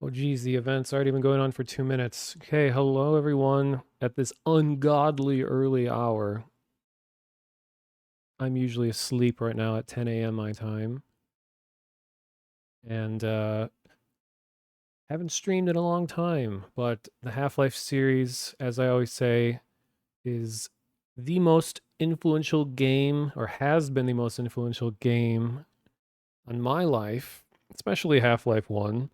Oh, geez, the event's already been going on for 2 minutes. Okay, hello everyone at this ungodly early hour. I'm usually asleep right now at 10 a.m. my time, and haven't streamed in a long time. But the Half-Life series, as I always say, is the most influential game, or has been the most influential game on my life, especially Half-Life 1.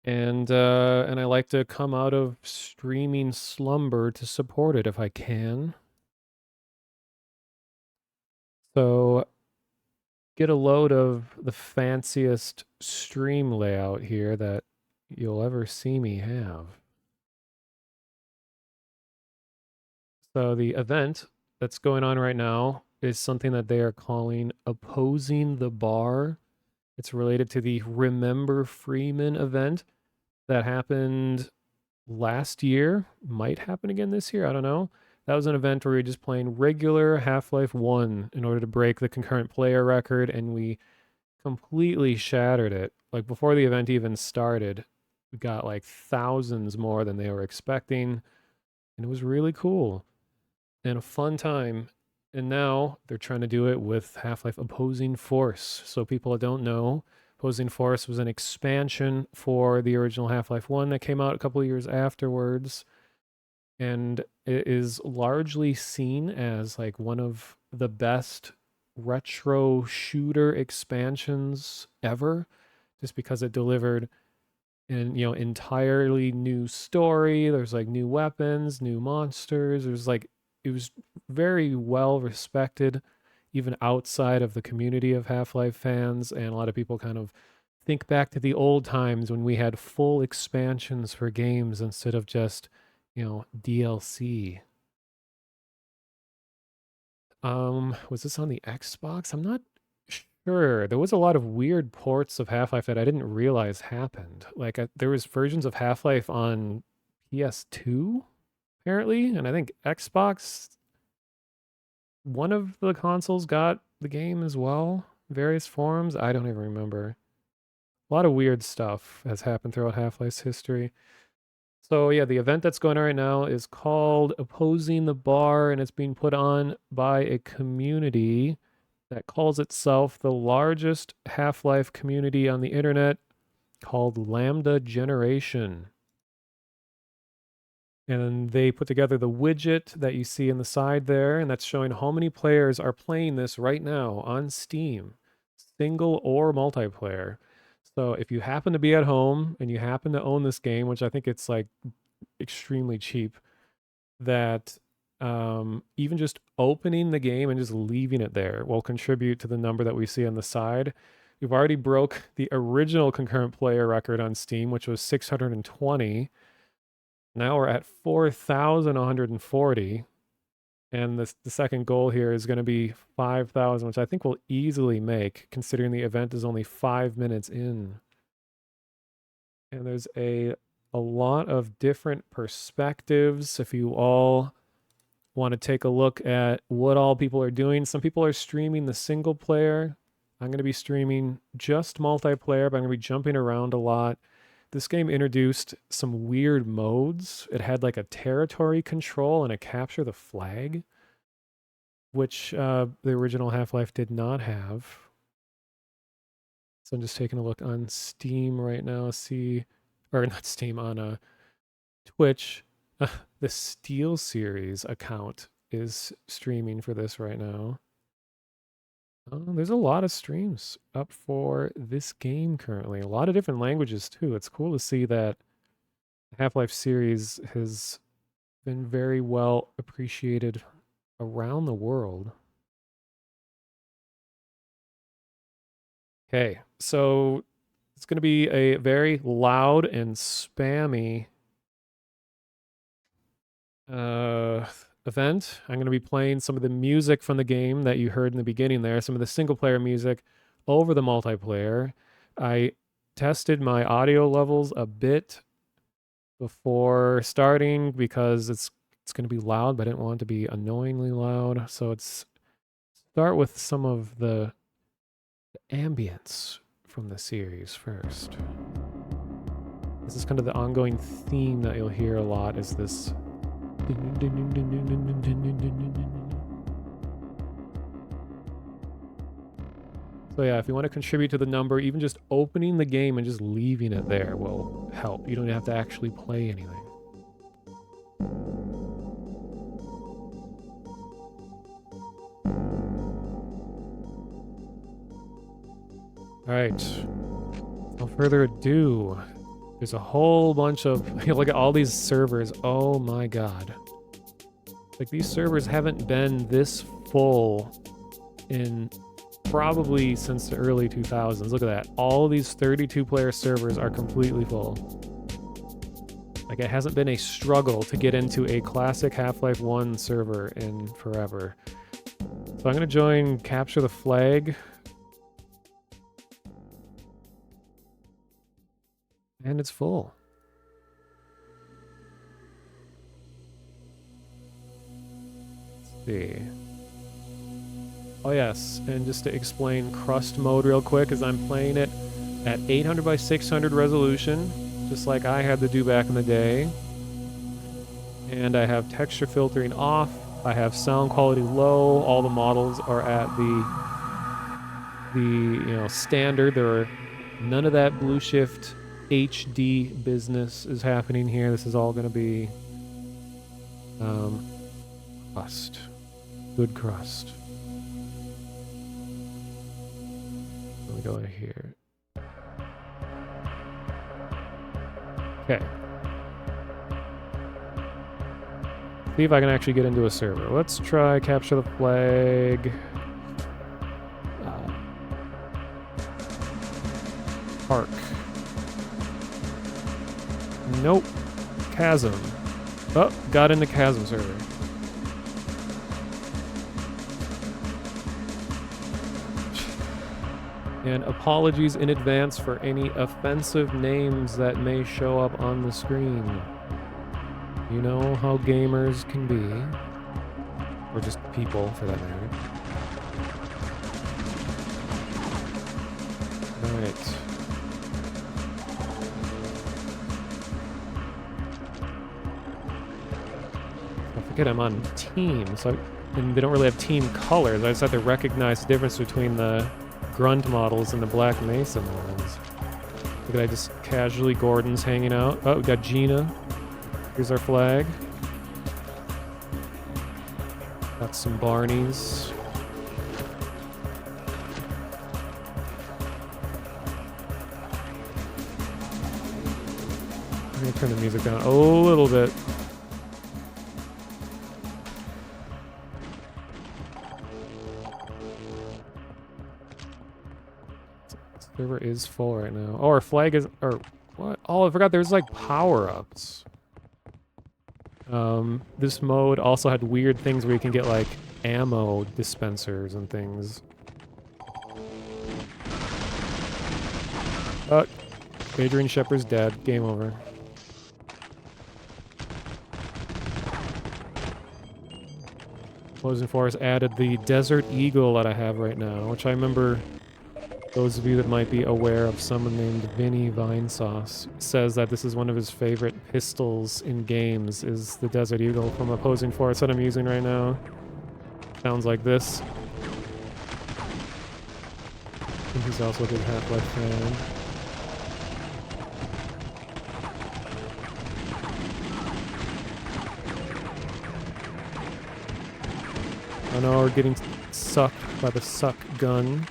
And I like to come out of streaming slumber to support it if I can. So get a load of the fanciest stream layout here that you'll ever see me have. So the event that's going on right now is something that they are calling Opposing the Bar. It's related to the Remember Freeman event that happened last year, might happen again this year. I don't know. That was an event where we were just playing regular Half-Life 1 in order to break the concurrent player record, and we completely shattered it. Like before the event even started, we got like thousands more than they were expecting, and it was really cool and a fun time. And now they're trying to do it with Half-Life Opposing Force. So people that don't know, Opposing Force was an expansion for the original Half-Life 1 that came out a couple of years afterwards, and it is largely seen as like one of the best retro shooter expansions ever, just because it delivered an entirely new story. There's like new weapons, new monsters. There's like it was very well respected even outside of the community of Half-Life fans, and a lot of people kind of think back to the old times when we had full expansions for games instead of just DLC. Was this on the Xbox? I'm not sure. There was a lot of weird ports of Half-Life that I didn't realize happened. Like there was versions of Half-Life on PS2 apparently, and I think Xbox, one of the consoles got the game as well. Various forms. I don't even remember. A lot of weird stuff has happened throughout Half-Life's history. So yeah, the event that's going on right now is called Opposing the Bar, and it's being put on by a community that calls itself the largest Half-Life community on the internet, called Lambda Generation. And they put together the widget that you see in the side there, and that's showing how many players are playing this right now on Steam, single or multiplayer. So if you happen to be at home and you happen to own this game, which I think it's like extremely cheap, that even just opening the game and just leaving it there will contribute to the number that we see on the side. We've already broke the original concurrent player record on Steam, which was 620. Now we're at 4,140. And the second goal here is going to be 5,000, which I think we'll easily make, considering the event is only 5 minutes in. And there's a lot of different perspectives. If you all want to take a look at what all people are doing, some people are streaming the single player. I'm going to be streaming just multiplayer, but I'm going to be jumping around a lot. This game introduced some weird modes. It had like a territory control and a capture the flag, which the original Half-Life did not have. So I'm just taking a look on Steam right now, see, or not Steam, on Twitch. The Steel Series account is streaming for this right now. There's a lot of streams up for this game currently. A lot of different languages too. It's cool to see that Half-Life series has been very well appreciated around the world. Okay, so it's going to be a very loud and spammy uh, event. I'm going to be playing some of the music from the game that you heard in the beginning there, some of the single player music over the multiplayer. I tested my audio levels a bit before starting because it's going to be loud, but I didn't want it to be annoyingly loud. So it's start with some of the ambience from the series first. This is kind of the ongoing theme that you'll hear a lot, is this. So yeah, if you want to contribute to the number, even just opening the game and just leaving it there will help. You don't have to actually play anything. All right. No further ado. There's a whole bunch of... Look at all these servers. Oh my god. Like, these servers haven't been this full in probably since the early 2000s. Look at that. All these 32-player servers are completely full. Like, it hasn't been a struggle to get into a classic Half-Life 1 server in forever. So I'm going to join Capture the Flag. And it's full. Let's see. Oh yes, and just to explain Crust mode real quick, as I'm playing it at 800 by 600 resolution, just like I had to do back in the day. And I have texture filtering off. I have sound quality low. All the models are at the standard. There are none of that Blue Shift HD business is happening here. This is all going to be crust. Good crust. Let me go in here. Okay. See if I can actually get into a server. Let's try Capture the Flag. Park. Nope. Chasm. Oh, got into Chasm server. And apologies in advance for any offensive names that may show up on the screen. You know how gamers can be. Or just people, for that matter. Alright. I forget I'm on team, and they don't really have team colors. I just have to recognize the difference between the Grunt models and the Black Mesa models. Look at that, just casually Gordon's hanging out. Oh, we got Gina. Here's our flag. Got some Barneys. I'm gonna turn the music down a little bit. Server is full right now. Oh, our flag is... Or, what? Oh, I forgot there's, like, power-ups. This mode also had weird things where you can get, like, ammo dispensers and things. Oh, Adrian Shepard's dead. Game over. Opposing Force added the Desert Eagle that I have right now, which I remember... Those of you that might be aware of someone named Vinny Vinesauce says that this is one of his favorite pistols in games, is the Desert Eagle from Opposing Force that I'm using right now. Sounds like this. And he's also a big Half-Life fan. Oh no, we're getting sucked by the suck gun.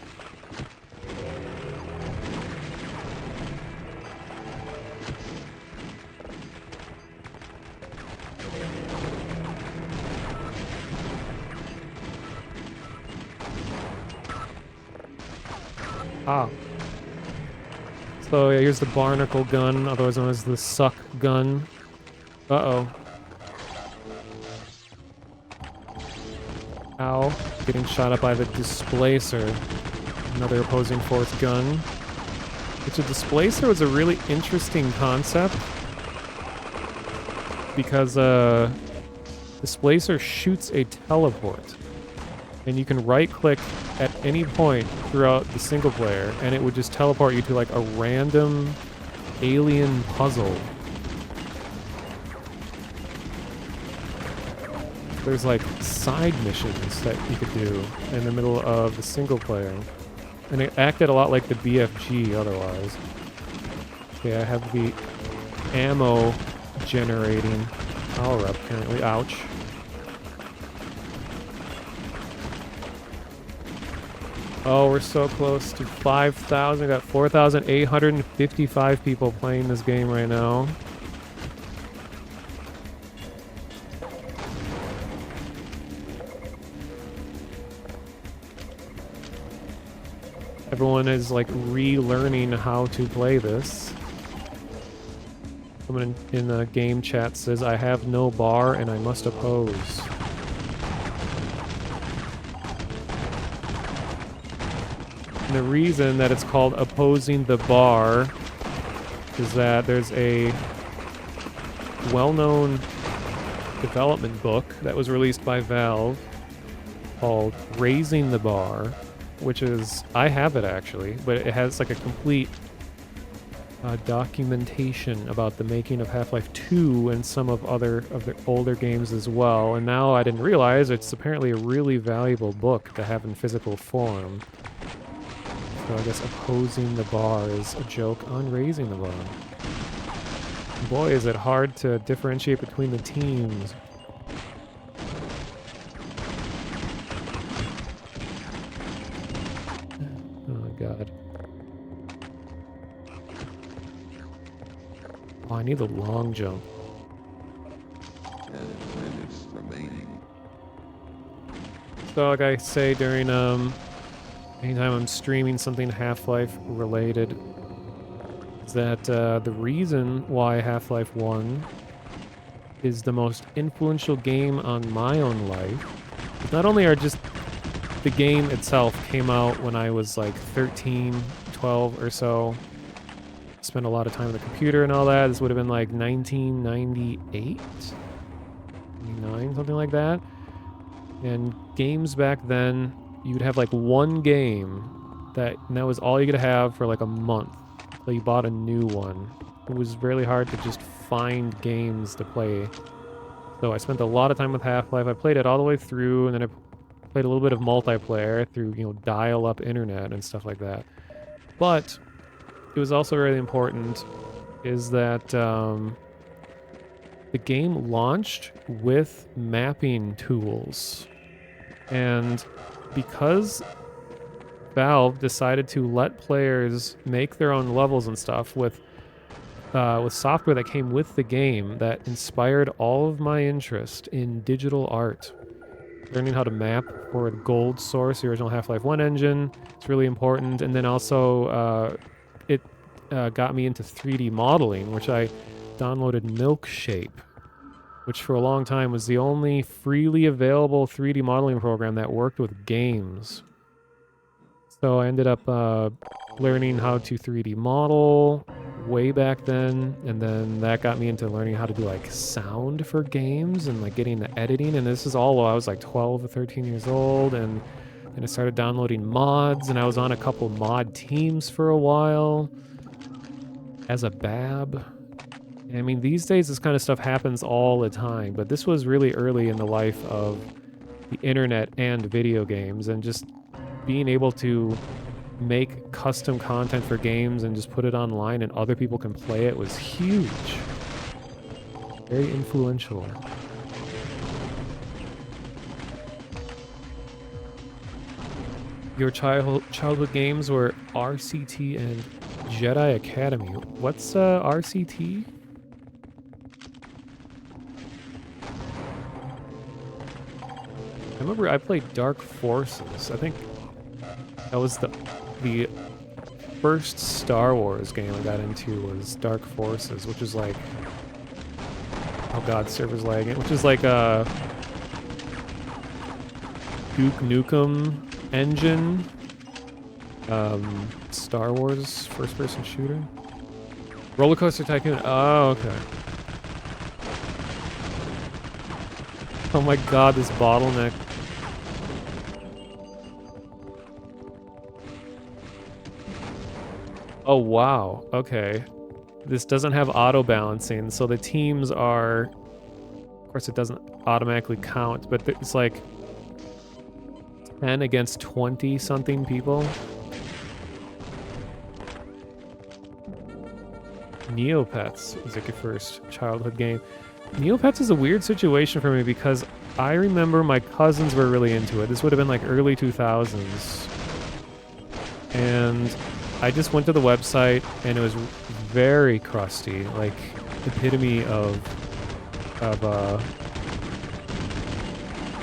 Ah. So yeah, here's the barnacle gun, otherwise known as the suck gun. Uh-oh. Ow. Getting shot up by the displacer. Another Opposing Force gun. Which a displacer was a really interesting concept. Because displacer shoots a teleport. And you can right-click at any point throughout the single player, and it would just teleport you to like a random alien puzzle. There's like side missions that you could do in the middle of the single player. And it acted a lot like the BFG otherwise. Okay, I have the ammo generating power up currently. Ouch. Oh, we're so close to 5,000. We got 4,855 people playing this game right now. Everyone is like relearning how to play this. Someone in the game chat says, I have no bar and I must oppose. And the reason that it's called opposing the bar is that there's a well-known development book that was released by Valve called Raising the Bar, which is, I have it actually, but it has like a complete documentation about the making of Half-Life 2 and some of the older games as well. And now I didn't realize it's apparently a really valuable book to have in physical form. So I guess opposing the bar is a joke on raising the bar. Boy, is it hard to differentiate between the teams. Oh god. Oh, I need the long jump. 10 minutes remaining. So like I say during anytime I'm streaming something Half-Life related, is that the reason why Half-Life 1 is the most influential game on my own life is not only are just the game itself came out when I was like 13, 12 or so. Spent a lot of time on the computer and all that. This would have been like 1998, 99, something like that. And games back then, you'd have like one game and that was all you could have for like a month until you bought a new one. It was really hard to just find games to play. So I spent a lot of time with Half-Life. I played it all the way through, and then I played a little bit of multiplayer through, dial-up internet and stuff like that. But it was also really important is that the game launched with mapping tools. And because Valve decided to let players make their own levels and stuff with software that came with the game, that inspired all of my interest in digital art. Learning how to map for the gold source, the original Half-Life 1 engine, it's really important. And then also it got me into 3D modeling, which I downloaded Milkshape, which for a long time was the only freely available 3D modeling program that worked with games. So I ended up learning how to 3D model way back then, and then that got me into learning how to do like sound for games and like getting the editing. And this is all while I was like 12 or 13 years old, and then I started downloading mods, and I was on a couple mod teams for a while as a bab. I mean, these days this kind of stuff happens all the time, but this was really early in the life of the internet and video games, and just being able to make custom content for games and just put it online and other people can play it was huge. Very influential. Your childhood games were RCT and Jedi Academy. What's RCT? I remember I played Dark Forces. I think that was the first Star Wars game I got into was Dark Forces, which is like, oh god, server's lagging, which is like a Duke Nukem engine, Star Wars first-person shooter. Roller Coaster Tycoon. Oh, okay. Oh my god, this bottleneck. Oh wow, okay. this doesn't have auto balancing, so the teams are, of course it doesn't automatically count, but it's like 10 against 20 something people. Neopets is like your first childhood game. Neopets is a weird situation for me because I remember my cousins were really into it. This would have been like early 2000s. And I just went to the website and it was very crusty, like epitome of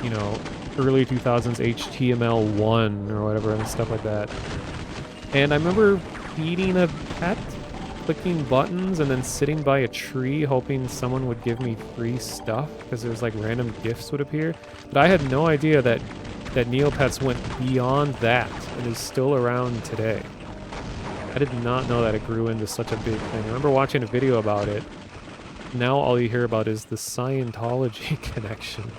you know, early 2000s HTML1 or whatever and stuff like that. And I remember feeding a pet, clicking buttons, and then sitting by a tree hoping someone would give me free stuff because there was like random gifts would appear. But I had no idea that Neopets went beyond that and is still around today. I did not know that it grew into such a big thing. I remember watching a video about it. Now all you hear about is the Scientology connection.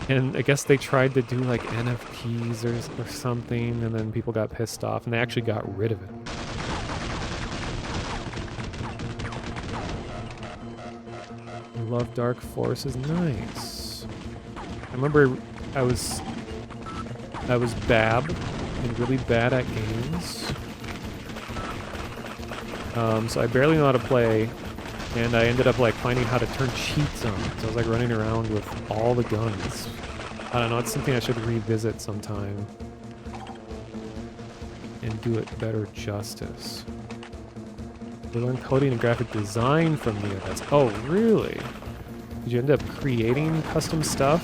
And I guess they tried to do like NFTs or something, and then people got pissed off, and they actually got rid of it. I love Dark Forces. Nice. I remember I was bad and really bad at games. So I barely know how to play, and I ended up like finding how to turn cheats on. So I was like running around with all the guns. I don't know, it's something I should revisit sometime and do it better justice. We learned coding and graphic design from Neopets. Oh, really? Did you end up creating custom stuff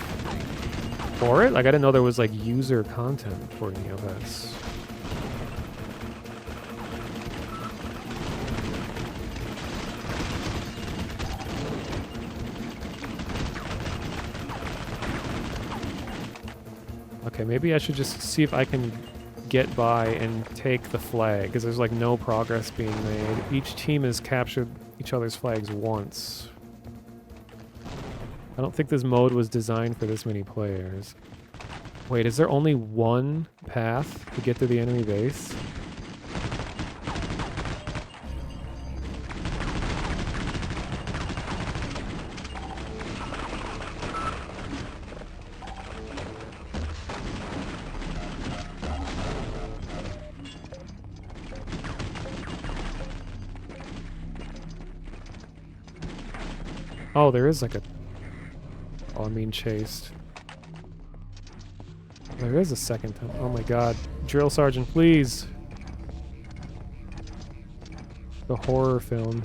for it? Like, I didn't know there was like user content for Neopets. Okay, maybe I should just see if I can get by and take the flag, because there's like no progress being made. Each team has captured each other's flags once. I don't think this mode was designed for this many players. Wait, is there only one path to get to the enemy base? Oh, there is like a... Oh, I'm being chased. There is a second time. Oh my god. Drill Sergeant, please! The horror film.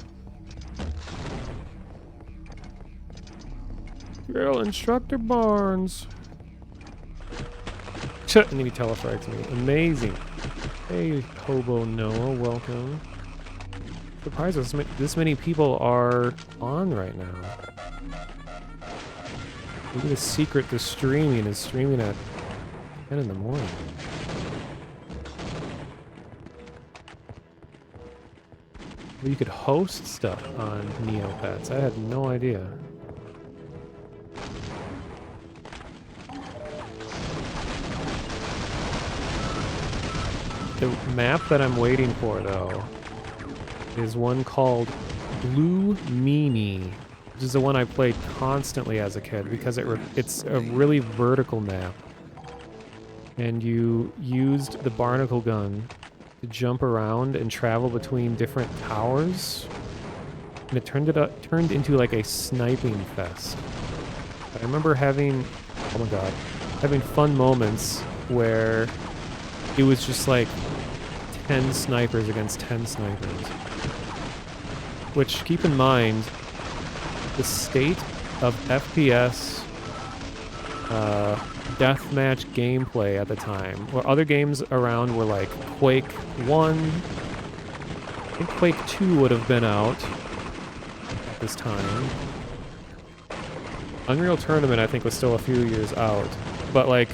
Drill Instructor Barnes! And then he telefrags me. Amazing. Hey, Hobo Noah, welcome. Surprised this many people are on right now. Maybe the secret to streaming is streaming at 10 in the morning. Well, you could host stuff on Neopets. I had no idea. The map that I'm waiting for, though, is one called Blue Meanie, which is the one I played constantly as a kid because it's a really vertical map. And you used the barnacle gun to jump around and travel between different towers. And it turned into like a sniping fest. I remember having, oh my god, having fun moments where it was just like 10 snipers against 10 snipers. Which, keep in mind, the state of FPS deathmatch gameplay at the time, where other games around were like Quake 1, I think Quake 2 would have been out at this time. Unreal Tournament, I think, was still a few years out. But like,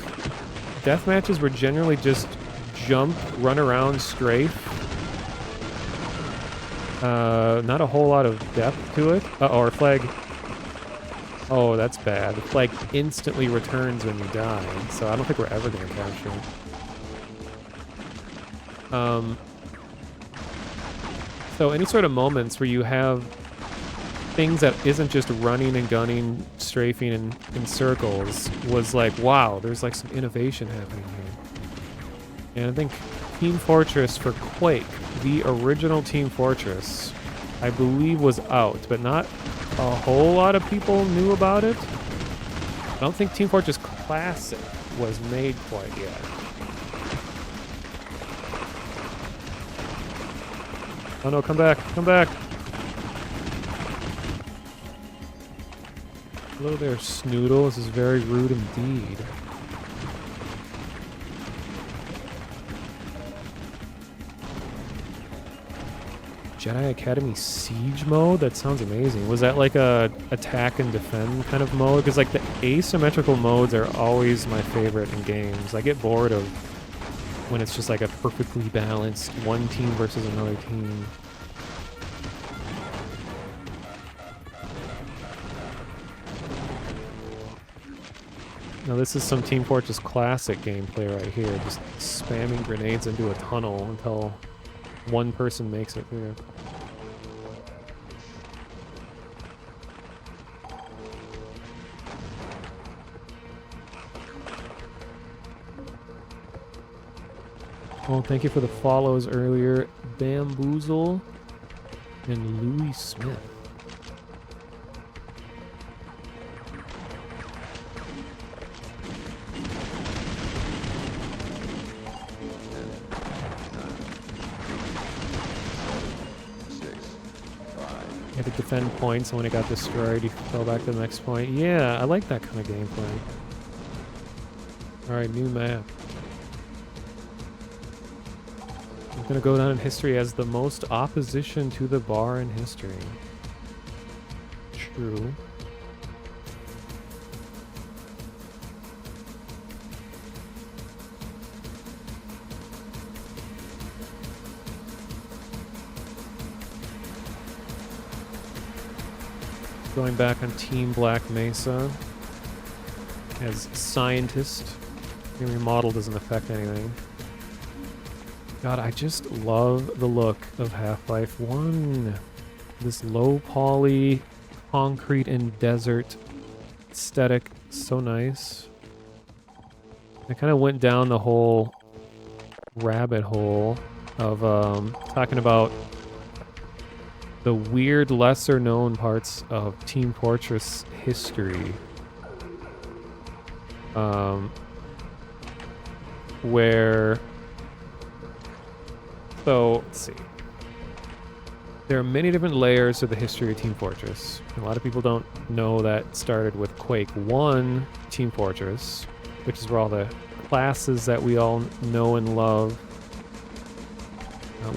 deathmatches were generally just jump, run around, strafe. Not a whole lot of depth to it. Or flag. Oh, that's bad. The flag instantly returns when you die, so I don't think we're ever gonna capture it. So any sort of moments where you have things that isn't just running and gunning, strafing in circles was like, wow, there's like some innovation happening here. And I think Team Fortress for Quake, the original Team Fortress, I believe was out, but not a whole lot of people knew about it. I don't think Team Fortress Classic was made quite yet. Oh no, come back, come back. Hello there, Snoodle. This is very rude indeed. Jedi Academy Siege mode? That sounds amazing. Was that like a attack and defend kind of mode? Because like the asymmetrical modes are always my favorite in games. I get bored of when it's just like a perfectly balanced one team versus another team. Now this is some Team Fortress Classic gameplay right here. Just spamming grenades into a tunnel until one person makes it through. Oh, thank you for the follows earlier, Bamboozle and Louis Smith. He had to defend points, and when it got destroyed, he fell back to the next point. Yeah, I like that kind of gameplay. Alright, new map. I'm gonna go down in history as the most opposition to the bar in history. True. Going back on Team Black Mesa as scientist. Your model doesn't affect anything. God, I just love the look of Half-Life 1. This low poly, concrete and desert aesthetic, so nice. I kind of went down the whole rabbit hole of talking about the weird lesser known parts of Team Fortress history. Where... So, let's see. There are many different layers of the history of Team Fortress. A lot of people don't know that started with Quake 1 Team Fortress, which is where all the classes that we all know and love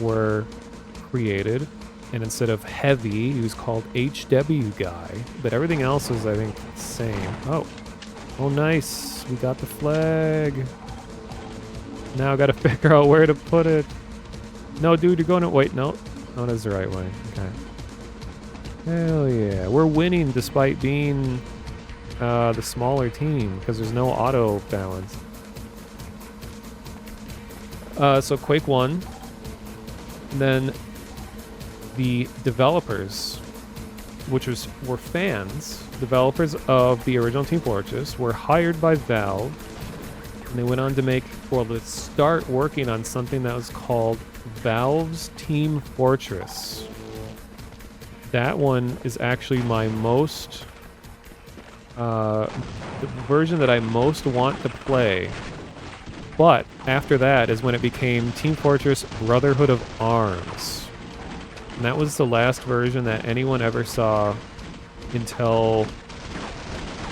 were created. And instead of Heavy, he was called HW Guy. But everything else was, I think, the same. Oh. Oh, nice. We got the flag. Now I gotta figure out where to put it. No, dude, you're going to... Wait, no. No, that's the right way. Okay. Hell yeah. We're winning despite being the smaller team because there's no auto balance. So Quake 1. And then the developers, which were fans, developers of the original Team Fortress, were hired by Valve. And they went on to make, well, to start working on something that was called Valve's Team Fortress. That one is actually my most, the version that I most want to play. But after that is when it became Team Fortress Brotherhood of Arms. And that was the last version that anyone ever saw until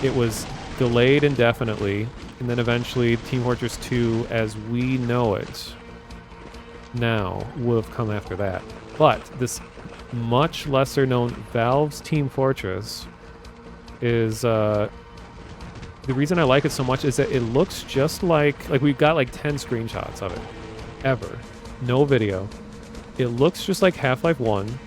it was delayed indefinitely. And then eventually Team Fortress 2, as we know it now, will have come after that. But this much lesser known Valve's Team Fortress is, the reason I like it so much is that it looks just like we've got like 10 screenshots of it. Ever. No video. It looks just like Half-Life 1.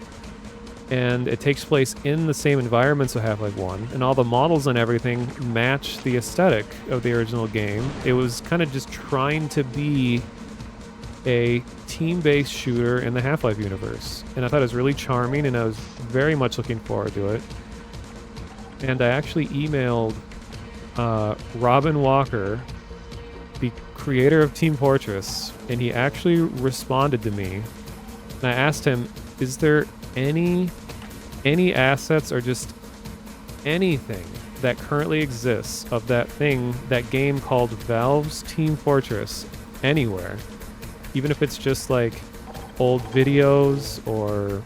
And it takes place in the same environments of Half-Life 1, and all the models and everything match the aesthetic of the original game. It was kind of just trying to be a team-based shooter in the Half-Life universe. And I thought it was really charming, and I was very much looking forward to it. And I actually emailed Robin Walker, the creator of Team Fortress, and he actually responded to me. And I asked him, is there any assets or just anything that currently exists of that game called Valve's Team Fortress anywhere? Even if it's just like old videos or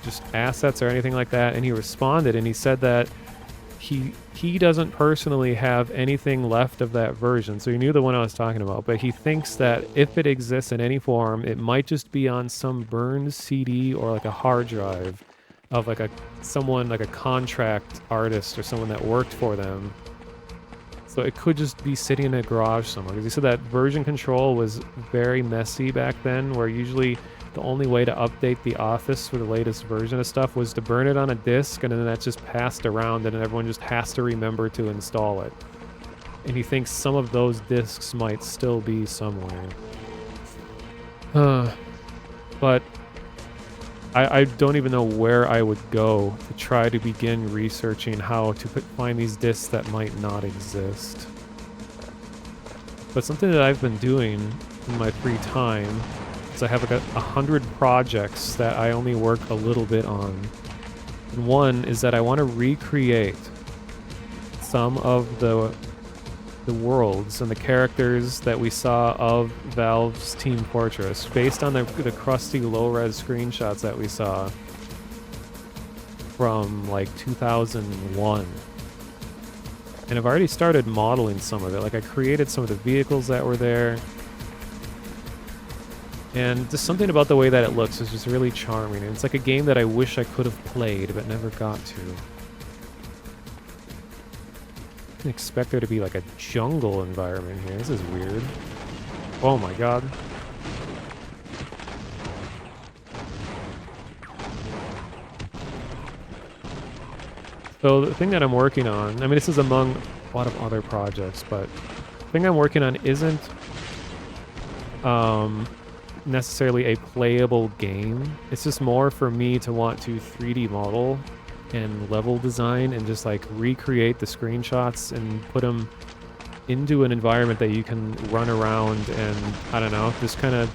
just assets or anything like that. And he responded and he said that he doesn't personally have anything left of that version. So he knew the one I was talking about, but he thinks that if it exists in any form, it might just be on some burned CD or like a hard drive of like someone like a contract artist or someone that worked for them. So it could just be sitting in a garage somewhere. Because he said that version control was very messy back then, where usually the only way to update the office for the latest version of stuff was to burn it on a disk, and then that's just passed around, and then everyone just has to remember to install it. And he thinks some of those disks might still be somewhere. But I don't even know where I would go to try to begin researching how to find these discs that might not exist. But something that I've been doing in my free time is I have like 100 projects that I only work a little bit on. And one is that I want to recreate some of the worlds and the characters that we saw of Valve's Team Fortress based on the crusty low-res screenshots that we saw from like 2001. And I've already started modeling some of it. Like I created some of the vehicles that were there. And just something about the way that it looks is just really charming. And it's like a game that I wish I could have played but never got to. I didn't expect there to be like a jungle environment here. This is weird. Oh my god. So the thing that I'm working on, I mean this is among a lot of other projects, but the thing I'm working on isn't necessarily a playable game. It's just more for me to want to 3D model and level design and just like recreate the screenshots and put them into an environment that you can run around and, I don't know, just kind of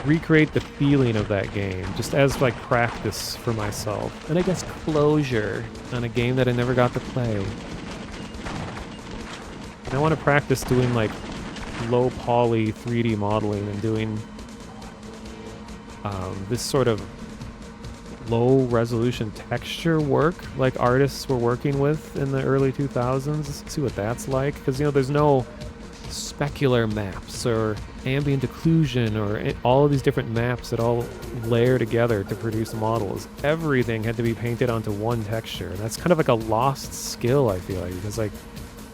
recreate the feeling of that game just as like practice for myself. And I guess closure on a game that I never got to play. And I want to practice doing like low poly 3D modeling and doing this sort of low resolution texture work like artists were working with in the early 2000s. Let's see what that's like, because you know there's no specular maps or ambient occlusion or all of these different maps that all layer together to produce models. Everything had to be painted onto one texture, and that's kind of like a lost skill, I feel like, because like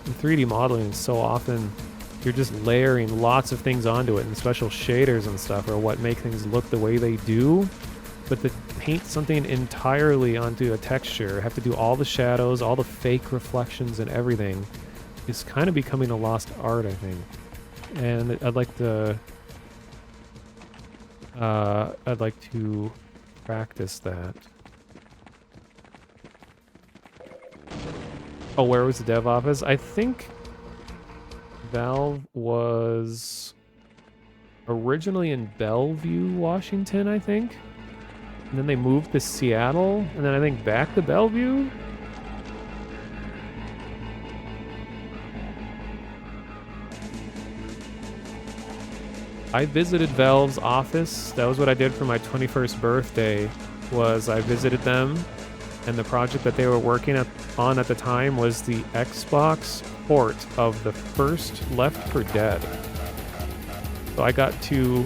in 3D modeling so often you're just layering lots of things onto it, and special shaders and stuff are what make things look the way they do. But to paint something entirely onto a texture, have to do all the shadows, all the fake reflections and everything, is kind of becoming a lost art, I think. And I'd like to practice that. Oh, where was the dev office? I think Valve was originally in Bellevue, Washington, I think. And then they moved to Seattle, and then I think back to Bellevue? I visited Valve's office. That was what I did for my 21st birthday, was I visited them, and the project that they were working on at the time was the Xbox port of the first Left 4 Dead. So I got to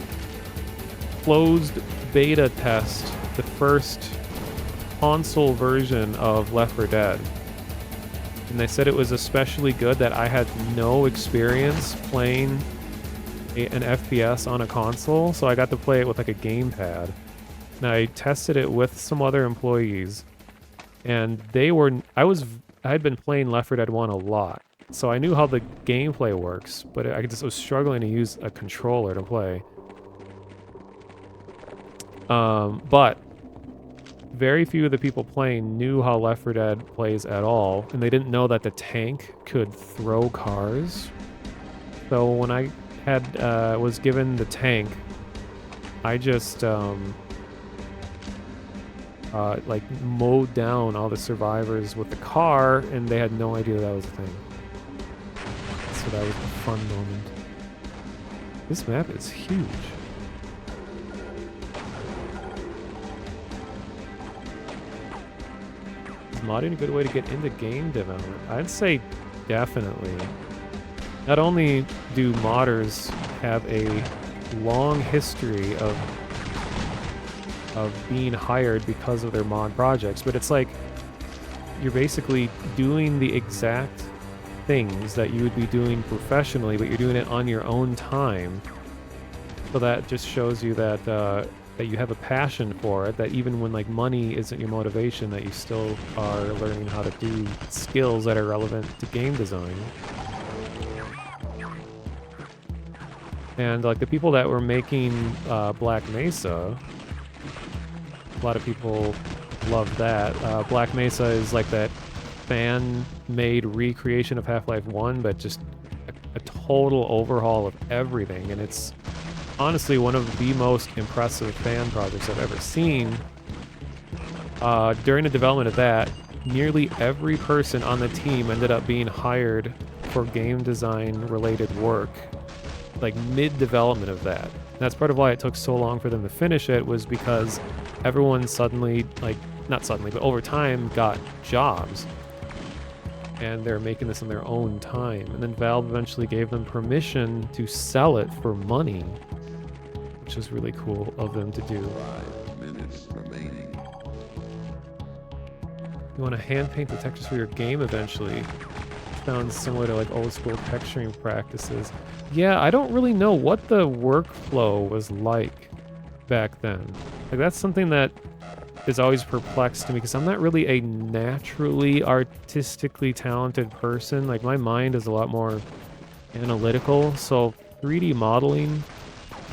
closed beta test the first console version of Left 4 Dead. And they said it was especially good that I had no experience playing an FPS on a console, so I got to play it with like a gamepad. And I tested it with some other employees, and I had been playing Left 4 Dead 1 a lot, So I knew how the gameplay works, but I just was struggling to use a controller to play. But very few of the people playing knew how Left 4 Dead plays at all, and they didn't know that the tank could throw cars. So when I had was given the tank, I just like mowed down all the survivors with the car, and they had no idea that was a thing. So that was a fun moment. This map is huge. Is modding a good way to get into game development? I'd say definitely. Not only do modders have a long history of being hired because of their mod projects, but it's like you're basically doing the exact things that you would be doing professionally, but you're doing it on your own time. So that just shows you that that you have a passion for it, that even when like money isn't your motivation, that you still are learning how to do skills that are relevant to game design. And like the people that were making Black Mesa, a lot of people love that. Black Mesa is like that fan-made recreation of Half-Life 1, but just a total overhaul of everything. And it's honestly one of the most impressive fan projects I've ever seen. During the development of that, nearly every person on the team ended up being hired for game design-related work, like mid-development of that. And that's part of why it took so long for them to finish it, was because everyone suddenly, like, not suddenly, but over time got jobs. And they're making this in their own time. And then Valve eventually gave them permission to sell it for money, which is really cool of them to do. 5 minutes remaining. You want to hand paint the textures for your game eventually. Sounds similar to like old school texturing practices. Yeah, I don't really know what the workflow was like back then. Like that's something that is always perplexed to me because I'm not really a naturally artistically talented person. Like my mind is a lot more analytical, so 3D modeling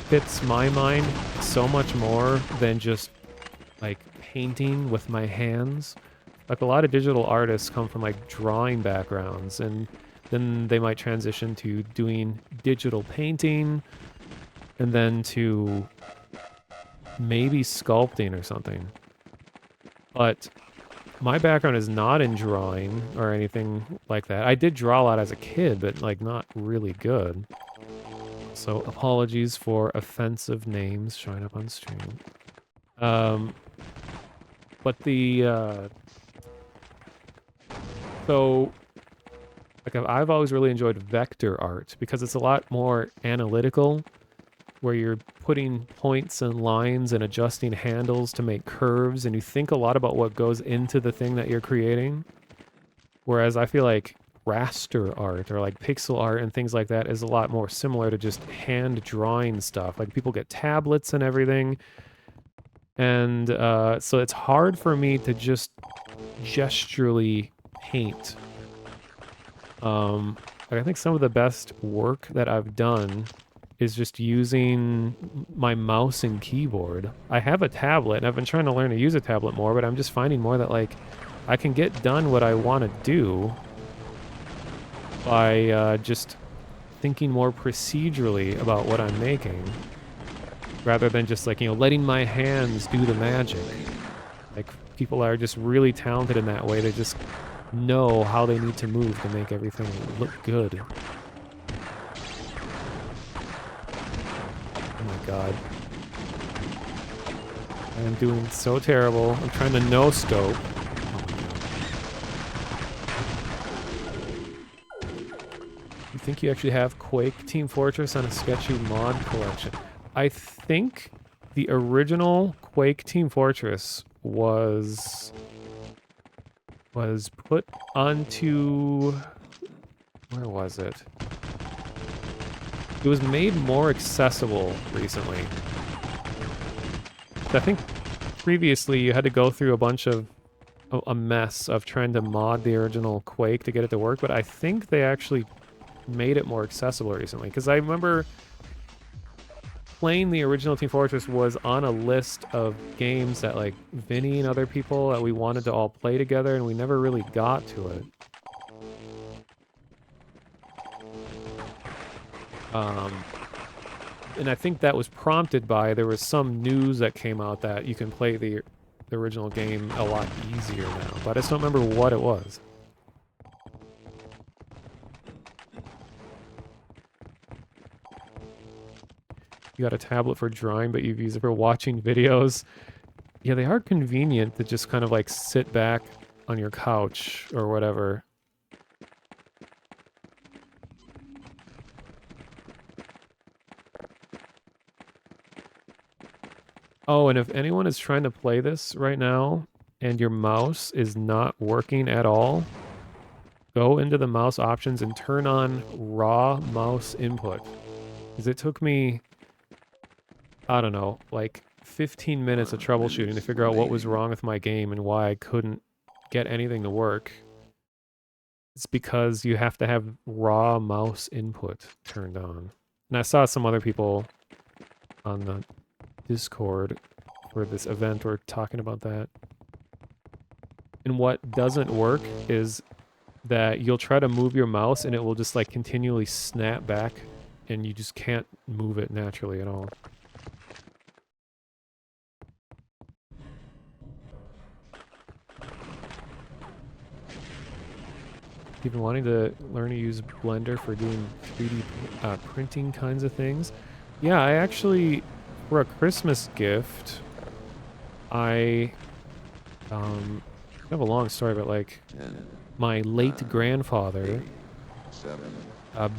fits my mind so much more than just like painting with my hands. Like a lot of digital artists come from like drawing backgrounds, and then they might transition to doing digital painting and then to maybe sculpting or something. But my background is not in drawing or anything like that. I did draw a lot as a kid, but like not really good. So apologies for offensive names showing up on stream. But the so like I've always really enjoyed vector art because it's a lot more analytical, where you're putting points and lines and adjusting handles to make curves, and you think a lot about what goes into the thing that you're creating. Whereas I feel like raster art or like pixel art and things like that is a lot more similar to just hand drawing stuff. Like people get tablets and everything. And so it's hard for me to just gesturally paint. Like I think some of the best work that I've done is just using my mouse and keyboard. I have a tablet, and I've been trying to learn to use a tablet more, but I'm just finding more that, like, I can get done what I want to do by just thinking more procedurally about what I'm making, rather than just, like, you know, letting my hands do the magic. Like, people are just really talented in that way. They just know how they need to move to make everything look good. Oh my god. I am doing so terrible. I'm trying to no-scope. Oh my god. You think you actually have Quake Team Fortress on a sketchy mod collection? I think the original Quake Team Fortress was put onto... Where was it? It was made more accessible recently. I think previously you had to go through a bunch of a mess of trying to mod the original Quake to get it to work, but I think they actually made it more accessible recently. Because I remember playing the original Team Fortress was on a list of games that like Vinny and other people that we wanted to all play together, and we never really got to it. Um, and I think that was prompted by there was some news that came out that you can play the original game a lot easier now, but I just don't remember what it was. You got a tablet for drawing, but you've used it for watching videos. Yeah, they are convenient to just kind of like sit back on your couch or whatever. Oh, and if anyone is trying to play this right now and your mouse is not working at all, go into the mouse options and turn on raw mouse input. Because it took me, I don't know, like 15 minutes of 1 minute troubleshooting to figure out what was remaining. wrong with my game and why I couldn't get anything to work. It's because you have to have raw mouse input turned on. And I saw some other people on the Discord for this event were talking about that. And what doesn't work is that you'll try to move your mouse and it will just like continually snap back and you just can't move it naturally at all. You've been wanting to learn to use Blender for doing 3D printing kinds of things. Yeah, I actually, for a Christmas gift, I, kind of a long story, but like 10, my late 9, grandfather 8, 7,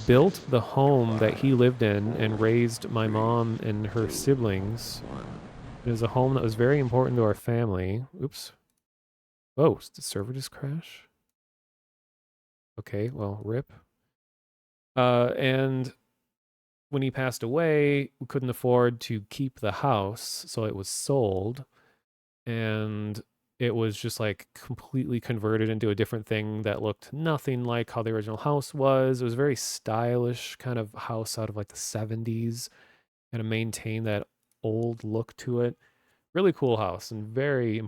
built 6, the home that 5, he lived in and 4, raised my 3, mom and her 2, siblings. 1. It was a home that was very important to our family. Oops. Oh, did the server just crash? Okay, well, rip. And when he passed away, we couldn't afford to keep the house, so it was sold. And it was just like completely converted into a different thing that looked nothing like how the original house was. It was a very stylish kind of house out of like the 70s, kind of maintain that old look to it. Really cool house and very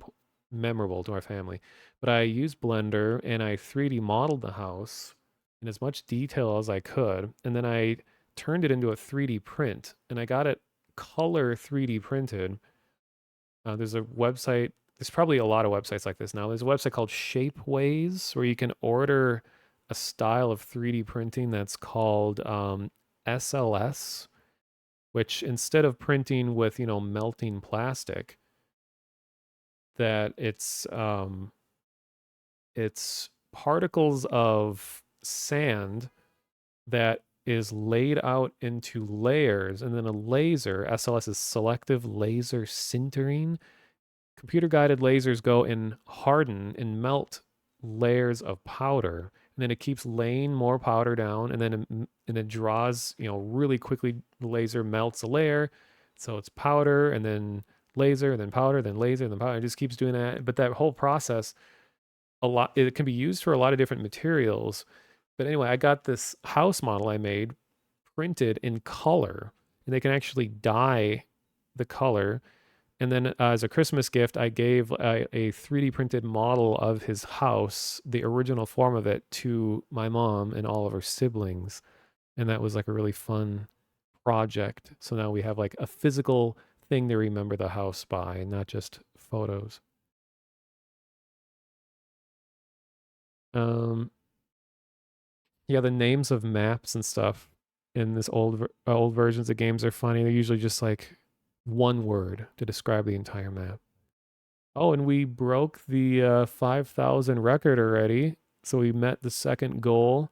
memorable to our family. But I used Blender and I 3D modeled the house in as much detail as I could. And then I turned it into a 3D print and I got it color 3D printed. There's a website, there's probably a lot of websites like this now. There's a website called Shapeways where you can order a style of 3D printing that's called SLS, which instead of printing with, melting plastic, that it's particles of sand that is laid out into layers, and then a laser, SLS is selective laser sintering. Computer guided lasers go and harden and melt layers of powder, and then it keeps laying more powder down, and then it draws, really quickly. The laser melts a layer, so it's powder, and then laser, then powder, then laser, then powder. It just keeps doing that. But that whole process, it can be used for a lot of different materials. But anyway, I got this house model I made printed in color, and they can actually dye the color. And then as a Christmas gift, I gave a 3D printed model of his house, the original form of it, to my mom and all of her siblings. And that was like a really fun project. So now we have like a physical thing to remember the house by, and not just photos. Um, yeah, the names of maps and stuff in this old versions of games are funny. They're usually just like one word to describe the entire map. Oh, and we broke the 5,000 record already. So we met the second goal.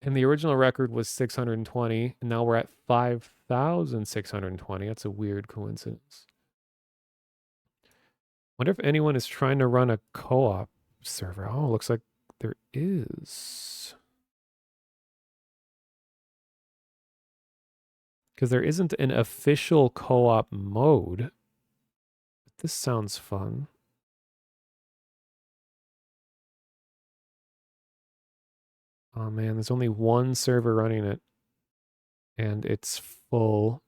And the original record was 620, and now we're at 5,620. That's a weird coincidence. Wonder if anyone is trying to run a co-op server. Oh, looks like there is. Because there isn't an official co-op mode. This sounds fun. Oh man, there's only one server running it, and it's full.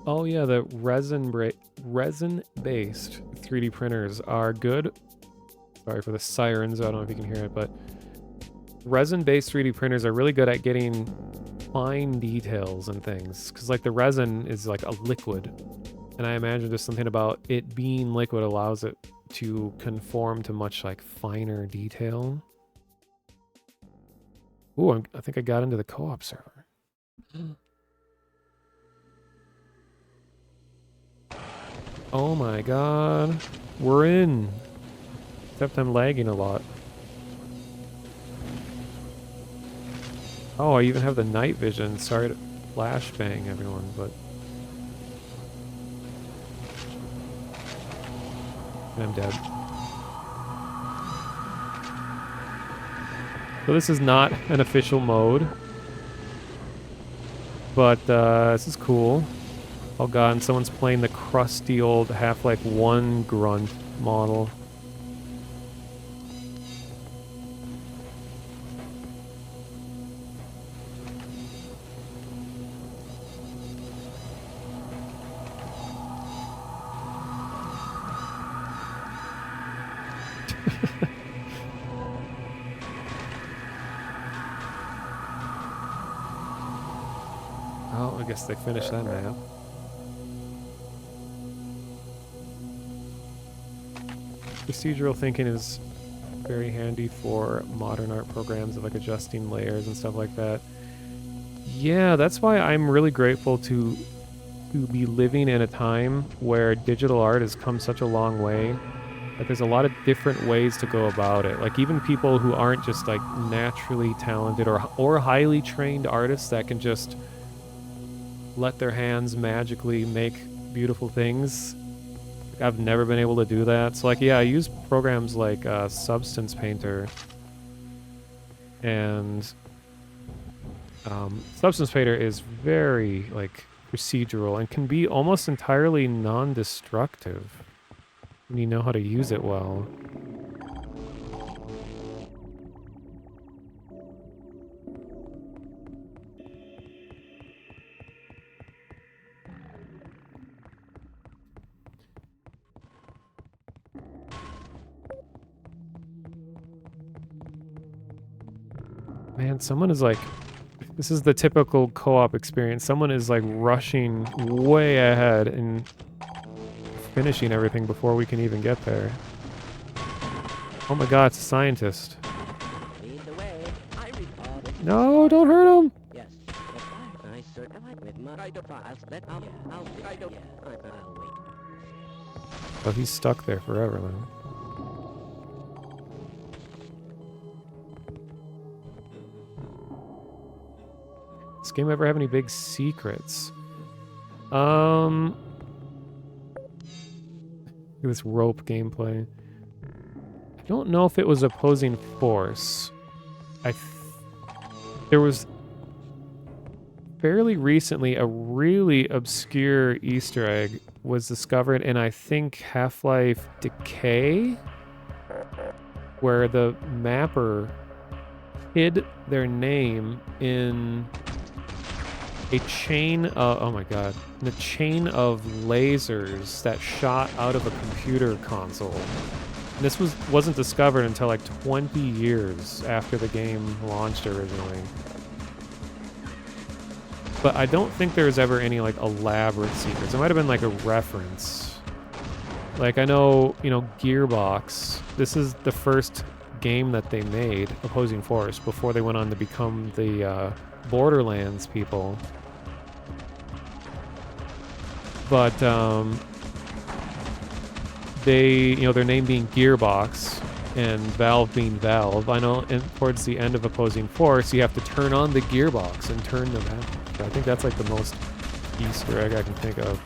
Oh yeah, the resin-based 3D printers are good. Sorry for the sirens. I don't know if you can hear it, but resin-based 3D printers are really good at getting fine details and things. Because like the resin is like a liquid, and I imagine just something about it being liquid allows it to conform to much like finer detail. Ooh, I think I got into the co-op server. Oh my god. We're in. Except I'm lagging a lot. Oh, I even have the night vision. Sorry to flashbang everyone, but... I'm dead. So this is not an official mode. But this is cool. Oh god, and someone's playing the crusty old Half-Life 1 grunt model. Oh, I guess they finished that map. Procedural thinking is very handy for modern art programs of like adjusting layers and stuff like that. Yeah, that's why I'm really grateful to be living in a time where digital art has come such a long way. Like there's a lot of different ways to go about it. Like even people who aren't just like naturally talented or highly trained artists that can just let their hands magically make beautiful things. I've never been able to do that. So like, yeah, I use programs like Substance Painter, and Substance Painter is very like procedural and can be almost entirely non-destructive when you know how to use it well. Man, someone is like, this is the typical co-op experience. Someone is like rushing way ahead and finishing everything before we can even get there. Oh my god, it's a scientist. Lead the way. I recall it. No, don't hurt him! Yes. I certainly with my files. I'll wait. Oh, he's stuck there forever then. This game ever have any big secrets? Look at this rope gameplay. I don't know if it was opposing force. There was fairly recently a really obscure Easter egg was discovered in I think Half-Life Decay, where the mapper hid their name in a chain of, oh my god, in a chain of lasers that shot out of a computer console. And this wasn't discovered until like 20 years after the game launched originally. But I don't think there was ever any like elaborate secrets. It might have been like a reference. Like I know, you know, Gearbox, this is the first game that they made, Opposing Force, before they went on to become the Borderlands people. But they, you know, their name being Gearbox, and Valve being Valve, I know towards the end of Opposing Force, you have to turn on the gearbox and turn the valve. I think that's like the most Easter egg I can think of.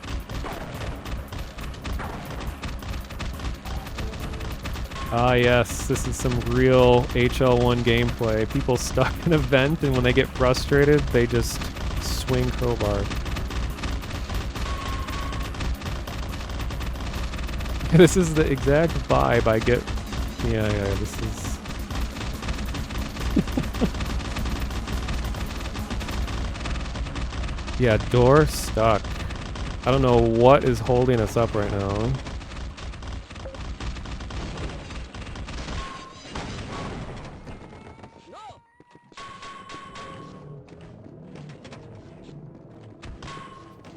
Ah yes, this is some real HL1 gameplay. People stuck in a vent, and when they get frustrated, they just swing crowbar. This is the exact vibe I get. Yeah, this is... Yeah, door stuck. I don't know what is holding us up right now.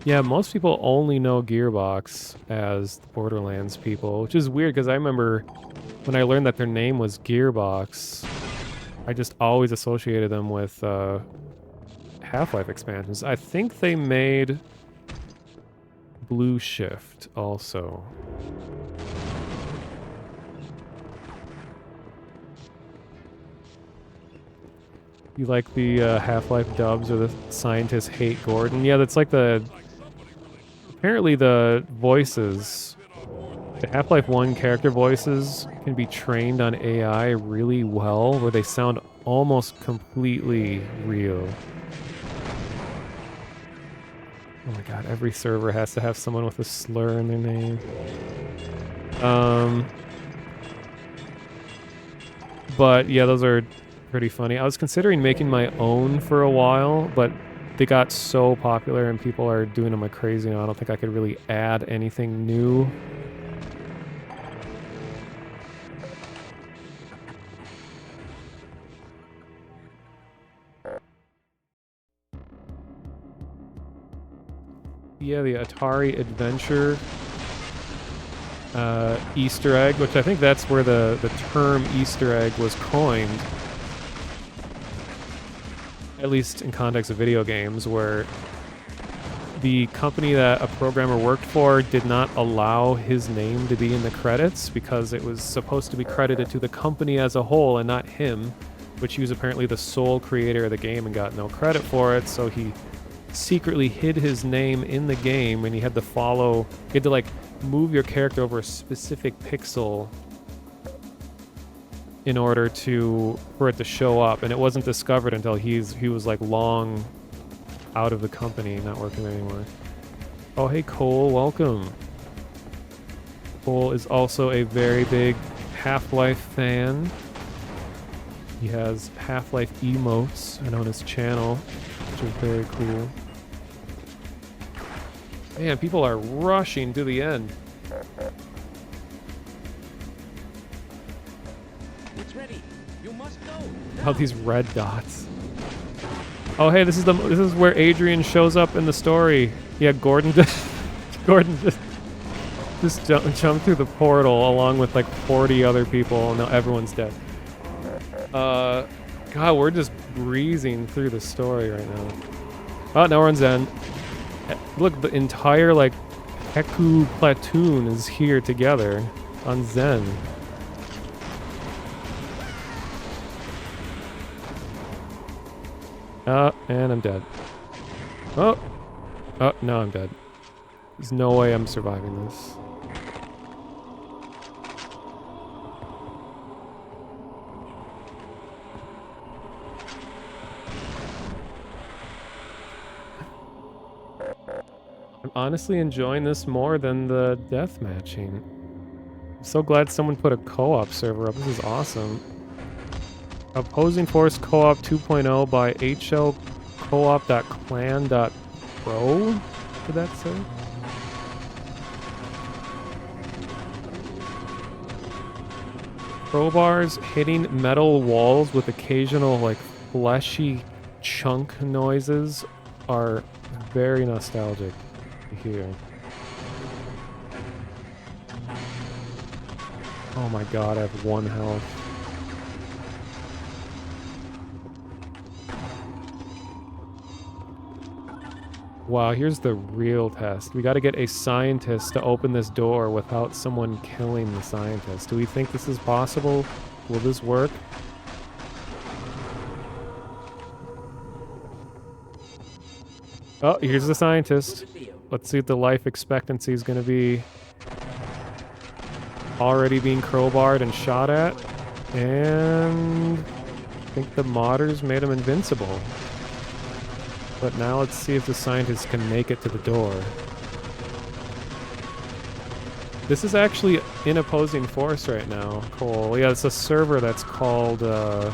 Yeah, most people only know Gearbox as the Borderlands people, which is weird because I remember when I learned that their name was Gearbox, I just always associated them with Half-Life expansions. I think they made Blue Shift also. You like the Half-Life dubs or the scientists hate Gordon? Yeah, that's like the... Apparently the voices, the Half-Life 1 character voices can be trained on AI really well, where they sound almost completely real. Oh my god, every server has to have someone with a slur in their name. But yeah, those are pretty funny. I was considering making my own for a while, but they got so popular and people are doing them like crazy now. I don't think I could really add anything new. Yeah, the Atari Adventure Easter egg, which I think that's where the term Easter egg was coined. At least in context of video games, where the company that a programmer worked for did not allow his name to be in the credits because it was supposed to be credited to the company as a whole and not him, which he was apparently the sole creator of the game and got no credit for it, so he secretly hid his name in the game, and he had to follow... You had to, like, move your character over a specific pixel in order for it to show up, and it wasn't discovered until he was like long out of the company, not working there anymore. Oh hey Cole, welcome. Cole is also a very big Half-Life fan. He has Half-Life emotes on his channel, which is very cool. Man, people are rushing to the end. How these red dots. Oh hey, this is where Adrian shows up in the story. Yeah, Gordon just jumped through the portal along with like 40 other people, and now everyone's dead. God, we're just breezing through the story right now. Oh, now we're on Zen. Look, the entire like Heku platoon is here together on Zen. And I'm dead. Oh, no, I'm dead. There's no way I'm surviving this. I'm honestly enjoying this more than the deathmatching. I'm so glad someone put a co-op server up. This is awesome. Opposing Force Co-op 2.0 by hlcoop.clan.pro? Did that say? Crowbars hitting metal walls with occasional, like, fleshy chunk noises are very nostalgic to hear. Oh my god, I have 1 health. Wow, here's the real test. We got to get a scientist to open this door without someone killing the scientist. Do we think this is possible? Will this work? Oh, here's the scientist. Let's see what the life expectancy is going to be. Already being crowbarred and shot at. And I think the modders made him invincible. But now let's see if the scientist can make it to the door. This is actually in opposing force right now, Cole. Yeah, it's a server that's called, I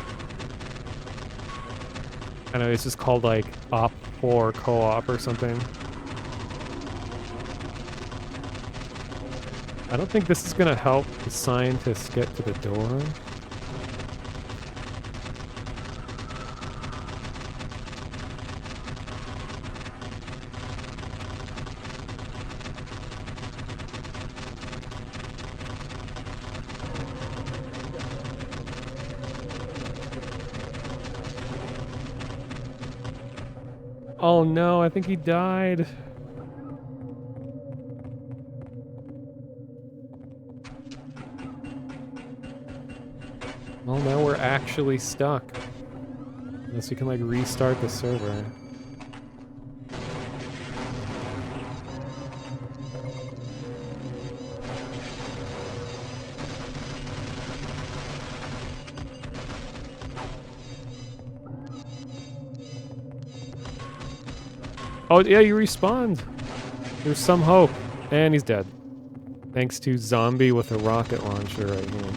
know, it's just called like OpFor co-op or something. I don't think this is gonna help the scientists get to the door. Oh no, I think he died. Well, now we're actually stuck. Unless we can, like, restart the server. Oh, yeah, you respawned. There's some hope. And he's dead. Thanks to zombie with a rocket launcher right here.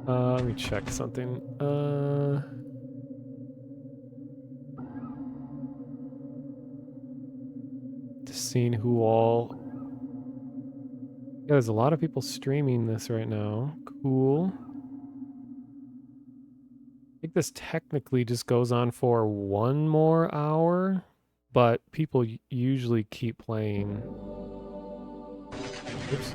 Let me check something. Just seeing who all... Yeah, there's a lot of people streaming this right now. Cool. I think this technically just goes on for 1 more hour, but people usually keep playing. Oops.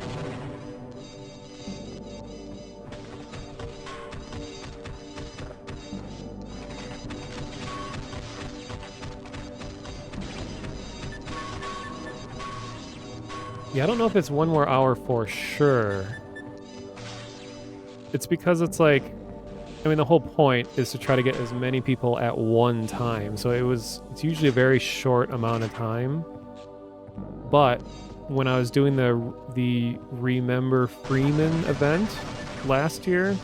Yeah, I don't know if it's 1 more hour for sure. It's because it's like, I mean, the whole point is to try to get as many people at one time. So it's usually a very short amount of time. But when I was doing the Remember Freeman event last year,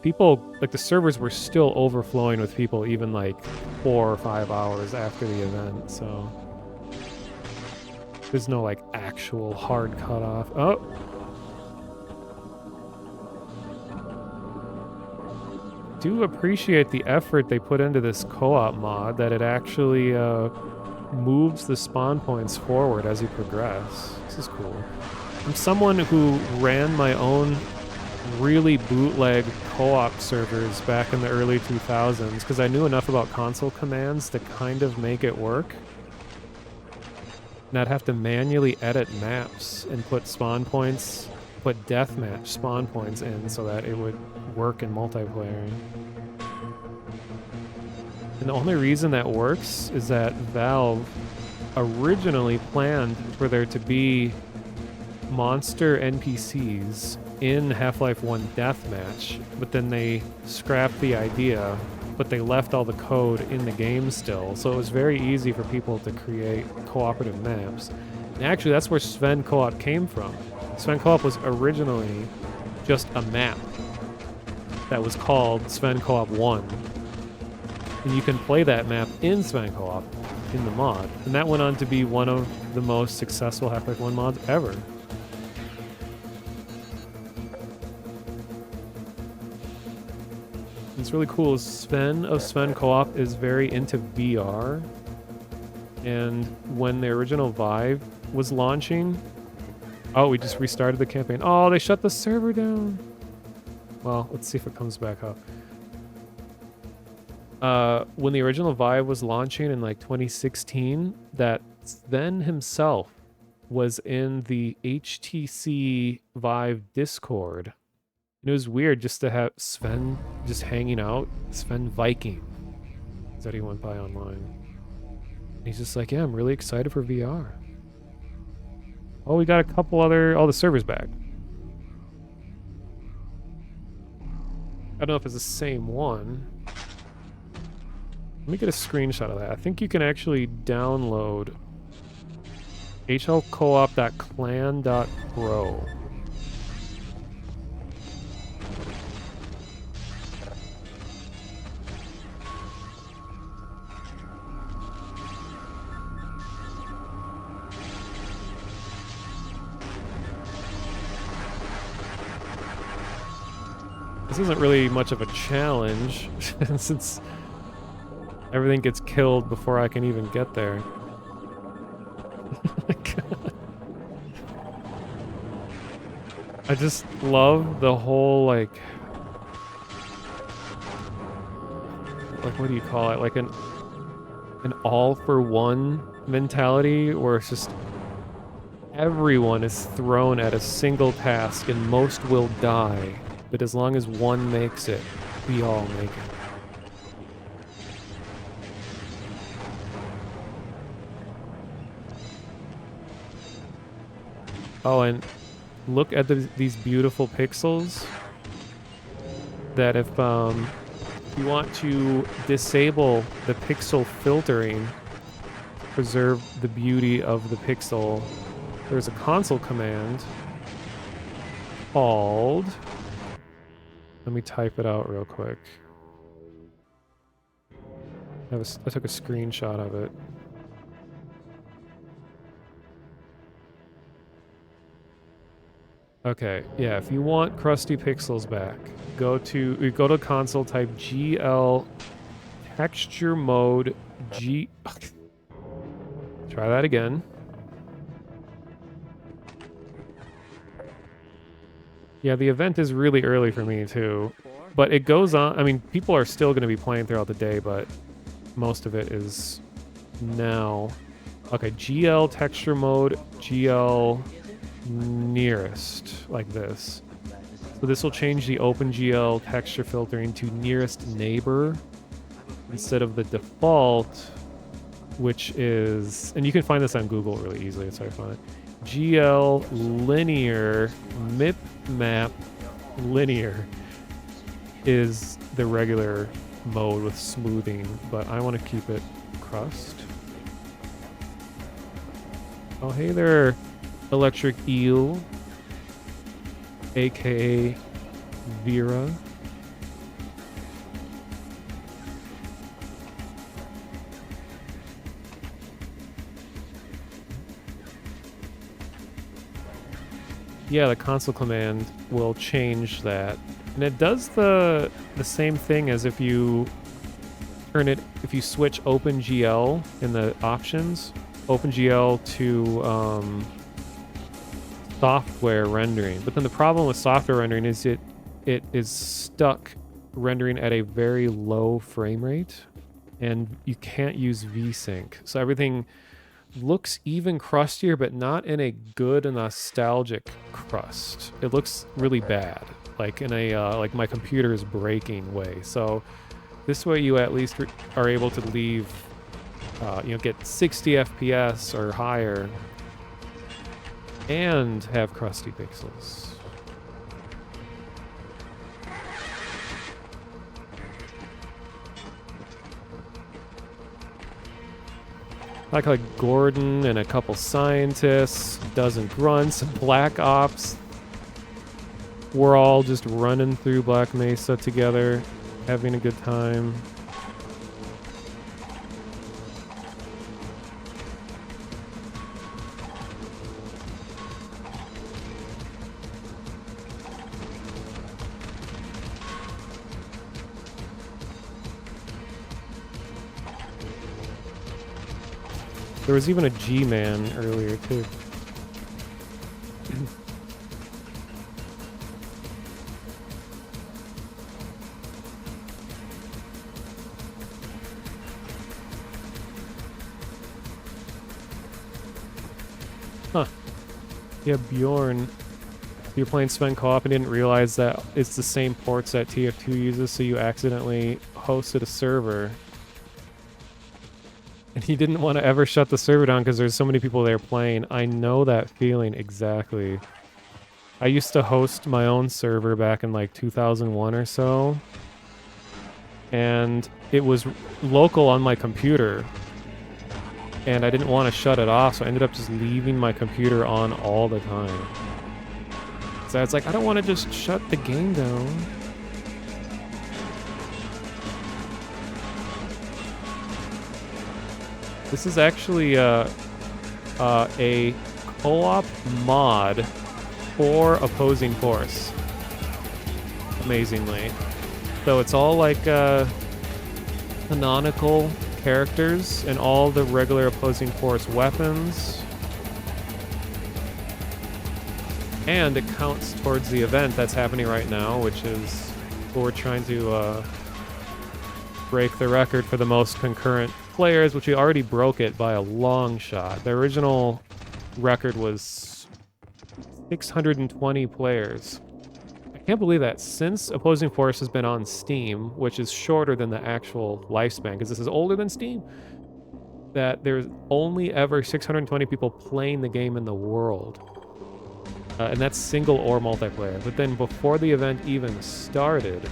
people, like the servers were still overflowing with people even like 4 or 5 hours after the event. So there's no like actual hard cutoff. Oh. Do appreciate the effort they put into this co-op mod, that it actually moves the spawn points forward as you progress. This is cool. I'm someone who ran my own really bootleg co-op servers back in the early 2000s because I knew enough about console commands to kind of make it work. And I'd have to manually edit maps and put spawn points, put deathmatch spawn points in so that it would work in multiplayer. And the only reason that works is that Valve originally planned for there to be monster NPCs in Half-Life 1 Deathmatch, but then they scrapped the idea, but they left all the code in the game still, so it was very easy for people to create cooperative maps. And actually, that's where Sven Co-op came from. Sven Co-op was originally just a map that was called Sven Co-op 1. And you can play that map in Sven Co-op, in the mod. And that went on to be one of the most successful Half-Life 1 mods ever. It's really cool. Sven of Sven Co-op is very into VR. And when the original Vive was launching... Oh, we just restarted the campaign. Oh, they shut the server down. Well, let's see if it comes back up. When the original Vive was launching in like 2016, that Sven himself was in the HTC Vive Discord. And it was weird just to have Sven just hanging out. Sven Viking is that he went by online. And he's just like, yeah, I'm really excited for VR. Oh, we got a couple other... all the servers back. I don't know if it's the same one. Let me get a screenshot of that. I think you can actually download hlcoop.clan.pro. This isn't really much of a challenge since everything gets killed before I can even get there. Oh my God. I just love the whole like what do you call it? Like an all for one mentality where it's just everyone is thrown at a single task and most will die. But as long as one makes it, we all make it. Oh, and look at these beautiful pixels. That if you want to disable the pixel filtering, preserve the beauty of the pixel, there's a console command called... Let me type it out real quick. I took a screenshot of it. Okay, yeah, if you want crusty pixels back, go to console, type GL texture mode G. Try that again. Yeah, the event is really early for me too, but it goes on. I mean, people are still going to be playing throughout the day, but most of it is now. Okay, GL texture mode, GL nearest, like this. So this will change the OpenGL texture filtering to nearest neighbor instead of the default, which is, and you can find this on Google really easily. It's hard to find it. GL linear MIP map linear is the regular mode with smoothing, but I want to keep it crust. Oh, hey there, Electric Eel, aka Vera. Yeah, the console command will change that. And it does the same thing as if you switch OpenGL in the options, OpenGL to software rendering. But then the problem with software rendering is it is stuck rendering at a very low frame rate, and you can't use VSync. So everything looks even crustier, but not in a good and nostalgic crust. It looks really bad, like in a like my computer is breaking way. So this way you at least are able to leave, get 60 FPS or higher and have crusty pixels. Like Gordon and a couple scientists, dozen grunts, Black Ops. We're all just running through Black Mesa together, having a good time. There was even a G-Man earlier, too. Huh. Yeah, Bjorn. You're playing Sven co-op and didn't realize that it's the same ports that TF2 uses, so you accidentally hosted a server. And he didn't want to ever shut the server down because there's so many people there playing. I know that feeling exactly. I used to host my own server back in like 2001 or so. And it was local on my computer. And I didn't want to shut it off, so I ended up just leaving my computer on all the time. So it's like, I don't want to just shut the game down. This is actually a co-op mod for Opposing Force. Amazingly. So it's all like canonical characters and all the regular Opposing Force weapons. And it counts towards the event that's happening right now, which is we're trying to break the record for the most concurrent players, which we already broke it by a long shot. The original record was 620 players. I can't believe that since Opposing Force has been on Steam, which is shorter than the actual lifespan, because this is older than Steam, that there's only ever 620 people playing the game in the world. And that's single or multiplayer. But then before the event even started,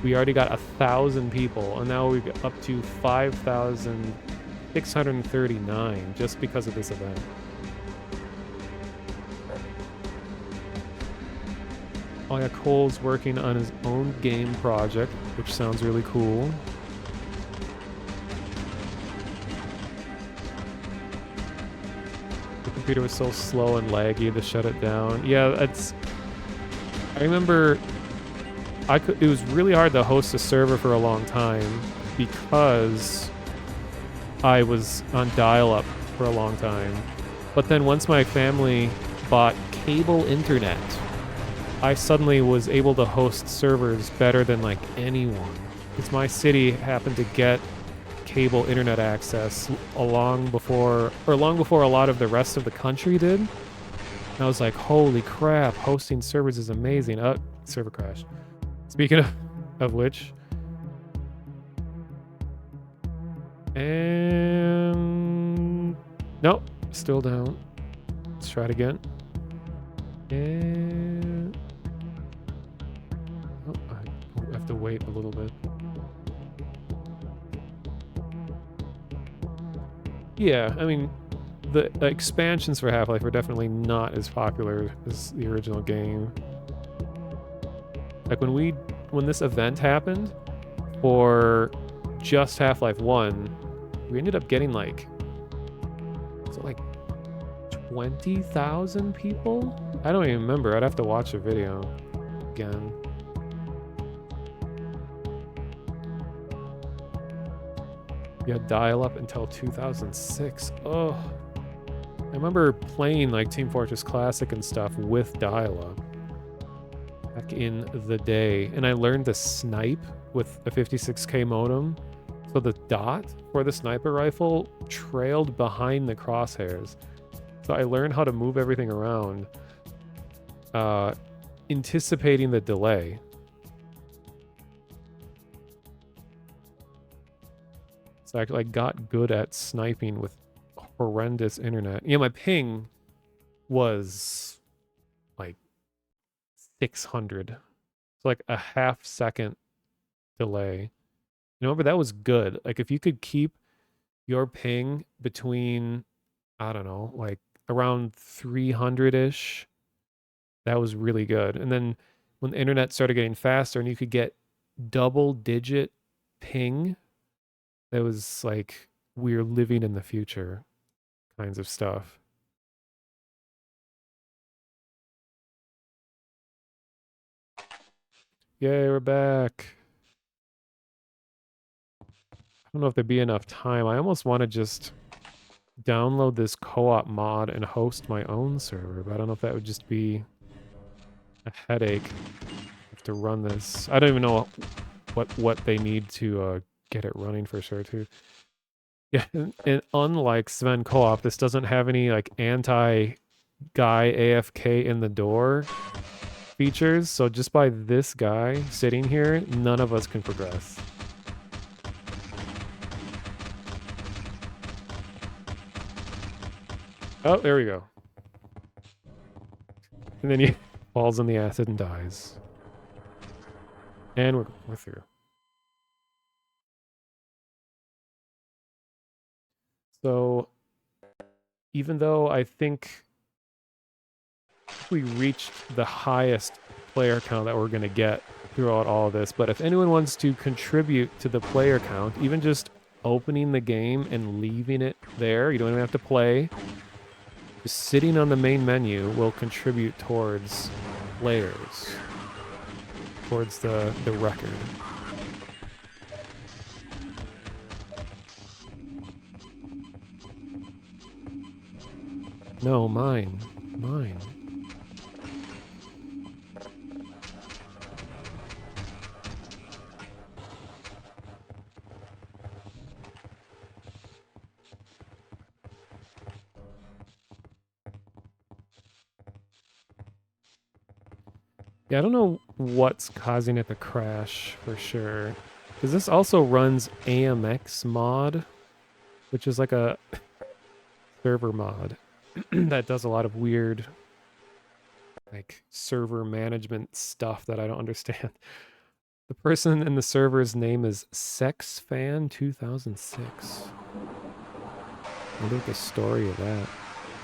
we already got 1,000 people, and now we're up to 5,639 just because of this event. Oh yeah, Cole's working on his own game project, which sounds really cool. The computer was so slow and laggy to shut it down. Yeah, it's... I remember it was really hard to host a server for a long time because I was on dial-up for a long time. But then once my family bought cable internet, I suddenly was able to host servers better than like anyone. Because my city happened to get cable internet access long before a lot of the rest of the country did. And I was like, holy crap, hosting servers is amazing. Server crashed. Speaking of which, and nope, still down. Let's try it again. And I have to wait a little bit. Yeah, I mean, the expansions for Half-Life are definitely not as popular as the original game. Like when this event happened for just Half-Life 1, we ended up getting like, was it like 20,000 people? I don't even remember. I'd have to watch the video again. You had dial-up until 2006. Oh, I remember playing like Team Fortress Classic and stuff with dial-up back in the day, and I learned to snipe with a 56K modem. So the dot for the sniper rifle trailed behind the crosshairs. So I learned how to move everything around, anticipating the delay. So I like got good at sniping with horrendous internet. Yeah, my ping was like 600. It's like a half second delay. You remember that was good. Like if you could keep your ping between, I don't know, like around 300-ish, that was really good. And then when the internet started getting faster and you could get double digit ping, that was like we're living in the future kinds of stuff. Yay, we're back. I don't know if there'd be enough time. I almost want to just download this co-op mod and host my own server, but I don't know if that would just be a headache. I have to run this. I don't even know what they need to get it running for sure too. Yeah, and unlike Sven co-op, this doesn't have any like anti guy AFK in the door features. So just by this guy sitting here, none of us can progress. Oh, there we go. And then he falls in the acid and dies. And we're through. So even though I think we reached the highest player count that we're going to get throughout all of this, but if anyone wants to contribute to the player count, even just opening the game and leaving it there, you don't even have to play, just sitting on the main menu will contribute towards players, towards the record. No, mine. Mine. Yeah, I don't know what's causing it to crash for sure. Because this also runs AMX mod, which is like a server mod that does a lot of weird like server management stuff that I don't understand. The person in the server's name is SexFan2006. I wonder what the story of that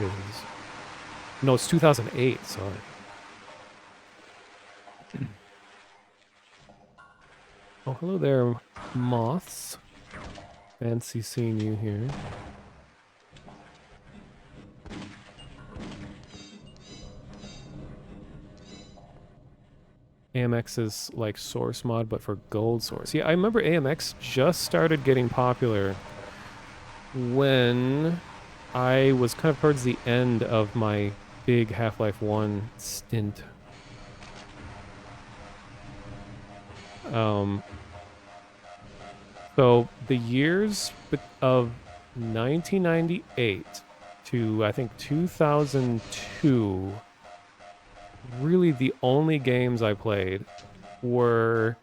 is. No, it's 2008, sorry. Oh, hello there, moths. Fancy seeing you here. AMX is like source mod, but for gold source. Yeah, I remember AMX just started getting popular when I was kind of towards the end of my big Half-Life 1 stint. So the years of 1998 to I think 2002, really the only games I played were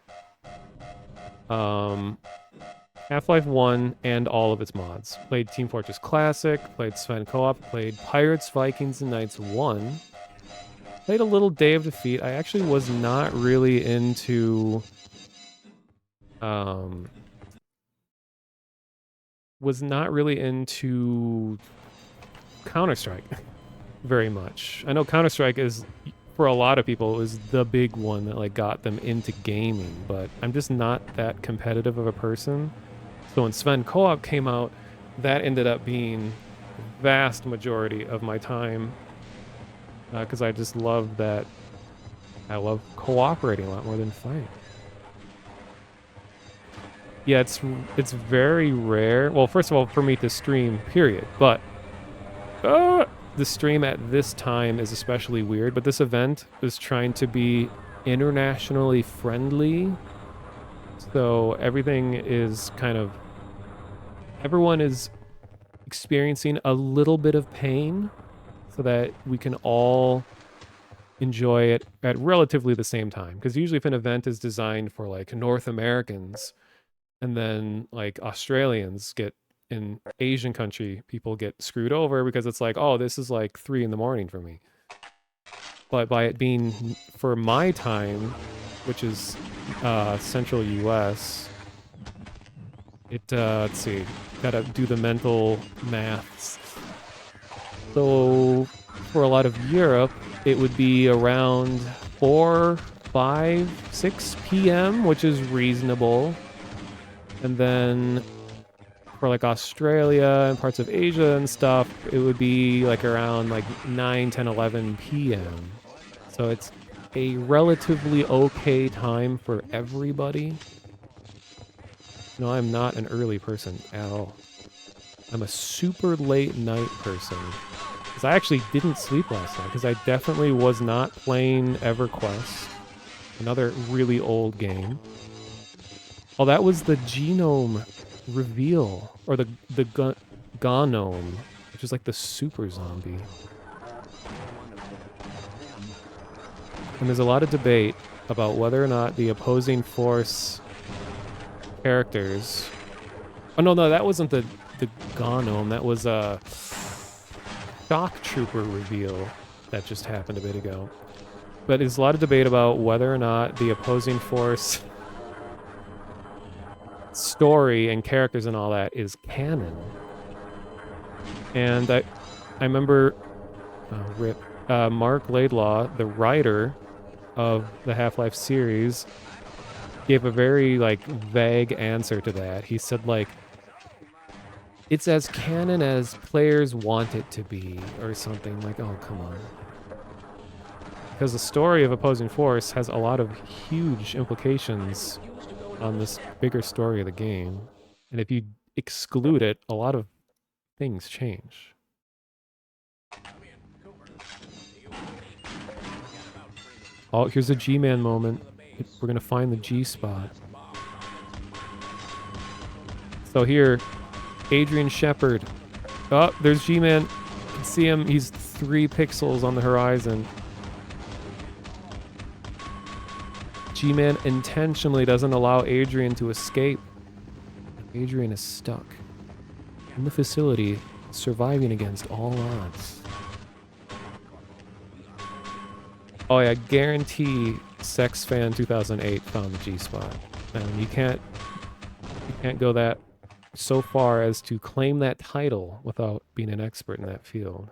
Half-Life 1 and all of its mods. Played Team Fortress Classic, played Sven Co-op, played Pirates, Vikings, and Knights 1. Played a little Day of Defeat. I actually was not really into Counter-Strike very much. I know Counter-Strike is, for a lot of people, is the big one that like got them into gaming, but I'm just not that competitive of a person. So when Sven Co-op came out, that ended up being the vast majority of my time, because I just love that. I love cooperating a lot more than fighting. Yeah, it's very rare. Well, first of all, for me to stream, period. But the stream at this time is especially weird. But this event is trying to be internationally friendly. So everything is kind of... Everyone is experiencing a little bit of pain so that we can all enjoy it at relatively the same time. Because usually if an event is designed for like North Americans, and then like Australians get in Asian country, people get screwed over because it's like, oh, this is like 3 in the morning for me. But by it being for my time, which is central US, it let's see, gotta do the mental maths. So for a lot of Europe, it would be around 4, 5, 6 p.m., which is reasonable. And then for like Australia and parts of Asia and stuff, it would be like around like 9, 10, 11 p.m. So it's a relatively okay time for everybody. No, I'm not an early person at all. I'm a super late night person. Because I actually didn't sleep last night, because I definitely was not playing EverQuest. Another really old game. Oh, that was the genome reveal, or the Gonome, which is like the super zombie. And there's a lot of debate about whether or not the opposing force characters... Oh, no, that wasn't the Gonome. That was a Shock Trooper reveal that just happened a bit ago. But there's a lot of debate about whether or not the opposing force story and characters and all that is canon. And I remember Mark Laidlaw, the writer of the Half-Life series, gave a very like vague answer to that. He said like it's as canon as players want it to be or something. Like, oh, come on. Because the story of Opposing Force has a lot of huge implications on this bigger story of the game. And if you exclude it, a lot of things change. Oh, here's a G-Man moment. We're going to find the G spot. So here, Adrian Shepard. Oh, there's G-Man. You can see him. He's 3 pixels on the horizon. G-Man intentionally doesn't allow Adrian to escape. Adrian is stuck in the facility, surviving against all odds. Oh yeah, guarantee Sex Fan 2008 found the G spot. And you can't go that so far as to claim that title without being an expert in that field.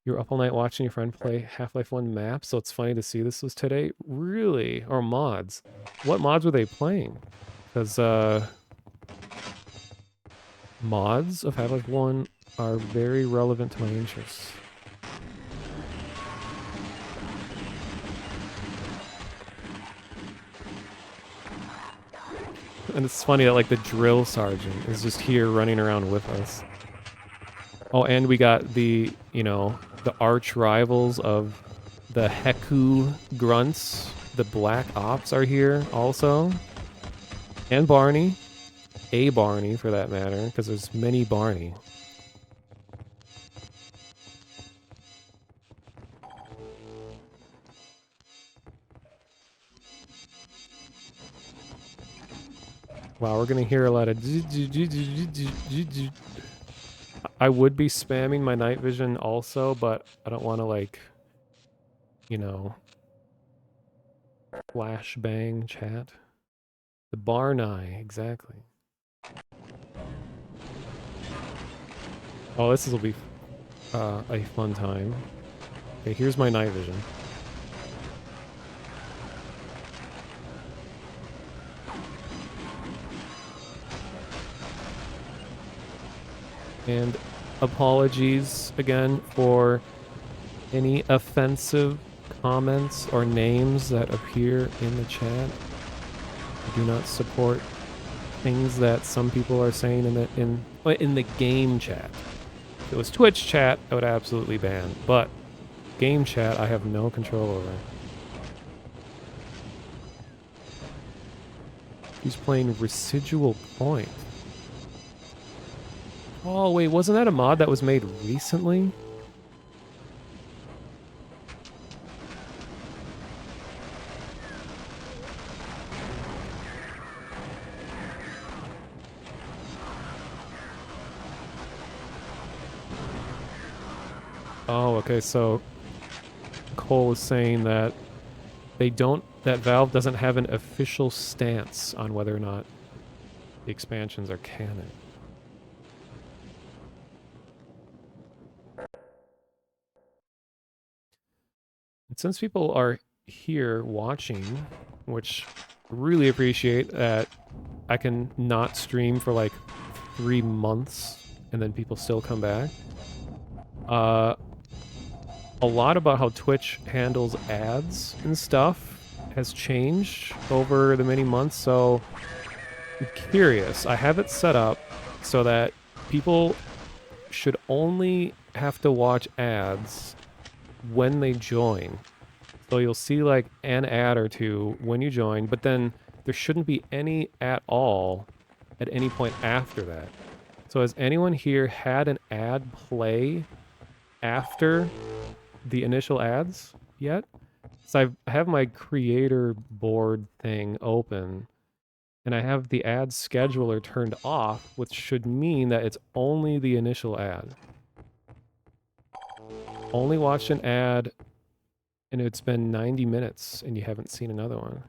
You're up all night watching your friend play Half-Life 1 map, so it's funny to see this was today. Really? Or mods? What mods were they playing? Because mods of Half-Life 1 are very relevant to my interests. And it's funny that like the drill sergeant is just here running around with us. Oh, and we got the, you know, the arch rivals of the Heku grunts. The Black Ops are here also. And Barney. A Barney, for that matter, because there's many Barney. Wow, we're gonna hear a lot of... I would be spamming my night vision also, but I don't want to, like, you know, flash bang chat. The Barney, exactly. Oh, this will be a fun time. Okay, here's my night vision. And apologies again for any offensive comments or names that appear in the chat. I do not support things that some people are saying in the game chat. If it was Twitch chat, I would absolutely ban. But game chat, I have no control over. Who's playing Residual Point? Oh, wait, wasn't that a mod that was made recently? Oh, okay, so Cole is saying that that Valve doesn't have an official stance on whether or not the expansions are canon. And since people are here watching, which really appreciate that I can not stream for like 3 months and then people still come back. A lot about how Twitch handles ads and stuff has changed over the many months, so I'm curious. I have it set up so that people should only have to watch ads when they join. So you'll see like an ad or two when you join, but then there shouldn't be any at all at any point after that. So has anyone here had an ad play after the initial ads yet. So I have my creator board thing open, and I have the ad scheduler turned off, which should mean that it's only the initial ad. Only watched an ad, and it's been 90 minutes, and you haven't seen another one.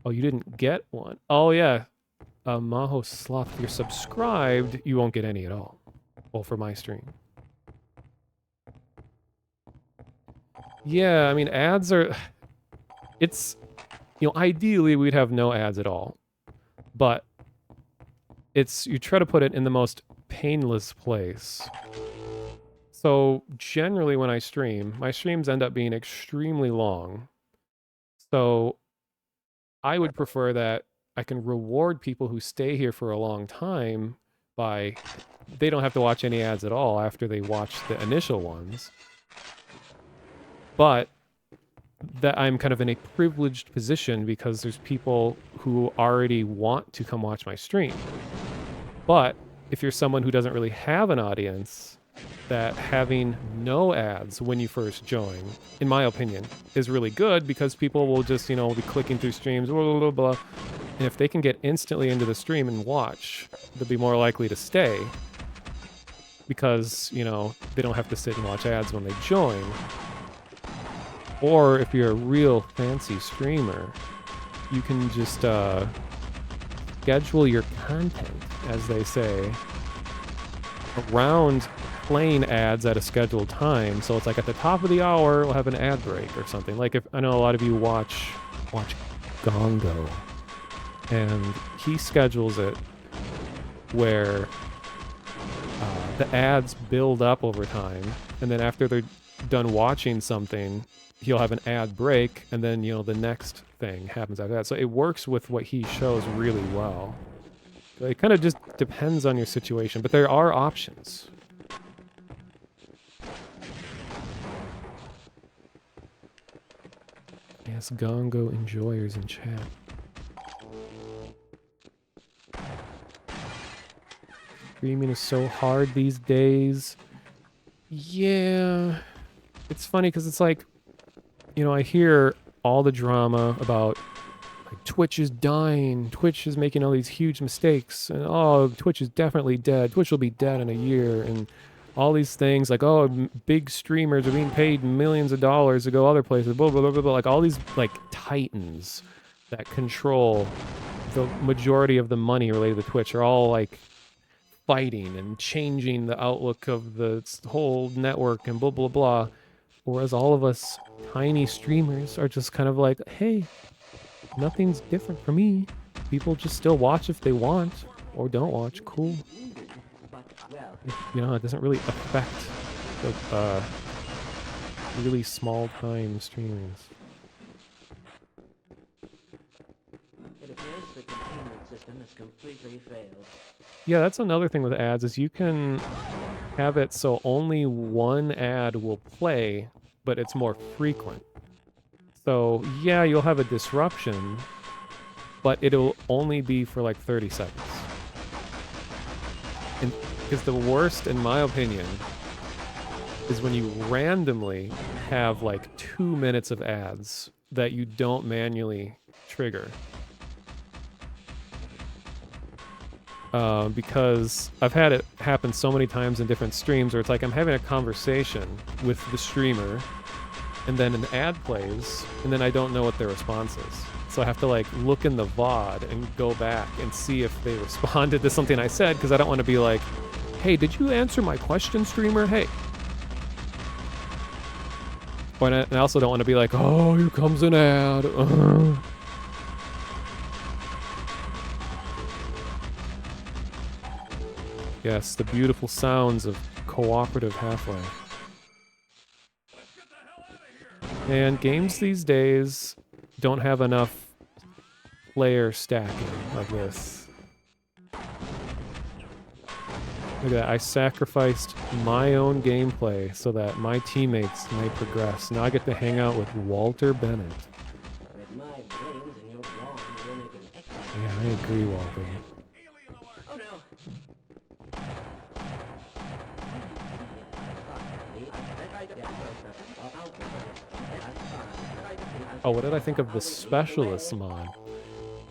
Oh, you didn't get one? Oh, yeah. Maho Sloth, if you're subscribed, you won't get any at all. Well, for my stream. Yeah, I mean, ads are... It's... You know, ideally, we'd have no ads at all. But it's... You try to put it in the most painless place. So, generally, when I stream, my streams end up being extremely long. So, I would prefer that I can reward people who stay here for a long time by... They don't have to watch any ads at all after they watch the initial ones. But that I'm kind of in a privileged position because there's people who already want to come watch my stream. But if you're someone who doesn't really have an audience, that having no ads when you first join, in my opinion, is really good because people will just, you know, be clicking through streams, blah, blah, blah, blah. And if they can get instantly into the stream and watch, they'll be more likely to stay because, you know, they don't have to sit and watch ads when they join. Or if you're a real fancy streamer, you can just schedule your content, as they say, around playing ads at a scheduled time. So it's like at the top of the hour, we'll have an ad break or something. Like if I know a lot of you watch Gongo, and he schedules it where the ads build up over time, and then after they're done watching something, he'll have an ad break, and then, you know, the next thing happens after that. So it works with what he shows really well. So it kind of just depends on your situation, but there are options. Yes, Gongo enjoyers in chat. Streaming is so hard these days. Yeah. It's funny because it's like, you know, I hear all the drama about like Twitch is dying, Twitch is making all these huge mistakes, and oh, Twitch is definitely dead, Twitch will be dead in a year, and all these things like, oh, big streamers are being paid millions of dollars to go other places, blah, blah, blah, blah, blah. Like all these like titans that control the majority of the money related to Twitch are all like fighting and changing the outlook of the whole network and blah, blah, blah. Whereas all of us tiny streamers are just kind of like, hey, nothing's different for me. People just still watch if they want or don't watch. Cool. You know, it doesn't really affect the really small time streamers. It appears the containment system has completely failed. Yeah, that's another thing with ads is you can have it so only one ad will play, but it's more frequent. So yeah, you'll have a disruption, but it'll only be for like 30 seconds. And because the worst, in my opinion, is when you randomly have like 2 minutes of ads that you don't manually trigger. Because I've had it happen so many times in different streams where it's like I'm having a conversation with the streamer and then an ad plays and then I don't know what their response is. So I have to like look in the VOD and go back and see if they responded to something I said because I don't want to be like, hey, did you answer my question, streamer? Hey. And I also don't want to be like, oh, here comes an ad. Yes, the beautiful sounds of cooperative Half-Life. And games these days don't have enough player stacking like this. Look at that, I sacrificed my own gameplay so that my teammates may progress. Now I get to hang out with Walter Bennett. With my brains and your brawn, we'll make an excellent... Yeah, I agree, Walter. Oh no! Oh, what did I think of the Specialist mod?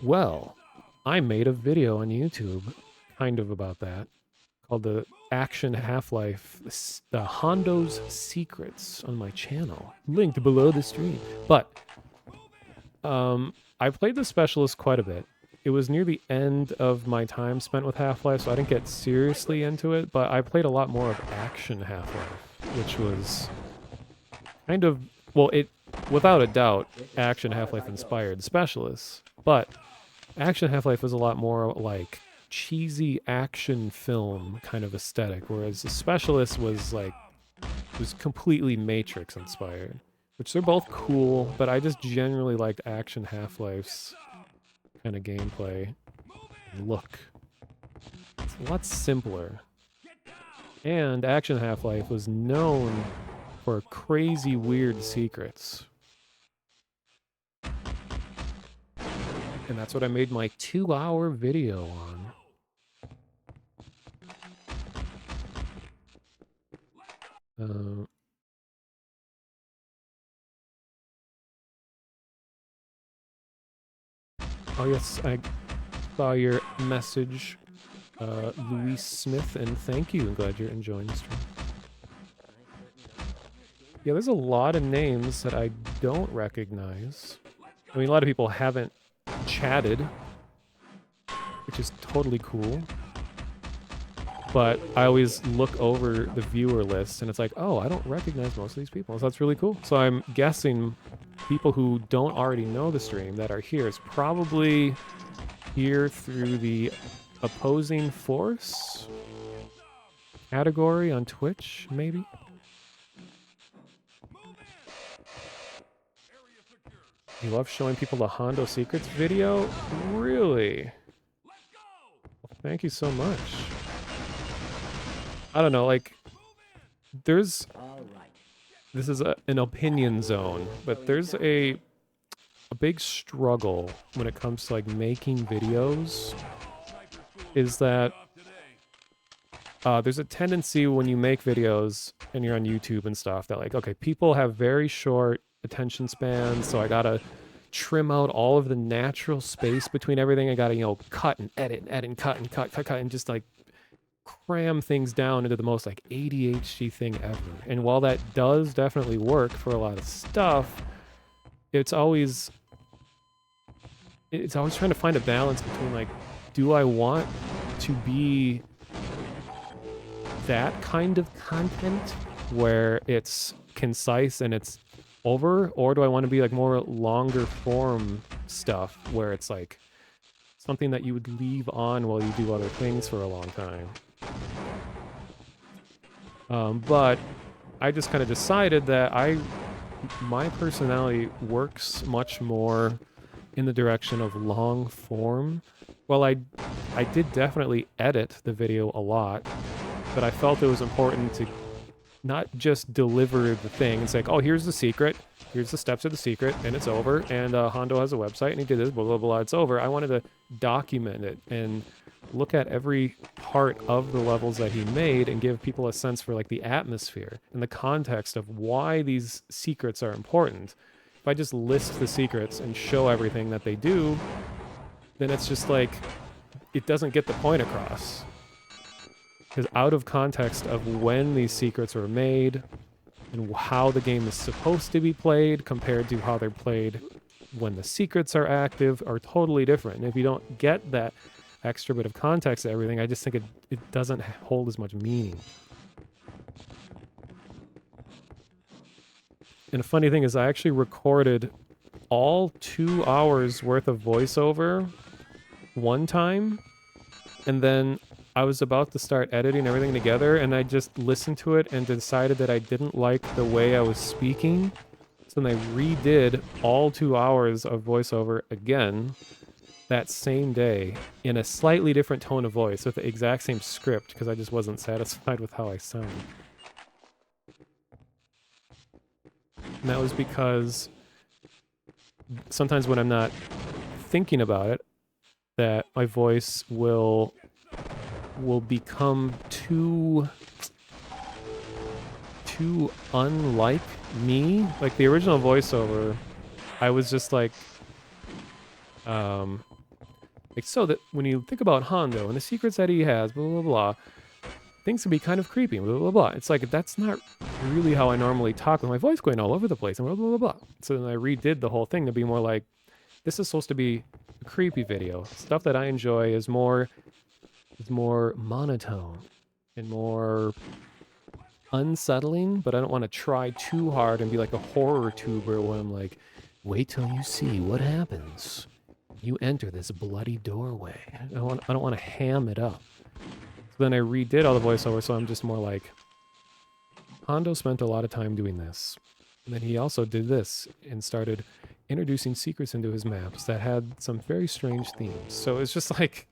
Well, I made a video on YouTube kind of about that called the Action Half-Life Hondo's Secrets on my channel, linked below the stream. But I played the Specialist quite a bit. It was near the end of my time spent with Half-Life, so I didn't get seriously into it, but I played a lot more of Action Half-Life, which was kind of, well, it, without a doubt, Action Half-Life inspired Specialists, but Action Half-Life was a lot more like cheesy action film kind of aesthetic, whereas the Specialist was like, was completely Matrix inspired, which they're both cool, but I just generally liked Action Half-Life's kind of gameplay and look. It's a lot simpler. And Action Half-Life was known for crazy weird secrets. And that's what I made my 2-hour video on. Oh yes, I saw your message, Louis Smith, and thank you. I'm glad you're enjoying the stream. Yeah, there's a lot of names that I don't recognize. I mean, a lot of people haven't chatted, which is totally cool. But I always look over the viewer list, and it's like, oh, I don't recognize most of these people. So that's really cool. So I'm guessing people who don't already know the stream that are here is probably here through the opposing force category on Twitch, maybe? You love showing people the Hondo Secrets video? Really? Well, thank you so much. I don't know, like, there's... This is an opinion zone, but there's a big struggle when it comes to, like, making videos, is that there's a tendency when you make videos and you're on YouTube and stuff that, like, okay, people have very short attention spans, so I gotta trim out all of the natural space between everything. I gotta, you know, cut and edit and cut and cut, and just, like, cram things down into the most, like, ADHD thing ever. And while that does definitely work for a lot of stuff, it's always trying to find a balance between, like, do I want to be that kind of content where it's concise and it's over, or do I want to be, like, more longer form stuff where it's, like, something that you would leave on while you do other things for a long time? But I just kind of decided that my personality works much more in the direction of long form. Well, I did definitely edit the video a lot, but I felt it was important to not just deliver the thing. It's like, oh, here's the secret, here's the steps of the secret, and it's over, and Hondo has a website, and he did this, blah, blah, blah, it's over. I wanted to document it and look at every part of the levels that he made and give people a sense for, like, the atmosphere and the context of why these secrets are important. If I just list the secrets and show everything that they do, then it's just like, it doesn't get the point across. Because out of context of when these secrets were made and how the game is supposed to be played compared to how they're played when the secrets are active are totally different. And if you don't get that extra bit of context to everything, I just think it doesn't hold as much meaning. And the funny thing is, I actually recorded all 2 hours worth of voiceover one time, and then I was about to start editing everything together, and I just listened to it and decided that I didn't like the way I was speaking. So then I redid all 2 hours of voiceover again that same day in a slightly different tone of voice with the exact same script, because I just wasn't satisfied with how I sounded. And that was because sometimes when I'm not thinking about it, that my voice will become too unlike me. Like, the original voiceover I was just um, like, so that when you think about Hondo and the secrets that he has, blah, blah, blah, things can be kind of creepy, blah, blah, blah. It's like, that's not really how I normally talk with my voice going all over the place, and blah, blah, blah, blah. So then I redid the whole thing to be more like, this is supposed to be a creepy video. Stuff that I enjoy is more monotone and more unsettling, but I don't want to try too hard and be like a horror tuber where I'm like, wait till you see what happens. You enter this bloody doorway. I don't want to ham it up. So then I redid all the voiceover, so I'm just more like, Hondo spent a lot of time doing this. And then he also did this and started introducing secrets into his maps that had some very strange themes. So it's just like,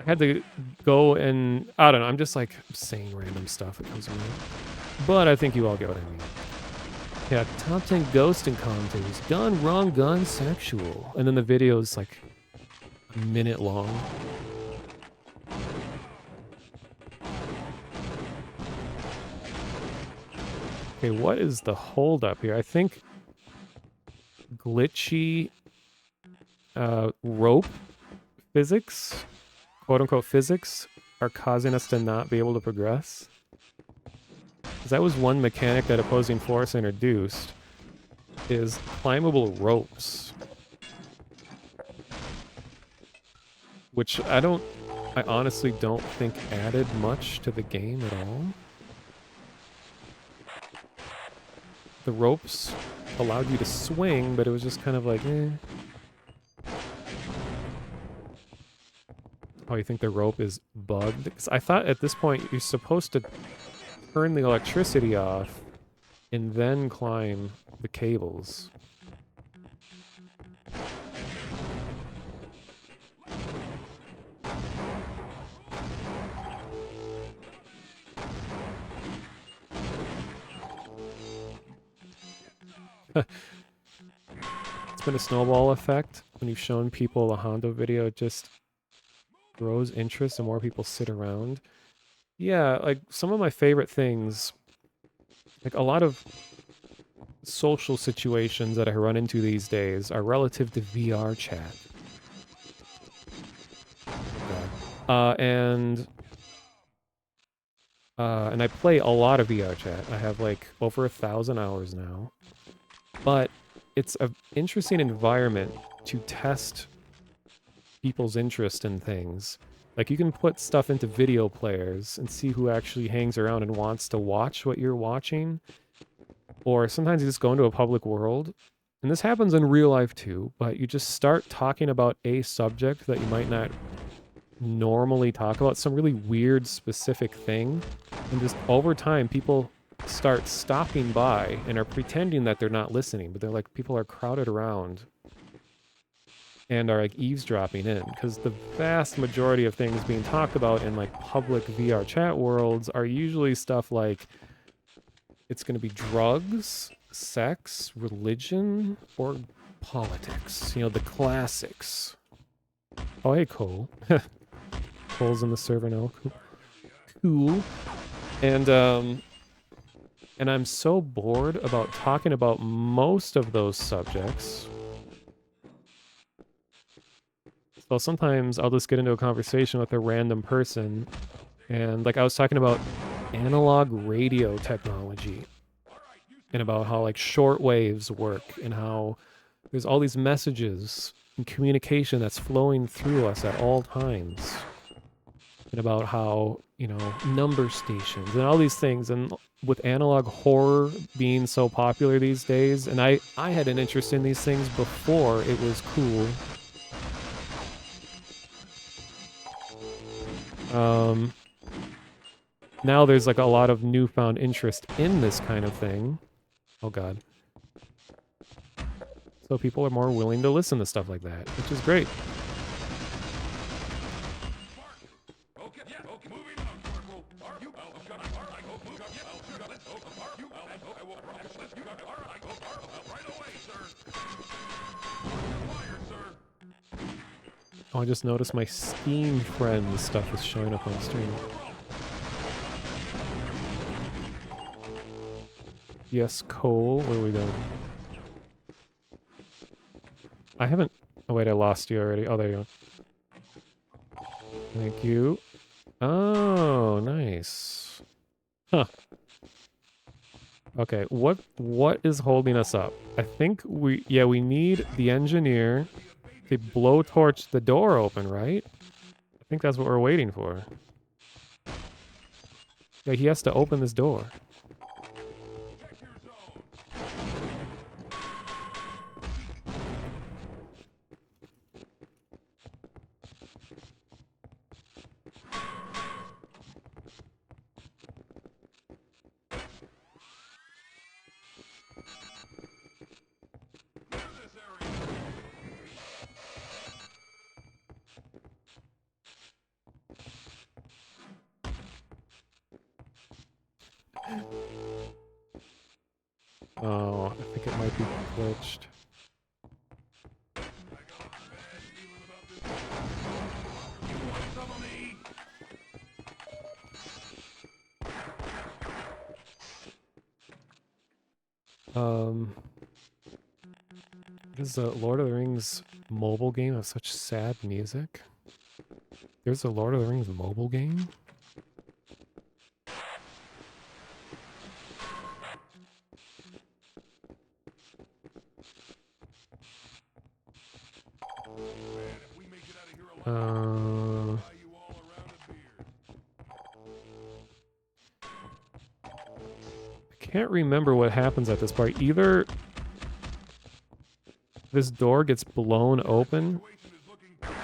I had to go and, I don't know, I'm just like saying random stuff that comes to mind. But I think you all get what I mean. Yeah, top 10 ghost encounters. Gone wrong, gone sexual. And then the video is like a minute long. Okay, what is the holdup here? I think glitchy rope physics, quote unquote physics, are causing us to not be able to progress. Because that was one mechanic that opposing force introduced, is climbable ropes. Which I honestly don't think added much to the game at all. The ropes allowed you to swing, but it was just kind of like, eh. Oh, you think the rope is bugged? Because I thought at this point you're supposed to turn the electricity off and then climb the cables. It's been a snowball effect. When you've shown people a Hondo video, it just grows interest and more people sit around. Yeah, like some of my favorite things, like a lot of social situations that I run into these days are relative to VR chat. And I play a lot of VR chat. I have like over 1,000 hours now. But it's an interesting environment to test people's interest in things. Like you can put stuff into video players and see who actually hangs around and wants to watch what you're watching. Or sometimes you just go into a public world. And this happens in real life too, but you just start talking about a subject that you might not normally talk about, some really weird specific thing. And just over time, people start stopping by and are pretending that they're not listening, but they're like, people are crowded around and are like eavesdropping in, because the vast majority of things being talked about in like public VR chat worlds are usually stuff like it's going to be drugs, sex, religion, or politics. You know, the classics. Oh, hey, Cole. Cole's in the server now. Cool. And I'm so bored about talking about most of those subjects. So sometimes I'll just get into a conversation with a random person. And like I was talking about analog radio technology. And about how like short waves work. And how there's all these messages and communication that's flowing through us at all times. And about how, you know, number stations and all these things. And with analog horror being so popular these days, and I had an interest in these things before it was cool. Now there's like a lot of newfound interest in this kind of thing. Oh god. So people are more willing to listen to stuff like that, which is great. Oh, I just noticed my Steam friends stuff is showing up on stream. Yes, Cole, where are we going? I haven't... Oh, wait, I lost you already. Oh, there you go. Thank you. Oh, nice. Huh. Okay, what is holding us up? I think we need the engineer to blowtorch the door open, right? I think that's what we're waiting for. Yeah, he has to open this door. Oh, I think it might be glitched. This is a Lord of the Rings mobile game of such sad music. There's a Lord of the Rings mobile game? I can't remember what happens at this part. Either this door gets blown open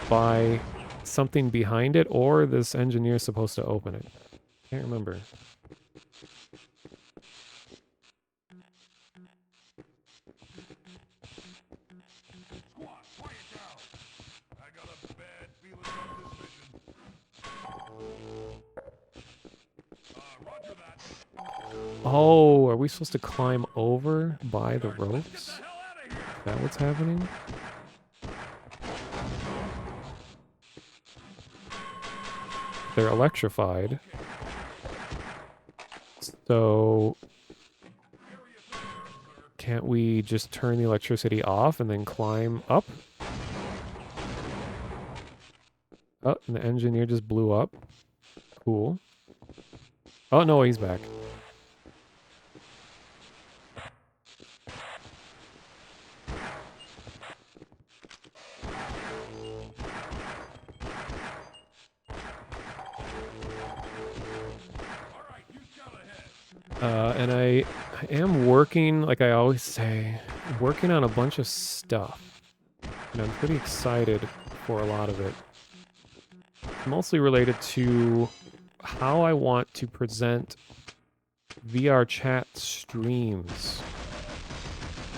by something behind it, or this engineer is supposed to open it. Can't remember. Oh, are we supposed to climb over by the ropes? Is that what's happening? They're electrified. So can't we just turn the electricity off and then climb up? Oh, and the engineer just blew up. Cool. Oh, no, he's back. And I am working, like I always say, working on a bunch of stuff. And I'm pretty excited for a lot of it. Mostly related to how I want to present VR chat streams.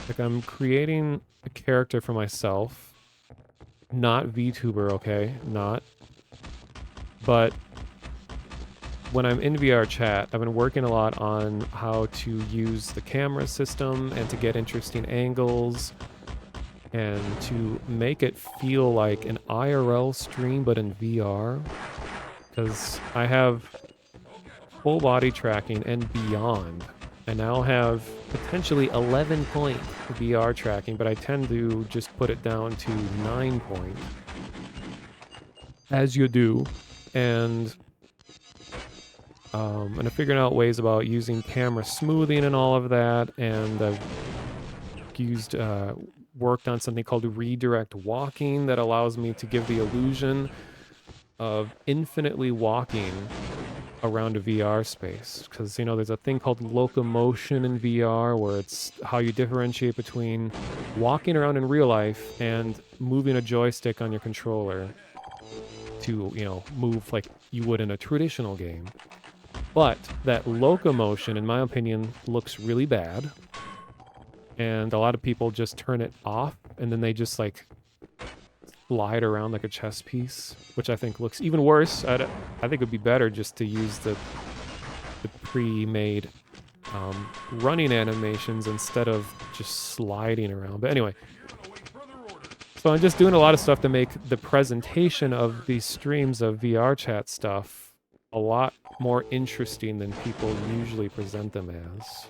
Like I'm creating a character for myself. Not VTuber, okay? Not. But when I'm in VR chat, I've been working a lot on how to use the camera system and to get interesting angles and to make it feel like an IRL stream but in VR. Because I have full body tracking and beyond. I now have potentially 11 point VR tracking, but I tend to just put it down to 9 point. As you do. And I'm figuring out ways about using camera smoothing and all of that, and I've worked on something called redirect walking that allows me to give the illusion of infinitely walking around a VR space. Because, you know, there's a thing called locomotion in VR where it's how you differentiate between walking around in real life and moving a joystick on your controller to, you know, move like you would in a traditional game. But that locomotion, in my opinion, looks really bad. And a lot of people just turn it off and then they just like slide around like a chess piece, which I think looks even worse. I think it would be better just to use the pre-made running animations instead of just sliding around. But anyway, so I'm just doing a lot of stuff to make the presentation of these streams of VR chat stuff a lot more interesting than people usually present them as.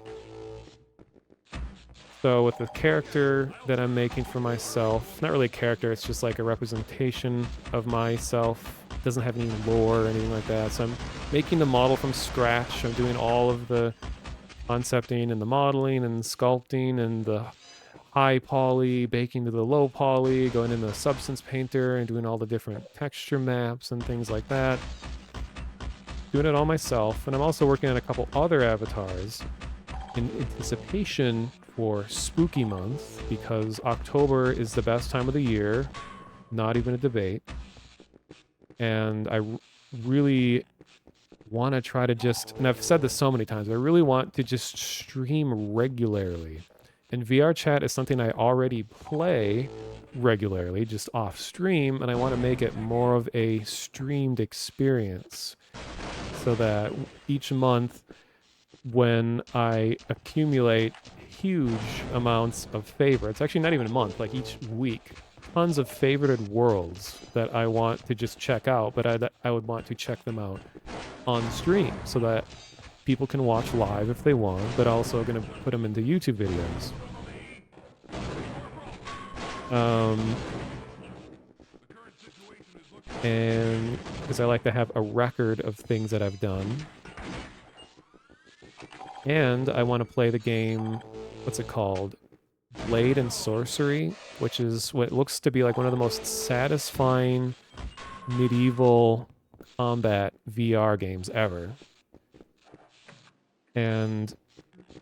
So with the character that I'm making for myself, not really a character, it's just like a representation of myself. It doesn't have any lore or anything like that. So I'm making the model from scratch. I'm doing all of the concepting and the modeling and sculpting and the high poly, baking to the low poly, going into the substance painter and doing all the different texture maps and things like that. Doing it all myself. And I'm also working on a couple other avatars in anticipation for Spooky Month, because October is the best time of the year, not even a debate. And I really want to try to just, and I've said this so many times, I really want to just stream regularly. And VR chat is something I already play regularly, just off stream, and I want to make it more of a streamed experience so that each month when I accumulate huge amounts of favorites, actually not even a month, like each week, tons of favorited worlds that I want to just check out, but I would want to check them out on stream so that people can watch live if they want, but also going to put them into YouTube videos. And because I like to have a record of things that I've done. And I want to play the game, what's it called? Blade and Sorcery, which is what looks to be like one of the most satisfying medieval combat VR games ever. And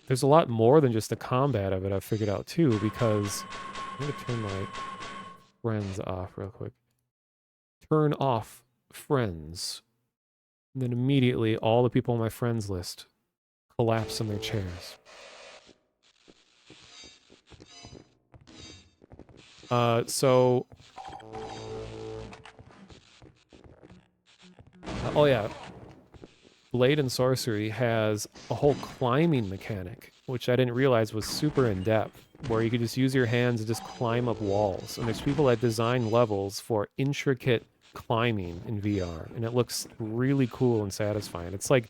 there's a lot more than just the combat of it, I've figured out too, because I'm going to turn my friends off real quick. Turn off friends. And then immediately all the people on my friends list collapse in their chairs. Oh yeah, Blade and Sorcery has a whole climbing mechanic, which I didn't realize was super in-depth, where you could just use your hands and just climb up walls. And there's people that design levels for intricate climbing in VR, and it looks really cool and satisfying. It's like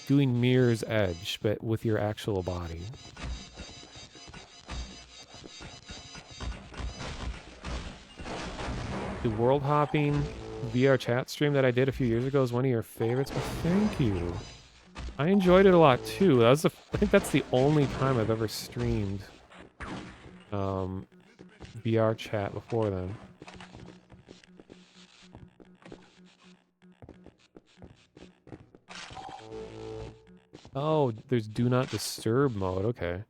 doing Mirror's Edge, but with your actual body. The world hopping VR chat stream that I did a few years ago is one of your favorites. Well, thank you. I enjoyed it a lot too. That was I think that's the only time I've ever streamed VR chat before then. Oh, there's do not disturb mode. Okay.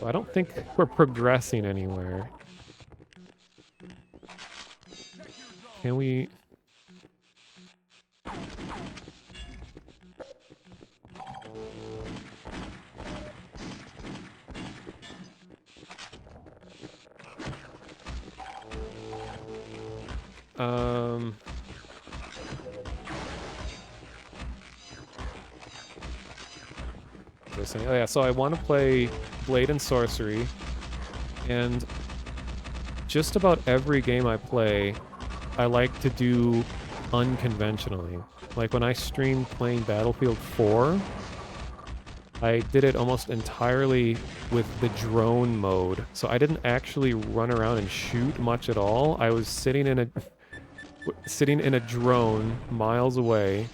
Well, I don't think we're progressing anywhere. Can we... Oh yeah, so I want to play Blade and Sorcery, and just about every game I play, I like to do unconventionally. Like when I streamed playing Battlefield 4, I did it almost entirely with the drone mode. So I didn't actually run around and shoot much at all. I was sitting in a drone miles away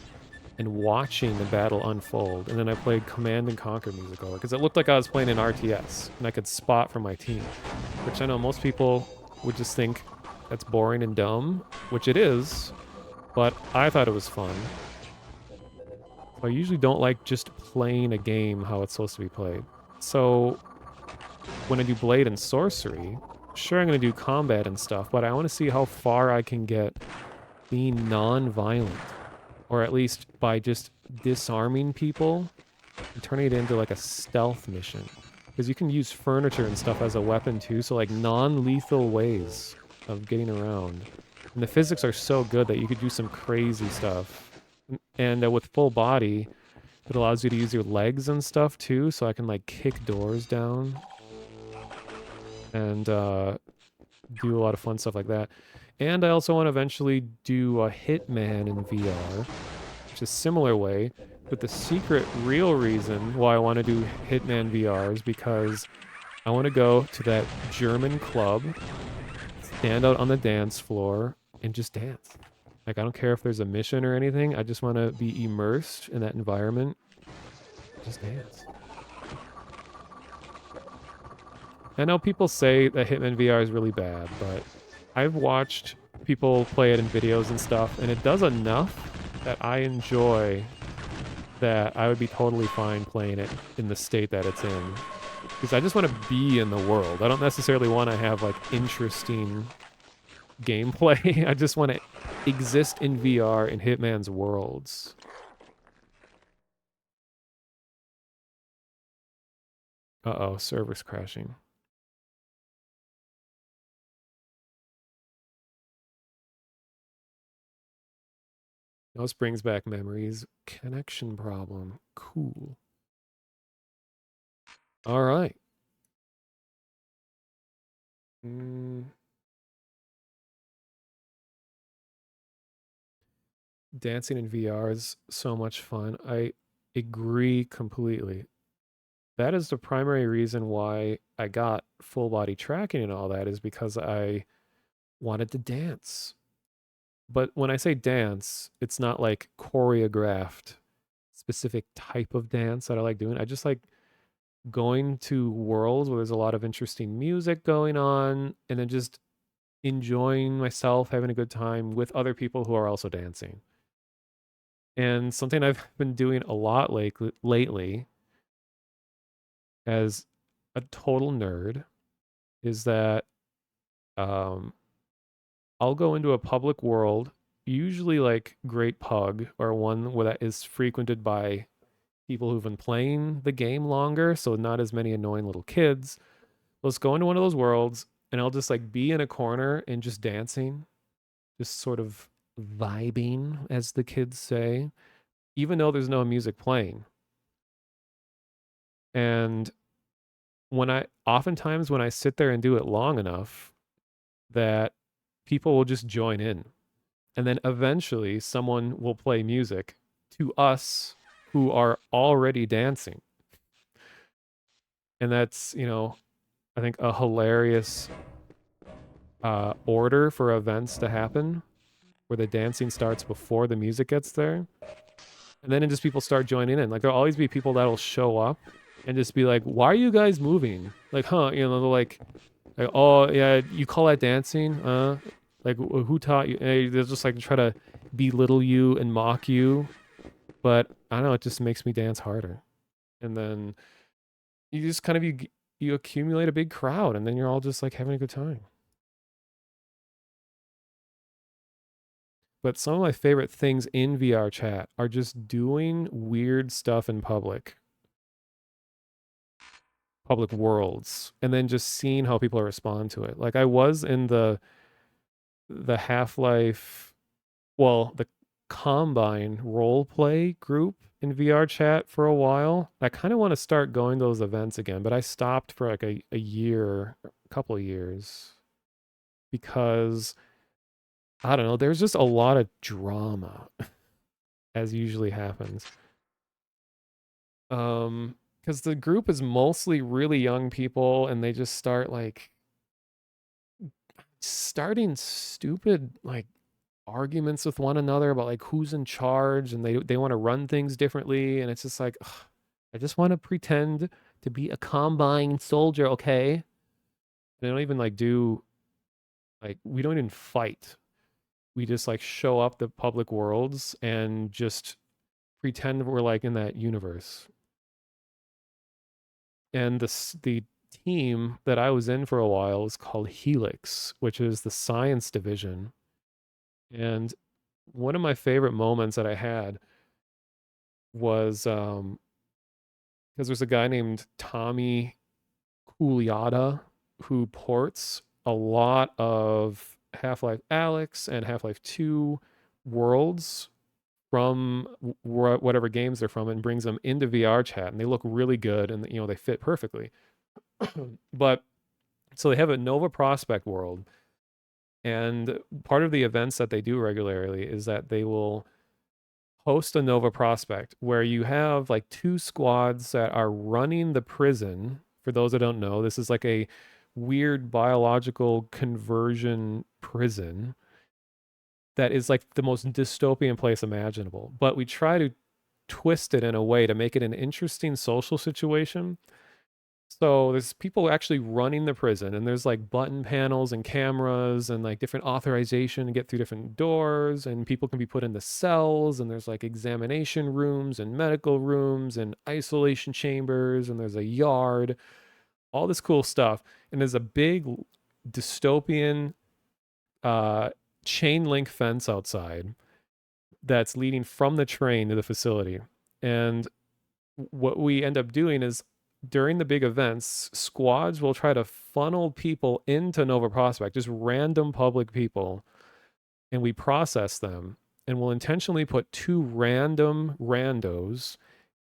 and watching the battle unfold. And then I played Command and Conquer music over because it looked like I was playing an RTS and I could spot from my team, which I know most people would just think that's boring and dumb, which it is, but I thought it was fun. I usually don't like just playing a game how it's supposed to be played. So when I do Blade and Sorcery, sure I'm going to do combat and stuff, but I want to see how far I can get being non-violent. Or at least by just disarming people and turning it into like a stealth mission. Because you can use furniture and stuff as a weapon too, so like non-lethal ways of getting around. And the physics are so good that you could do some crazy stuff. And with full body, it allows you to use your legs and stuff too, so I can like kick doors down. And do a lot of fun stuff like that. And I also want to eventually do a Hitman in VR, which is a similar way. But the secret, real reason why I want to do Hitman VR is because I want to go to that German club, stand out on the dance floor, and just dance. Like, I don't care if there's a mission or anything. I just want to be immersed in that environment. Just dance. I know people say that Hitman VR is really bad, but I've watched people play it in videos and stuff, and it does enough that I enjoy that I would be totally fine playing it in the state that it's in. Because I just want to be in the world. I don't necessarily want to have like interesting gameplay. I just want to exist in VR in Hitman's worlds. Uh-oh, server's crashing. This brings back memories. Connection problem. Cool. All right. Dancing in VR is so much fun. I agree completely. That is the primary reason why I got full body tracking and all that, is because I wanted to dance. But when I say dance, it's not like choreographed specific type of dance that I like doing. I just like going to worlds where there's a lot of interesting music going on and then just enjoying myself, having a good time with other people who are also dancing. And something I've been doing a lot lately as a total nerd is that um, I'll go into a public world, usually like Great Pug or one where that is frequented by people who've been playing the game longer, so not as many annoying little kids. Let's go into one of those worlds and I'll just like be in a corner and just dancing, just sort of vibing, as the kids say, even though there's no music playing. And oftentimes when I sit there and do it long enough, that people will just join in. And then eventually someone will play music to us who are already dancing. And that's, I think a hilarious order for events to happen where the dancing starts before the music gets there. And then just people start joining in. Like there'll always be people that'll show up and just be like, "Why are you guys moving?" Like, huh? They're like, "Oh yeah, you call that dancing? Like who taught you?" And they'll just like try to belittle you and mock you. But I don't know. It just makes me dance harder. And then you just kind of you accumulate a big crowd, and then you're all just like having a good time. But some of my favorite things in VR chat are just doing weird stuff in public worlds, and then just seeing how people respond to it. Like I was in the Half-Life, well, the Combine role play group in VR chat for a while. I kind of want to start going to those events again, but I stopped for like a year, a couple of years, because I don't know, there's just a lot of drama as usually happens. Because the group is mostly really young people and they just start like starting stupid like arguments with one another about like who's in charge, and they want to run things differently, and it's just like ugh, I just want to pretend to be a combine soldier, okay? They don't even like do like we don't even fight. We just like show up the public worlds and just pretend we're like in that universe. And the team that I was in for a while is called Helix, which is the science division. And one of my favorite moments that I had was because there's a guy named Tommy Kuliada who ports a lot of Half-Life Alyx and Half-Life 2 worlds from whatever games they're from and brings them into VR chat, and they look really good, and they fit perfectly. But so they have a Nova Prospect world, and part of the events that they do regularly is that they will host a Nova Prospect where you have like two squads that are running the prison For those that don't know, this is like a weird biological conversion prison that is like the most dystopian place imaginable. But we try to twist it in a way to make it an interesting social situation. So there's people actually running the prison, and there's like button panels and cameras and like different authorization to get through different doors, and people can be put into cells, and there's like examination rooms and medical rooms and isolation chambers, and there's a yard, all this cool stuff. And there's a big dystopian uh, chain link fence outside that's leading from the train to the facility. And what we end up doing is during the big events, squads will try to funnel people into Nova Prospect, just random public people, and we process them. And we'll intentionally put two random randos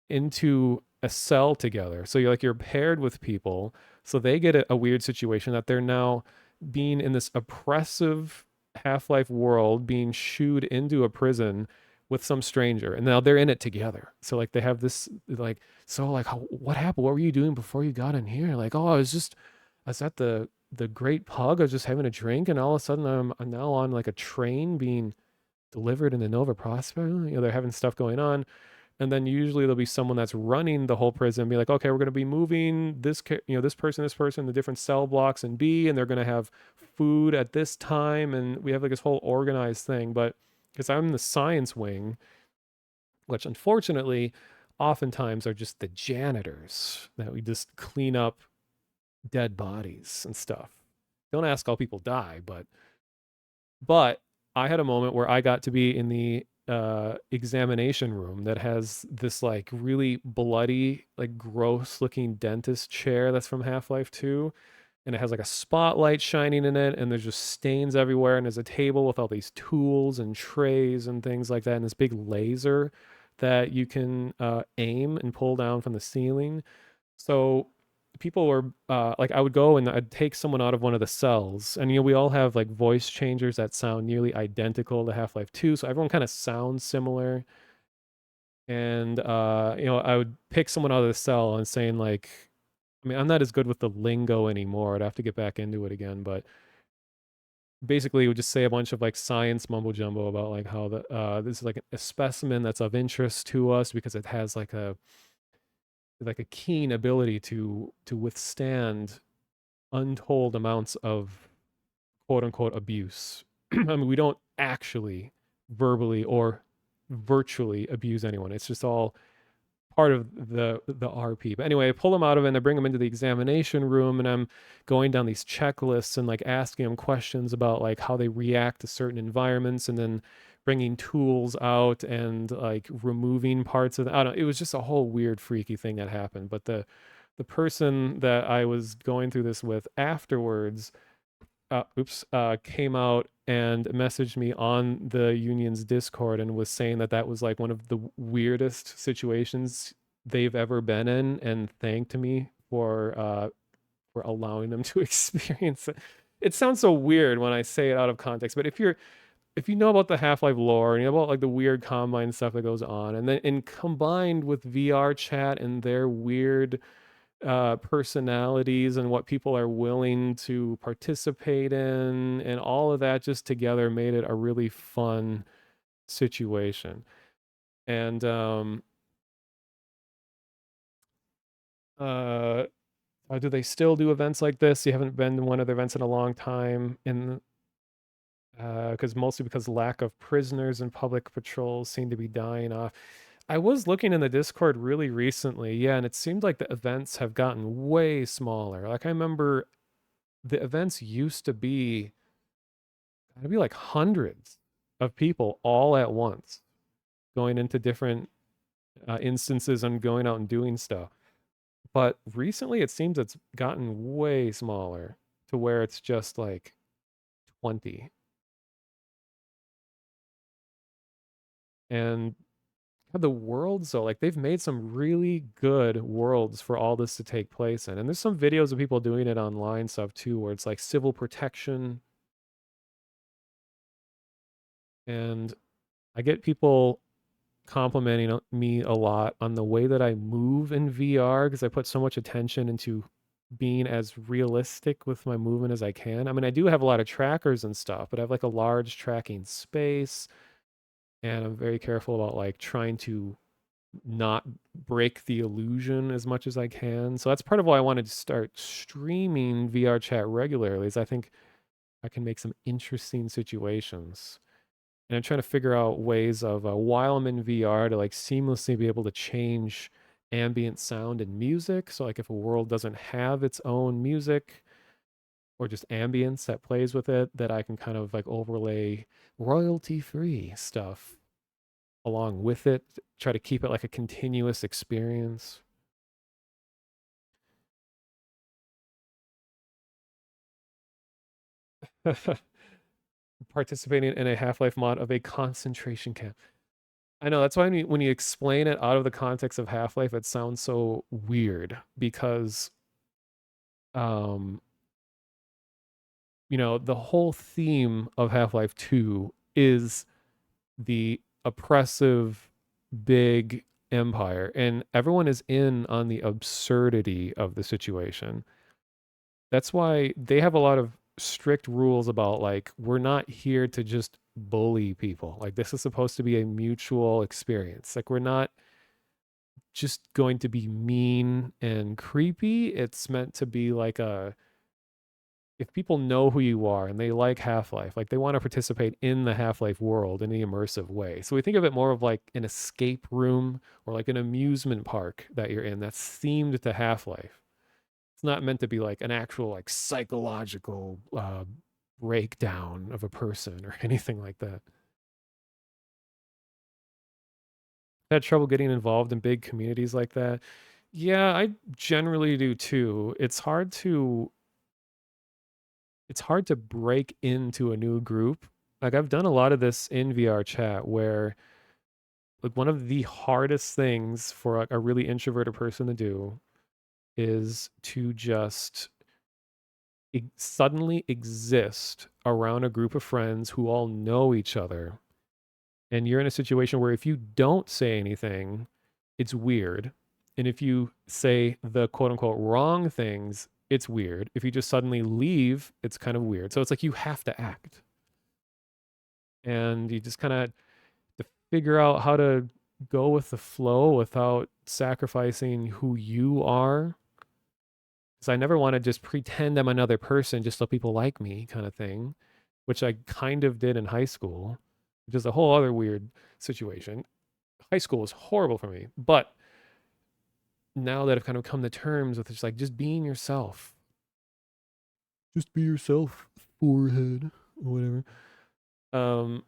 into a cell together. So you're paired with people, so they get a weird situation that they're now being in this oppressive Half-Life world, being shooed into a prison with some stranger, and now they're in it together. So like they have this like, so like what happened? What were you doing before you got in here? Like, oh, I was at the Great Pug. I was just having a drink, and all of a sudden I'm now on like a train being delivered in the Nova Prospect. They're having stuff going on, and then usually there'll be someone that's running the whole prison, be like, okay, we're going to be moving this person, the different cell blocks in B, and they're going to have food at this time, and we have like this whole organized thing. But because I'm in the science wing, which unfortunately oftentimes are just the janitors that we just clean up dead bodies and stuff. Don't ask how people die, but I had a moment where I got to be in the examination room that has this like really bloody, like gross looking dentist chair that's from Half-Life 2. And it has like a spotlight shining in it, and there's just stains everywhere. And there's a table with all these tools and trays and things like that, and this big laser that you can aim and pull down from the ceiling. So people were like, I would go and I'd take someone out of one of the cells, and we all have like voice changers that sound nearly identical to Half-Life 2, so everyone kind of sounds similar. And I would pick someone out of the cell and saying like, I mean, I'm not as good with the lingo anymore. I'd have to get back into it again, but basically, it would just say a bunch of like science mumbo jumbo about like how this is like a specimen that's of interest to us because it has like a keen ability to withstand untold amounts of quote unquote abuse. I mean, we don't actually verbally or virtually abuse anyone. It's just all part of the RP. But anyway, I pull them out of it and I bring them into the examination room, and I'm going down these checklists and like asking them questions about like how they react to certain environments, and then bringing tools out and like removing parts of I don't know. It was just a whole weird freaky thing that happened. But the person that I was going through this with afterwards came out and messaged me on the union's Discord and was saying that that was like one of the weirdest situations they've ever been in, and thanked me for allowing them to experience it. It sounds so weird when I say it out of context, but if you know about the Half-Life lore and you know about like the weird Combine stuff that goes on, and then and combined with VR chat and their weird personalities and what people are willing to participate in, and all of that just together made it a really fun situation. And uh, do they still do events like this? You haven't been to one of their events in a long time, in because mostly because lack of prisoners and public patrols seem to be dying off. I was looking in the Discord really recently, yeah, and it seemed like the events have gotten way smaller. Like I remember the events used to be, it'd be like hundreds of people all at once going into different instances and going out and doing stuff. But recently it seems it's gotten way smaller to where it's just like 20. And the worlds, though, like they've made some really good worlds for all this to take place in. And there's some videos of people doing it online stuff too, where it's like civil protection. And I get people complimenting me a lot on the way that I move in VR because I put so much attention into being as realistic with my movement as I can. I mean, I do have a lot of trackers and stuff, but I have like a large tracking space, and I'm very careful about like trying to not break the illusion as much as I can. So that's part of why I wanted to start streaming VR chat regularly, is I think I can make some interesting situations. And I'm trying to figure out ways of while I'm in VR to like seamlessly be able to change ambient sound and music. So like if a world doesn't have its own music or just ambience that plays with it, that I can kind of like overlay royalty free stuff along with it, try to keep it like a continuous experience. Participating in a Half-Life mod of a concentration camp. I know that's why when you explain it out of the context of Half-Life, it sounds so weird because um the whole theme of Half-Life 2 is the oppressive big empire, and everyone is in on the absurdity of the situation. That's why they have a lot of strict rules about like we're not here to just bully people. Like this is supposed to be a mutual experience. Like we're not just going to be mean and creepy. It's meant to be like a if people know who you are and they like Half-Life, like they want to participate in the Half-Life world in an immersive way. So we think of it more of like an escape room or like an amusement park that you're in that's themed to Half-Life. It's not meant to be like an actual like psychological breakdown of a person or anything like that. I had trouble getting involved in big communities like that. Yeah, I generally do too. It's hard to break into a new group. Like I've done a lot of this in VR chat where like one of the hardest things for like a really introverted person to do is to just suddenly exist around a group of friends who all know each other. And you're in a situation where if you don't say anything, it's weird. And if you say the quote unquote wrong things, it's weird. If you just suddenly leave, it's kind of weird. So it's like you have to act. And you just kind of to figure out how to go with the flow without sacrificing who you are. Because I never want to just pretend I'm another person just so people like me, kind of thing, which I kind of did in high school, which is a whole other weird situation. High school was horrible for me, but now that I've kind of come to terms with just like just being yourself, just be yourself, forehead or whatever. Um,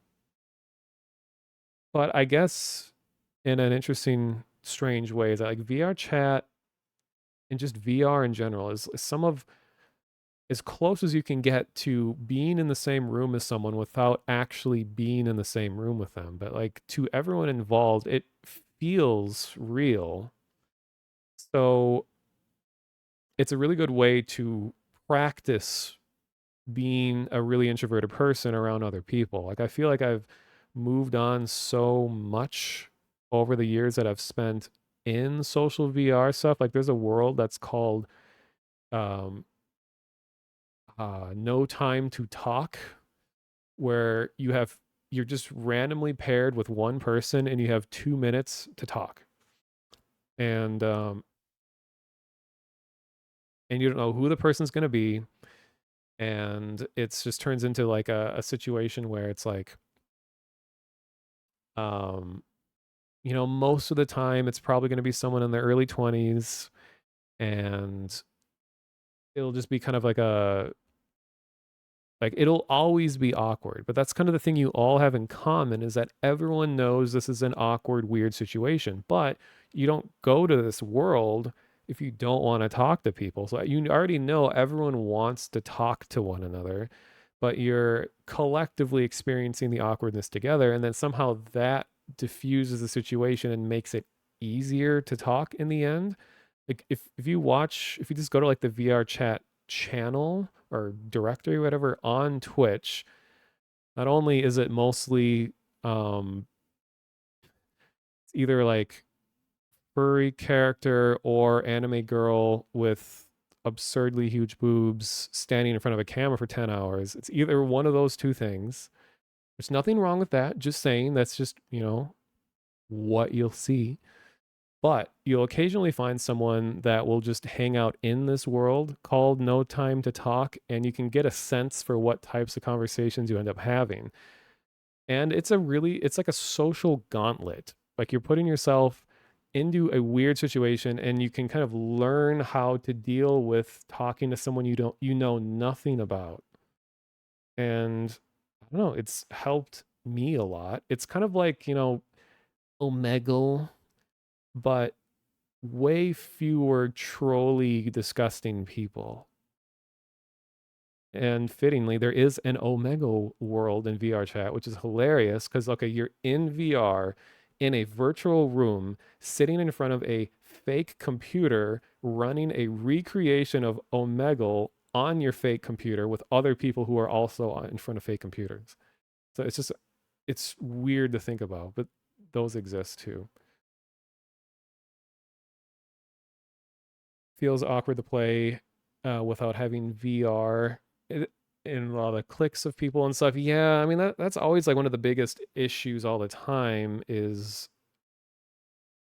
but I guess in an interesting, strange way is that like VR chat and just VR in general is some of as close as you can get to being in the same room as someone without actually being in the same room with them. But like to everyone involved, it feels real. So it's a really good way to practice being a really introverted person around other people. Like I feel like I've moved on so much over the years that I've spent in social VR stuff. Like there's a world that's called um No Time to Talk, where you're just randomly paired with one person and you have 2 minutes to talk. And and you don't know who the person's gonna be. And it's just turns into like a situation where it's like um most of the time it's probably going to be someone in their early 20s, and it'll just be kind of like it'll always be awkward, but that's kind of the thing you all have in common, is that everyone knows this is an awkward weird situation, but you don't go to this world if you don't want to talk to people. So you already know everyone wants to talk to one another, but you're collectively experiencing the awkwardness together, and then somehow that diffuses the situation and makes it easier to talk in the end. Like if you just go to like the VR chat channel or directory or whatever on Twitch, not only is it mostly um either like furry character or anime girl with absurdly huge boobs standing in front of a camera for 10 hours. It's either one of those two things. There's nothing wrong with that. Just saying that's just, what you'll see. But you'll occasionally find someone that will just hang out in this world called No Time to Talk, and you can get a sense for what types of conversations you end up having. And it's like a social gauntlet. Like you're putting yourself into a weird situation and you can kind of learn how to deal with talking to someone you know nothing about. And I don't know, it's helped me a lot. It's kind of like, Omegle, but way fewer trolly disgusting people. And fittingly, there is an Omega world in VR chat, which is hilarious because, okay, you're in VR in a virtual room, sitting in front of a fake computer, running a recreation of Omegle on your fake computer with other people who are also in front of fake computers. So it's weird to think about, but those exist too. Feels awkward to play without having VR and a lot of clicks of people and stuff. Yeah, I mean that's always like one of the biggest issues all the time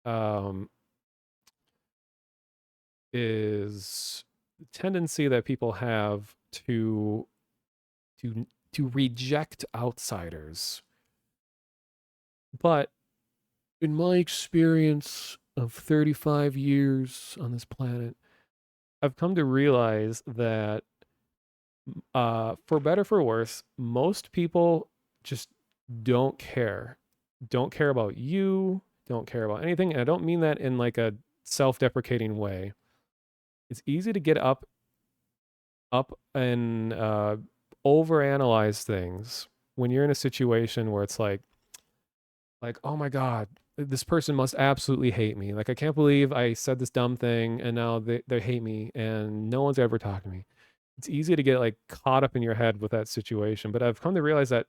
um is the tendency that people have to to reject outsiders. But in my experience of 35 years on this planet, I've come to realize that for better for worse, most people just don't care. Don't care about you, don't care about anything. And I don't mean that in like a self-deprecating way. It's easy to get up and overanalyze things when you're in a situation where it's like, oh my God, this person must absolutely hate me. Like I can't believe I said this dumb thing and now they hate me and no one's ever talked to me. It's easy to get like caught up in your head with that situation. But I've come to realize that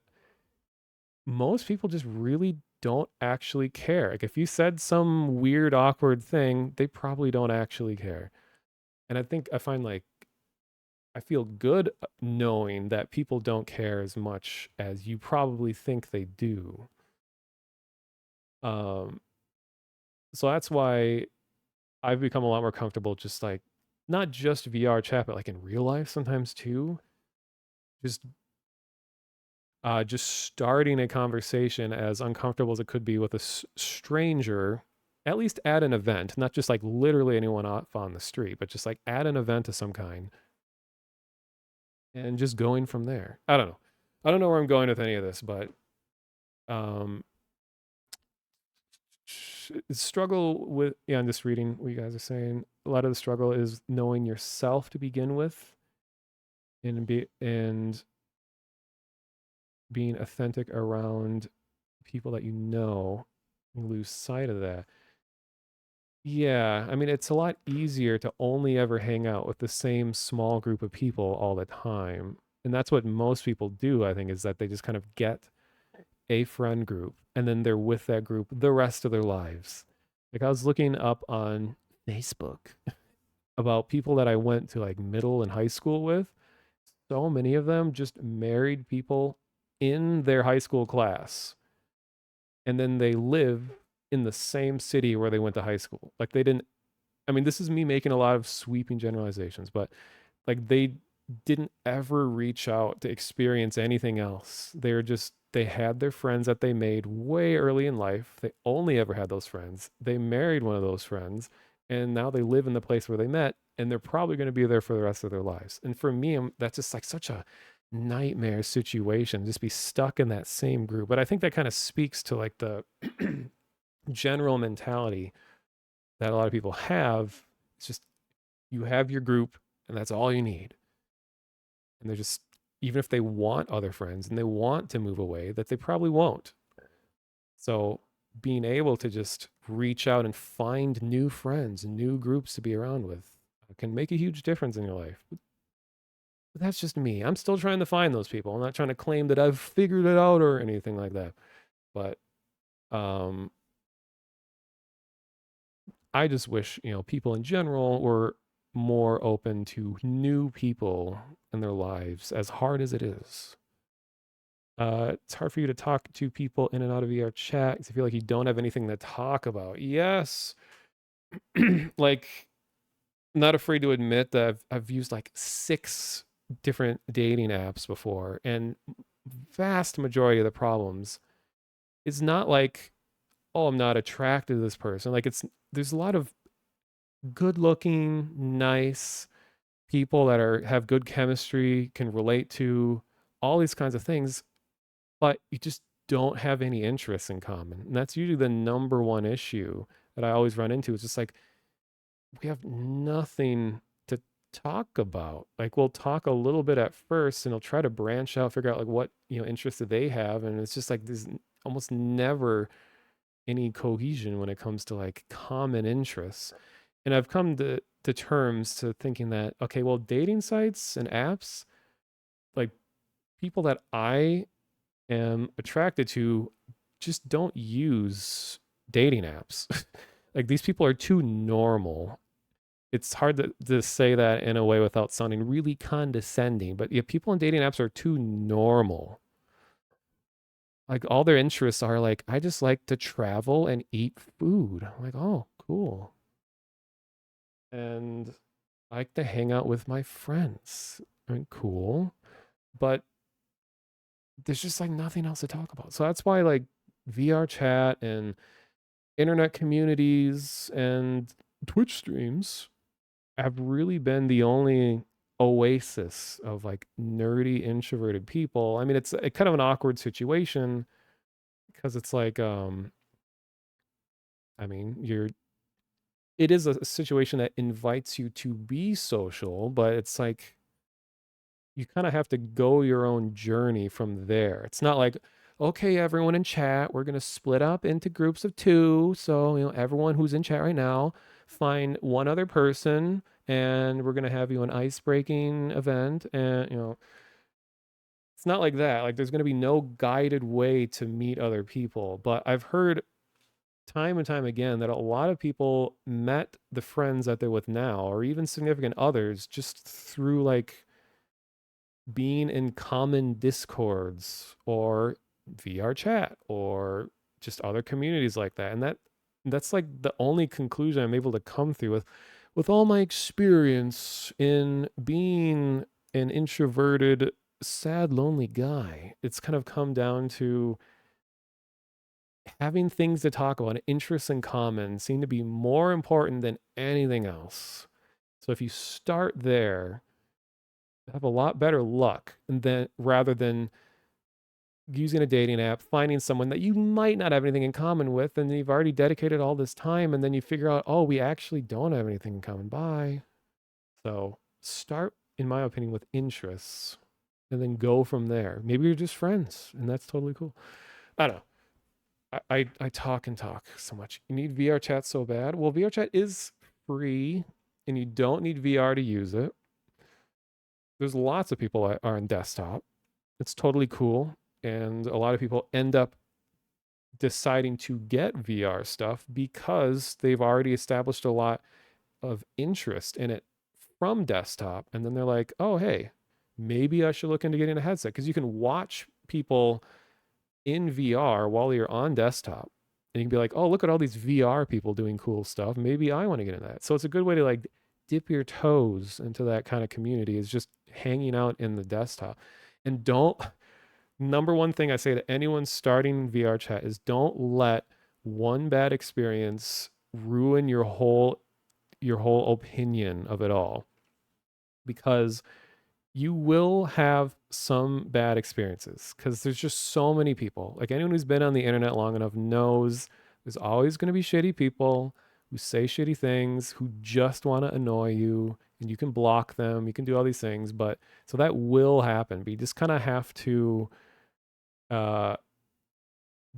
most people just really don't actually care. Like if you said some weird, awkward thing, they probably don't actually care. And I find like I feel good knowing that people don't care as much as you probably think they do. Um, so that's why I've become a lot more comfortable just like not just VR chat, but like in real life sometimes too. Just just starting a conversation as uncomfortable as it could be with a stranger, at least at an event, not just like literally anyone off on the street, but just like at an event of some kind and just going from there. I don't know. I don't know where I'm going with any of this, but um, struggle with, yeah, I'm just reading what you guys are saying. A lot of the struggle is knowing yourself to begin with and being authentic around people that you know. You lose sight of that. Yeah, I mean, it's a lot easier to only ever hang out with the same small group of people all the time. And that's what most people do, I think, is that they just kind of get a friend group and then they're with that group the rest of their lives. Like I was looking up on Facebook about people that I went to like middle and high school with. So many of them just married people in their high school class. And then they live in the same city where they went to high school. Like they didn't, I mean, this is me making a lot of sweeping generalizations, but like they didn't ever reach out to experience anything else. They had their friends that they made way early in life. They only ever had those friends. They married one of those friends, and now they live in the place where they met, and they're probably going to be there for the rest of their lives. And for me, that's just like such a nightmare situation, just be stuck in that same group. But I think that kind of speaks to like the general mentality that a lot of people have. It's just you have your group, and that's all you need. And they're just, even if they want other friends and they want to move away, that they probably won't. So being able to just reach out and find new friends, new groups to be around with can make a huge difference in your life. But that's just me. I'm still trying to find those people. I'm not trying to claim that I've figured it out or anything like that. But I just wish, people in general were more open to new people in their lives, as hard as it is. It's hard for you to talk to people in and out of VR chat because you feel like you don't have anything to talk about. Yes. Like, not afraid to admit that I've used like 6 different dating apps before, and vast majority of the problems is not like, oh, I'm not attracted to this person. Like, it's there's a lot of good looking, nice people that are have good chemistry, can relate to all these kinds of things, but you just don't have any interests in common. And that's usually the number one issue that I always run into. It's just like we have nothing to talk about. Like we'll talk a little bit at first and I'll try to branch out, figure out like what, interests that they have. And it's just like there's almost never any cohesion when it comes to like common interests. And I've come to terms to thinking that, okay, well, dating sites and apps, like people that I am attracted to just don't use dating apps. Like these people are too normal. It's hard to say that in a way without sounding really condescending, but yeah, people in dating apps are too normal. Like all their interests are like, I just like to travel and eat food. I'm like, oh, cool. And I like to hang out with my friends. I mean, cool. But there's just like nothing else to talk about. So that's why like VR chat and internet communities and Twitch streams have really been the only oasis of like nerdy introverted people. I mean, it's a kind of an awkward situation because it's like I mean, it is a situation that invites you to be social, but it's like you kind of have to go your own journey from there. It's not like, okay, everyone in chat, we're going to split up into groups of 2. So, everyone who's in chat right now, find one other person and we're going to have you an ice breaking event. And, it's not like that. Like, there's going to be no guided way to meet other people. But I've heard time and time again that a lot of people met the friends that they're with now, or even significant others, just through like being in common discords or VR chat or just other communities like that. And that's like the only conclusion I'm able to come through with all my experience in being an introverted, sad, lonely guy. It's kind of come down to having things to talk about, interests in common seem to be more important than anything else. So if you start there, have a lot better luck and then rather than using a dating app, finding someone that you might not have anything in common with, and you've already dedicated all this time, and then you figure out, oh, we actually don't have anything in common. Bye. So start, in my opinion, with interests and then go from there. Maybe you're just friends, and that's totally cool. I don't know. I talk and talk so much. You need VR chat so bad. Well, VR chat is free, and you don't need VR to use it. There's lots of people that are on desktop. It's totally cool. And a lot of people end up deciding to get VR stuff because they've already established a lot of interest in it from desktop. And then they're like, oh, hey, maybe I should look into getting a headset because you can watch people in VR while you're on desktop. And you can be like, oh, look at all these VR people doing cool stuff. Maybe I want to get into that. So it's a good way to like dip your toes into that kind of community is just hanging out in the desktop. And don't number one thing I say to anyone starting VR chat is don't let one bad experience ruin your whole opinion of it all because you will have some bad experiences because there's just so many people. Like anyone who's been on the internet long enough knows there's always going to be shitty people who say shitty things, who just want to annoy you, and you can block them, you can do all these things, but so that will happen. But you just kind of have to uh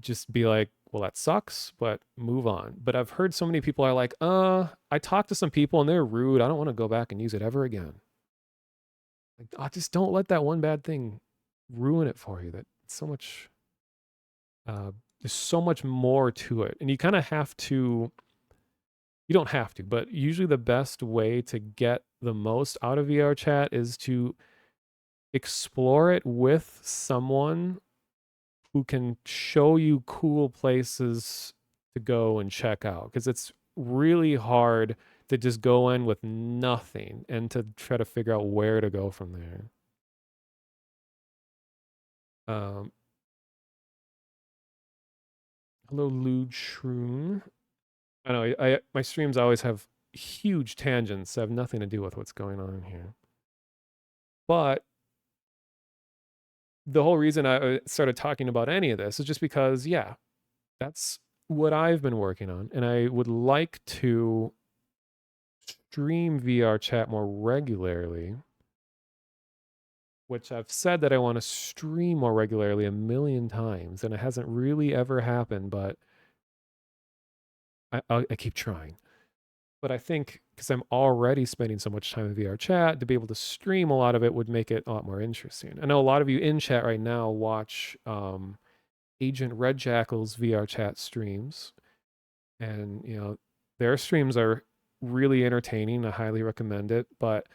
just be like, well, that sucks, but move on. But I've heard so many people are like, I talked to some people and they're rude. I don't want to go back and use it ever again. Like, just don't let that one bad thing ruin it for you. That so much, uh, there's so much more to it. And you kind of have to, You don't have to, but usually the best way to get the most out of VR chat is to explore it with someone who can show you cool places to go and check out, because it's really hard to just go in with nothing and to try to figure out where to go from there. Um, hello, Lude Shroom. I know my streams always have huge tangents that have nothing to do with what's going on here. But the whole reason I started talking about any of this is just because, yeah, that's what I've been working on. And I would like to stream VR chat more regularly, which I've said that I want to stream more regularly a million times. And it hasn't really ever happened, but I keep trying. But I think because I'm already spending so much time in VR chat, to be able to stream a lot of it would make it a lot more interesting. I know a lot of you in chat right now watch Agent Red Jackal's VR chat streams, and their streams are really entertaining. I highly recommend it. But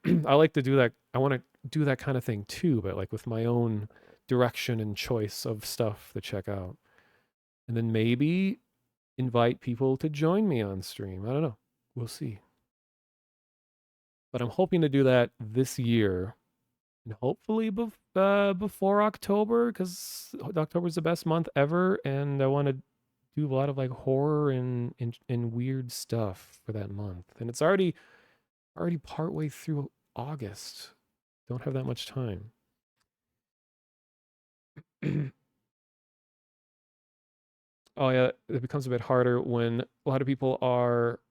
I like to do that. I want to do that kind of thing too, but like with my own direction and choice of stuff to check out, and then maybe invite people to join me on stream. I don't know. We'll see. But I'm hoping to do that this year, and hopefully before October, because October is the best month ever, and I want to do a lot of like horror and weird stuff for that month. And it's already partway through August. Don't have that much time. Oh yeah, it becomes a bit harder when a lot of people are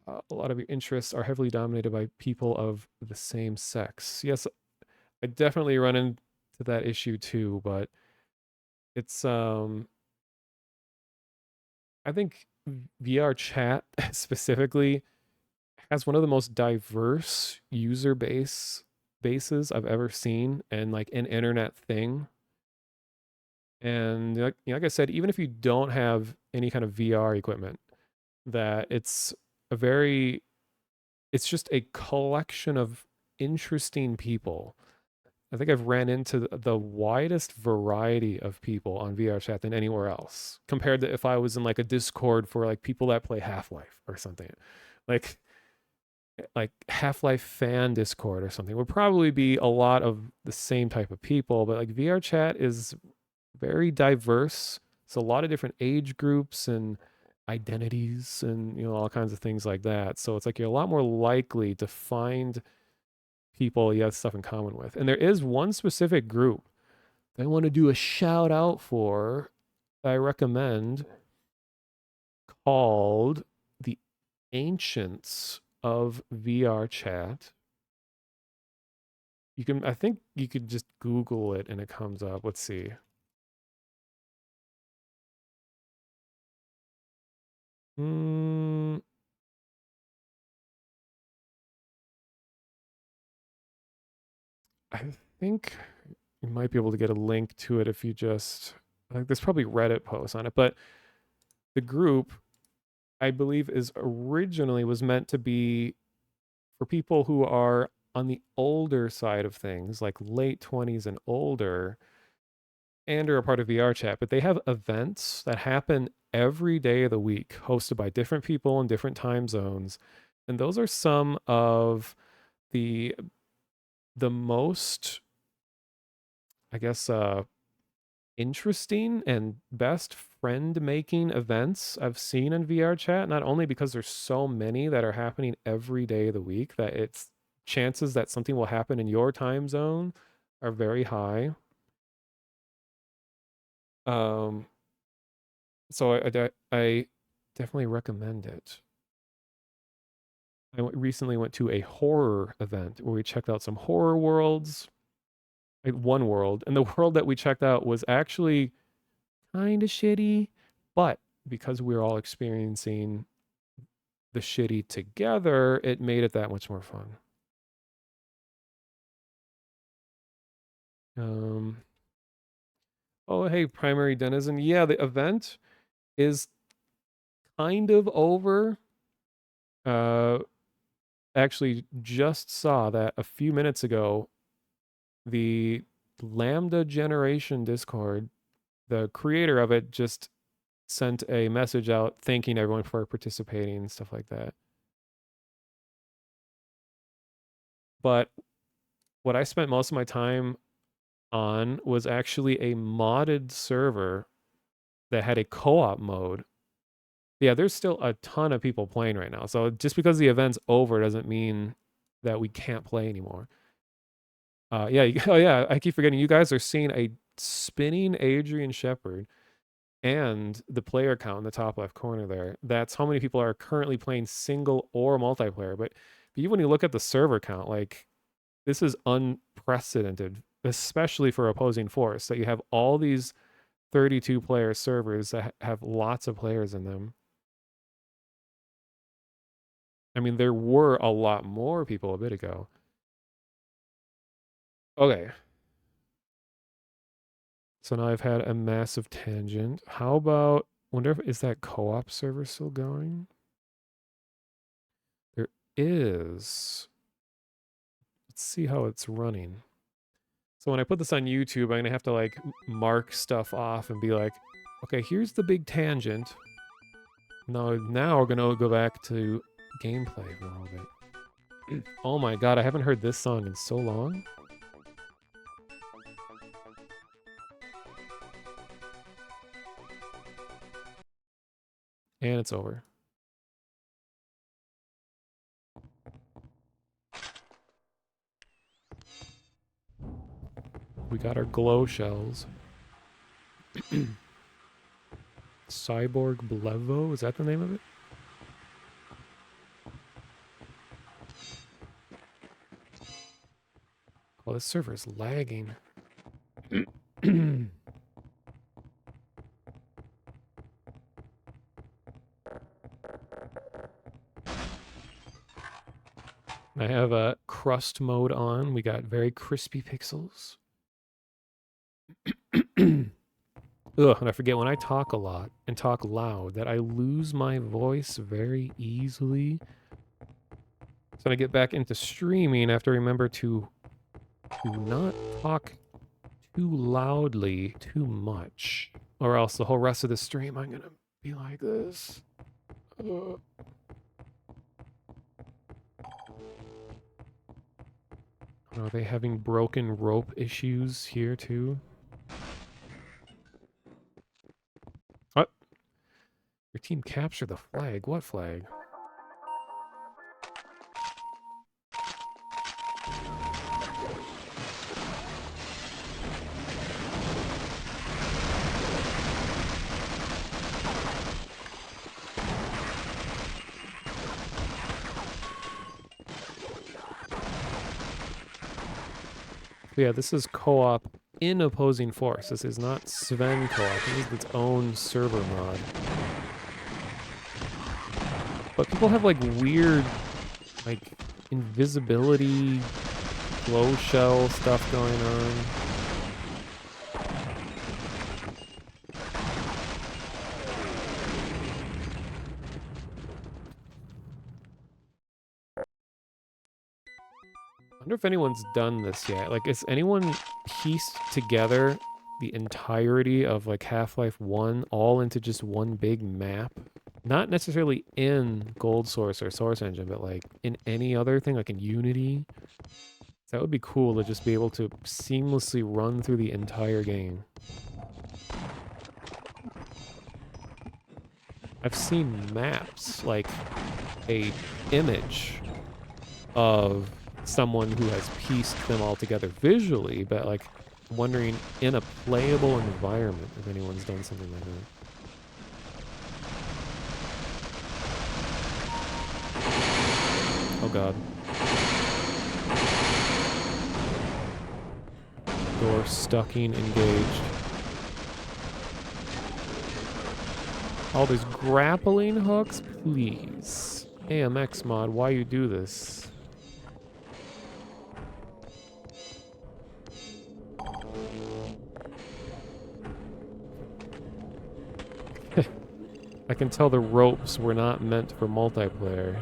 a lot of your interests are heavily dominated by people of the same sex. Yes, I definitely run into that issue too, but it's I think VR chat specifically has one of the most diverse bases I've ever seen, and like an internet thing. And like I said, even if you don't have any kind of VR equipment, that a very it's just a collection of interesting people. I think I've ran into the widest variety of people on VR chat than anywhere else, compared to if I was in like a Discord for like people that play Half-Life or something. Like like Half-Life fan Discord or something would probably be a lot of the same type of people, but like VR chat is very diverse. It's a lot of different age groups and identities and all kinds of things like that. So it's like you're a lot more likely to find people you have stuff in common with. And there is one specific group that I want to do a shout out for that I recommend, called the Ancients of VR Chat. I think you could just Google it and it comes up. Let's see. Mm, I think you might be able to get a link to it if you just like there's probably Reddit posts on it, but the group I believe is originally was meant to be for people who are on the older side of things, like late 20s and older, and are a part of VR chat, but they have events that happen every day of the week, hosted by different people in different time zones. And those are some of the most, I guess, interesting and best friend making events I've seen in VR chat, not only because there's so many that are happening every day of the week that it's chances that something will happen in your time zone are very high. Um, so I definitely recommend it. Recently went to a horror event where we checked out some horror worlds, like one world, and the world that we checked out was actually kind of shitty, but because we were all experiencing the shitty together, it made it that much more fun. Um, oh, hey, Primary Denizen. Yeah, the event is kind of over. Uh, actually, just saw that a few minutes ago. The Lambda Generation Discord, the creator of it, just sent a message out thanking everyone for participating and stuff like that. But what I spent most of my time on was actually a modded server that had a co-op mode. Yeah, there's still a ton of people playing right now. So just because the event's over doesn't mean that we can't play anymore. Yeah, oh yeah, I keep forgetting you guys are seeing a spinning Adrian Shepard and the player count in the top left corner there. That's how many people are currently playing single or multiplayer. But even when you look at the server count, like this is unprecedented, especially for opposing force, that you have all these 32 player servers that have lots of players in them. I mean, there were a lot more people a bit ago. Okay. So now I've had a massive tangent. How about, wonder if, is that co-op server still going? There is. Let's see how it's running. So when I put this on YouTube, I'm gonna have to like mark stuff off and be like, okay, here's the big tangent. Now we're gonna go back to gameplay for a little bit. Oh my god, I haven't heard this song in so long. And it's over. We got our glow shells. Cyborg Blevo, is that the name of it? Oh, this server is lagging. I have a crust mode on. We got very crispy pixels. Ugh, and I forget when I talk a lot and talk loud that I lose my voice very easily. So when I get back into streaming, I have to remember to not talk too loudly too much. Or else the whole rest of the stream I'm gonna be like this. Are they having broken rope issues here too? What? Your team captured the flag. What flag? Yeah, this is co-op in opposing force. This is not Sven co-op. This is its own server mod. But people have like weird, like invisibility, glow shell stuff going on. I wonder if anyone's done this yet. Like, has anyone pieced together the entirety of like Half-Life 1 all into just one big map? Not necessarily in Gold Source or Source Engine, but like in any other thing, like in Unity. That would be cool to just be able to seamlessly run through the entire game. I've seen maps, like a image of someone who has pieced them all together visually, but like wondering in a playable environment if anyone's done something like that. Oh god. Door stucking engaged. Oh, there's grappling hooks? Please. AMX mod, why you do this? I can tell the ropes were not meant for multiplayer.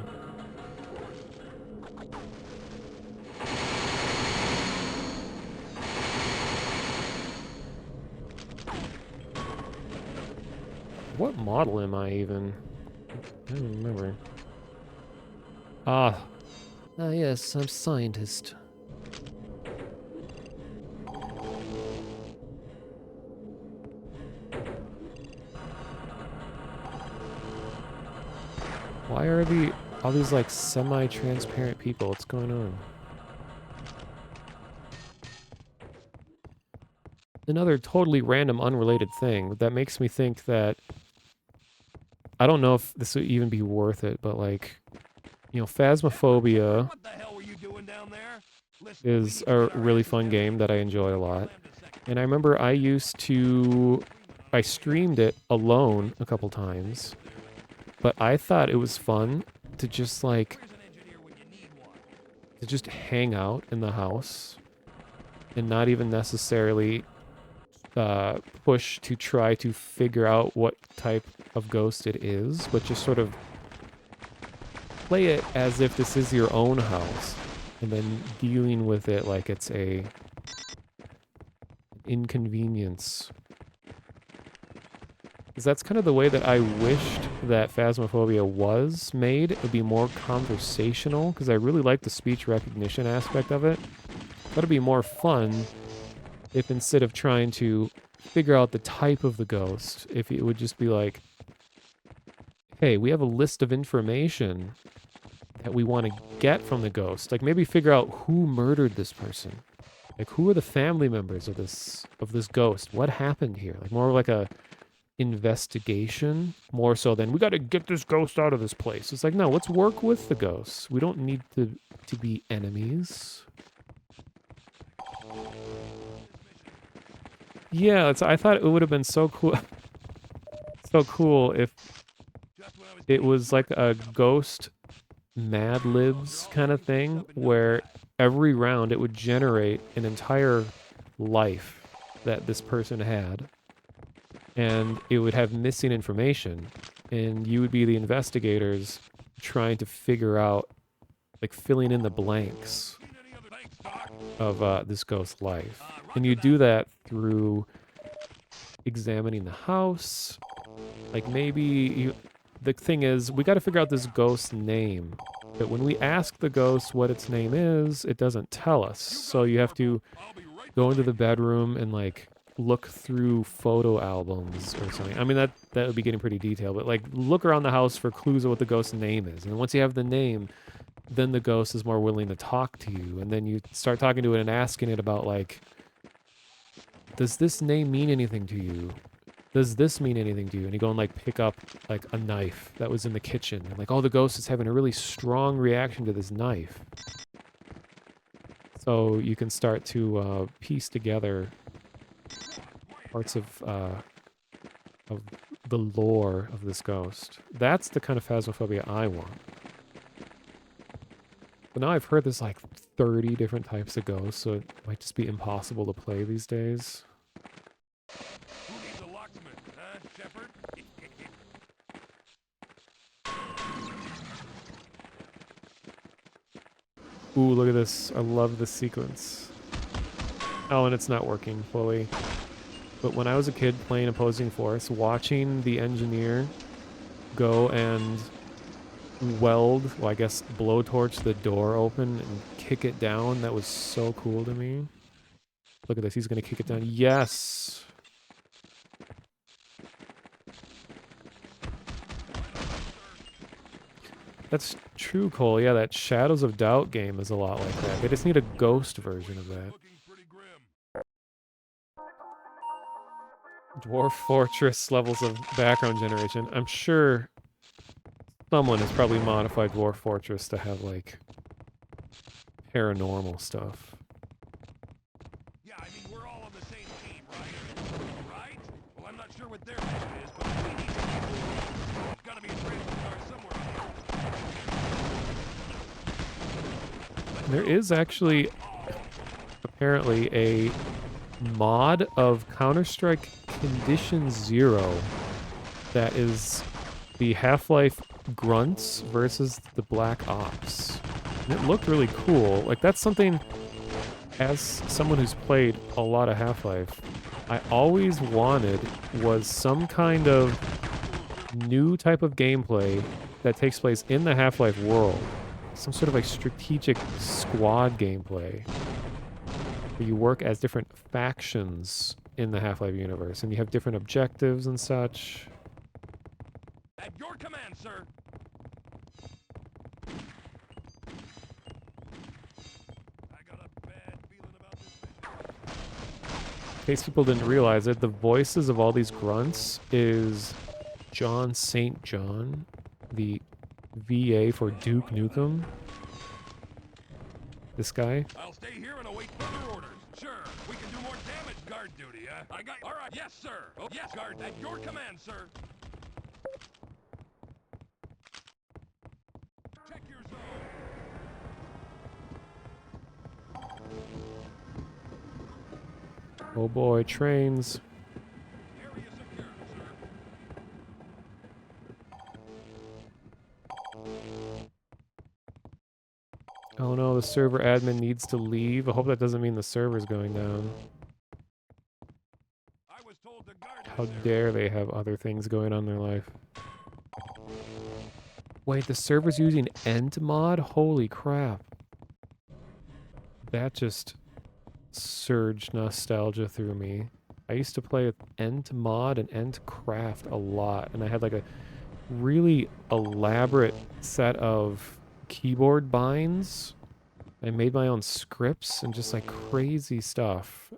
What model am I even? I don't remember. Ah. Ah, yes, I'm scientist. Why are all these like semi-transparent people? What's going on? Another totally random, unrelated thing that makes me think that I don't know if this would even be worth it, but like, you know, Phasmophobia What the hell were you doing down there? Listen, we is need to a get our really asses fun down game that I here. enjoy a lot. Slammed a second. And I remember I streamed it alone a couple times, but I thought it was fun to just like, Where's an engineer when you need one? to just hang out in the house and not even necessarily push to try to figure out what type of ghost it is, but just sort of play it as if this is your own house and then dealing with it like it's a inconvenience. Because that's kind of the way that I wished that Phasmophobia was made. It would be more conversational, because I really like the speech recognition aspect of it. But it'd be more fun if instead of trying to figure out the type of the ghost, if it would just be like, hey, we have a list of information that we want to get from the ghost. Like maybe figure out who murdered this person. Like who are the family members of this ghost? What happened here? Like more like a investigation, more so than we got to get this ghost out of this place. It's like, no, let's work with the ghosts. We don't need to be enemies. Yeah, I thought it would have been so cool so cool if Just when I was it was like a ghost Mad Libs kind of thing where every round it would generate an entire life that this person had, and it would have missing information, and you would be the investigators trying to figure out, like filling in the blanks need any other thanks, Doc. of this ghost's life. And you do that through examining the house. Like maybe the thing is, we got to figure out this ghost's name. But when we ask the ghost what its name is, it doesn't tell us. So you have to I'll be right go into the bedroom and like look through photo albums or something. I mean that would be getting pretty detailed, but like look around the house for clues of what the ghost's name is. And once you have the name, then the ghost is more willing to talk to you. And then you start talking to it and asking it about like, does this name mean anything to you? Does this mean anything to you? And you go and like pick up like a knife that was in the kitchen. And like, oh, the ghost is having a really strong reaction to this knife. So you can start to piece together parts of the lore of this ghost. That's the kind of Phasmophobia I want. But now I've heard there's like 30 different types of ghosts, so it might just be impossible to play these days. Who needs a locksmith, huh, Shepard? Ooh, look at this. I love this sequence. Oh, and it's not working fully. But when I was a kid playing Opposing Force, watching the engineer go and weld, well, I guess blowtorch the door open and kick it down, that was so cool to me. Look at this, he's gonna kick it down. Yes! That's true, Cole. Yeah, that Shadows of Doubt game is a lot like that. They just need a ghost version of that. Looking pretty grim. Dwarf Fortress levels of background generation. I'm sure someone has probably modified Dwarf Fortress to have, like, paranormal stuff. Yeah, I mean, we're all on the same team, right? Right? Well, I'm not sure what their mission is, but we need to keep moving. There's gotta be a transport somewhere out here. There is actually, apparently, a mod of Counter-Strike Condition Zero that is the Half-Life grunts versus the Black Ops. And it looked really cool. Like, that's something, as someone who's played a lot of Half-Life, I always wanted was some kind of new type of gameplay that takes place in the Half-Life world. Some sort of like strategic squad gameplay. Where you work as different factions in the Half-Life universe, and you have different objectives and such. At your command, sir. I got a bad feeling about this mission. In case people didn't realize it, the voices of all these grunts is John St. John, the VA for Duke Nukem. This guy. I'll stay here and await further orders. Sure, we can do more damage guard duty, I got... All right, yes, sir. Oh, yes, guard. At your command, sir. Check your zone. Oh boy, trains. Area secure, sir. Oh no, the server admin needs to leave. I hope that doesn't mean the server's going down. I was told to guard How this area. dare they have other things going on in their life. Wait, the server's using End mod? Holy crap. That just surged nostalgia through me. I used to play with End mod and End craft a lot, and I had like a really elaborate set of keyboard binds. I made my own scripts and just like crazy stuff.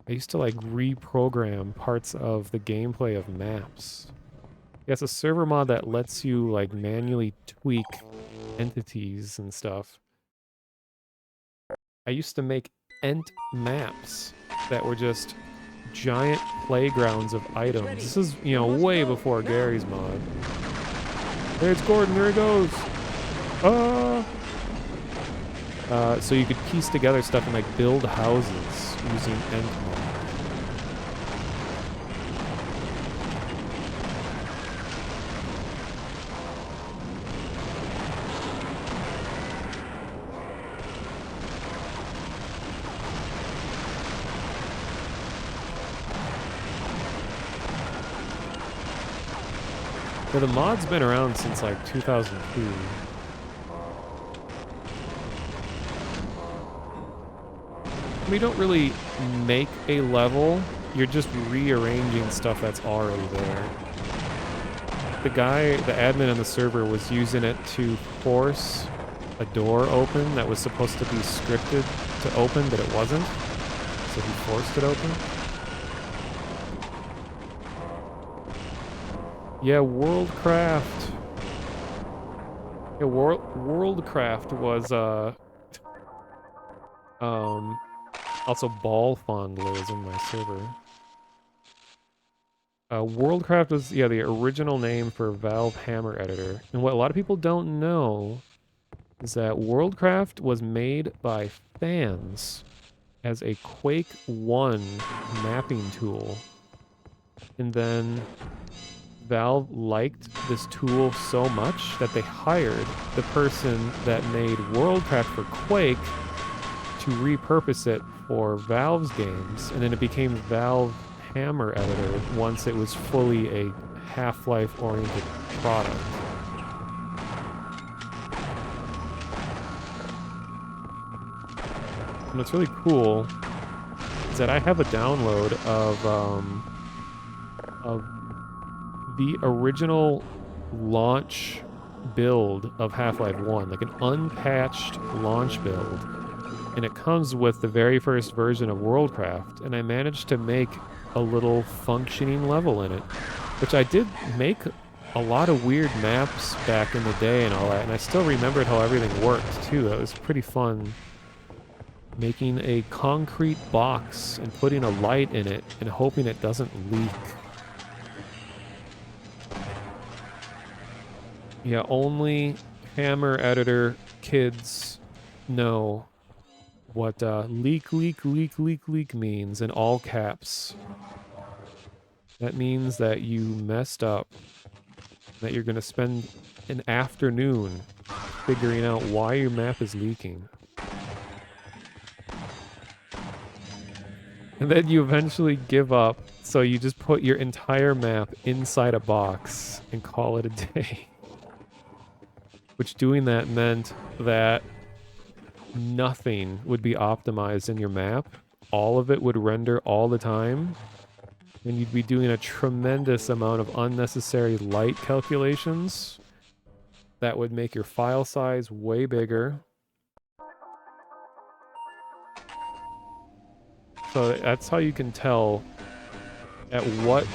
I used to like reprogram parts of the gameplay of maps. Yeah, it's a server mod that lets you like manually tweak entities and stuff. I used to make ent maps that were just giant playgrounds of items. This is, you know, way before Gary's mod. There's Gordon, there he goes! So you could piece together stuff and like build houses using ent mod. Yeah, the mod's been around since like 2002. We don't really make a level, you're just rearranging stuff that's already there. The guy, the admin on the server, was using it to force a door open that was supposed to be scripted to open, but it wasn't. So he forced it open. Yeah, Worldcraft. Yeah, Worldcraft was, also Ball Fondler is in my server. Worldcraft was, yeah, the original name for Valve Hammer Editor. And what a lot of people don't know is that Worldcraft was made by fans as a Quake 1 mapping tool. And then Valve liked this tool so much that they hired the person that made Worldcraft for Quake to repurpose it for Valve's games, and then it became Valve Hammer Editor once it was fully a Half-Life oriented product. And what's really cool is that I have a download of the original launch build of Half-Life 1, like an unpatched launch build. And it comes with the very first version of Worldcraft, and I managed to make a little functioning level in it, which I did make a lot of weird maps back in the day and all that, and I still remembered how everything worked too. That was pretty fun. Making a concrete box and putting a light in it and hoping it doesn't leak. Yeah, only Hammer Editor kids know what leak means in all caps. That means that you messed up. That you're going to spend an afternoon figuring out why your map is leaking. And then you eventually give up So you just put your entire map inside a box and call it a day. Which doing that meant that nothing would be optimized in your map. All of it would render all the time. And you'd be doing a tremendous amount of unnecessary light calculations that would make your file size way bigger. So that's how you can tell at what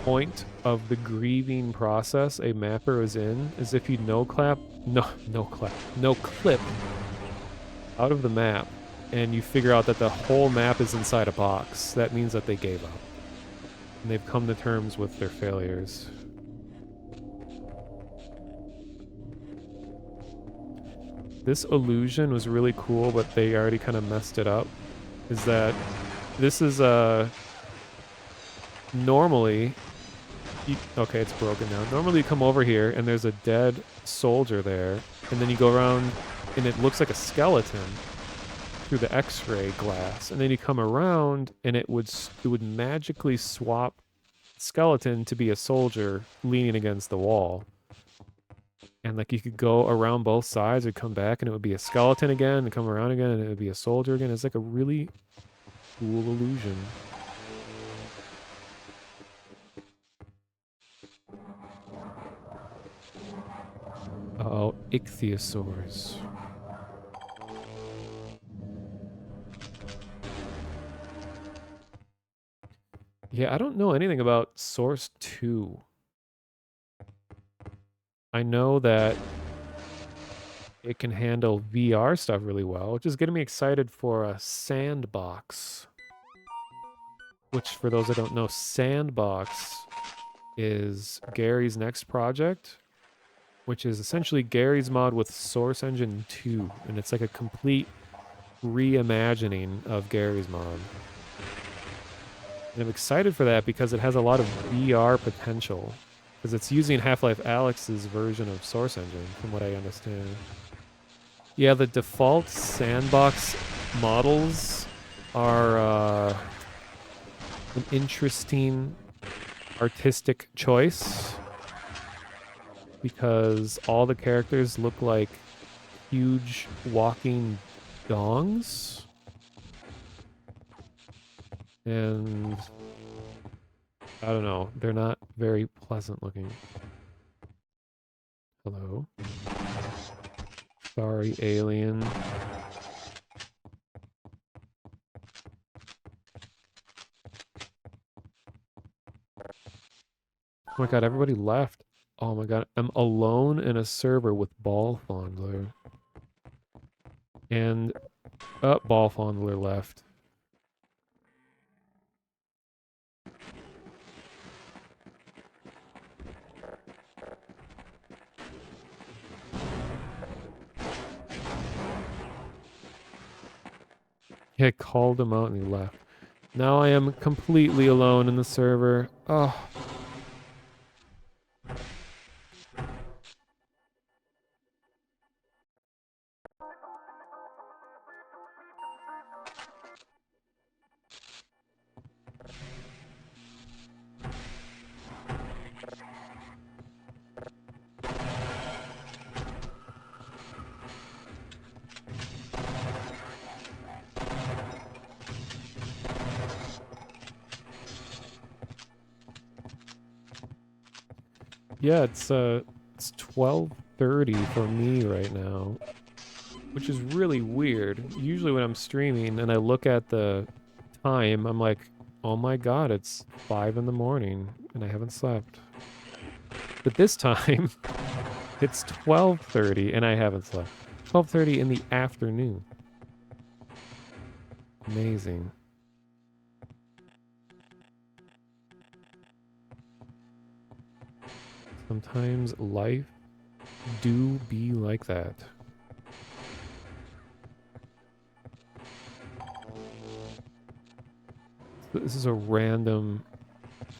point of the grieving process a mapper is in, is if you no clip out of the map and you figure out that the whole map is inside a box. That means that they gave up and they've come to terms with their failures. This illusion was really cool, but they already kind of messed it up. Is that this is normally okay, it's broken now. Normally you come over here and there's a dead soldier there, and then you go around and it looks like a skeleton through the x-ray glass, and then you come around and it would magically swap skeleton to be a soldier leaning against the wall. And like you could go around both sides and come back and it would be a skeleton again and come around again and it would be a soldier again. It's like a really cool illusion. Uh-oh, ichthyosaurs. Yeah, I don't know anything about Source 2. I know that it can handle VR stuff really well, which is getting me excited for a Sandbox. Which, for those that don't know, Sandbox is Gary's next project, which is essentially Gary's mod with Source Engine 2, and it's like a complete reimagining of Gary's mod. And I'm excited for that because it has a lot of VR potential, because it's using Half-Life Alyx's version of Source Engine, from what I understand. Yeah, the default Sandbox models are an interesting artistic choice, because all the characters look like huge walking dongs. And I don't know, they're not very pleasant looking. Hello? Sorry, alien. Oh my god, everybody left. Oh my god, I'm alone in a server with Ball Fondler. And, Ball Fondler left. Yeah, I called him out and he left. Now I am completely alone in the server. Oh. Yeah, it's 12:30 for me right now, which is really weird. Usually when I'm streaming and I look at the time, I'm like, oh my god, it's 5 in the morning and I haven't slept. But this time, it's 12:30 and I haven't slept. 12:30 in the afternoon. Amazing. Sometimes life do be like that. This is a random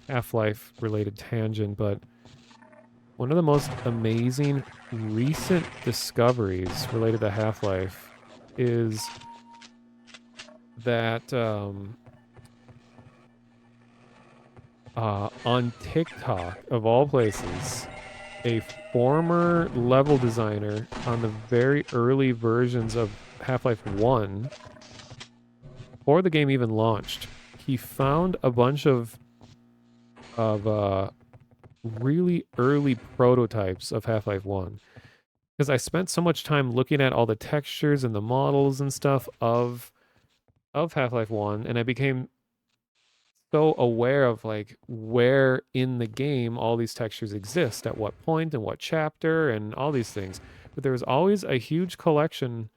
Half-Life related tangent, but one of the most amazing recent discoveries related to Half-Life is that on TikTok, of all places, a former level designer on the very early versions of Half-Life 1, before the game even launched, he found a bunch of really early prototypes of Half-Life 1. Because I spent so much time looking at all the textures and the models and stuff of Half-Life 1, and I became so aware of like where in the game all these textures exist, at what point and what chapter and all these things. But there was always a huge collection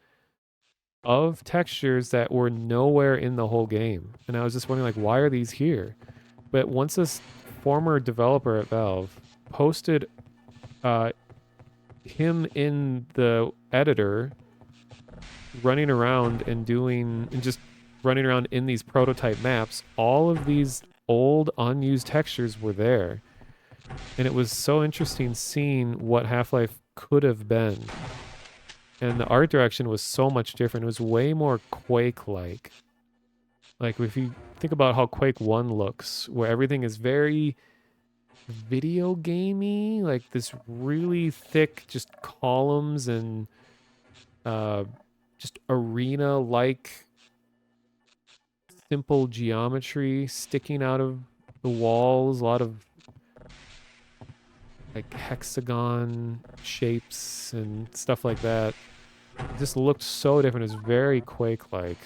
of textures that were nowhere in the whole game. And I was just wondering like why are these here? But once this former developer at Valve posted uh, him in the editor running around and doing and just running around in these prototype maps, all of these old unused textures were there. And it was so interesting seeing what Half-Life could have been. And the art direction was so much different. It was way more Quake-like. Like if you think about how Quake 1 looks, where everything is very video gamey, like this really thick just columns and just arena-like simple geometry sticking out of the walls, a lot of like hexagon shapes and stuff like that. It just looked so different. It was very Quake-like.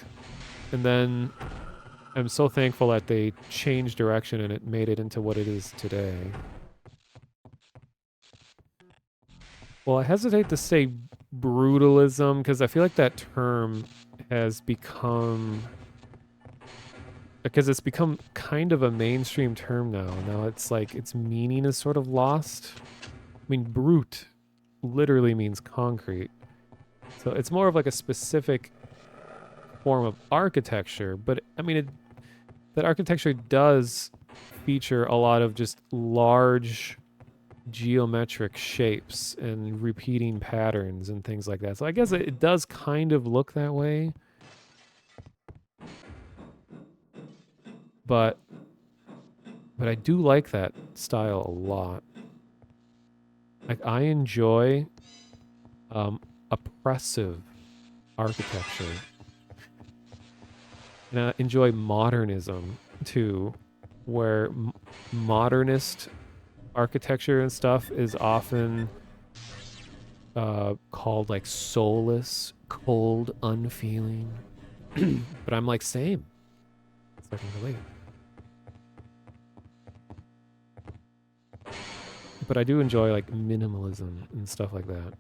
And then I'm so thankful that they changed direction and it made it into what it is today. Well, I hesitate to say brutalism because I feel like that term has become because it's become kind of a mainstream term now. Now it's like its meaning is sort of lost. I mean, brute literally means concrete. So it's more of like a specific form of architecture, but I mean, that architecture does feature a lot of just large geometric shapes and repeating patterns and things like that. So I guess it does kind of look that way. But I do like that style a lot. Like I enjoy oppressive architecture. And I enjoy modernism too, where modernist architecture and stuff is often called like soulless, cold, unfeeling. But I'm like, same. It's like I can relate. But I do enjoy like minimalism and stuff like that.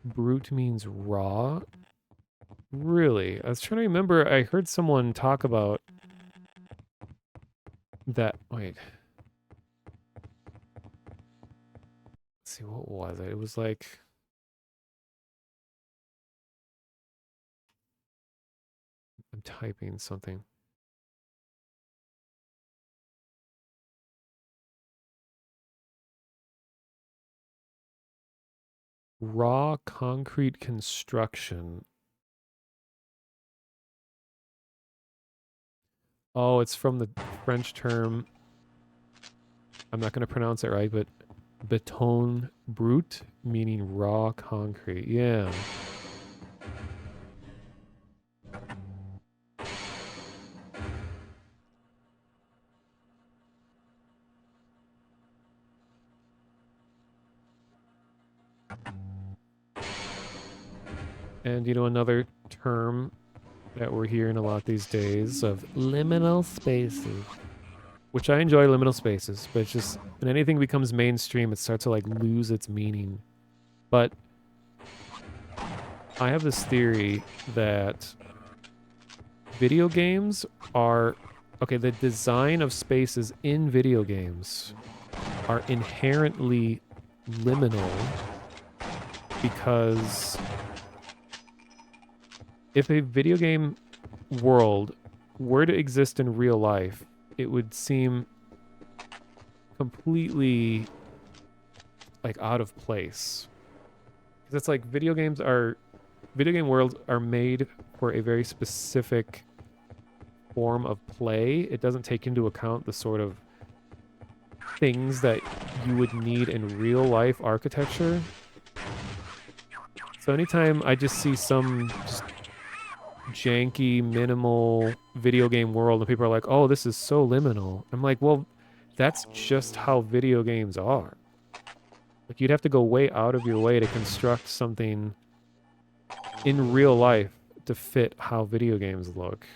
Brute means raw. Really? I was trying to remember. I heard someone talk about that. Wait. Let's see, what was it? It was like. I'm typing something. Raw concrete construction. Oh, it's from the French term. I'm not going to pronounce it right, but béton brut, meaning raw concrete. Yeah. And, you know, another term that we're hearing a lot these days of liminal spaces, which I enjoy liminal spaces, but it's just when anything becomes mainstream, it starts to like lose its meaning. But I have this theory that video games are okay, the design of spaces in video games are inherently liminal because if a video game world were to exist in real life, it would seem completely like out of place. Because it's like video game worlds are made for a very specific form of play. It doesn't take into account the sort of things that you would need in real life architecture. So anytime I just see some just janky, minimal video game world and people are like, oh, this is so liminal. I'm like, well, that's just how video games are. Like, you'd have to go way out of your way to construct something in real life to fit how video games look.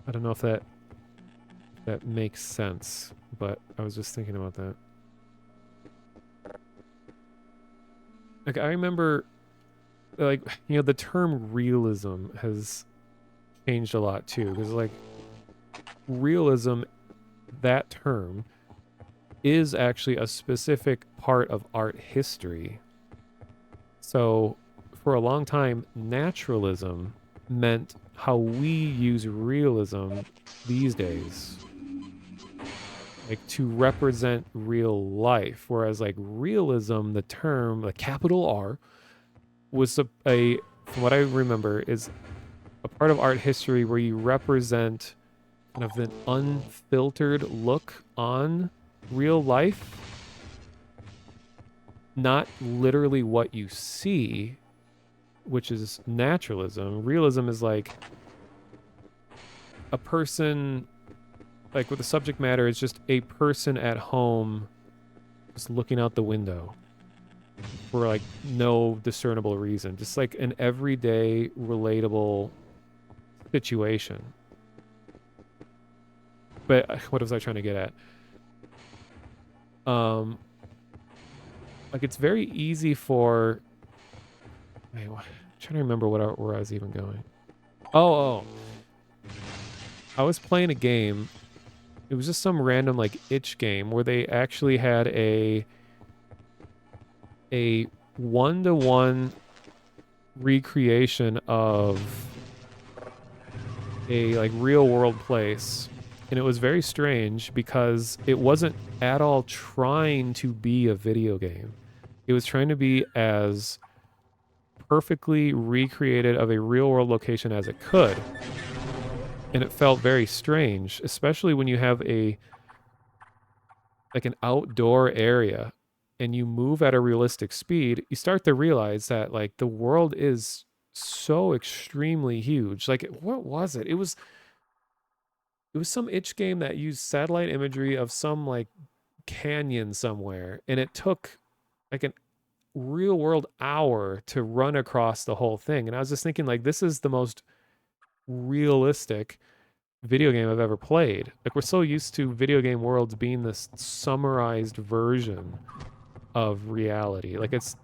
I don't know if that makes sense, but I was just thinking about that. Like, I remember, like, you know, the term realism has changed a lot too, because like realism, that term is actually a specific part of art history. So for a long time, naturalism meant how we use realism these days, like to represent real life. Whereas like realism, the term, the capital R, was from what I remember, is a part of art history where you represent kind of an unfiltered look on real life, not literally what you see, which is naturalism. Realism is like a person, like with the subject matter, it's just a person at home just looking out the window for like no discernible reason, just like an everyday relatable situation. But what was I trying to get at? Like it's very easy for. Wait, I'm trying to remember where I was even going. Oh, I was playing a game. It was just some random like itch game where they actually had a one-to-one recreation of a like real world place. And it was very strange because it wasn't at all trying to be a video game. It was trying to be as perfectly recreated of a real world location as it could. And it felt very strange, especially when you have an outdoor area and you move at a realistic speed. You start to realize that like the world is so extremely huge. Like, what was it? It was some itch game that used satellite imagery of some like canyon somewhere, and it took like a real world hour to run across the whole thing. And I was just thinking, like, this is the most realistic video game I've ever played. Like, we're so used to video game worlds being this summarized version of reality. Like, it's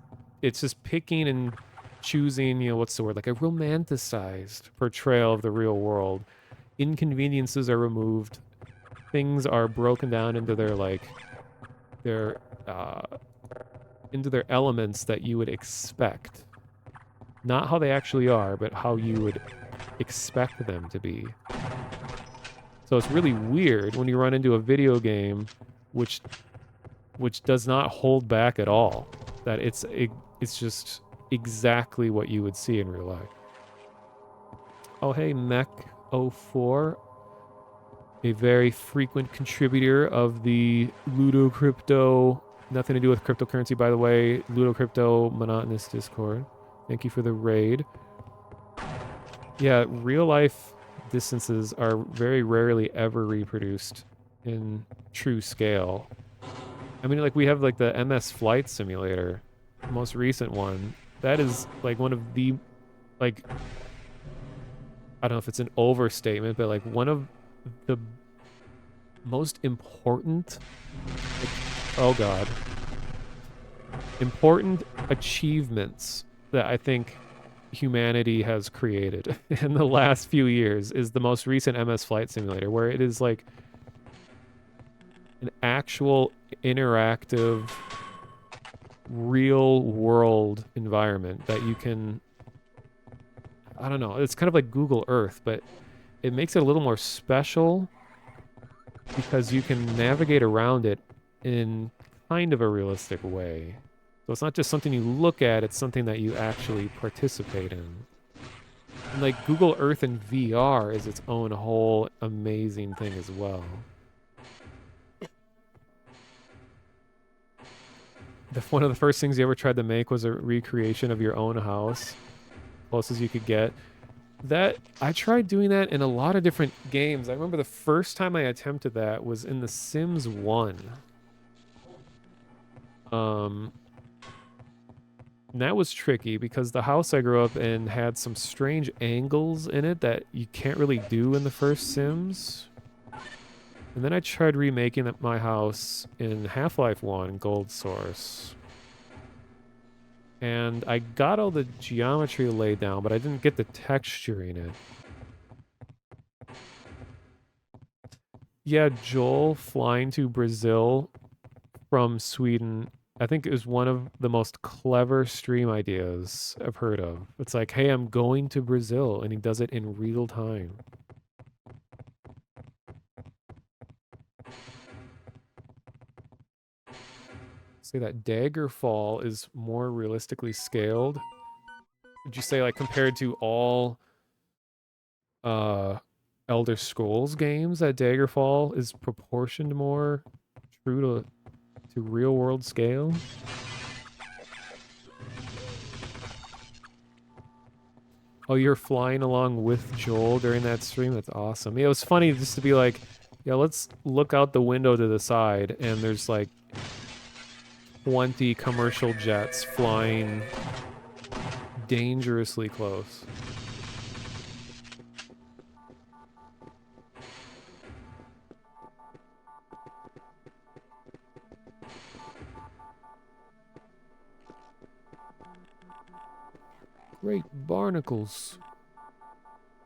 just picking and choosing, you know, what's the word? Like a romanticized portrayal of the real world. Inconveniences are removed. Things are broken down into their into their elements that you would expect. Not how they actually are, but how you would expect them to be. So it's really weird when you run into a video game which does not hold back at all. That it's just exactly what you would see in real life. Oh, hey, Mech OpFor, a very frequent contributor of the Ludo Crypto, nothing to do with cryptocurrency, by the way, Ludo Crypto Monotonous Discord. Thank you for the raid. Yeah, real life distances are very rarely ever reproduced in true scale. I mean, like, we have like the MS Flight Simulator, most recent one. That is like one of the, like, I don't know if it's an overstatement, but like one of the most important, like, oh God, important achievements that I think humanity has created in the last few years is the most recent MS Flight Simulator, where it is like an actual interactive real world environment that you can, I don't know, it's kind of like Google Earth, but it makes it a little more special because you can navigate around it in kind of a realistic way. So it's not just something you look at, it's something that you actually participate in. And like Google Earth in VR is its own whole amazing thing as well. One of the first things you ever tried to make was a recreation of your own house, close as you could get. That I tried doing that in a lot of different games. I remember the first time I attempted that was in The Sims 1. And that was tricky because the house I grew up in had some strange angles in it that you can't really do in the first Sims. And then I tried remaking my house in Half-Life 1 Gold Source. And I got all the geometry laid down, but I didn't get the texture in it. Yeah, Joel flying to Brazil from Sweden, I think it was one of the most clever stream ideas I've heard of. It's like, hey, I'm going to Brazil, and he does it in real time. Say that Daggerfall is more realistically scaled. Would you say, like, compared to all Elder Scrolls games, that Daggerfall is proportioned more true to real world scale? Oh, you're flying along with Joel during that stream? That's awesome. Yeah, it was funny just to be like, yeah, let's look out the window to the side, and there's like 20 commercial jets flying dangerously close. Great barnacles.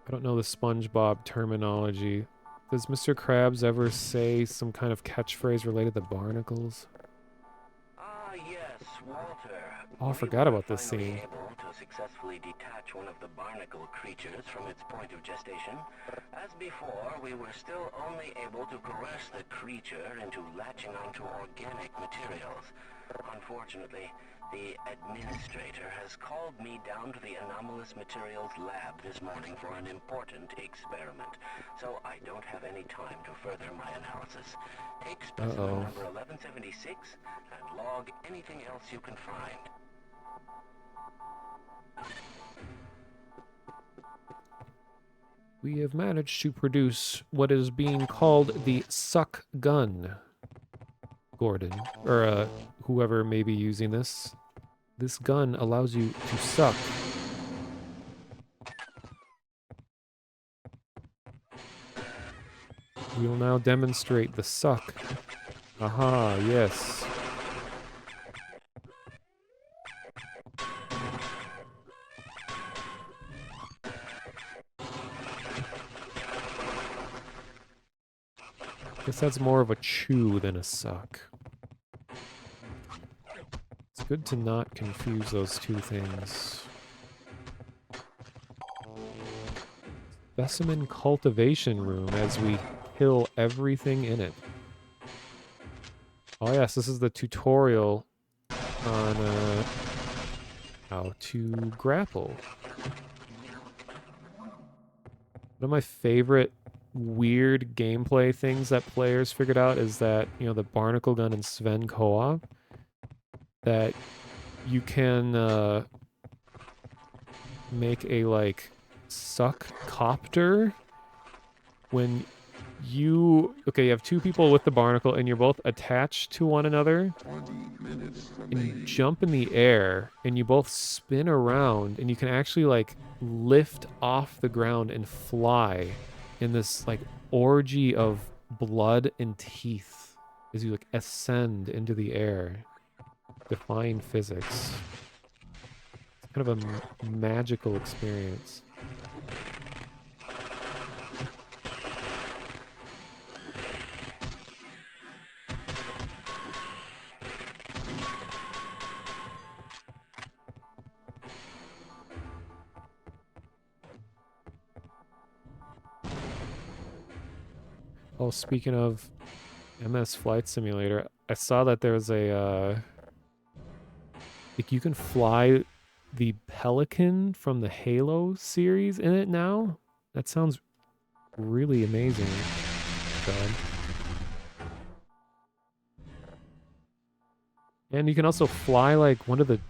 I don't know the SpongeBob terminology. Does Mr. Krabs ever say some kind of catchphrase related to barnacles? Ah, yes, Walter. Oh, I We forgot were about this finally scene. able to successfully detach one of the barnacle creatures from its point of gestation. As before, we were still only able to coerce the creature into latching onto organic materials. Unfortunately, the administrator has called me down to the anomalous materials lab this morning for an important experiment, so I don't have any time to further my analysis. Take specimen number 1176 and log anything else you can find. We have managed to produce what is being called the suck gun. Gordon, or whoever may be using this. This gun allows you to suck. We will now demonstrate the suck. Aha, yes. Guess that's more of a chew than a suck. It's good to not confuse those two things. Specimen cultivation room as we kill everything in it. Oh yes, this is the tutorial on how to grapple. One of my favorite weird gameplay things that players figured out is that, you know, the Barnacle Gun and Sven co-op, that you can make a, like, suck copter when you have two people with the barnacle and you're both attached to one another 20 minutes and you remaining. jump in the air and you both spin around and you can actually like lift off the ground and fly in this like orgy of blood and teeth as you like ascend into the air, defying physics. It's kind of a magical experience. Oh, speaking of MS Flight Simulator, I saw that there's a like you can fly the pelican from the Halo series in it now. That sounds really amazing. God. And you can also fly like one of the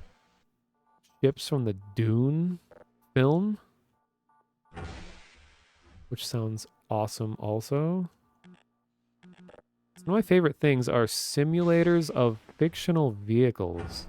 ships from the Dune film, which sounds awesome also. Some of my favorite things are simulators of fictional vehicles.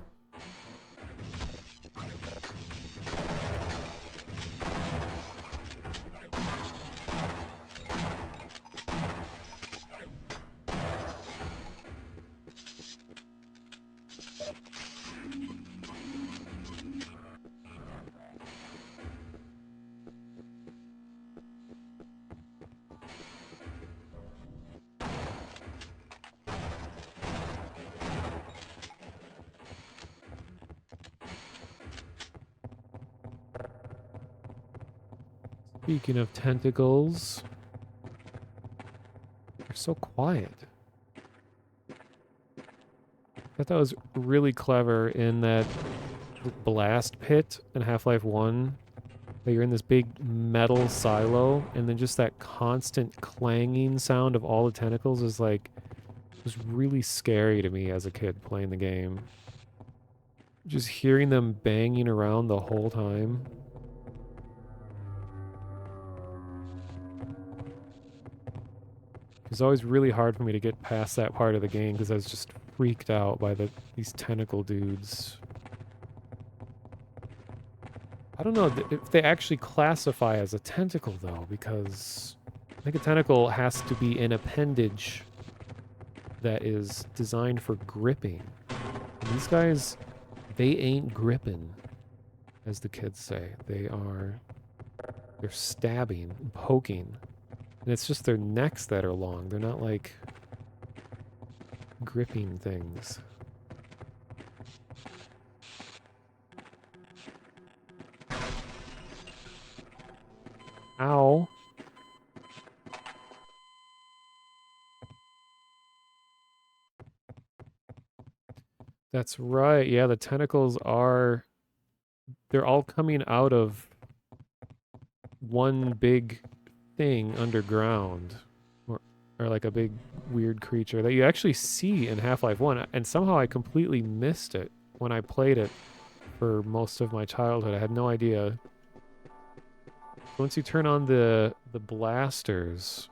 Speaking of tentacles, they're so quiet. I thought that was really clever in that blast pit in Half-Life 1. That you're in this big metal silo, and then just that constant clanging sound of all the tentacles is like, was really scary to me as a kid playing the game. Just hearing them banging around the whole time. It was always really hard for me to get past that part of the game because I was just freaked out by these tentacle dudes. I don't know if they actually classify as a tentacle though, because I think a tentacle has to be an appendage that is designed for gripping. And these guys, they ain't gripping, as the kids say. They're stabbing and poking. And it's just their necks that are long. They're not like gripping things. Ow. That's right. Yeah, the tentacles they're all coming out of one big thing underground. Or like a big weird creature that you actually see in Half-Life 1. And somehow I completely missed it when I played it for most of my childhood. I had no idea. Once you turn on the blasters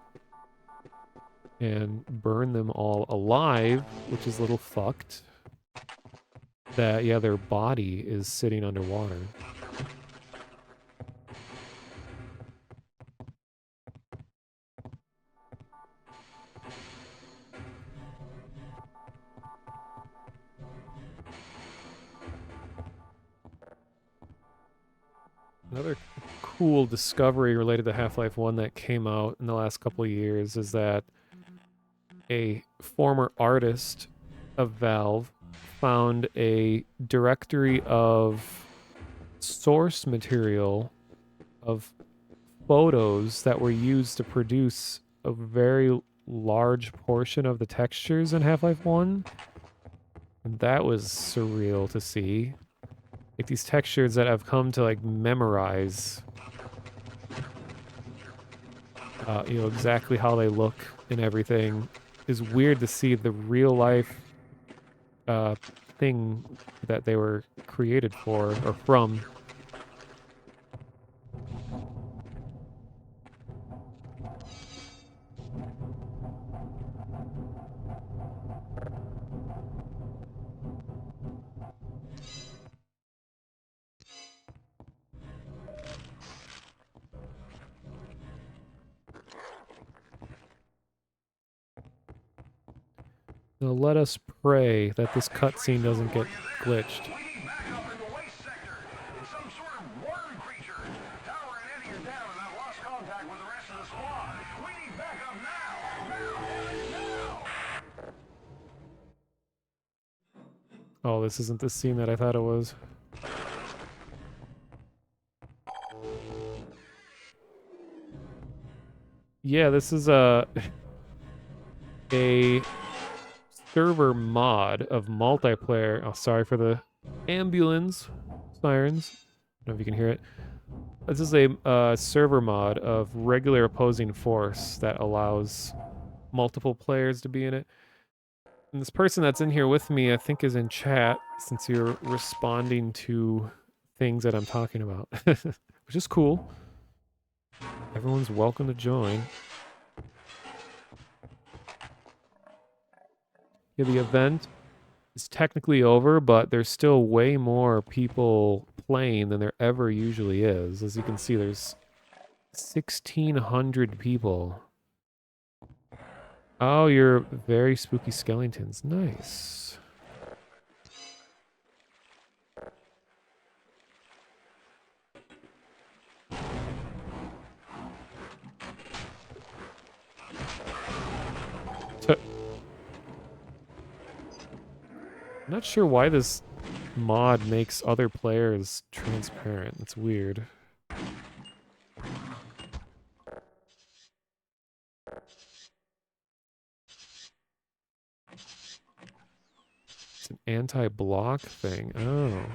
and burn them all alive, which is a little fucked, that, yeah, their body is sitting underwater. Another cool discovery related to Half-Life 1 that came out in the last couple of years is that a former artist of Valve found a directory of source material of photos that were used to produce a very large portion of the textures in Half-Life 1. And that was surreal to see. Like these textures that I've come to like memorize, exactly how they look and everything, is weird to see the real life thing that they were created for or from. Now let us pray that this cutscene doesn't get glitched. We need backup in the waste sector. It's some sort of worm creature. Tower and Eddie are down, and I've lost contact with the rest of the squad. We need backup now. Oh, this isn't the scene that I thought it was. Yeah, this is a server mod of multiplayer. Oh, sorry for the ambulance. sirens. I don't know if you can hear it. This is a server mod of regular opposing force that allows multiple players to be in it. And this person that's in here with me, I think, is in chat since you're responding to things that I'm talking about, which is cool. Everyone's welcome to join. Yeah, the event is technically over, but there's still way more people playing than there ever usually is. As you can see, there's 1,600 people. Oh, you're very spooky skeletons. Nice. I'm not sure why this mod makes other players transparent. It's weird. It's an anti-block thing. Oh.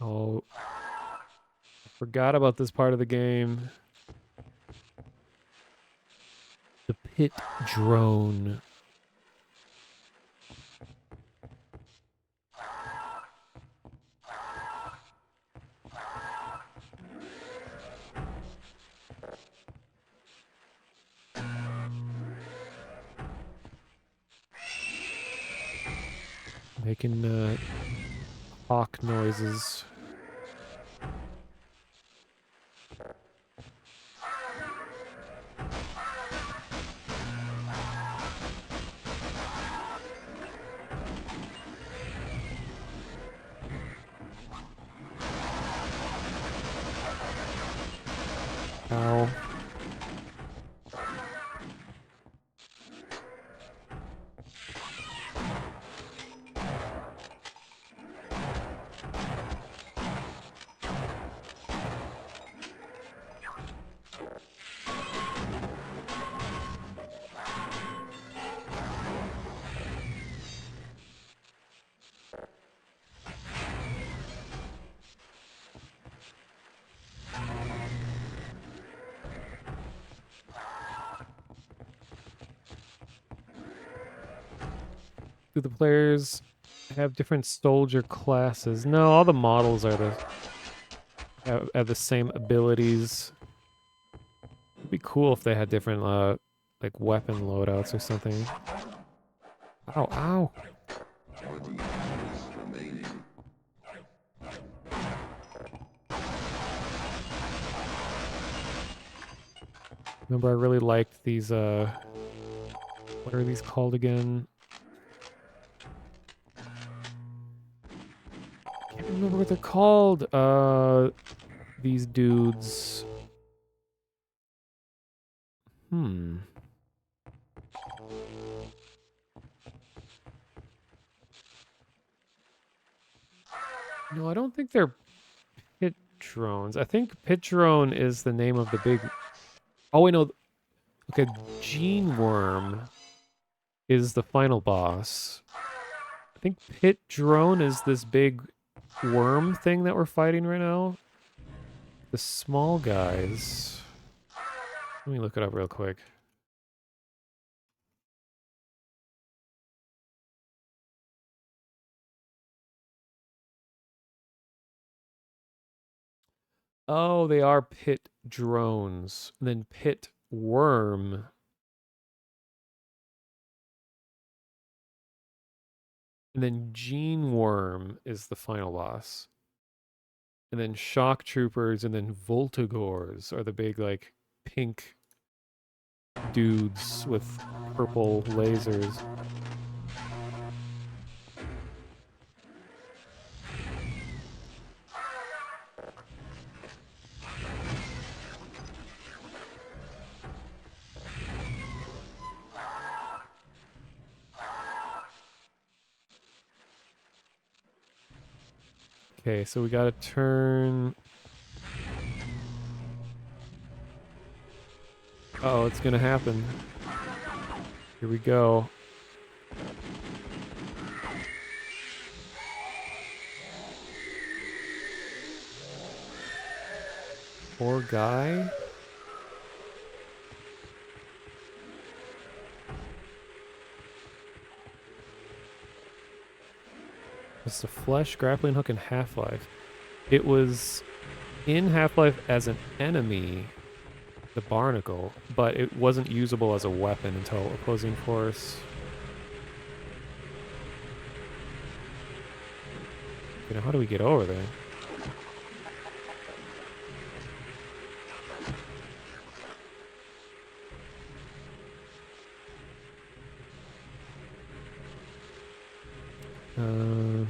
Oh. I forgot about this part of the game. The pit drone. Making hawk noises. Ow. Do the players have different soldier classes? No, all the models are have the same abilities. It'd be cool if they had different like weapon loadouts or something. Ow, ow. 20 minutes remaining. Remember, I really liked these what are these called again? Can't remember what they're called. These dudes. Hmm. No, I don't think they're pit drones. I think pit drone is the name of the big. Oh wait, no. Okay, Gene Worm is the final boss. I think pit drone is this big worm thing that we're fighting right now. The small guys. Let me look it up real quick. Oh, they are pit drones. And then pit worm. And then gene worm is the final boss. And then shock troopers and then voltigores are the big like pink dudes with purple lasers. Okay, so we gotta turn. Uh-oh, it's gonna happen. Here we go. Poor guy. It's the flesh grappling hook in Half-Life. It was in Half-Life as an enemy, the barnacle, but it wasn't usable as a weapon until opposing force. You know, how do we get over there? Uh,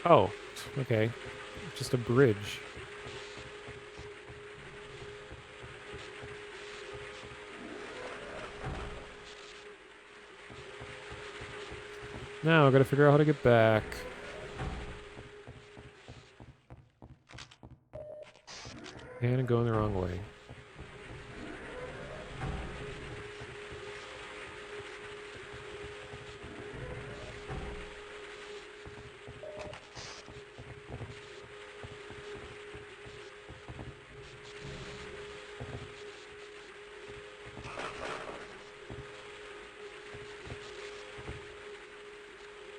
oh, okay. Just a bridge. Now I gotta figure out how to get back. And I'm going the wrong way.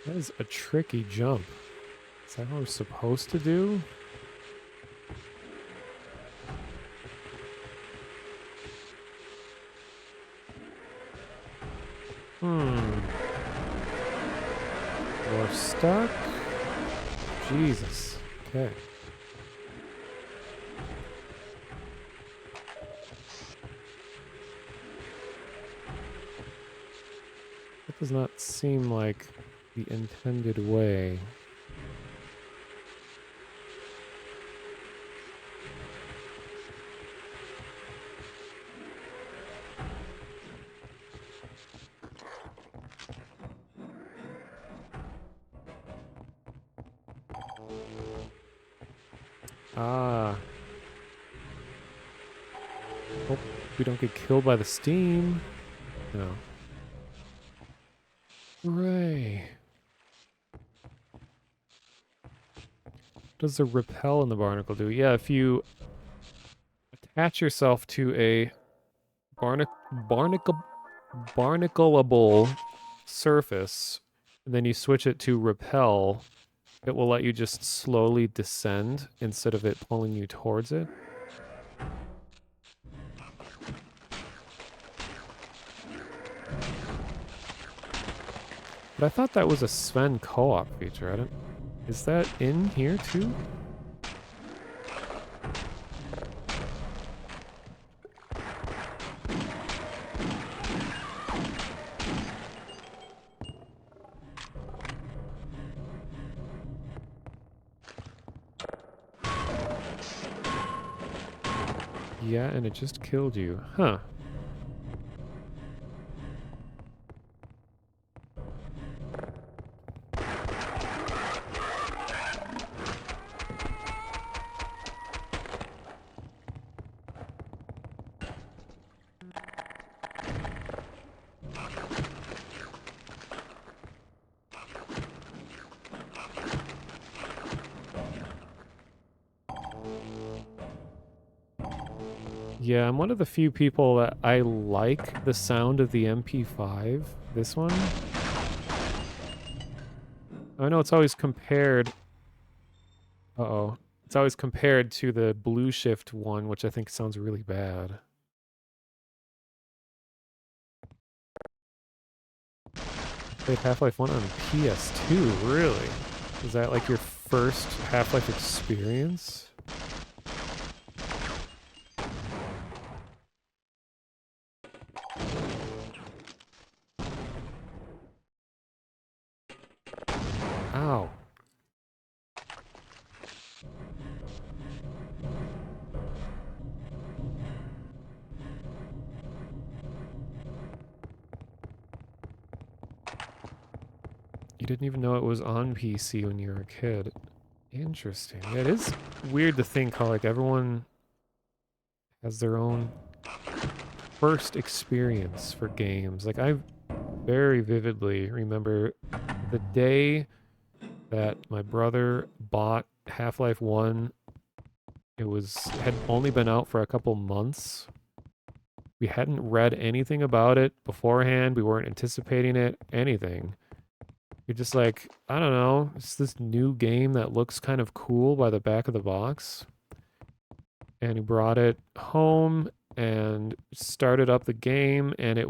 That is a tricky jump. Is that what we're supposed to do? Hmm. We're stuck? Jesus. Okay. That does not seem like the intended way. Ah. Hope we don't get killed by the steam. No. Hooray. What does the repel in the barnacle do? Yeah, if you attach yourself to a barnacleable surface, and then you switch it to repel, it will let you just slowly descend instead of it pulling you towards it. But I thought that was a Sven co-op feature. I don't. Is that in here too? Yeah, and it just killed you. Huh. Yeah, I'm one of the few people that I like the sound of the MP5. This one. I know it's always compared. Uh-oh. It's always compared to the Blue Shift one, which I think sounds really bad. Played Half-Life 1 on PS2, really? Is that like your first Half-Life experience? Ow. you didn't even know it was on PC when you were a kid. Interesting. Yeah, it is weird to think how like everyone has their own first experience for games. Like I very vividly remember the day that my brother bought Half-Life 1. It had only been out for a couple months. We hadn't read anything about it beforehand. We weren't anticipating it, anything. You're just like, I don't know, it's this new game that looks kind of cool by the back of the box. And he brought it home and started up the game, and it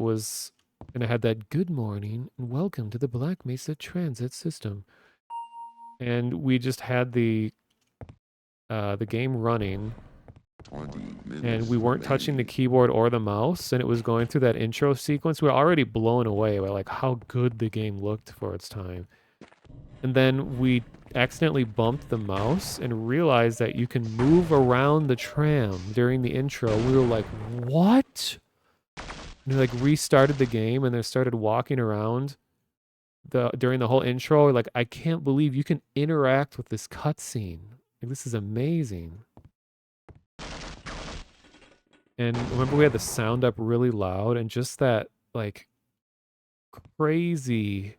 had that good morning and welcome to the Black Mesa Transit System. And we just had the game running, 20 and minutes we weren't touching the remaining. keyboard or the mouse, and it was going through that intro sequence. We were already blown away by like how good the game looked for its time. And then we accidentally bumped the mouse and realized that you can move around the tram during the intro. We were like, what? And they like restarted the game and they started walking around during the whole intro. We're like, I can't believe you can interact with this cutscene. Like, this is amazing. And remember we had the sound up really loud and just that like crazy,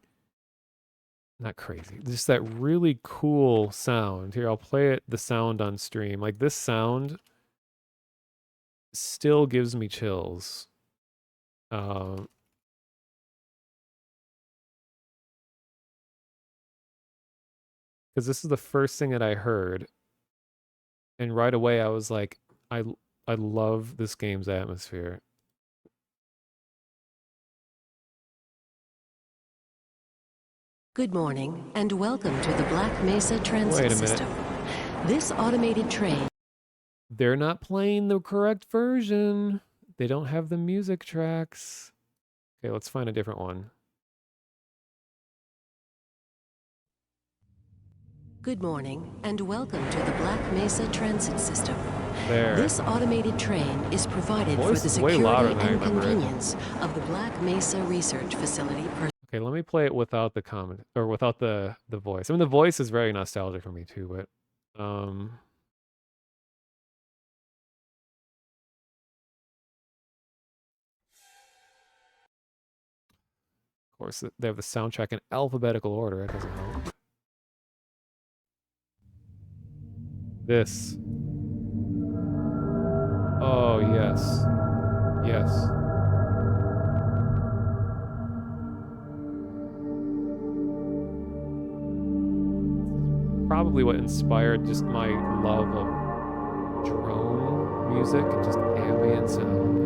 not crazy, just that really cool sound. Here, I'll play the sound on stream. Like this sound still gives me chills. Because this is the first thing that I heard. And right away I was like, I love this game's atmosphere. Good morning, and welcome to the Black Mesa Transit Wait a minute. System. This automated train... They're not playing the correct version. They don't have the music tracks. Okay, let's find a different one. Good morning, and welcome to the Black Mesa Transit System. There. This automated train is provided for Voice the is way louder security than I and remember it. convenience of the Black Mesa Research Facility. Okay, let me play it without the comment or without the voice. I mean, the voice is very nostalgic for me too, but of course they have the soundtrack in alphabetical order. That doesn't help. This. Oh yes, yes. Probably what inspired just my love of drone music and just ambient sound.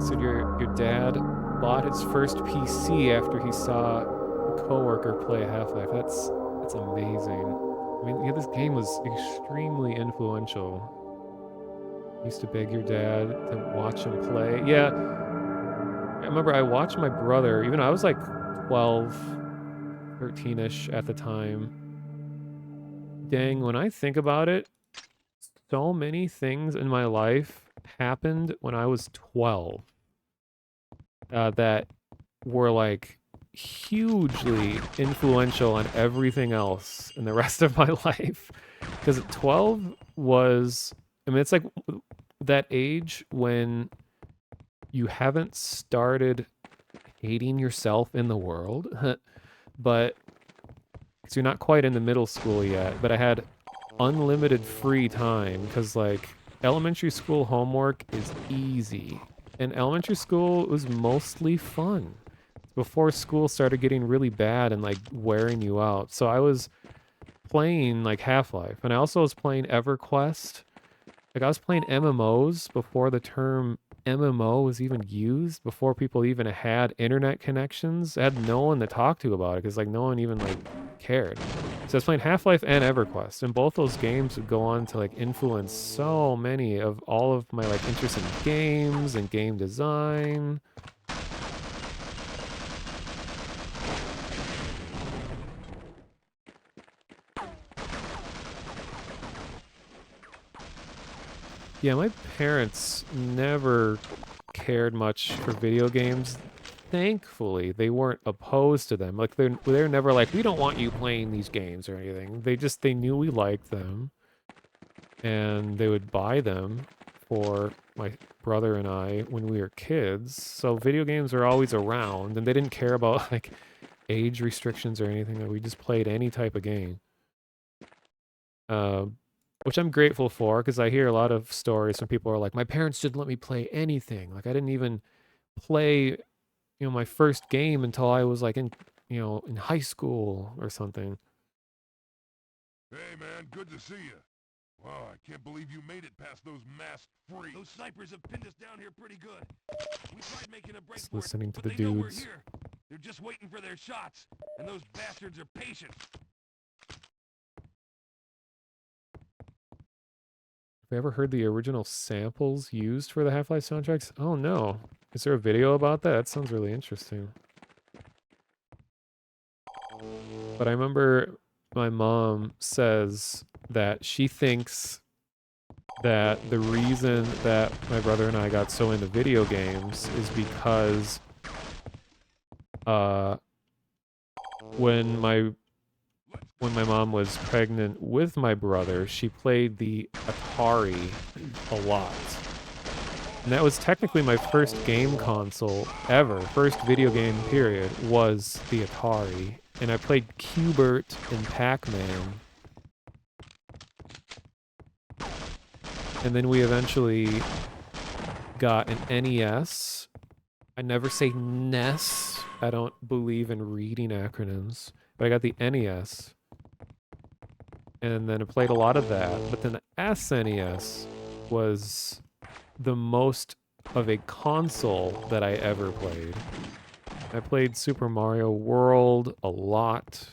So your dad bought his first PC after he saw a coworker play Half-Life. That's amazing. I mean, yeah, this game was extremely influential. You used to beg your dad to watch him play. Yeah, I remember I watched my brother, even though I was like 12, 13-ish at the time. Dang, when I think about it, so many things in my life happened when I was 12. That were like hugely influential on everything else in the rest of my life. Because 12 was, I mean, it's like that age when you haven't started hating yourself in the world, but because you're not quite in the middle school yet, but I had unlimited free time because like elementary school homework is easy. And elementary school was mostly fun before school started getting really bad and like wearing you out. So I was playing like Half-Life, and I also was playing EverQuest. Like I was playing MMOs before the term MMO was even used before people even had internet connections. I had no one to talk to about it because like no one even like cared. So I was playing Half-Life and EverQuest, and both those games would go on to like influence so many of all of my like interest in games and game design. Yeah, my parents never cared much for video games. Thankfully, they weren't opposed to them. Like they're never like, we don't want you playing these games or anything. They knew we liked them, and they would buy them for my brother and I when we were kids. So video games were always around, and they didn't care about like age restrictions or anything. That we just played any type of game. Uh, which I'm grateful for because I hear a lot of stories from people who are like, my parents didn't let me play anything. Like I didn't even play, my first game until I was like in high school or something. Hey, man, good to see you. Wow, I can't believe you made it past those masked freaks. Those snipers have pinned us down here pretty good. We tried making a break Just for listening it, to but the they know we're dudes. here. They're just waiting for their shots, and those bastards are patient. Have you ever heard the original samples used for the Half-Life soundtracks? Oh no. Is there a video about that? That sounds really interesting. But I remember my mom says that she thinks that the reason that my brother and I got so into video games is because uh when my when my mom was pregnant with my brother, she played the Atari a lot. And that was technically my first game console ever. First video game, period, was the Atari. And I played Q*bert and Pac-Man. And then we eventually got an NES. I never say NES. I don't believe in reading acronyms. But I got the NES. And then I played a lot of that. But then the SNES was the most of a console that I ever played. I played Super Mario World a lot.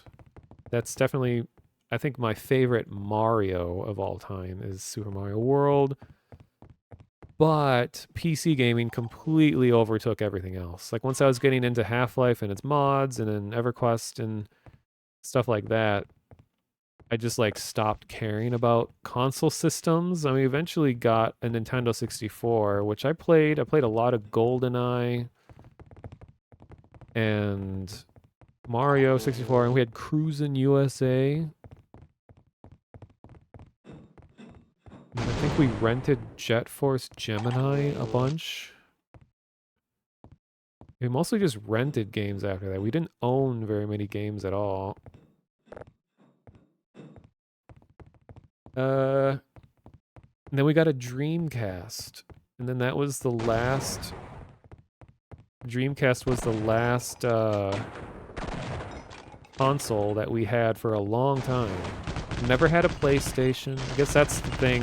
That's definitely, I think, my favorite Mario of all time is Super Mario World. But PC gaming completely overtook everything else. Like once I was getting into Half-Life and its mods and then EverQuest and stuff like that, I just like stopped caring about console systems. I mean, eventually got a Nintendo 64, which I played. I played a lot of GoldenEye and Mario 64, and we had Cruisin' USA. And I think we rented Jet Force Gemini a bunch. We mostly just rented games after that. We didn't own very many games at all. And then we got a Dreamcast. And then that was the last... Dreamcast was the last console that we had for a long time. Never had a PlayStation. I guess that's the thing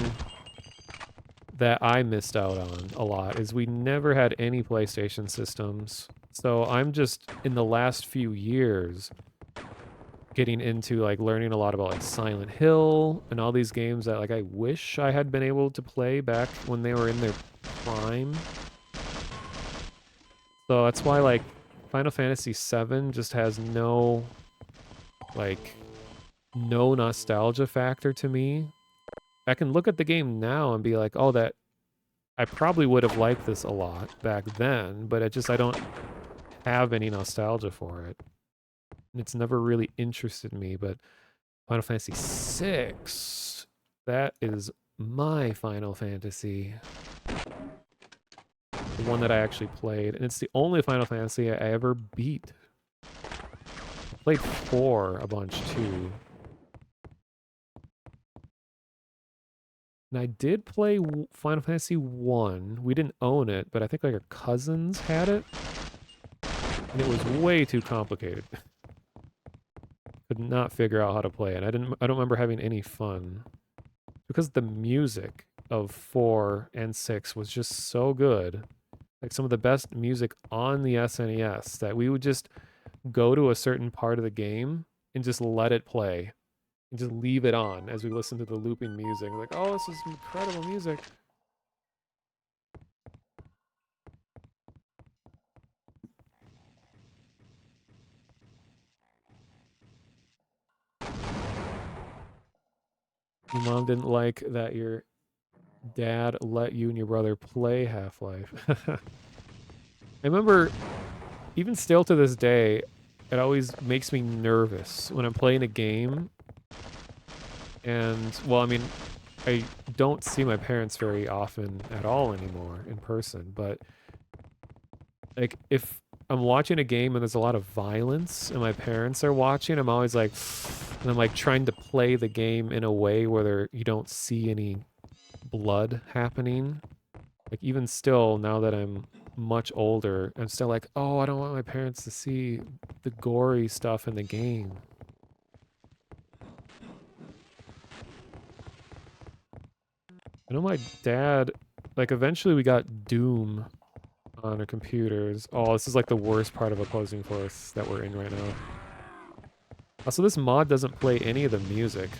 that I missed out on a lot, is we never had any PlayStation systems. So I'm just, in the last few years, getting into like learning a lot about like Silent Hill and all these games that like I wish I had been able to play back when they were in their prime. So that's why like Final Fantasy VII just has no nostalgia factor to me. I can look at the game now and be like, oh, that I probably would have liked this a lot back then, but I don't have any nostalgia for it. And it's never really interested me, but Final Fantasy VI, that is my Final Fantasy. The one that I actually played, and it's the only Final Fantasy I ever beat. I played 4 a bunch too. And I did play Final Fantasy 1. We didn't own it, but I think like our cousins had it. And it was way too complicated. Could not figure out how to play it. I don't remember having any fun. Because the music of 4 and 6 was just so good. Like some of the best music on the SNES that we would just go to a certain part of the game and just let it play and just leave it on as we listen to the looping music. Like, oh, this is incredible music. Your mom didn't like that your dad let you and your brother play Half-Life. I remember, even still to this day, it always makes me nervous when I'm playing a game. And, well, I mean, I don't see my parents very often at all anymore in person, but like if I'm watching a game and there's a lot of violence and my parents are watching, I'm always like, and I'm like trying to play the game in a way where you don't see any blood happening. Like even still, now that I'm much older, I'm still like, oh, I don't want my parents to see the gory stuff in the game. I know my dad, like eventually we got Doom on our computers. Oh, this is like the worst part of Opposing Force that we're in right now. Also, this mod doesn't play any of the music.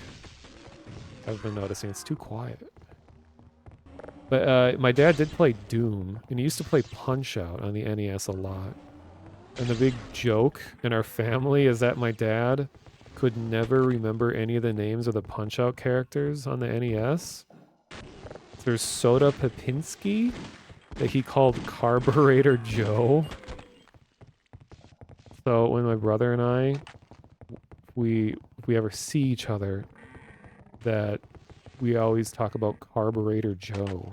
I've been noticing it's too quiet. But my dad did play Doom, and he used to play Punch-Out on the NES a lot. And the big joke in our family is that my dad could never remember any of the names of the Punch-Out characters on the NES. There's Soda Popinski that he called Carburetor Joe. So when my brother and I, if we ever see each other, that we always talk about Carburetor Joe.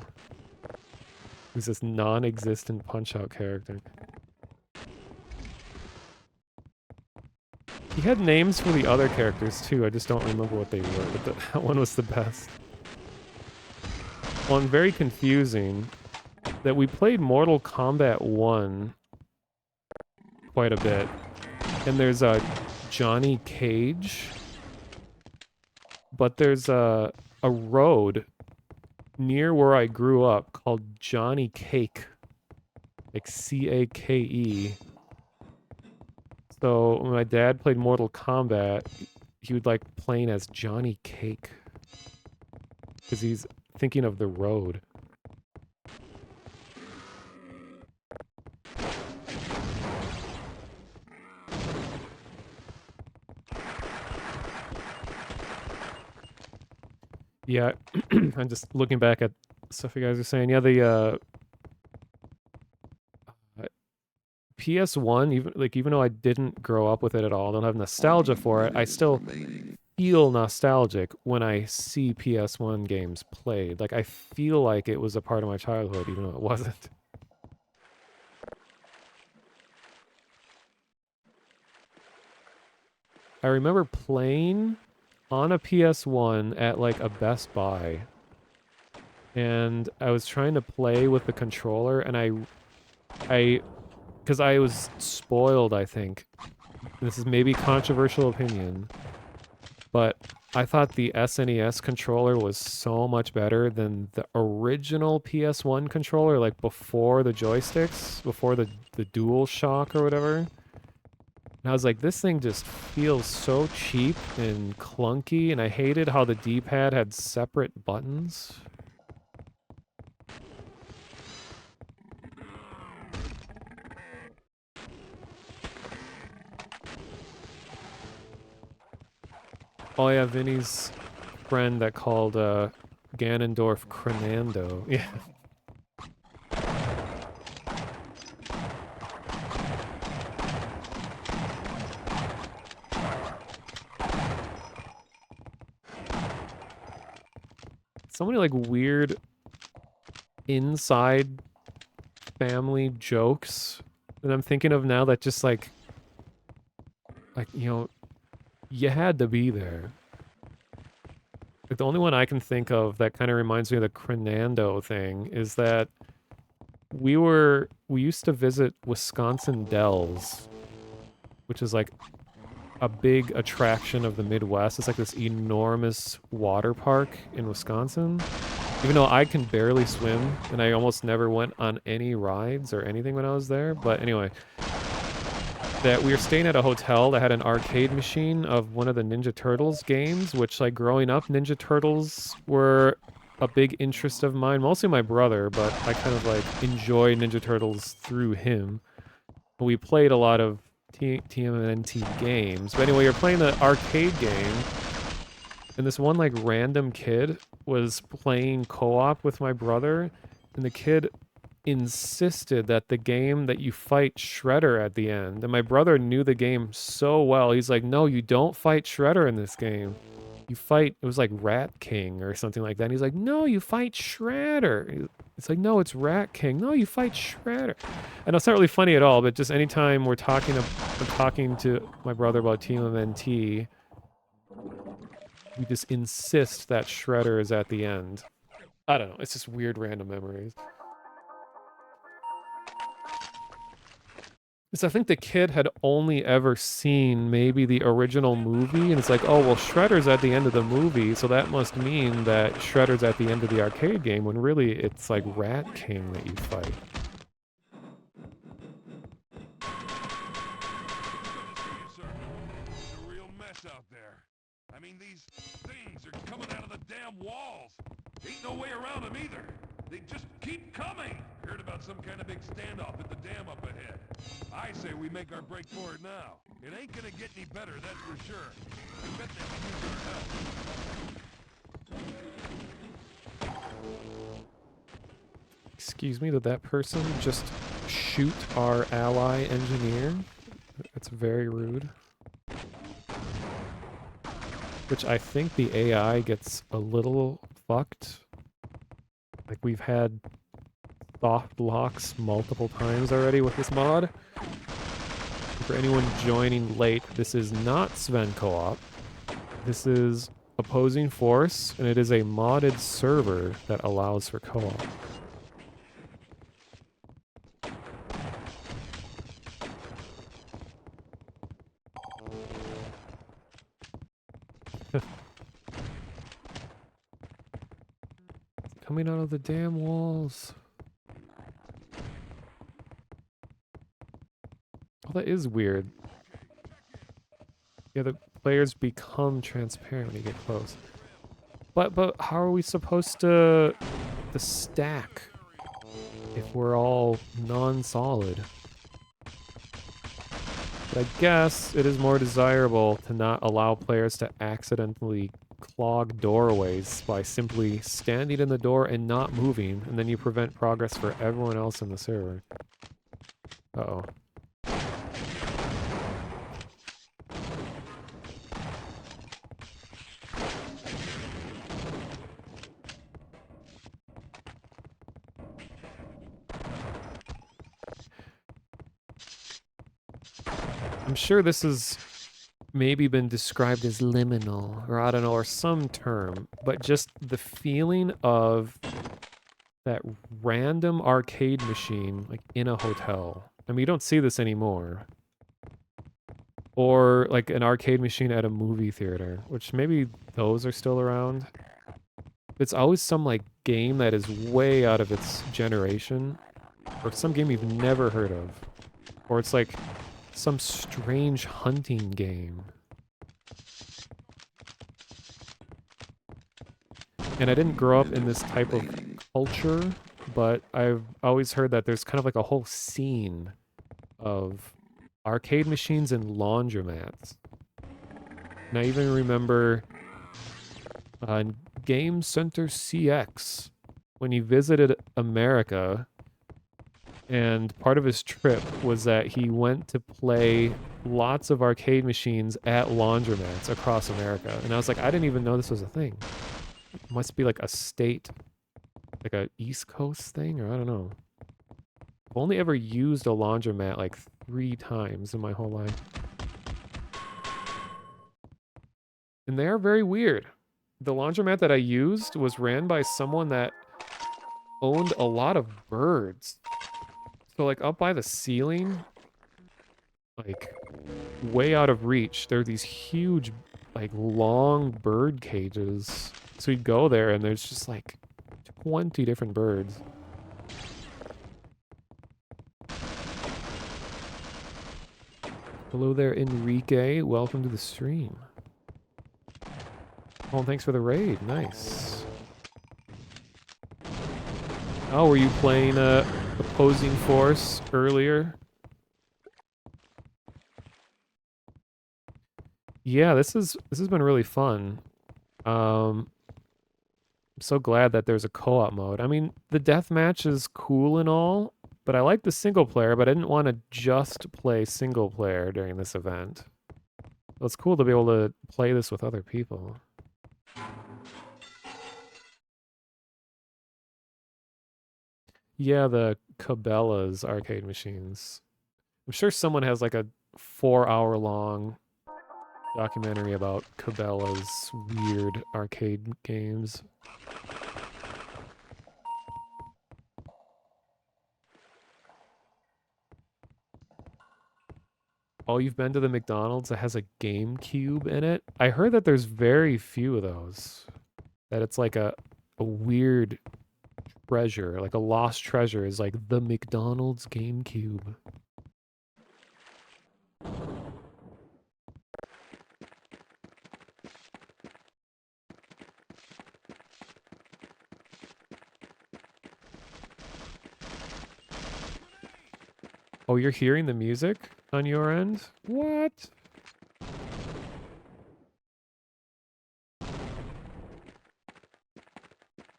Who's this non-existent Punch-Out character. He had names for the other characters too, I just don't remember what they were, but that one was the best. One very confusing, that we played Mortal Kombat 1 quite a bit, and there's a Johnny Cage, but there's a road near where I grew up called Johnny Cake, like C-A-K-E. So when my dad played Mortal Kombat, he would like playing as Johnny Cake because he's thinking of the road. Yeah, I'm just looking back at stuff you guys are saying. Yeah, the PS1, even though I didn't grow up with it at all, don't have nostalgia for it, I still feel nostalgic when I see PS1 games played. Like I feel like it was a part of my childhood, even though it wasn't. I remember playing on a PS1 at like a Best Buy, and I was trying to play with the controller, and because I was spoiled, I think. This is maybe controversial opinion, but I thought the SNES controller was so much better than the original PS1 controller, like before the joysticks, before the Dual Shock or whatever. And I was like, this thing just feels so cheap and clunky, and I hated how the D-pad had separate buttons. Oh yeah, Vinny's friend that called Ganondorf Crenando. Yeah. So many like weird inside family jokes that I'm thinking of now that just like you know, you had to be there. Like the only one I can think of that kind of reminds me of the Crenando thing is that we used to visit Wisconsin Dells, which is like a big attraction of the Midwest. It's like this enormous water park in Wisconsin. Even though I can barely swim, and I almost never went on any rides or anything when I was there. But anyway, that we were staying at a hotel that had an arcade machine of one of the Ninja Turtles games, which, like, growing up, Ninja Turtles were a big interest of mine, mostly my brother, but I kind of, like, enjoy Ninja Turtles through him. We played a lot of TMNT games. But anyway, you're playing the arcade game, and this one, like, random kid was playing co-op with my brother, and the kid insisted that the game that you fight Shredder at the end. And my brother knew the game so well. He's like, no, you don't fight Shredder in this game. You fight, it was like Rat King or something like that. And he's like, no, you fight Shredder. It's like, no, it's Rat King. No, you fight Shredder. And it's not really funny at all, but just anytime I'm talking to my brother about TMNT, we just insist that Shredder is at the end. I don't know. It's just weird random memories. Because I think the kid had only ever seen maybe the original movie, and it's like, oh, well, Shredder's at the end of the movie, so that must mean that Shredder's at the end of the arcade game, when really it's like Rat King that you fight. Sir, it's a real mess out there. I mean, these things are coming out of the damn walls. Ain't no way around them either. They just keep coming. Heard about some kind of big standoff at the dam up ahead. I say we make our break for it now. It ain't gonna get any better, that's for sure. I bet they can use our help. Excuse me, did that person just shoot our ally engineer? That's very rude. Which I think the AI gets a little fucked. Like, we've had soft locks multiple times already with this mod. For anyone joining late, this is not Sven Co-op. This is Opposing Force, and it is a modded server that allows for co-op. Coming out of the damn walls. Oh, that is weird. Yeah, the players become transparent when you get close. But how are we supposed to the stack if we're all non-solid? But I guess it is more desirable to not allow players to accidentally clog doorways by simply standing in the door and not moving, and then you prevent progress for everyone else in the server. Uh-oh. I'm sure this has maybe been described as liminal, or I don't know, or some term, but just the feeling of that random arcade machine, like, in a hotel. I mean, you don't see this anymore. Or, like, an arcade machine at a movie theater, which maybe those are still around. It's always some, like, game that is way out of its generation, or some game you've never heard of. Or it's like some strange hunting game. And I didn't grow up in this type of culture, but I've always heard that there's kind of like a whole scene of arcade machines and laundromats. And I even remember Game Center CX, when he visited America, and part of his trip was that he went to play lots of arcade machines at laundromats across America. And I was like, I didn't even know this was a thing. It must be like a state, like a East Coast thing, or I don't know. I've only ever used a laundromat like 3 times in my whole life. And they are very weird. The laundromat that I used was ran by someone that owned a lot of birds. So, like, up by the ceiling, like, way out of reach, there are these huge, like, long bird cages. So you'd go there, and there's just, like, 20 different birds. Hello there, Enrique. Welcome to the stream. Oh, thanks for the raid. Nice. Oh, were you playing Opposing Force earlier? Yeah, this has been really fun. I'm so glad that there's a co-op mode. I mean, the deathmatch is cool and all, but I like the single player, but I didn't want to just play single player during this event. So it's cool to be able to play this with other people. Yeah, the Cabela's arcade machines. I'm sure someone has like a 4-hour-long documentary about Cabela's weird arcade games. Oh, you've been to the McDonald's that has a GameCube in it? I heard that there's very few of those. That it's like a weird treasure, like a lost treasure is like the McDonald's GameCube. Oh, you're hearing the music on your end? What?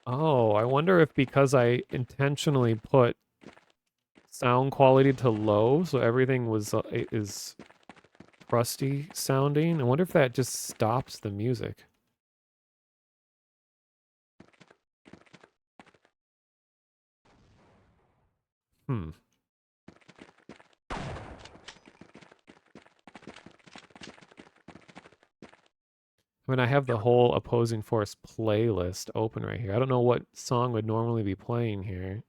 Oh, I wonder if because I intentionally put sound quality to low, so everything was is crusty sounding. I wonder if that just stops the music. Hmm. I mean, I have the whole Opposing Force playlist open right here. I don't know what song would normally be playing here.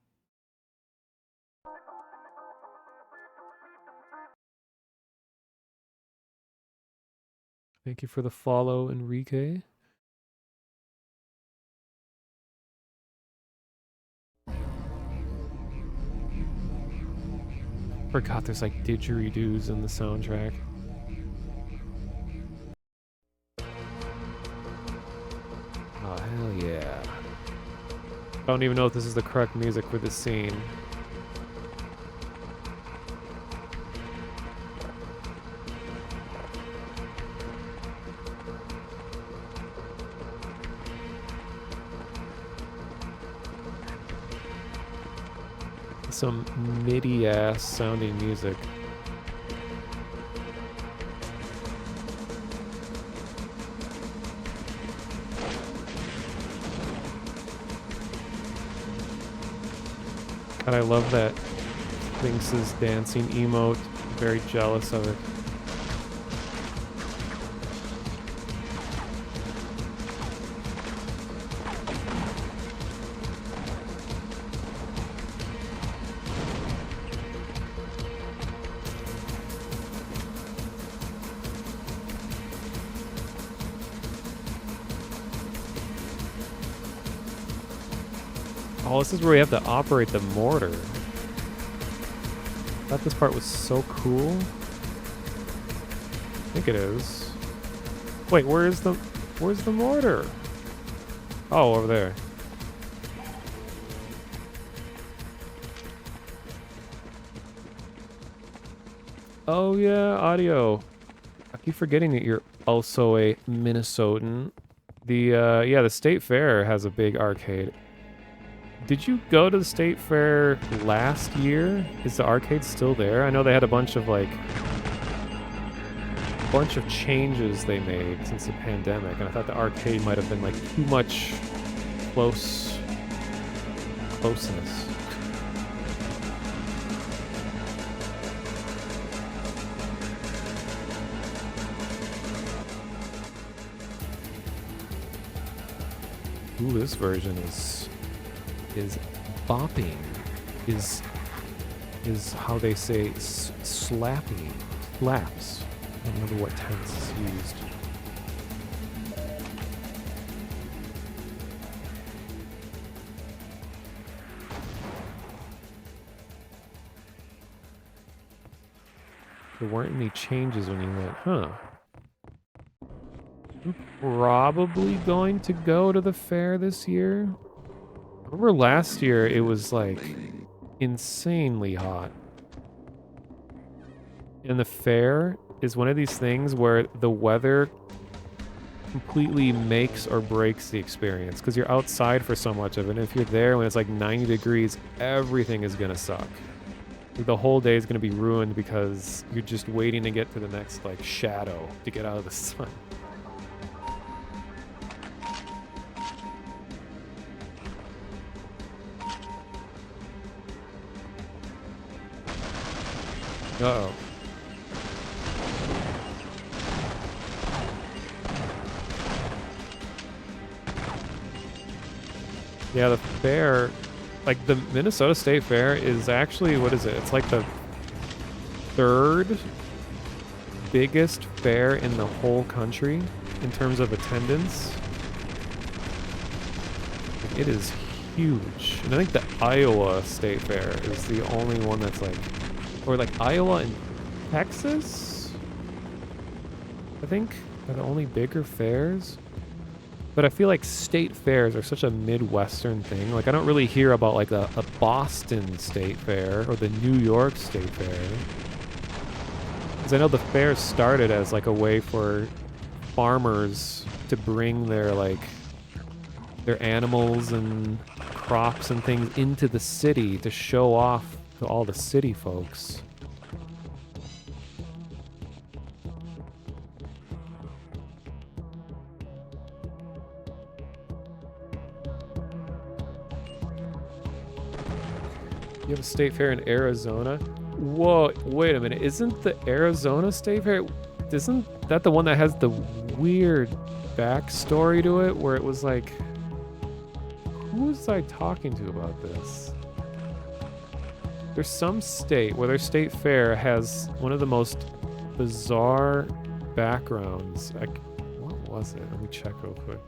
Thank you for the follow, Enrique. Forgot there's like didgeridoos in the soundtrack. Oh, hell yeah. I don't even know if this is the correct music for this scene. Some MIDI-ass sounding music. God, I love that Lynx's dancing emote. Very jealous of it. Oh, this is where we have to operate the mortar. I thought this part was so cool. I think it is. Wait, where's the mortar? Oh, over there. Oh yeah, audio. I keep forgetting that you're also a Minnesotan. The State Fair has a big arcade. Did you go to the State Fair last year? Is the arcade still there? I know they had a bunch of changes they made since the pandemic, and I thought the arcade might have been like too much closeness. Ooh, this version is bopping, is how they say slapping, slaps. I don't remember what tense is used. There weren't any changes when you went, huh? I'm probably going to go to the fair this year. I remember last year it was like remaining. insanely hot. And the fair is one of these things where the weather completely makes or breaks the experience because you're outside for so much of it. And if you're there when it's like 90 degrees, everything is going to suck. The whole day is going to be ruined because you're just waiting to get to the next like shadow to get out of the sun. Uh-oh. Yeah, the fair, like the Minnesota State Fair is actually, what is it? It's like the third biggest fair in the whole country in terms of attendance. It is huge. And I think the Iowa State Fair is the only one that's like, or like Iowa and Texas, I think, are the only bigger fairs. But I feel like state fairs are such a Midwestern thing. Like, I don't really hear about like a Boston State Fair or the New York State Fair. Because I know the fair started as like a way for farmers to bring their like their animals and crops and things into the city to show off to all the city folks. You have a state fair in Arizona? Whoa, wait a minute. Isn't the Arizona State Fair, isn't that the one that has the weird backstory to it where it was like, who was I talking to about this? There's some state where their state fair has one of the most bizarre backgrounds. What was it? Let me check real quick.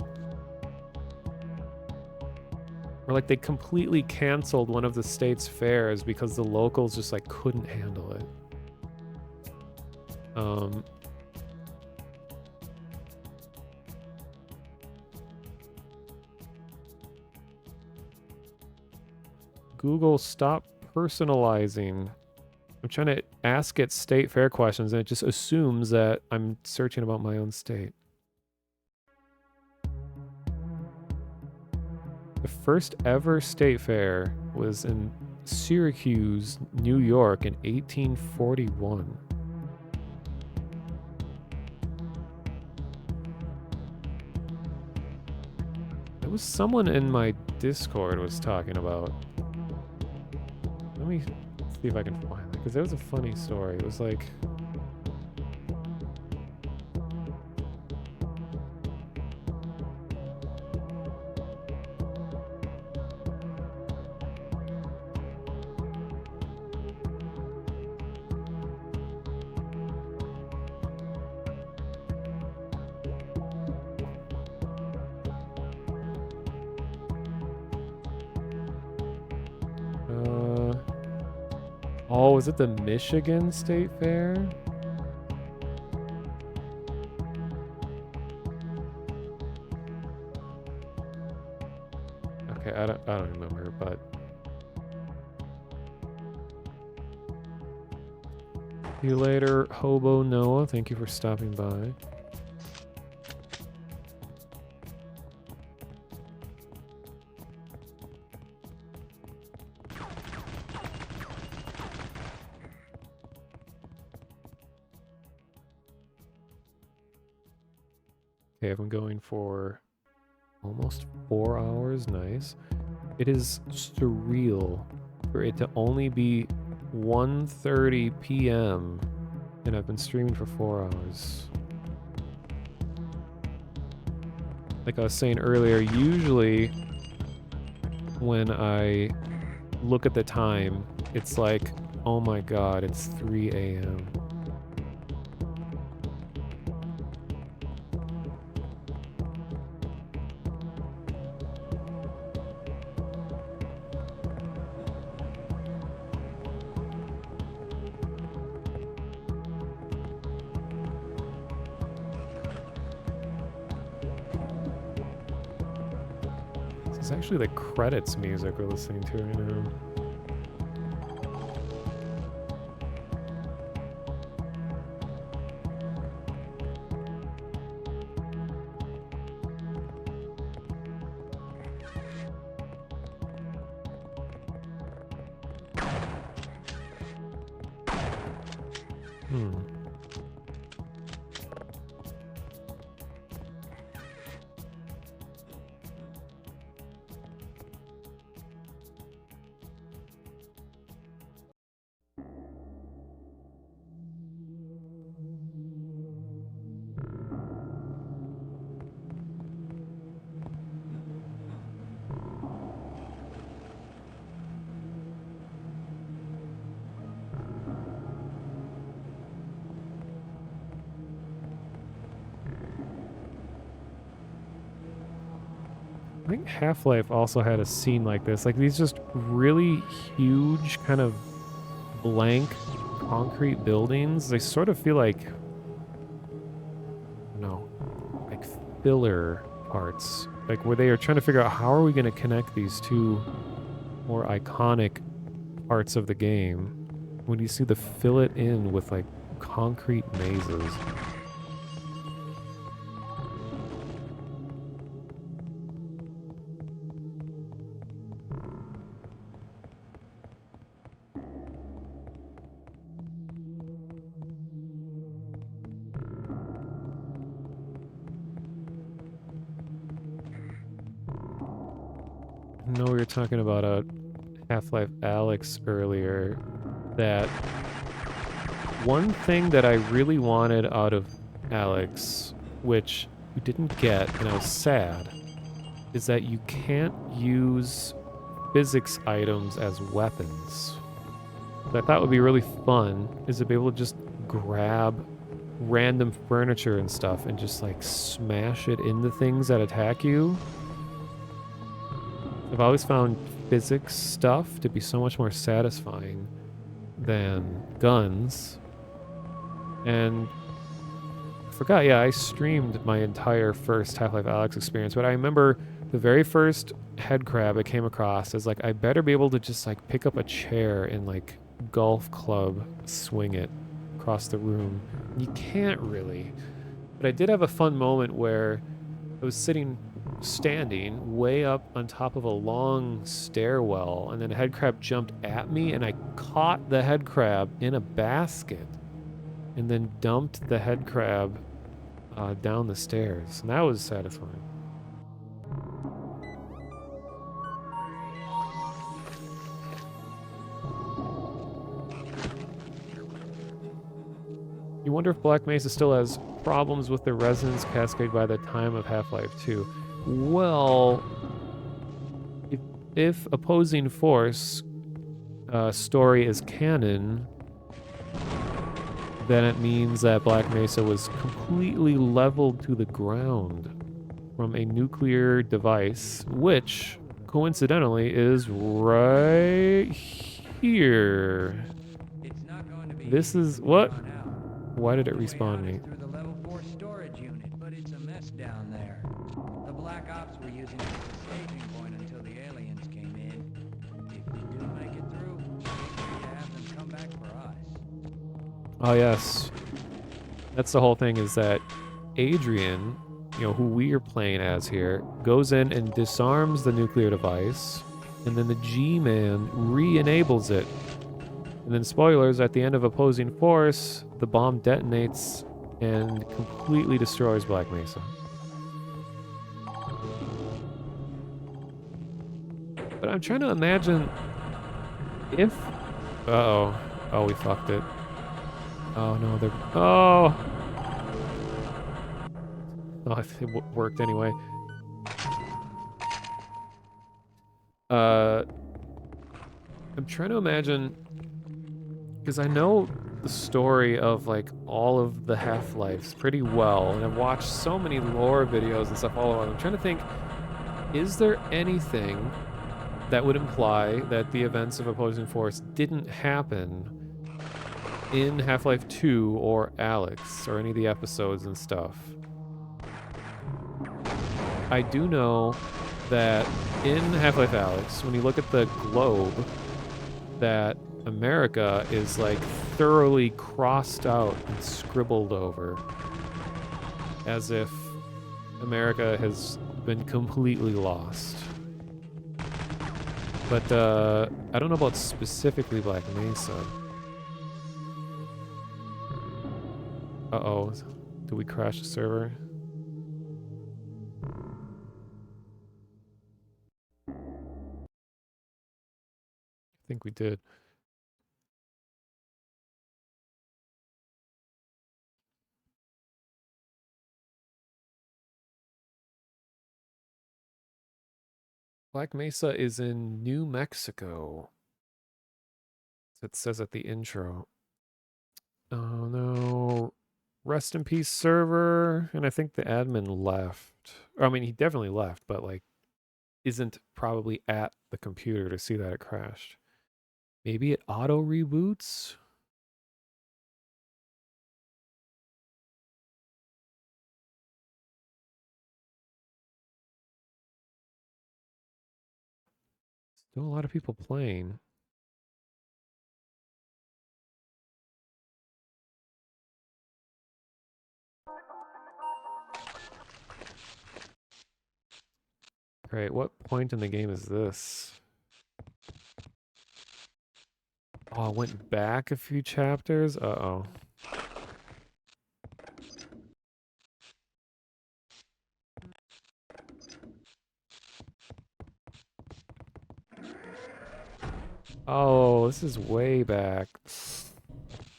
Or like they completely canceled one of the state's fairs because the locals just like couldn't handle it. Google, stop personalizing. I'm trying to ask it state fair questions and it just assumes that I'm searching about my own state. The first ever state fair was in Syracuse, New York in 1841. It was someone in my Discord was talking about. Let me see if I can find it, because it was a funny story. It was like... Oh, is it the Michigan State Fair? Okay, I don't remember, but see you later, Hobo Noah. Thank you for stopping by. Okay, I've been going for almost 4 hours. Nice. It is surreal for it to only be 1:30 p.m. and I've been streaming for 4 hours. Like I was saying earlier, usually when I look at the time, it's like, oh my god, it's 3 a.m. It's actually the credits music we're listening to right now. I think Half-Life also had a scene like this. Like these just really huge kind of blank concrete buildings. They sort of feel like, no, like filler parts. Like where they are trying to figure out how are we going to connect these two more iconic parts of the game. When you see the fill it in with like concrete mazes. I know we were talking about a Half-Life Alyx earlier. That one thing that I really wanted out of Alyx, which we didn't get, and I was sad, is that you can't use physics items as weapons. What I thought would be really fun is to be able to just grab random furniture and stuff and just like smash it into things that attack you. I've always found physics stuff to be so much more satisfying than guns. And I forgot, yeah, I streamed my entire first Half-Life Alyx experience, but I remember the very first head crab I came across is like, I better be able to just like pick up a chair and like golf club swing it across the room. You can't really. But I did have a fun moment where I was standing way up on top of a long stairwell, and then a head crab jumped at me, and I caught the head crab in a basket and then dumped the head crab down the stairs. And that was satisfying. You wonder if Black Mesa still has problems with the resonance cascade by the time of Half-Life 2. Well, if Opposing Force story is canon, then it means that Black Mesa was completely leveled to the ground from a nuclear device, which, coincidentally, is right here. It's not going to be This is... what? out. Why did it The way respawn out me? is through the level 4 storage unit, but it's a mess down there. The Black Ops were using it as a staging point until the aliens came in. If they do make it through, make sure you have them come back for us. Oh, yes. That's the whole thing, is that Adrian, you know, who we are playing as here, goes in and disarms the nuclear device, and then the G-Man re-enables it. And then spoilers, at the end of Opposing Force, the bomb detonates and completely destroys Black Mesa. But I'm trying to imagine if... Uh-oh. Oh, we fucked it. Oh, no, they're... Oh! Oh, it worked anyway. I'm trying to imagine... Because I know the story of, like, all of the Half-Lives pretty well, and I've watched so many lore videos and stuff all around. I'm trying to think, is there anything that would imply that the events of Opposing Force didn't happen in Half-Life 2 or Alyx or any of the episodes and stuff? I do know that in Half-Life Alyx, when you look at the globe, that America is like thoroughly crossed out and scribbled over, as if America has been completely lost. But I don't know about specifically Black Mesa. Uh-oh. Did we crash the server? I think we did. Black Mesa is in New Mexico. It says at the intro. Oh no. Rest in peace, server. And I think the admin left. I mean, he definitely left, but like, isn't probably at the computer to see that it crashed. Maybe it auto reboots? Still a lot of people playing. Great, what point in the game is this? Oh, it went back a few chapters? Uh-oh. Oh, this is way back.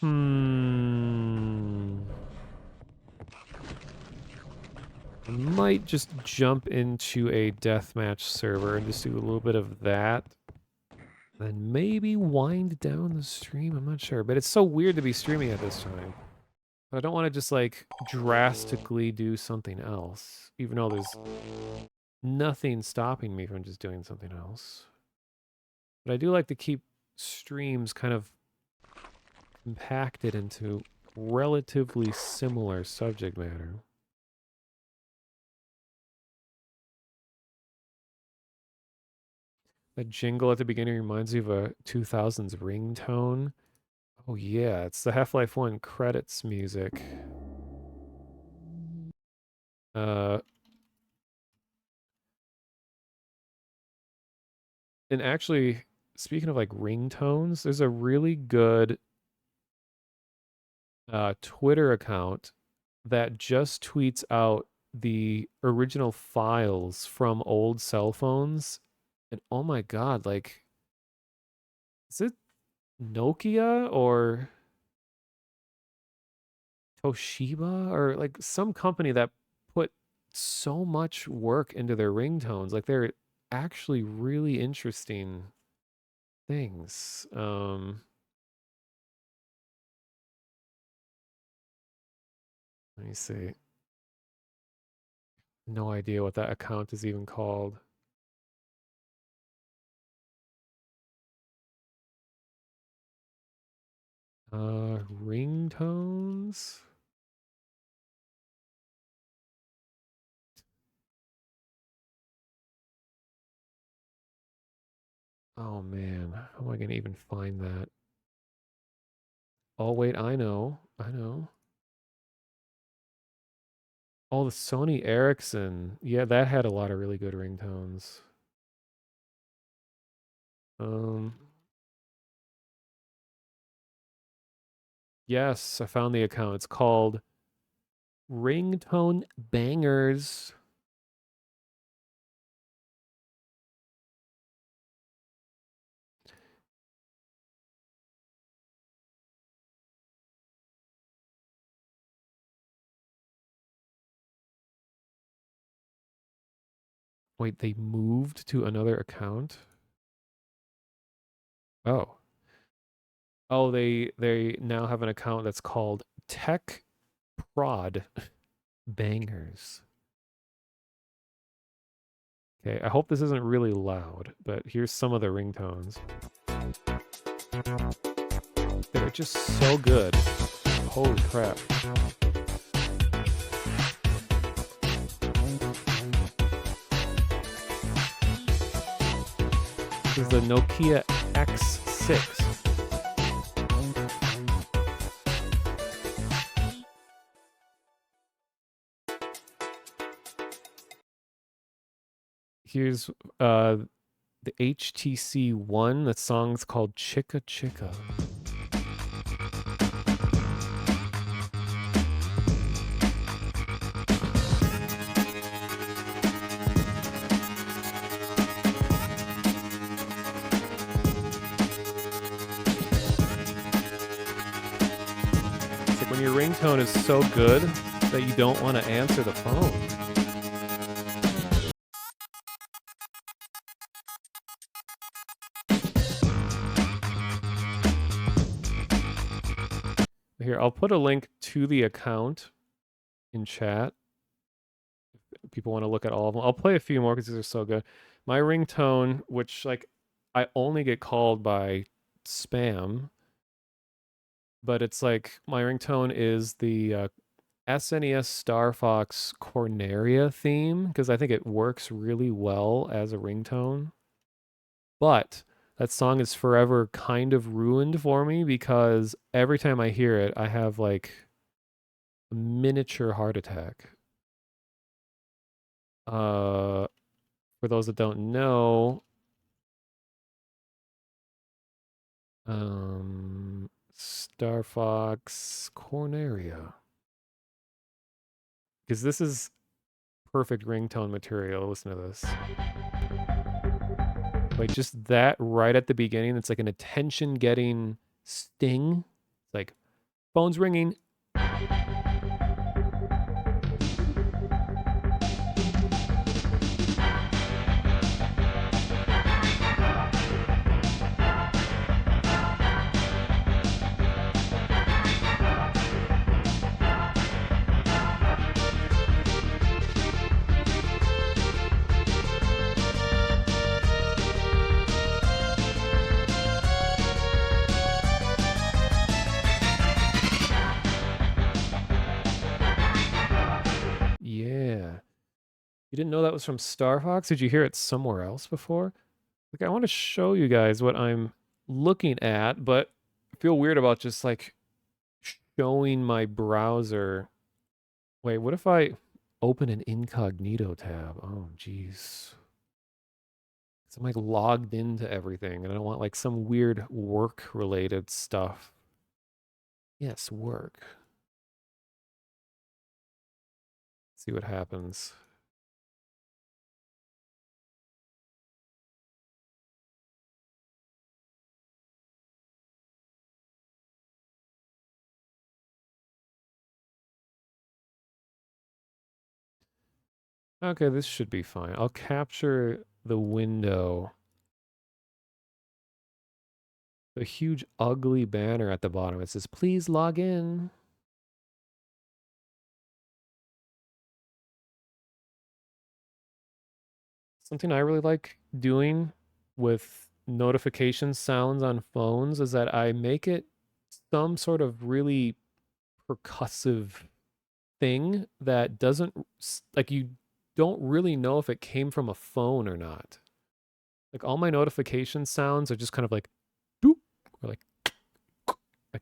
I might just jump into a deathmatch server and just do a little bit of that. Then maybe wind down the stream. I'm not sure. But it's so weird to be streaming at this time. I don't want to just like drastically do something else. Even though there's nothing stopping me from just doing something else. But I do like to keep streams kind of compacted into relatively similar subject matter. That jingle at the beginning reminds me of a 2000s ringtone. Oh yeah, it's the Half-Life 1 credits music. And actually, speaking of like ringtones, there's a really good Twitter account that just tweets out the original files from old cell phones. And oh my god, like, is it Nokia or Toshiba or like some company that put so much work into their ringtones? Like, they're actually really interesting things. Let me see. No idea what that account is even called. Ringtones? Oh man, how am I gonna even find that? Oh wait, I know. I know. Oh, the Sony Ericsson. Yeah, that had a lot of really good ringtones. Um, yes, I found the account. It's called Ringtone Bangers. Wait, they moved to another account? Oh. Oh, they now have an account that's called Tech Prod Bangers. Okay, I hope this isn't really loud, but here's some of the ringtones. They're just so good. Holy crap. is the Nokia X6. Here's the HTC One. That song's called Chicka Chicka. It's like when your ringtone is so good that you don't want to answer the phone. Here, I'll put a link to the account in chat. If people want to look at all of them. I'll play a few more because these are so good. My ringtone, which like I only get called by spam, but it's like my ringtone is the SNES Star Fox Corneria theme because I think it works really well as a ringtone. But that song is forever kind of ruined for me because every time I hear it, I have like a miniature heart attack. For those that don't know, Star Fox Corneria. Because this is perfect ringtone material. Listen to this. Like just that right at the beginning, it's like an attention-getting sting. It's like, phone's ringing. Yeah. You didn't know that was from Star Fox? Did you hear it somewhere else before? Like, I want to show you guys what I'm looking at, but I feel weird about just like showing my browser. Wait, what if I open an incognito tab? Oh, jeez. I'm like logged into everything and I don't want like some weird work related stuff. Yes, work. See what happens. Okay, this should be fine. I'll capture the window. The huge ugly banner at the bottom. It says, please log in. Something I really like doing with notification sounds on phones is that I make it some sort of really percussive thing that doesn't, like, you don't really know if it came from a phone or not. Like, all my notification sounds are just kind of like, doop, or like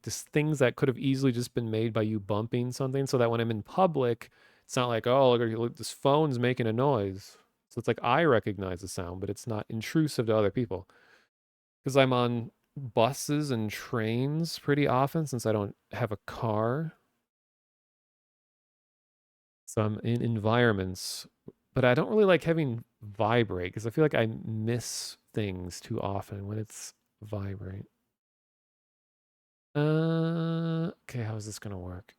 just things that could have easily just been made by you bumping something so that when I'm in public, it's not like, oh, look, this phone's making a noise. So it's like I recognize the sound, but it's not intrusive to other people. Because I'm on buses and trains pretty often since I don't have a car. So I'm in environments, but I don't really like having vibrate because I feel like I miss things too often when it's vibrate. Okay, how is this gonna work?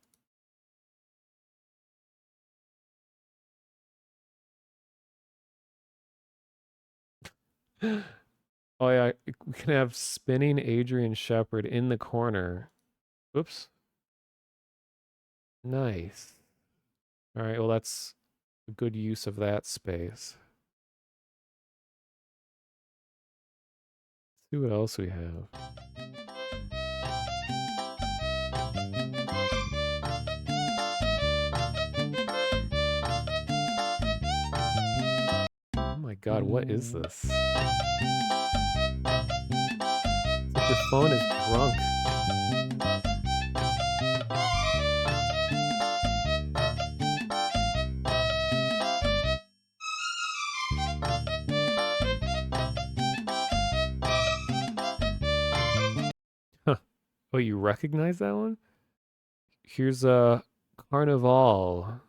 Oh yeah, we can have spinning Adrian Shepard in the corner. Oops. Nice. All right, well that's a good use of that space. Let's see what else we have. Oh my god, what is this? Your phone is drunk. Huh. Oh, you recognize that one? Here's a Carnival.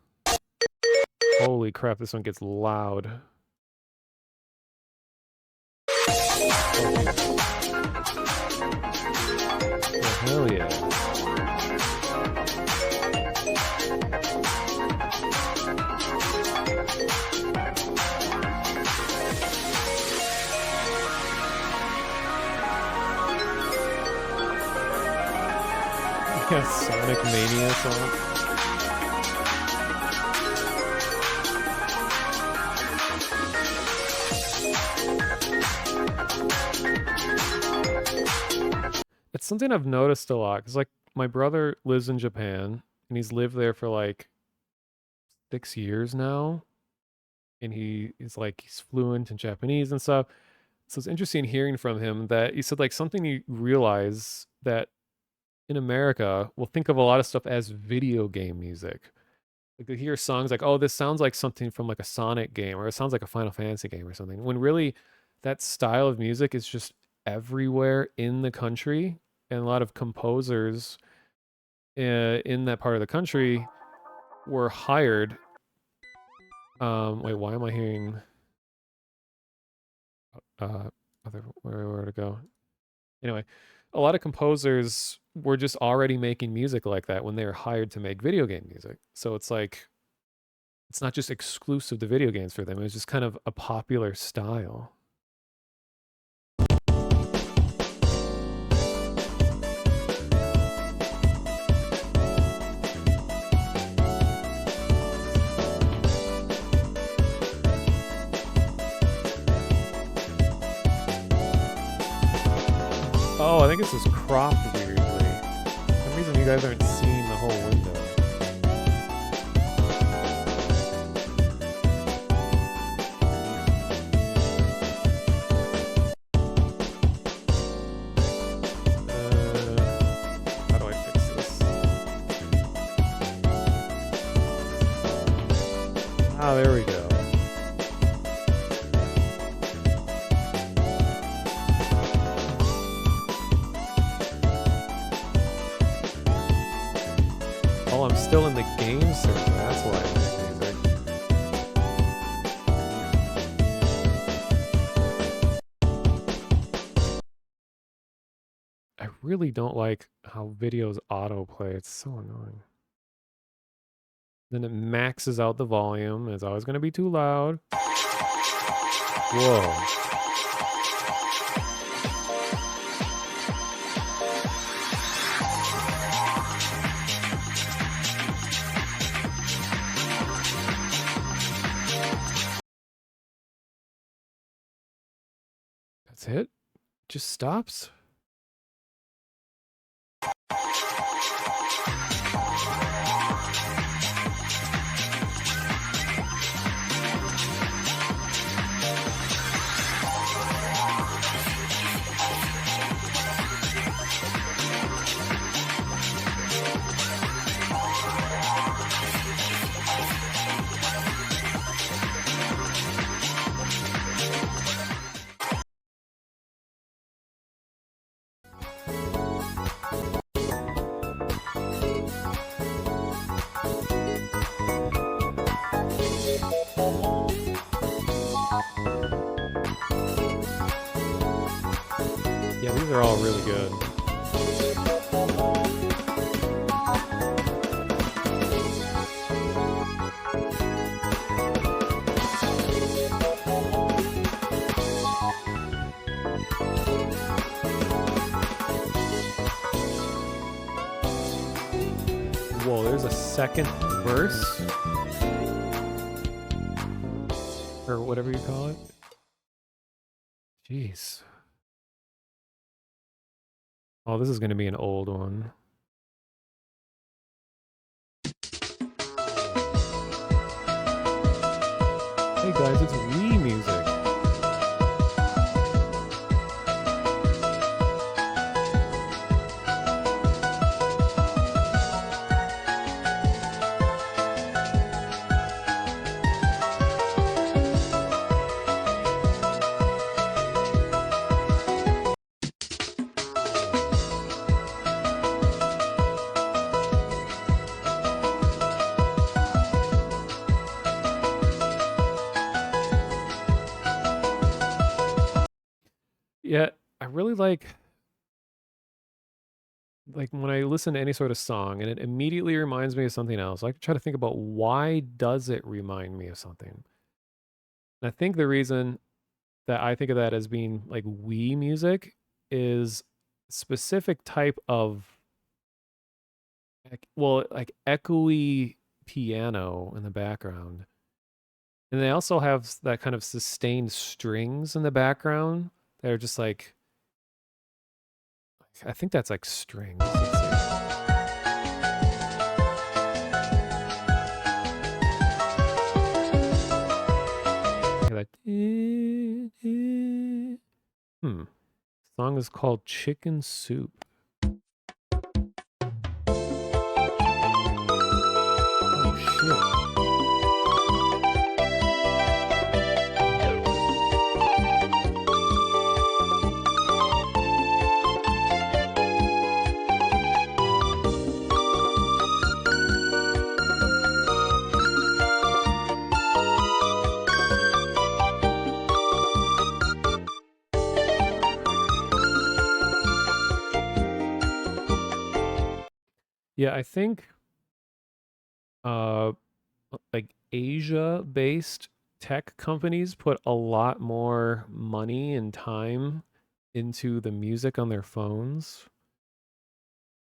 Holy crap, this one gets loud. Oh, hell yeah. Yeah, Sonic Mania song. It's something I've noticed a lot because, like, my brother lives in Japan and he's lived there for like 6 years now, and he's fluent in Japanese and stuff. So it's interesting hearing from him that he said like something you realize that in America we'll think of a lot of stuff as video game music. Like you hear songs like, "Oh, this sounds like something from like a Sonic game," or "It sounds like a Final Fantasy game," or something. When really, that style of music is just everywhere in the country, and a lot of composers in that part of the country were hired. Wait, why am I hearing? Where to go? Anyway, a lot of composers were just already making music like that when they were hired to make video game music. So it's like it's not just exclusive to video games for them. It was just kind of a popular style. Oh, I think this is cropped weirdly. For some reason you guys aren't seeing the whole window. How do I fix this? Ah, there we go. Oh, I'm still in the game server. That's why I make music. I really don't like how videos autoplay. It's so annoying. Then it maxes out the volume. It's always going to be too loud. Whoa. That's it? Just stops? Yeah, these are all really good. Whoa, there's a second verse? Or whatever you call it. Jeez. Oh, this is going to be an old one. Hey guys, it's Wii music. Yeah, I really like when I listen to any sort of song and it immediately reminds me of something else. I try to think about why does it remind me of something. And I think the reason that I think of that as being like Wii music is specific type of like echoey piano in the background. And they also have that kind of sustained strings in the background that are just like I think that's like strings. Let's see. Yeah, that. Hmm. Song is called Chicken Soup. Oh shit. Yeah, I think uh like Asia-based tech companies put a lot more money and time into the music on their phones.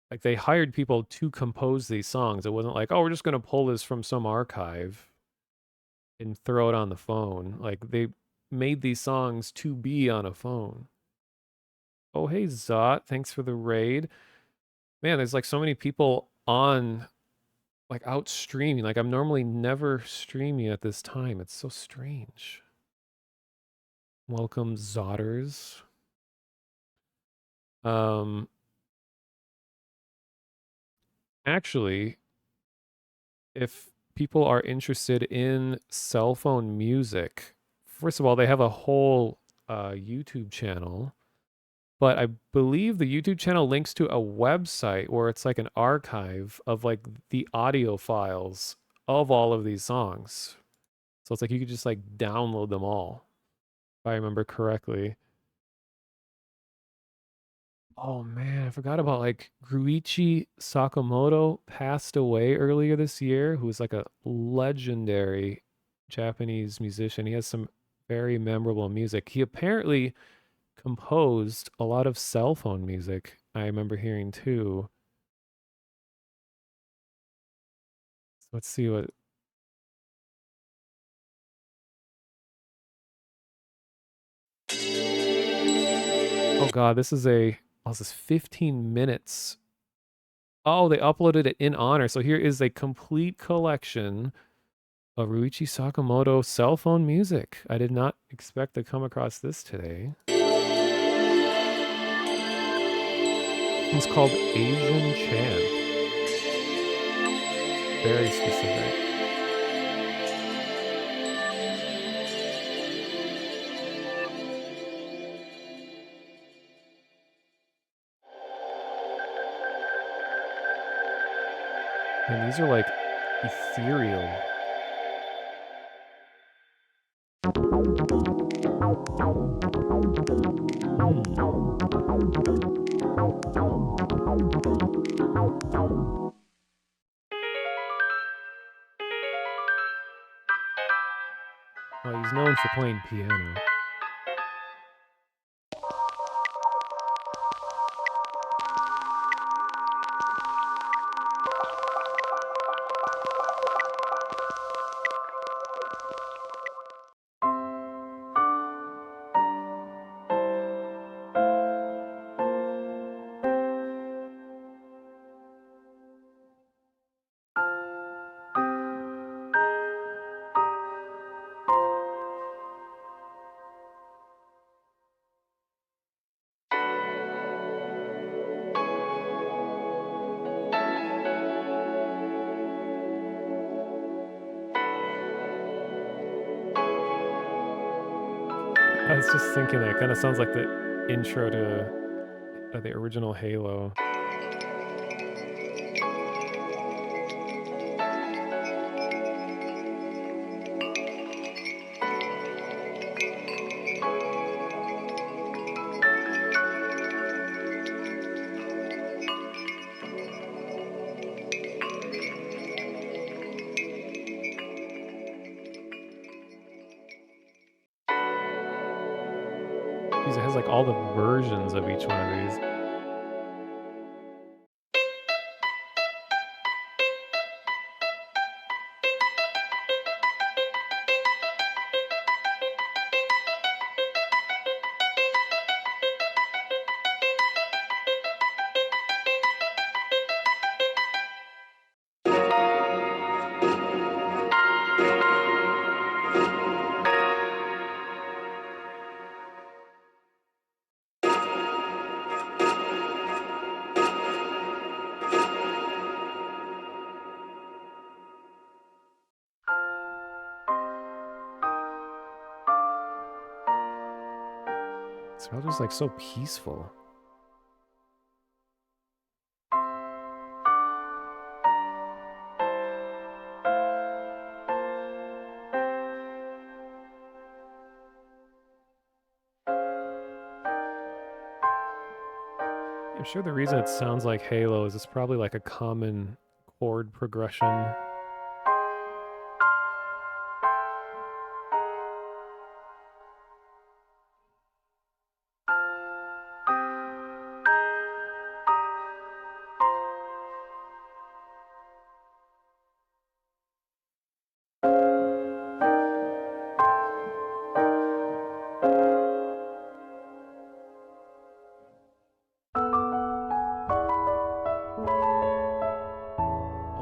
Like they hired people to compose these songs. It wasn't like, oh, we're just going to pull this from some archive and throw it on the phone. Like they made these songs to be on a phone. Oh, hey Zot, thanks for the raid. Man, there's like so many people on like out streaming. Like I'm normally never streaming at this time. It's so strange. Welcome Zotters. Um actually, if people are interested in cell phone music, first of all, they have a whole YouTube channel, but I believe the YouTube channel links to a website where it's like an archive of like the audio files of all of these songs. So it's like you could just like download them all, if I remember correctly. Oh man, I forgot about like Gruichi Sakamoto passed away earlier this year, who was like a legendary Japanese musician. He has some very memorable music. He apparently composed a lot of cell phone music, I remember hearing too. So let's see what. Oh God, this is 15 minutes. Oh, they uploaded it in honor. So here is a complete collection of Ruichi Sakamoto cell phone music. I did not expect to come across this today. It's called Asian Chant. Very specific. And these are like ethereal. Oh, he's known for playing piano. I was just thinking that kind of sounds like the intro to the original Halo. Jeez, it has like all the versions of each one of these. It's all just like so peaceful. I'm sure the reason it sounds like Halo is it's probably like a common chord progression.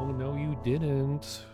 Oh no, you didn't.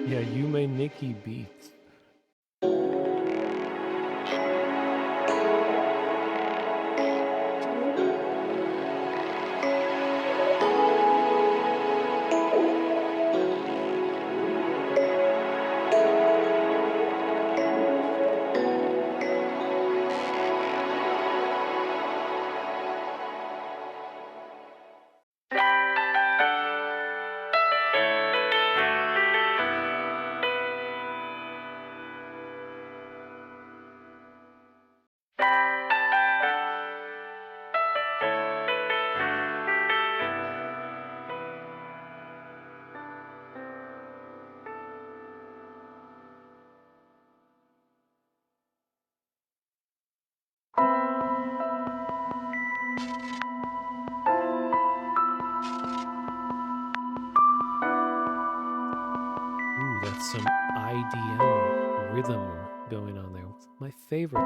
Yeah, Yume Nikki beats. Ooh, that's some IDM rhythm going on there. What's my favorite?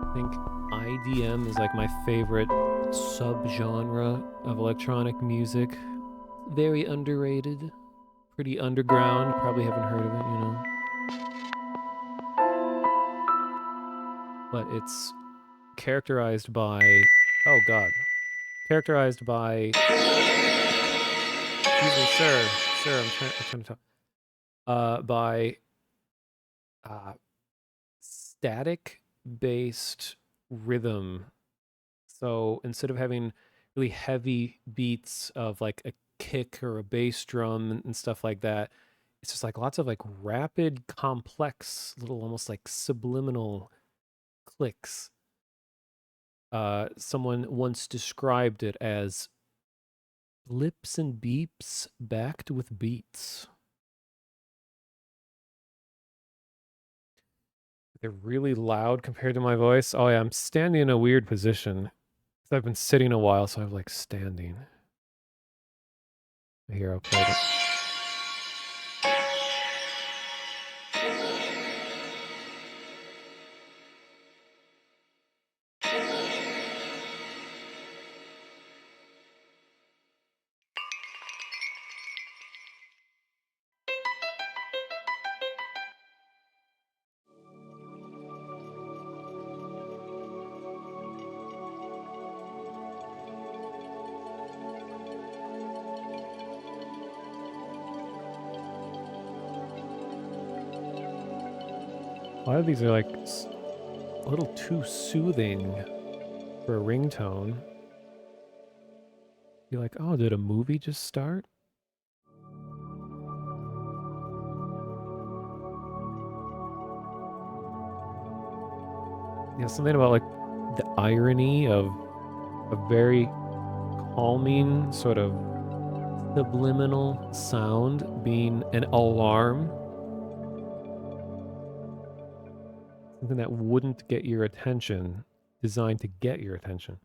I think IDM is like my favorite subgenre of electronic music. Very underrated, pretty underground. Probably haven't heard of it, you know. But it's characterized by, oh god, characterized by, excuse me, sir, I'm trying to talk, by uh, static based rhythm. So instead of having really heavy beats of like a kick or a bass drum and stuff like that, it's just like lots of like rapid, complex, little almost like subliminal clicks. Someone once described it as blips and beeps backed with beats. They're really loud compared to my voice. Oh yeah, I'm standing in a weird position. I've been sitting a while, so I'm like standing. Here, I'll play it. A lot of these are like a little too soothing for a ringtone. You're like, oh, did a movie just start? Yeah, something about like the irony of a very calming sort of subliminal sound being an alarm. Something that wouldn't get your attention, designed to get your attention.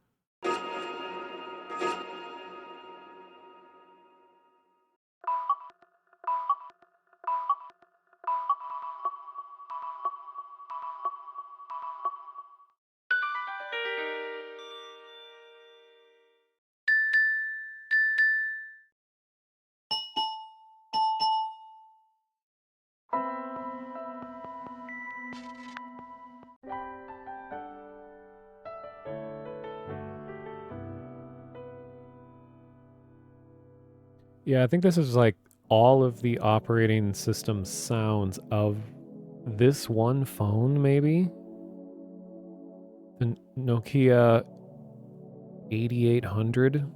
Yeah, I think this is like all of the operating system sounds of this one phone, maybe? The Nokia 8800?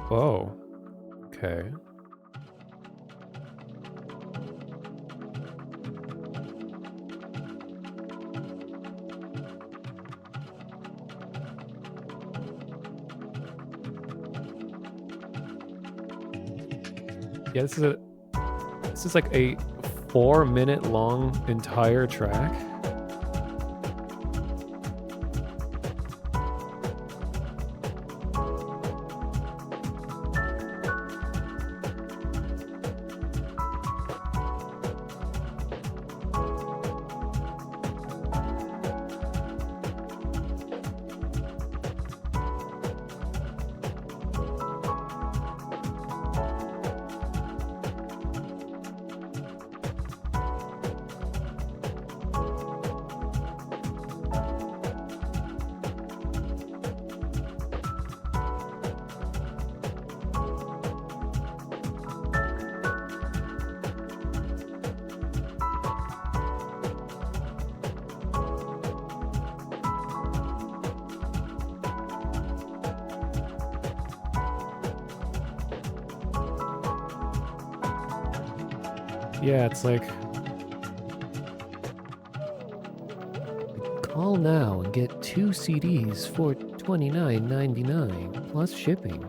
Whoa. Okay. Yeah, this is like a 4-minute long entire track. Yeah, it's like call now and get 2 CDs for $29.99 plus shipping.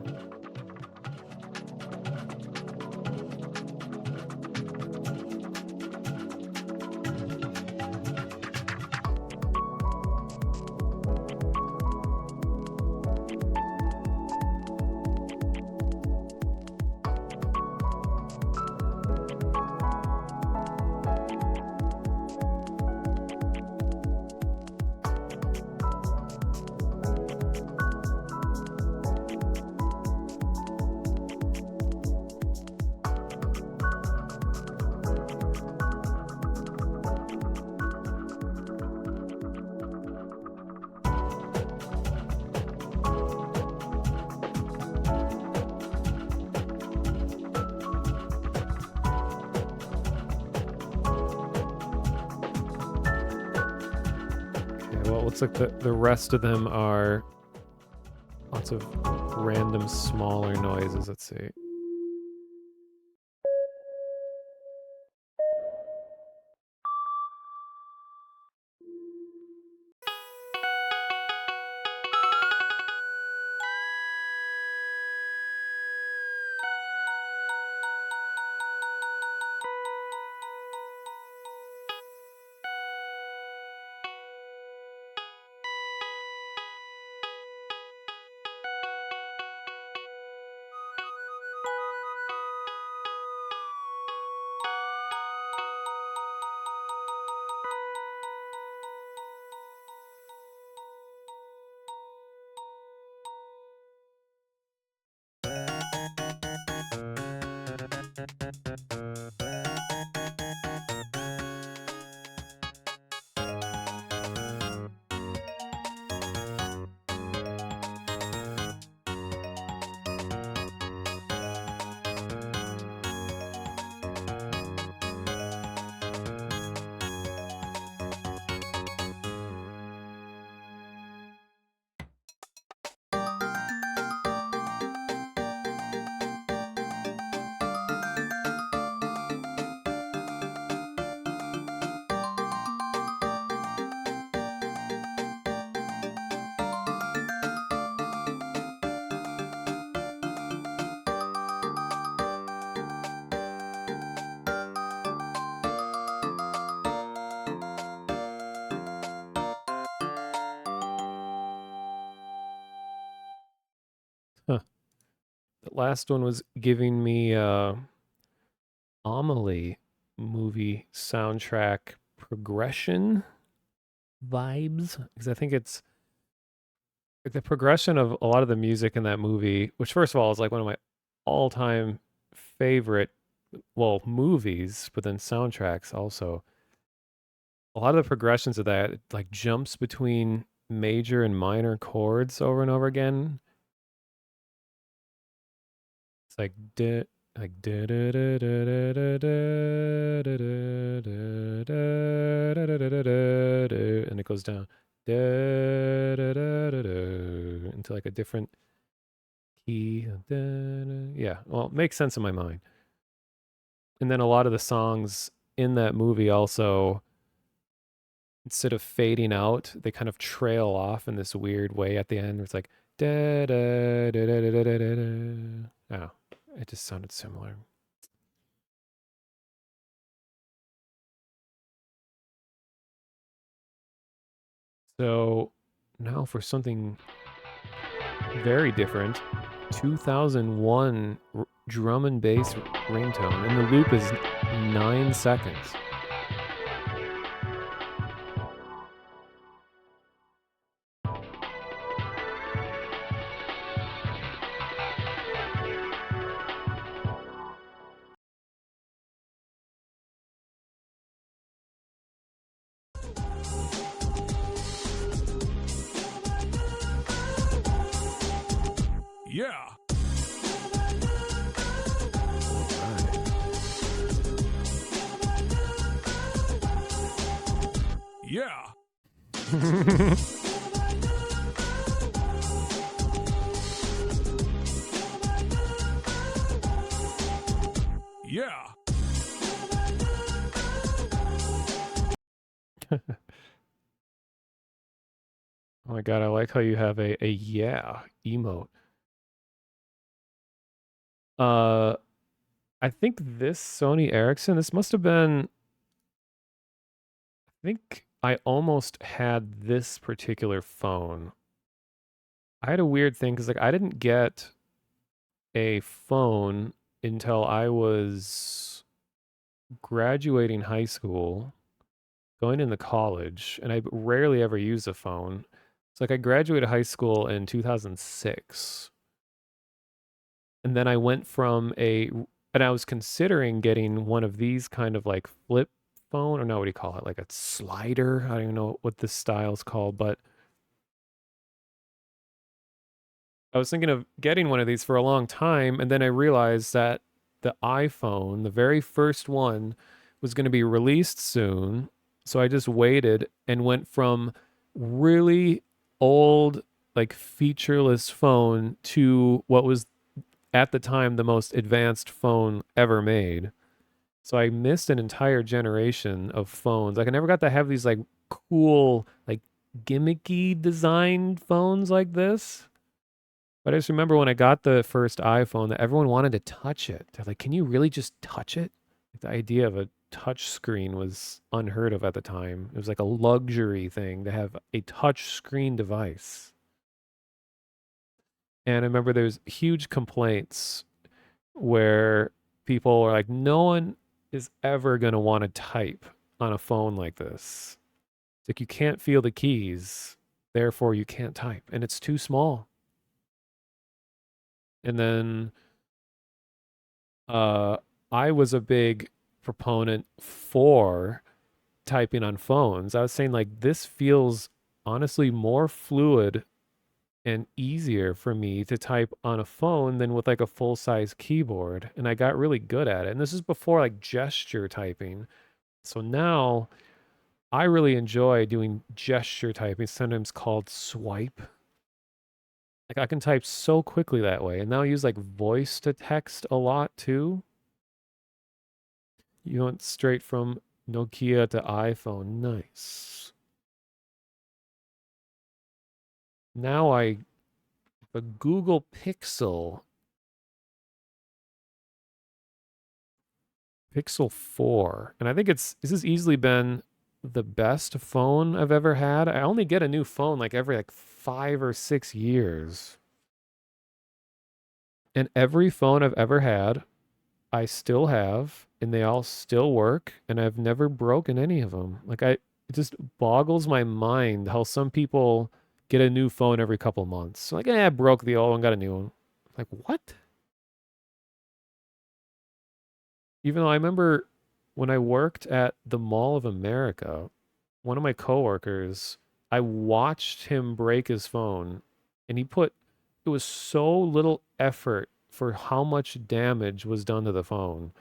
Well, it looks like the rest of them are lots of random smaller noises. Let's see. last one was giving me Amelie movie soundtrack progression vibes, because I think it's like the progression of a lot of the music in that movie, which first of all is like one of my all-time favorite, well, movies, but then soundtracks also. A lot of the progressions of that, it like jumps between major and minor chords over and over again. It's like da da da da da da da da da da da da da da, and it goes down da da da da da into like a different key. Yeah, well, it makes sense in my mind. And then a lot of the songs in that movie also, instead of fading out, they kind of trail off in this weird way at the end. Where it's like da da da da da da da da. Oh, it just sounded similar. So now for something very different, 2001 drum and bass ringtone, and the loop is 9 seconds. Yeah. Yeah. Yeah. Oh my god, I like how you have a yeah emote. Uh, I think this Sony Ericsson, this must have been, I think I almost had this particular phone. I had a weird thing because like I didn't get a phone until I was graduating high school, going into college, and I rarely ever used a phone. It's like I graduated high school in 2006. And then I went from and I was considering getting one of these kind of like flip phone, or no, what do you call it? Like a slider. I don't even know what this style's called, but I was thinking of getting one of these for a long time. And then I realized that the iPhone, the very first one, was going to be released soon. So I just waited and went from really old, like featureless phone to what was at the time the most advanced phone ever made. So I missed an entire generation of phones. Like I never got to have these like cool, like gimmicky designed phones like this. But I just remember when I got the first iPhone that everyone wanted to touch it. They're like, "Can you really just touch it?" Like, the idea of a touch screen was unheard of at the time. It was like a luxury thing to have a touch screen device. And I remember there was huge complaints where people are like, no one is ever going to want to type on a phone like this. It's like you can't feel the keys, therefore you can't type, and it's too small. And then uh, I was a big proponent for typing on phones. I was saying like this feels honestly more fluid and easier for me to type on a phone than with like a full size keyboard. And I got really good at it. And this is before like gesture typing. So now I really enjoy doing gesture typing, sometimes called swipe. Like I can type so quickly that way. And now I use like voice to text a lot too. You went straight from Nokia to iPhone. Nice. Now I the Google Pixel 4. And I think this has easily been the best phone I've ever had. I only get a new phone like every like 5 or 6 years. And every phone I've ever had, I still have, and they all still work, and I've never broken any of them. It just boggles my mind how some people get a new phone every couple months. Like, I broke the old one, got a new one. Like, what? Even though I remember when I worked at the Mall of America, one of my coworkers, I watched him break his phone, and it was so little effort for how much damage was done to the phone.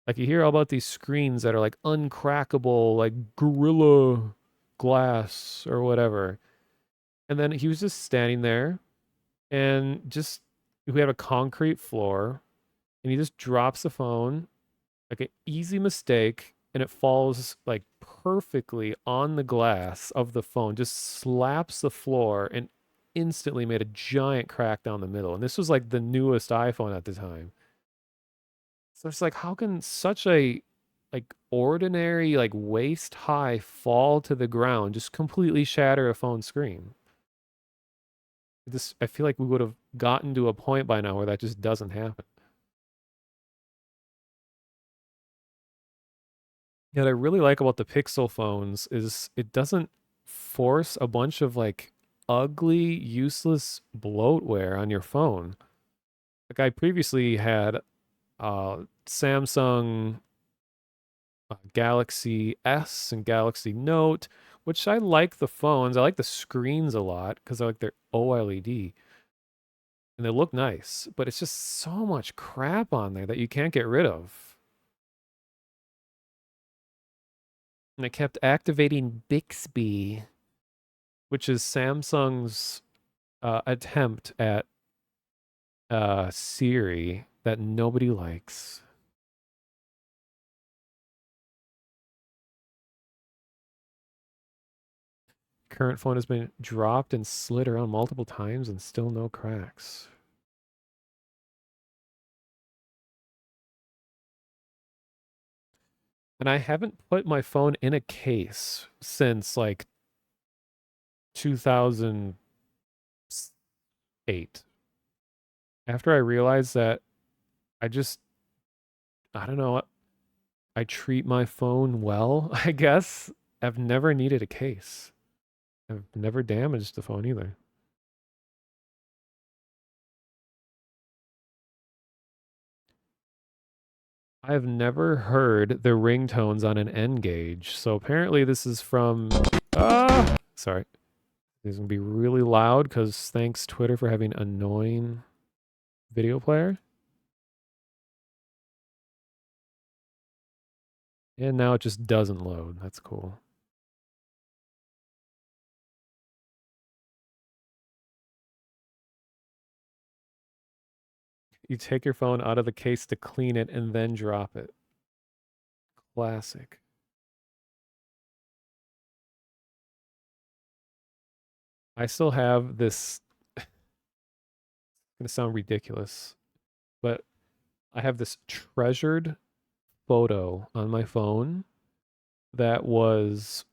Like you hear all about these screens that are like uncrackable, like Gorilla Glass or whatever. And then he was just standing there and just we had a concrete floor and he just drops the phone like an easy mistake and it falls like perfectly on the glass of the phone, just slaps the floor and instantly made a giant crack down the middle. And this was like the newest iPhone at the time. So it's like, how can such a like ordinary, like waist high fall to the ground, just completely shatter a phone screen? This, I feel like we would have gotten to a point by now where that just doesn't happen. What I really like about the Pixel phones is it doesn't force a bunch of like ugly, useless bloatware on your phone. Like I previously had Samsung Galaxy S and Galaxy Note, which I like the phones. I like the screens a lot because I like their OLED and they look nice, but it's just so much crap on there that you can't get rid of. And I kept activating Bixby, which is Samsung's attempt at Siri that nobody likes. Current phone has been dropped and slid around multiple times and still no cracks. And I haven't put my phone in a case since like 2008. After I realized that I just, I don't know, I treat my phone well, I guess. I've never needed a case. I've never damaged the phone either. I've never heard the ringtones on an N gauge. So apparently this is from, sorry. This is going to be really loud because thanks Twitter for having annoying video player. And now it just doesn't load. That's cool. You take your phone out of the case to clean it and then drop it. Classic. I still have this, it's gonna sound ridiculous, but I have this treasured photo on my phone that was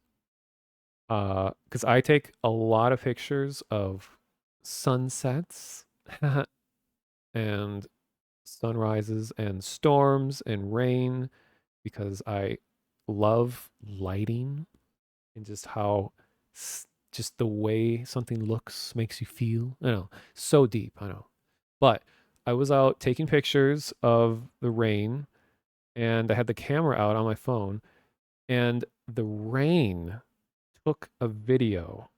because I take a lot of pictures of sunsets and sunrises and storms and rain because I love lighting and just how just the way something looks makes you feel. I know, so deep, I know. But I was out taking pictures of the rain and I had the camera out on my phone and the rain took a video.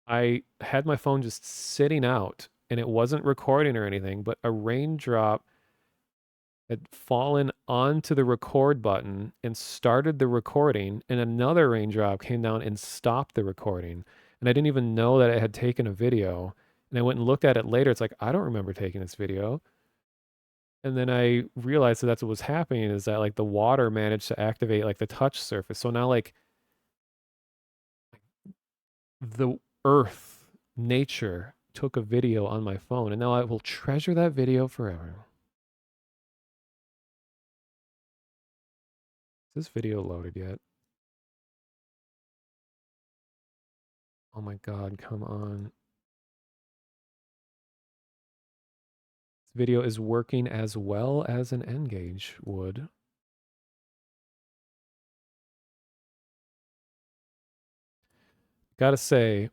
I had my phone just sitting out and it wasn't recording or anything, but a raindrop had fallen onto the record button and started the recording, and another raindrop came down and stopped the recording. And I didn't even know that it had taken a video. And I went and looked at it later. It's like, I don't remember taking this video. And then I realized that that's what was happening is that like the water managed to activate like the touch surface. So now like the earth, nature took a video on my phone, and now I will treasure that video forever. Is this video loaded yet? Oh my God, come on. video is working as well as an N-Gage would. Gotta say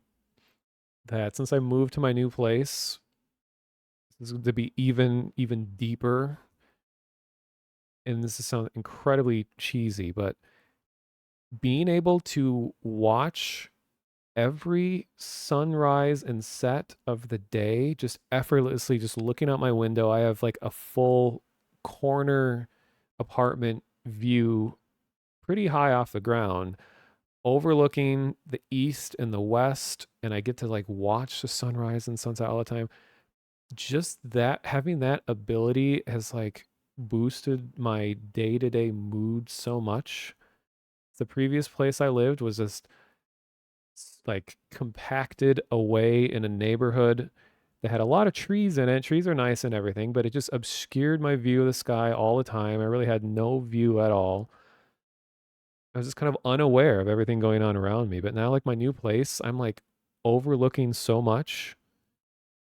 that since I moved to my new place, this is going to be even deeper. And this is sound incredibly cheesy, but being able to watch every sunrise and set of the day just effortlessly, just looking out my window. I have like a full corner apartment view pretty high off the ground, overlooking the east and the west, and I get to like watch the sunrise and sunset all the time. Just that, having that ability has like boosted my day-to-day mood so much. The previous place I lived was just like compacted away in a neighborhood that had a lot of trees in it. Trees are nice and everything, but it just obscured my view of the sky all the time. I really had no view at all. I was just kind of unaware of everything going on around me. But now, like my new place, I'm like overlooking so much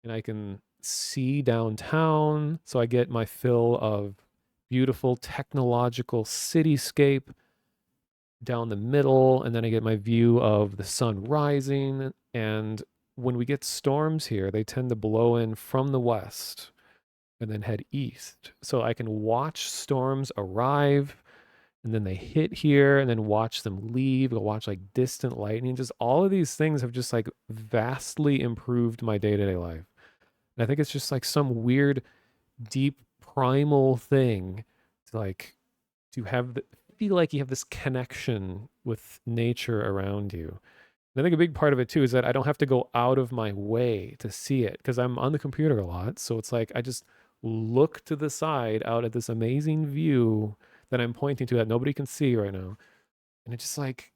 and I can see downtown. So I get my fill of beautiful technological cityscape down the middle, and then I get my view of the sun rising. And when we get storms here, they tend to blow in from the west and then head east. So I can watch storms arrive and then they hit here and then watch them leave. I'll watch like distant lightning. Just all of these things have just like vastly improved my day to day life. And I think it's just like some weird, deep, primal thing to like to have the, feel like you have this connection with nature around you. And I think a big part of it too is that I don't have to go out of my way to see it because I'm on the computer a lot. So it's like I just look to the side out at this amazing view that I'm pointing to that nobody can see right now. And it's just like,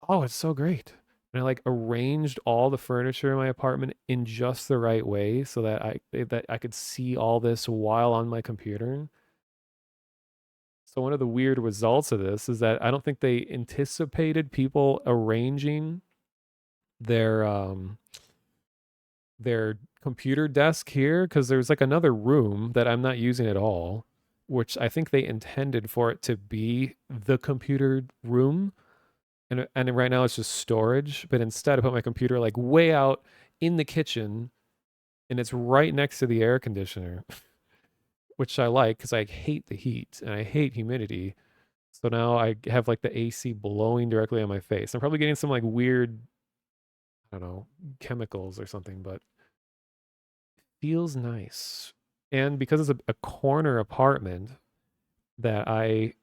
oh, it's so great. And I like arranged all the furniture in my apartment in just the right way so that I could see all this while on my computer. So one of the weird results of this is that I don't think they anticipated people arranging their their computer desk here because there's like another room that I'm not using at all, which I think they intended for it to be the computer room. And right now it's just storage, but instead I put my computer like way out in the kitchen and it's right next to the air conditioner, which I like because I hate the heat and I hate humidity. So now I have like the AC blowing directly on my face. I'm probably getting some like weird, I don't know, chemicals or something, but feels nice. And because it's a corner apartment that I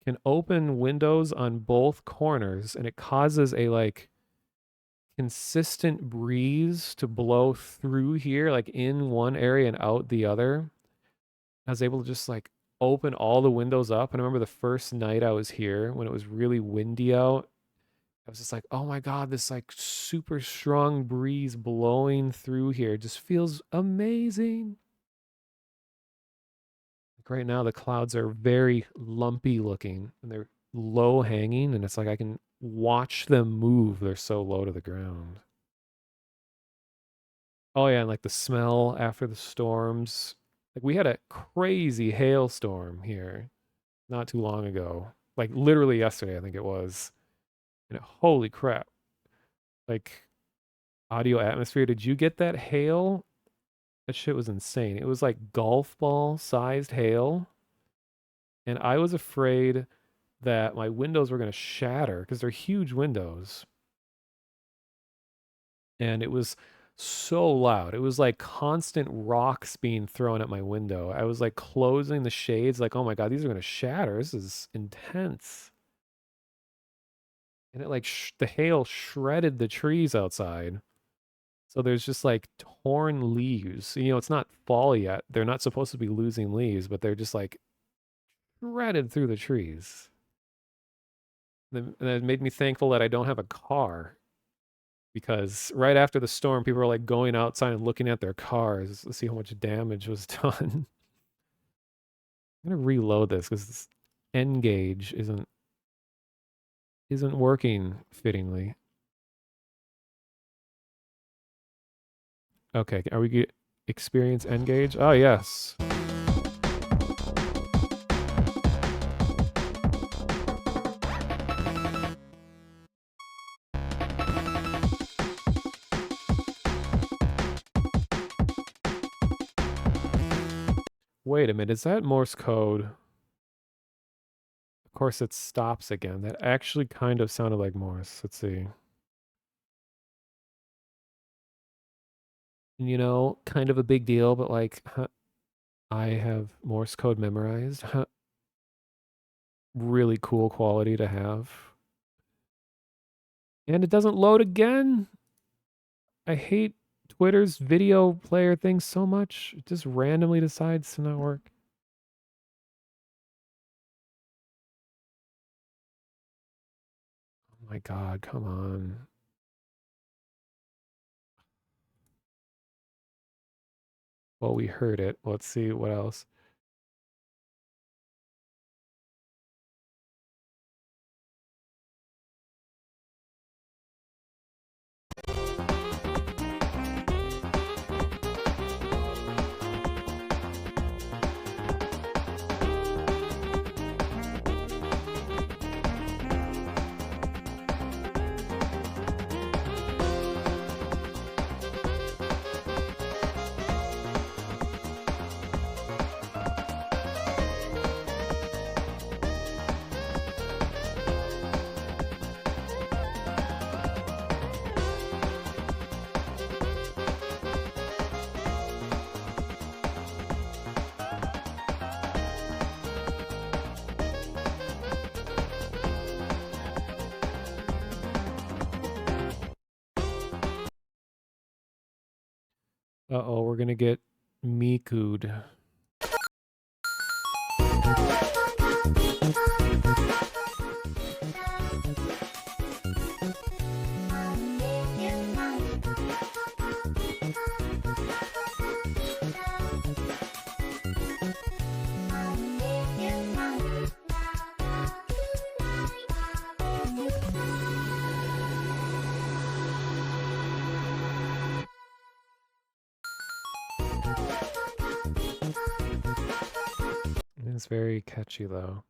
can open windows on both corners and it causes a like consistent breeze to blow through here, like in one area and out the other. I was able to just like open all the windows up. And I remember the first night I was here when it was really windy out, I was just like, oh my God, this like super strong breeze blowing through here just feels amazing. Like right now, the clouds are very lumpy looking and they're low hanging, and it's like I can watch them move. They're so low to the ground. Oh, yeah. And like the smell after the storms. Like we had a crazy hailstorm here not too long ago. Like literally yesterday, I think it was. And holy crap. Like audio atmosphere. Did you get that hail? That shit was insane. It was like golf ball sized hail. And I was afraid that my windows were going to shatter because they're huge windows. And it was so loud. It was like constant rocks being thrown at my window. I was like closing the shades, like, oh my God, these are going to shatter. This is intense. And it like the hail shredded the trees outside. So there's just like torn leaves. You know, it's not fall yet. They're not supposed to be losing leaves, but they're just like shredded through the trees. And it made me thankful that I don't have a car because right after the storm, people were like going outside and looking at their cars to see how much damage was done. I'm gonna reload this because this N-Gage isn't working fittingly. Okay, are we good? experience Engage. Oh, yes. Wait a minute, is that Morse code? Of course, it stops again. That actually kind of sounded like Morse. Let's see. You know, kind of a big deal, but like, I have Morse code memorized. Really cool quality to have. And it doesn't load again. I hate Twitter's video player thing so much. It just randomly decides to not work. Oh my god, come on. Well, we heard it. Let's see what else. Uh-oh, we're gonna get Miku'd. It's very catchy, though.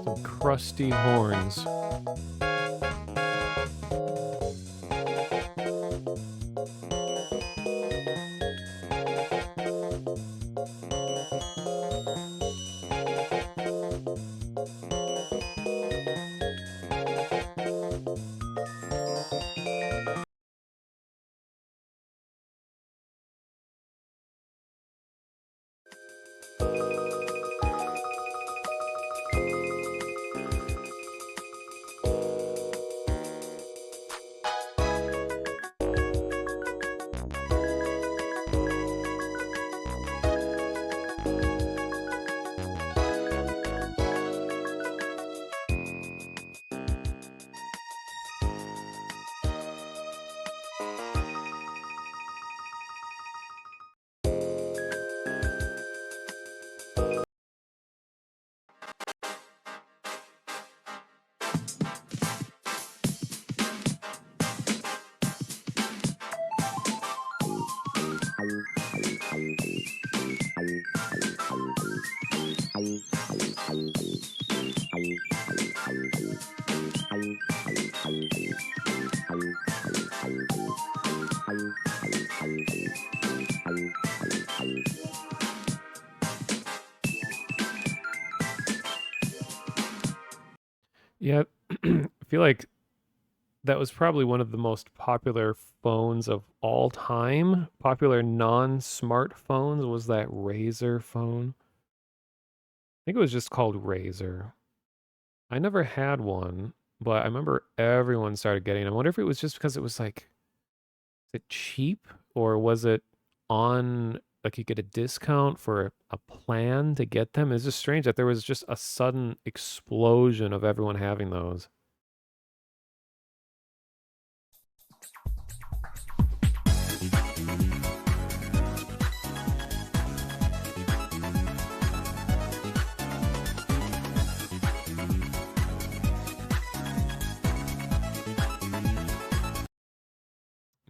Some crusty horns. Yeah, I feel like that was probably one of the most popular phones of all time. Popular non-smartphones was that Razor phone. I think it was just called Razor. I never had one, but I remember everyone started getting it. I wonder if it was just because it was like, is it cheap? or was it on like you get a discount for a plan to get them? It's just strange that there was just a sudden explosion of everyone having those.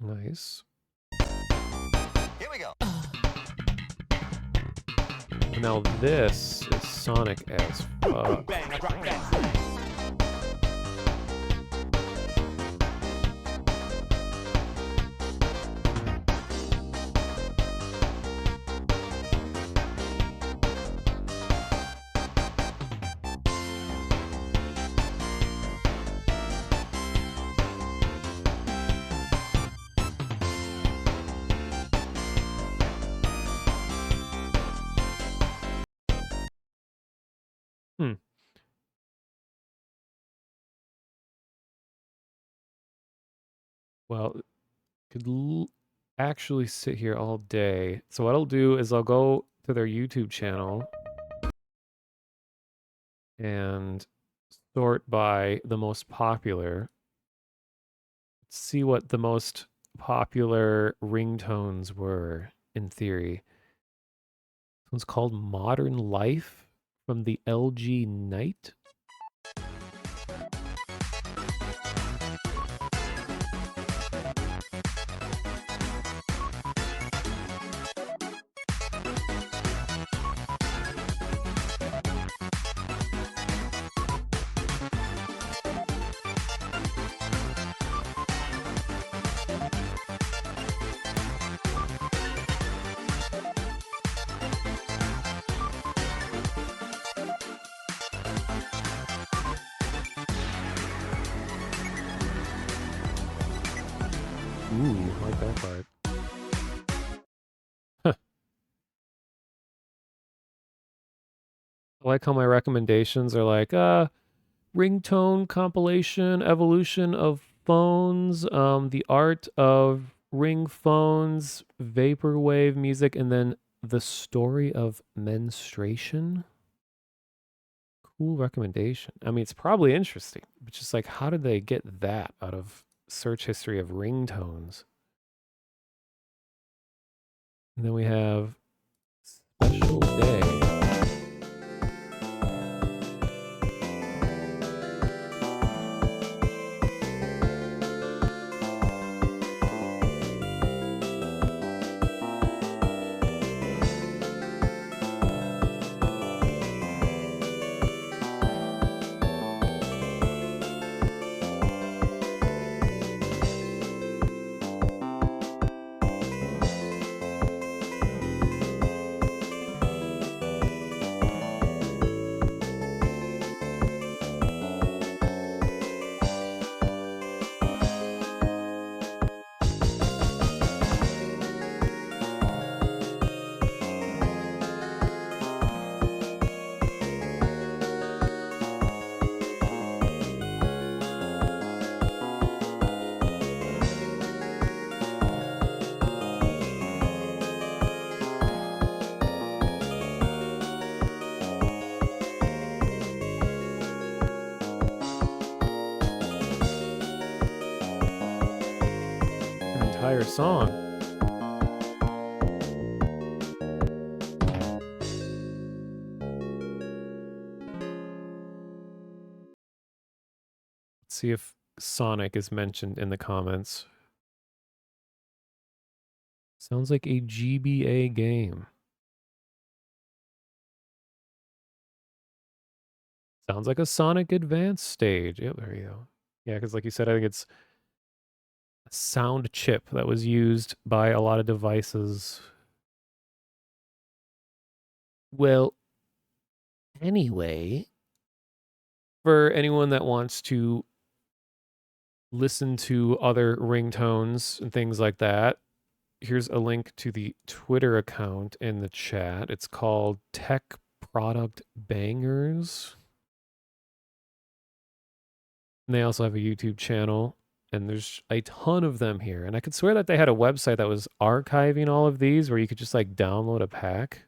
Nice. Here we go. Now this is Sonic as fuck. Bang, I drop that. Hmm. Well, actually sit here all day. So what I'll do is I'll go to their YouTube channel and sort by the most popular. See what the most popular ringtones were in theory. This one's called Modern Life from the LG Knight. Ooh, I like that part. Huh. I like how my recommendations are like, ringtone compilation, evolution of phones, the art of ring phones, vaporwave music, and then the story of menstruation. Cool recommendation. I mean, it's probably interesting, but just like, how did they get that out of search history of ringtones? And then we have Special Day. Entire song. Let's see if Sonic is mentioned in the comments. Sounds like a GBA game. Sounds like a Sonic Advance stage. Yep, there you go. Yeah, because like you said, I think it's a sound chip that was used by a lot of devices. Well, anyway, for anyone that wants to listen to other ringtones and things like that, here's a link to the Twitter account in the chat. It's called Tech Product Bangers. And they also have a YouTube channel. And there's a ton of them here. And I could swear that they had a website that was archiving all of these where you could just like download a pack.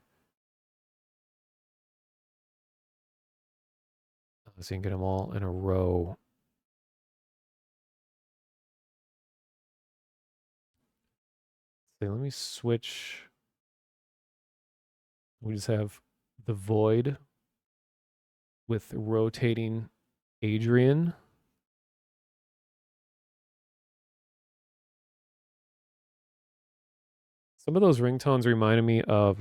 So you can get them all in a row. So let me switch. We just have the Void with rotating Adrian. Some of those ringtones reminded me of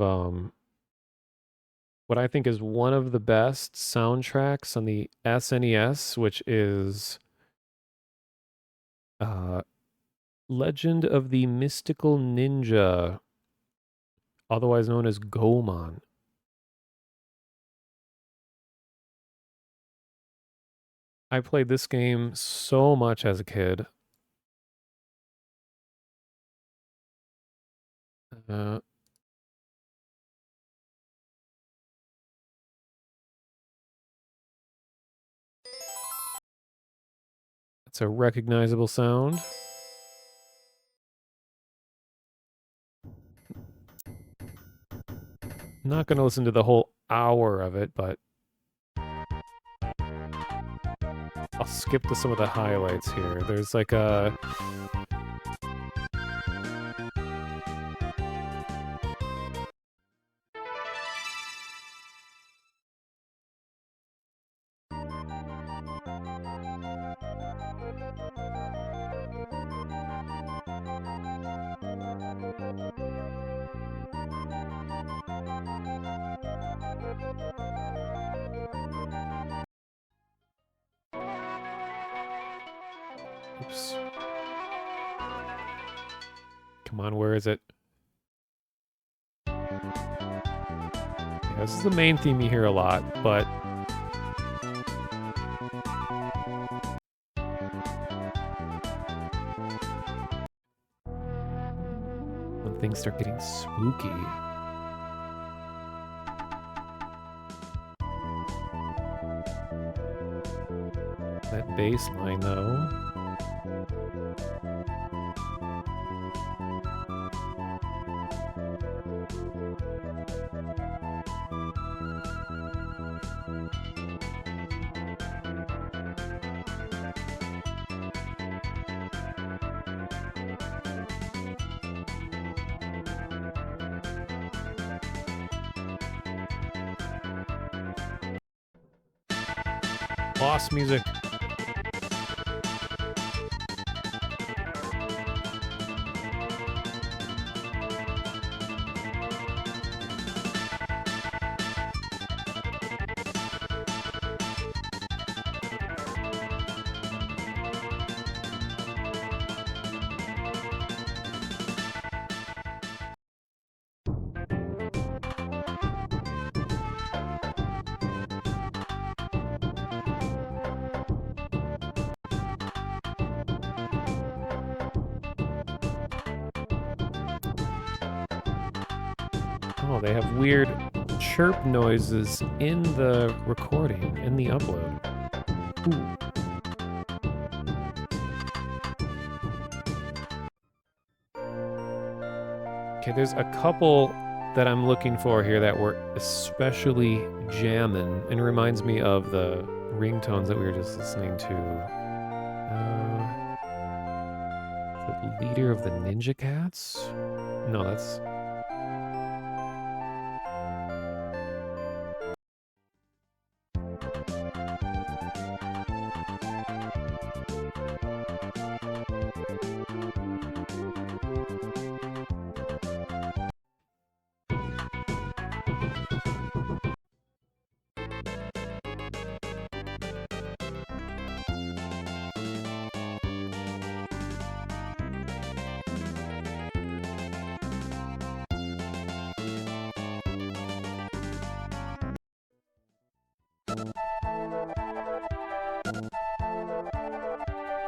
what I think is one of the best soundtracks on the SNES, which is Legend of the Mystical Ninja, otherwise known as Gomon. I played this game so much as a kid. It's a recognizable sound. Not going to listen to the whole hour of it, but I'll skip to some of the highlights here. There's like a... Oops. Come on, where is it? Yeah, this is the main theme you hear a lot, but when things start getting spooky. That bass line, though. Boss music. Oh, they have weird chirp noises in the recording, in the upload. Ooh. Okay, there's a couple that I'm looking for here that were especially jamming, and it reminds me of the ringtones that we were just listening to. The leader of the Ninja Cats? No, that's...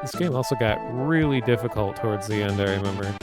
This game also got really difficult towards the end, I remember.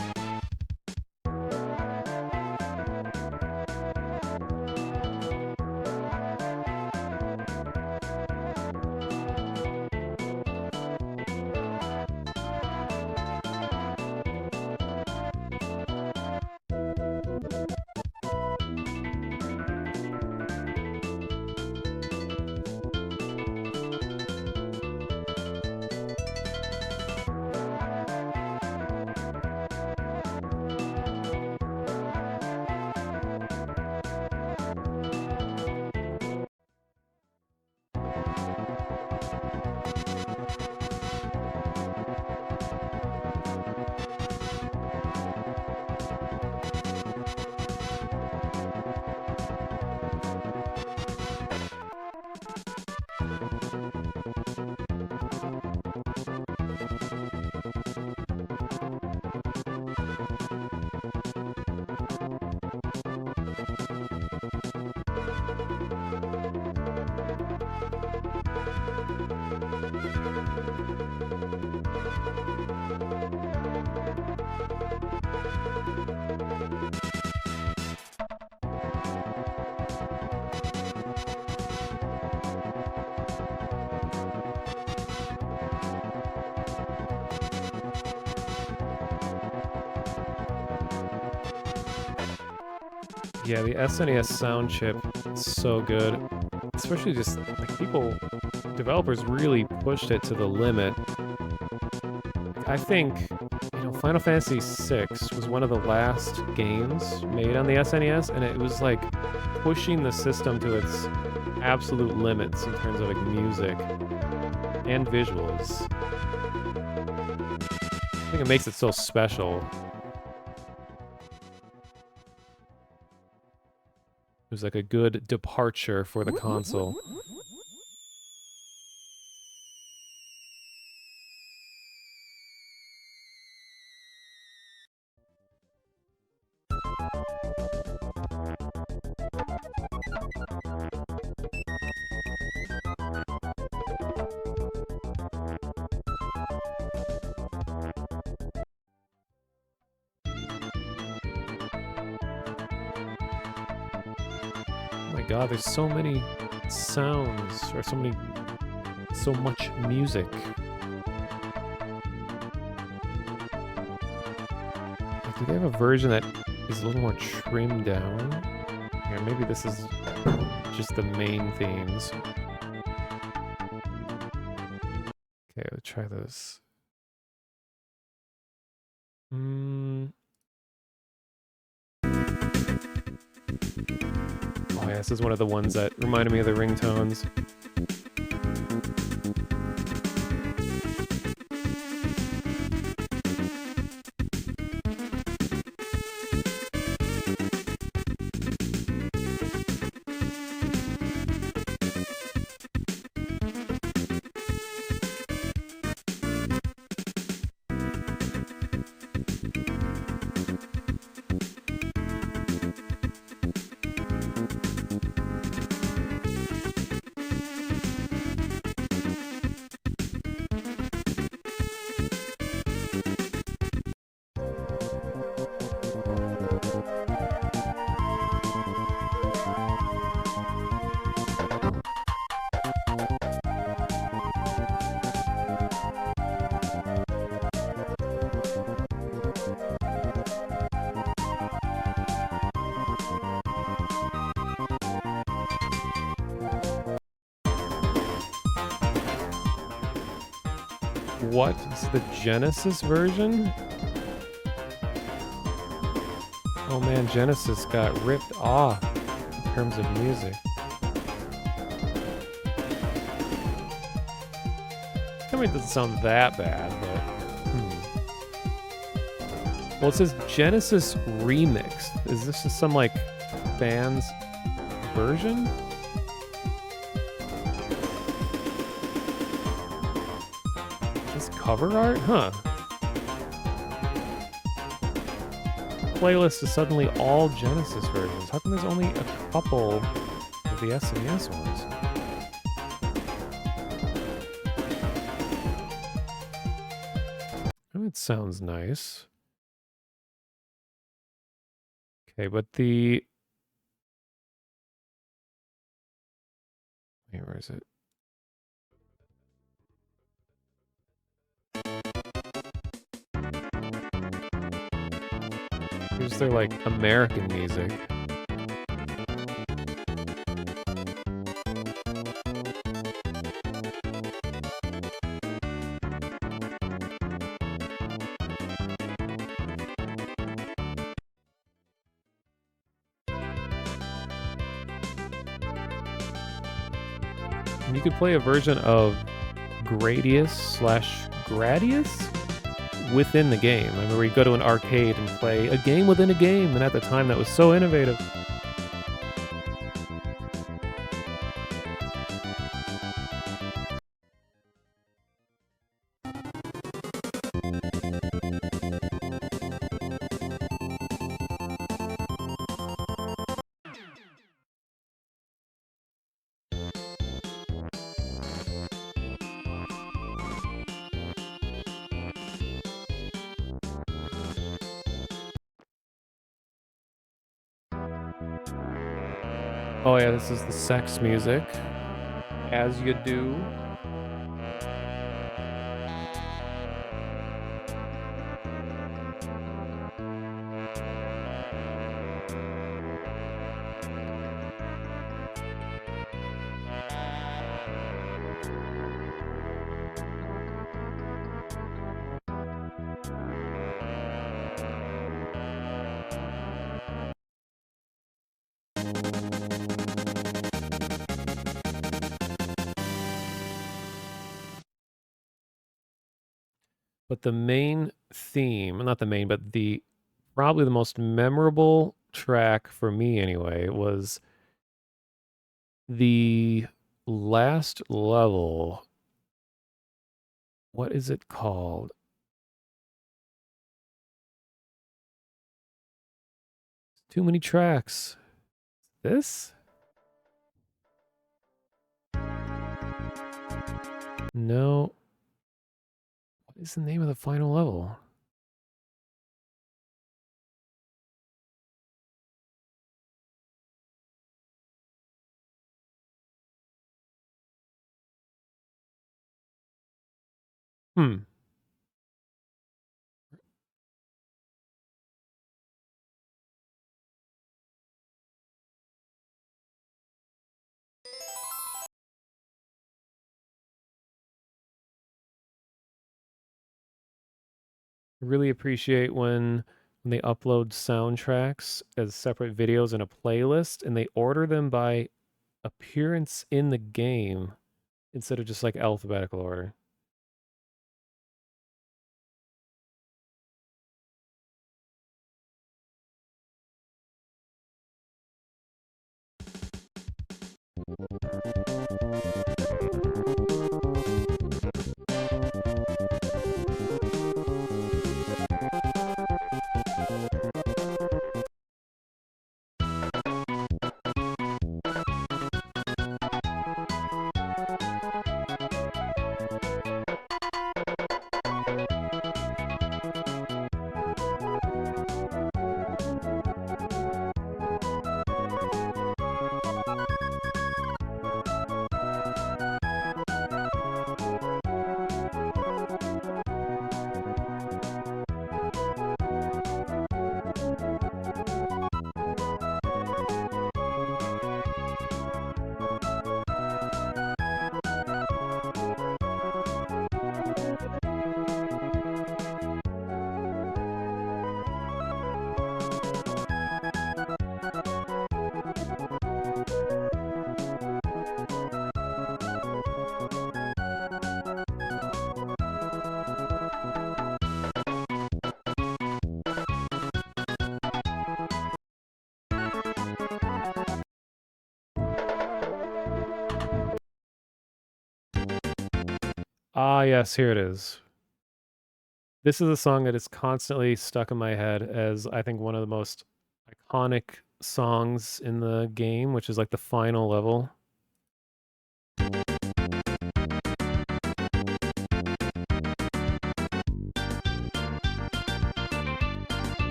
Yeah, the SNES sound chip is so good. Especially just like developers really pushed it to the limit. I think, Final Fantasy VI was one of the last games made on the SNES, and it was like pushing the system to its absolute limits in terms of like music and visuals. I think it makes it so special. It was like a good departure for the console. Oh my god, there's so many sounds, or so much music. Like, do they have a version that is a little more trimmed down? Or maybe this is just the main themes. Okay, let's try this. Oh yeah, this is one of the ones that reminded me of the ringtones. What is the Genesis version? Oh man, Genesis got ripped off in terms of music. I mean, it doesn't sound that bad, but... Well, it says Genesis Remix. Is this just some, like, band's version? Cover art? Huh. Playlist is suddenly all Genesis versions. How come there's only a couple of the SNES ones? Oh, it sounds nice. Okay, but the... Wait, where is it? Here's their, like, American music. And you could play a version of Gradius/Gradius within the game. I remember where you go to an arcade and play a game within a game, and at the time that was so innovative. Oh yeah, this is the sex music. As you do. But the main theme, not the main, but the probably the most memorable track for me anyway was the last level. What is it called? Too many tracks. This? No. What is the name of the final level? Hmm. Really appreciate when they upload soundtracks as separate videos in a playlist and they order them by appearance in the game instead of just like alphabetical order. Ah, yes, here it is. This is a song that is constantly stuck in my head as I think one of the most iconic songs in the game, which is like the final level.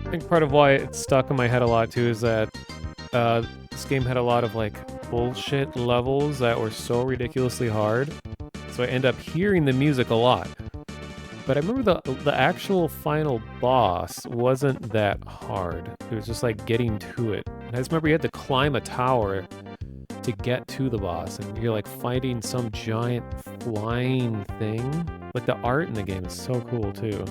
I think part of why it's stuck in my head a lot too is that this game had a lot of like bullshit levels that were so ridiculously hard. So I end up hearing the music a lot. But I remember the actual final boss wasn't that hard. It was just like getting to it. And I just remember you had to climb a tower to get to the boss, and you're like fighting some giant flying thing. Like the art in the game is so cool too.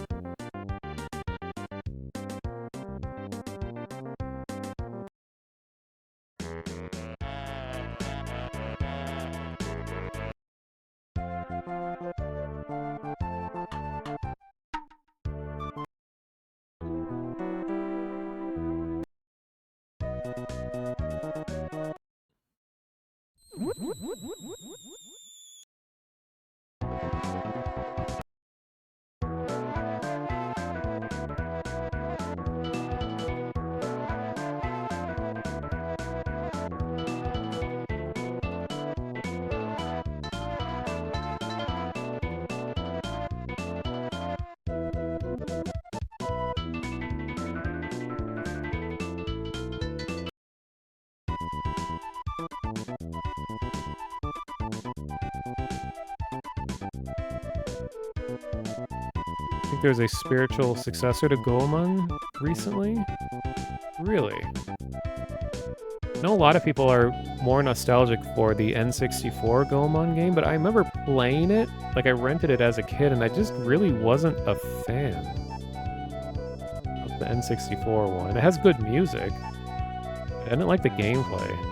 there's a spiritual successor to Goemon recently. Really? I know a lot of people are more nostalgic for the N64 Goemon game, but I remember playing it, like I rented it as a kid, and I just really wasn't a fan of the N64 one. It has good music. I didn't like the gameplay.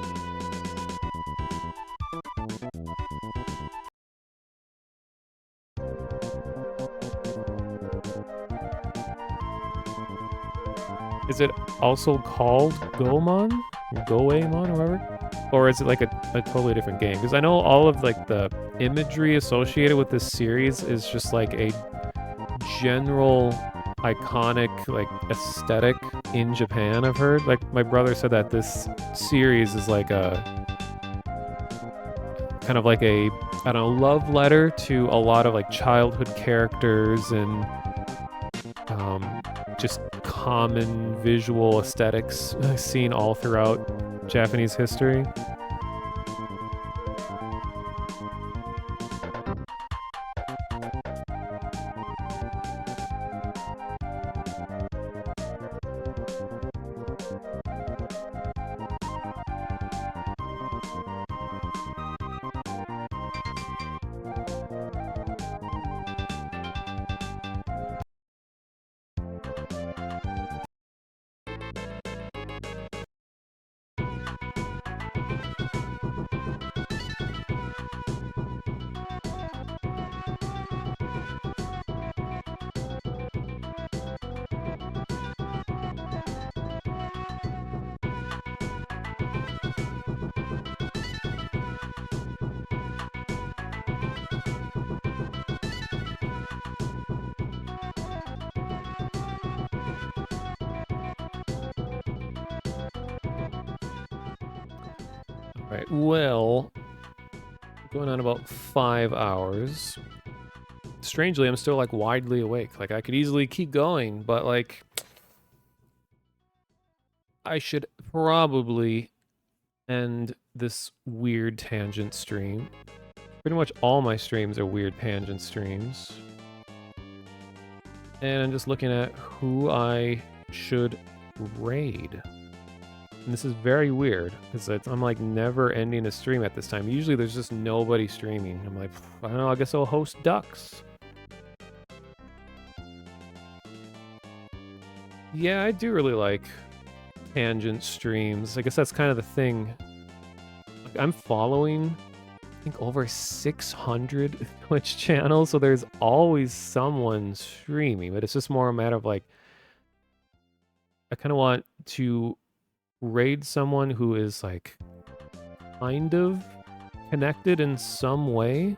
Is it also called Goemon? Goemon or whatever? Or is it like a totally different game? Because I know all of like the imagery associated with this series is just like a general iconic like aesthetic in Japan, I've heard. Like my brother said that this series is like a kind of like a, I don't know, love letter to a lot of like childhood characters and just common visual aesthetics seen all throughout Japanese history. Right, well, going on about 5 hours. Strangely, I'm still like widely awake. Like I could easily keep going, but like I should probably end this weird tangent stream. Pretty much all my streams are weird tangent streams. And I'm just looking at who I should raid. And this is very weird, because I'm like never ending a stream at this time. Usually there's just nobody streaming. I'm like, I don't know, I guess I'll host Ducks. Yeah, I do really like tangent streams. I guess that's kind of the thing. Like, I'm following, I think, over 600 Twitch channels, so there's always someone streaming, but it's just more a matter of like, I kind of want to raid someone who is like kind of connected in some way.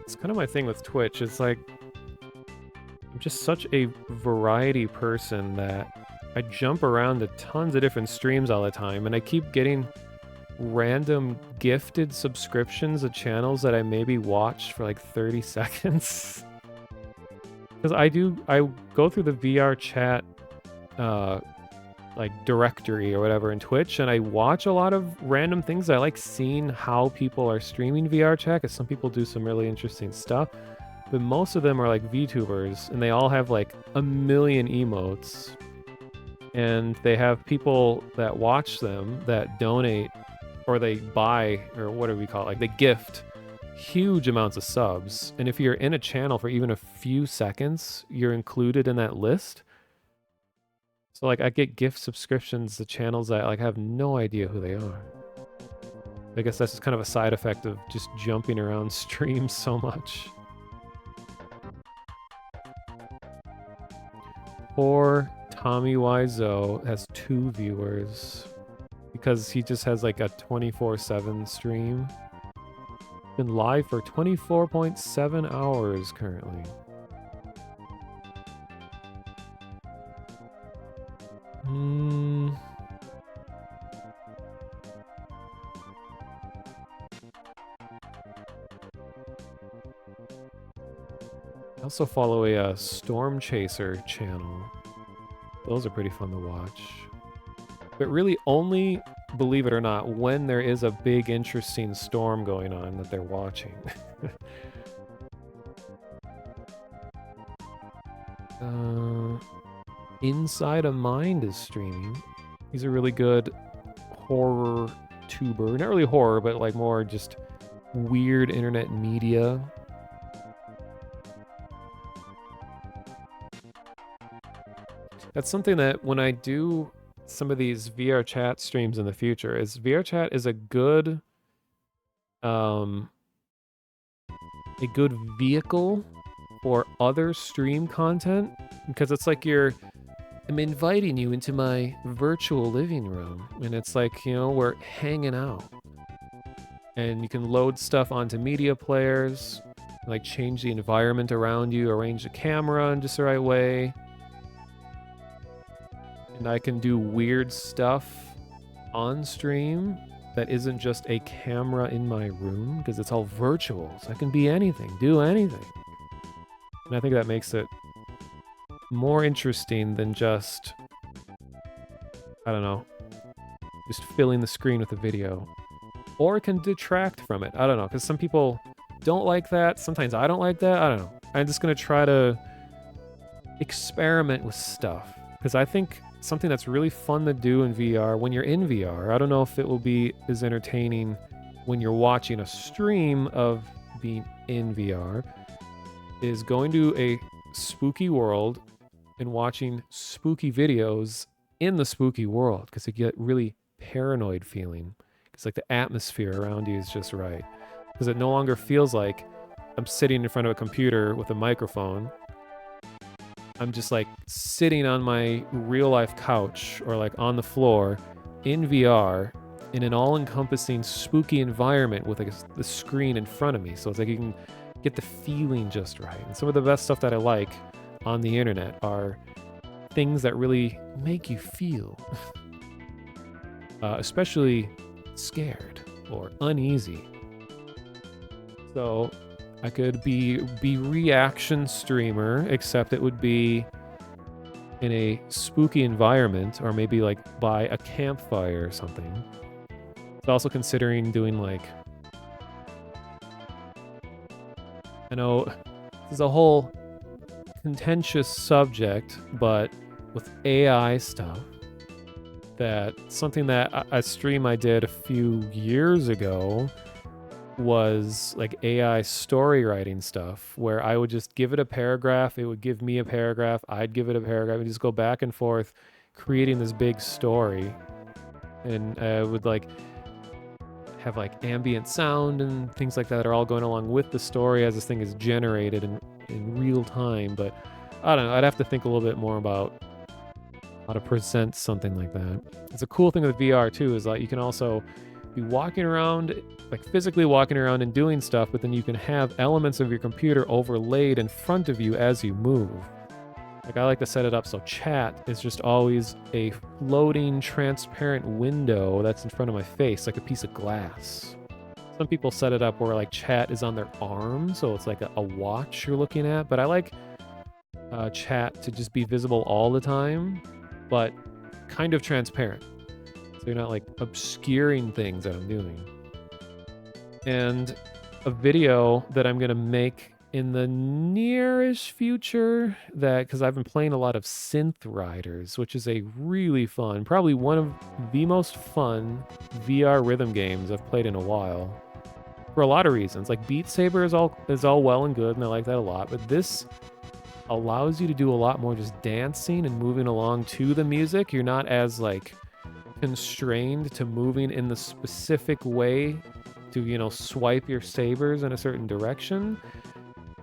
It's kind of my thing with Twitch. It's like I'm just such a variety person that I jump around to tons of different streams all the time, and I keep getting random gifted subscriptions of channels that I maybe watch for like 30 seconds. Because I go through the VR chat like directory or whatever in Twitch, and I watch a lot of random things. I like seeing how people are streaming VR chat, because some people do some really interesting stuff. But most of them are like VTubers, and they all have like a million emotes. And they have people that watch them that donate, or they buy, or what do we call it? Like they gift huge amounts of subs. And if you're in a channel for even a few seconds, you're included in that list. So like I get gift subscriptions to channels that like I have no idea who they are. I guess that's just kind of a side effect of just jumping around streams so much. Poor Tommy Wiseau has 2 viewers because he just has like a 24/7 stream. Been live for 24.7 hours currently. I also follow a Storm Chaser channel. Those are pretty fun to watch. But really only, believe it or not, when there is a big interesting storm going on that they're watching. Inside a Mind is streaming. He's a really good horror tuber. Not really horror, but like more just weird internet media. That's something that when I do some of these VR chat streams in the future, is VR chat is a good vehicle for other stream content, because it's like I'm inviting you into my virtual living room, and it's like, you know, we're hanging out. And you can load stuff onto media players, like change the environment around you, arrange the camera in just the right way. And I can do weird stuff on stream that isn't just a camera in my room, because it's all virtual. So I can be anything, do anything. And I think that makes it more interesting than just, I don't know, just filling the screen with a video. Or it can detract from it. I don't know, because some people don't like that. Sometimes I don't like that. I don't know. I'm just going to try to experiment with stuff, because I think something that's really fun to do in VR, when you're in VR, I don't know if it will be as entertaining when you're watching a stream of being in VR, is going to a spooky world and watching spooky videos in the spooky world, because you get really paranoid feeling. It's like the atmosphere around you is just right. Because it no longer feels like I'm sitting in front of a computer with a microphone. I'm just like sitting on my real life couch or like on the floor in VR in an all-encompassing spooky environment with like the screen in front of me. So it's like you can get the feeling just right. And some of the best stuff that I like on the internet are things that really make you feel, especially scared or uneasy. So I could be reaction streamer, except it would be in a spooky environment, or maybe like by a campfire or something. But also considering doing like, I know this is a whole contentious subject, but with AI stuff, that something that a stream I did a few years ago was like AI story writing stuff, where I would just give it a paragraph, it would give me a paragraph, I'd give it a paragraph, and just go back and forth creating this big story. And I would like have like ambient sound and things like that are all going along with the story as this thing is generated in real time. But I don't know, I'd have to think a little bit more about how to present something like that. It's a cool thing with VR too, is like you can also be walking around, like physically walking around and doing stuff, but then you can have elements of your computer overlaid in front of you as you move. Like I like to set it up so chat is just always a floating transparent window that's in front of my face, like a piece of glass. Some people set it up where like chat is on their arm, so it's like a watch you're looking at, but I like chat to just be visible all the time, but kind of transparent. So you're not like obscuring things that I'm doing. And a video that I'm going to make in the nearish future, that because I've been playing a lot of Synth Riders, which is a really fun, probably one of the most fun VR rhythm games I've played in a while. For a lot of reasons. Like Beat Saber is all well and good, and I like that a lot, but this allows you to do a lot more just dancing and moving along to the music. You're not as like constrained to moving in the specific way to, you know, swipe your sabers in a certain direction.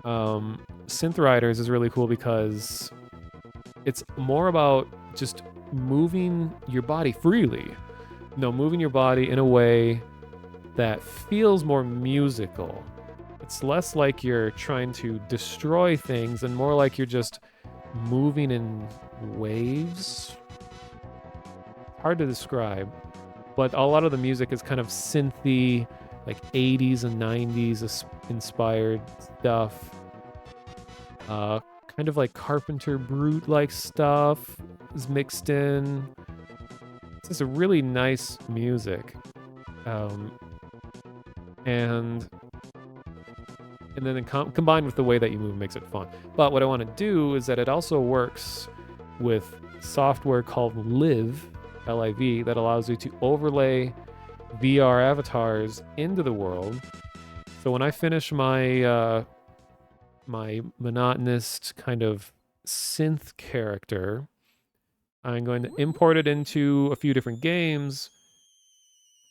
Synth Riders is really cool because it's more about just moving your body freely. No, moving your body in a way that feels more musical. It's less like you're trying to destroy things and more like you're just moving in waves. Hard to describe, but a lot of the music is kind of synthy, like 80s and 90s inspired stuff. Kind of like Carpenter Brute-like stuff is mixed in. It's just a really nice music. Um, and then combined with the way that you move makes it fun. But what I want to do is that it also works with software called Live, L-I-V, that allows you to overlay VR avatars into the world. So when I finish my my monotonous kind of synth character, I'm going to import it into a few different games,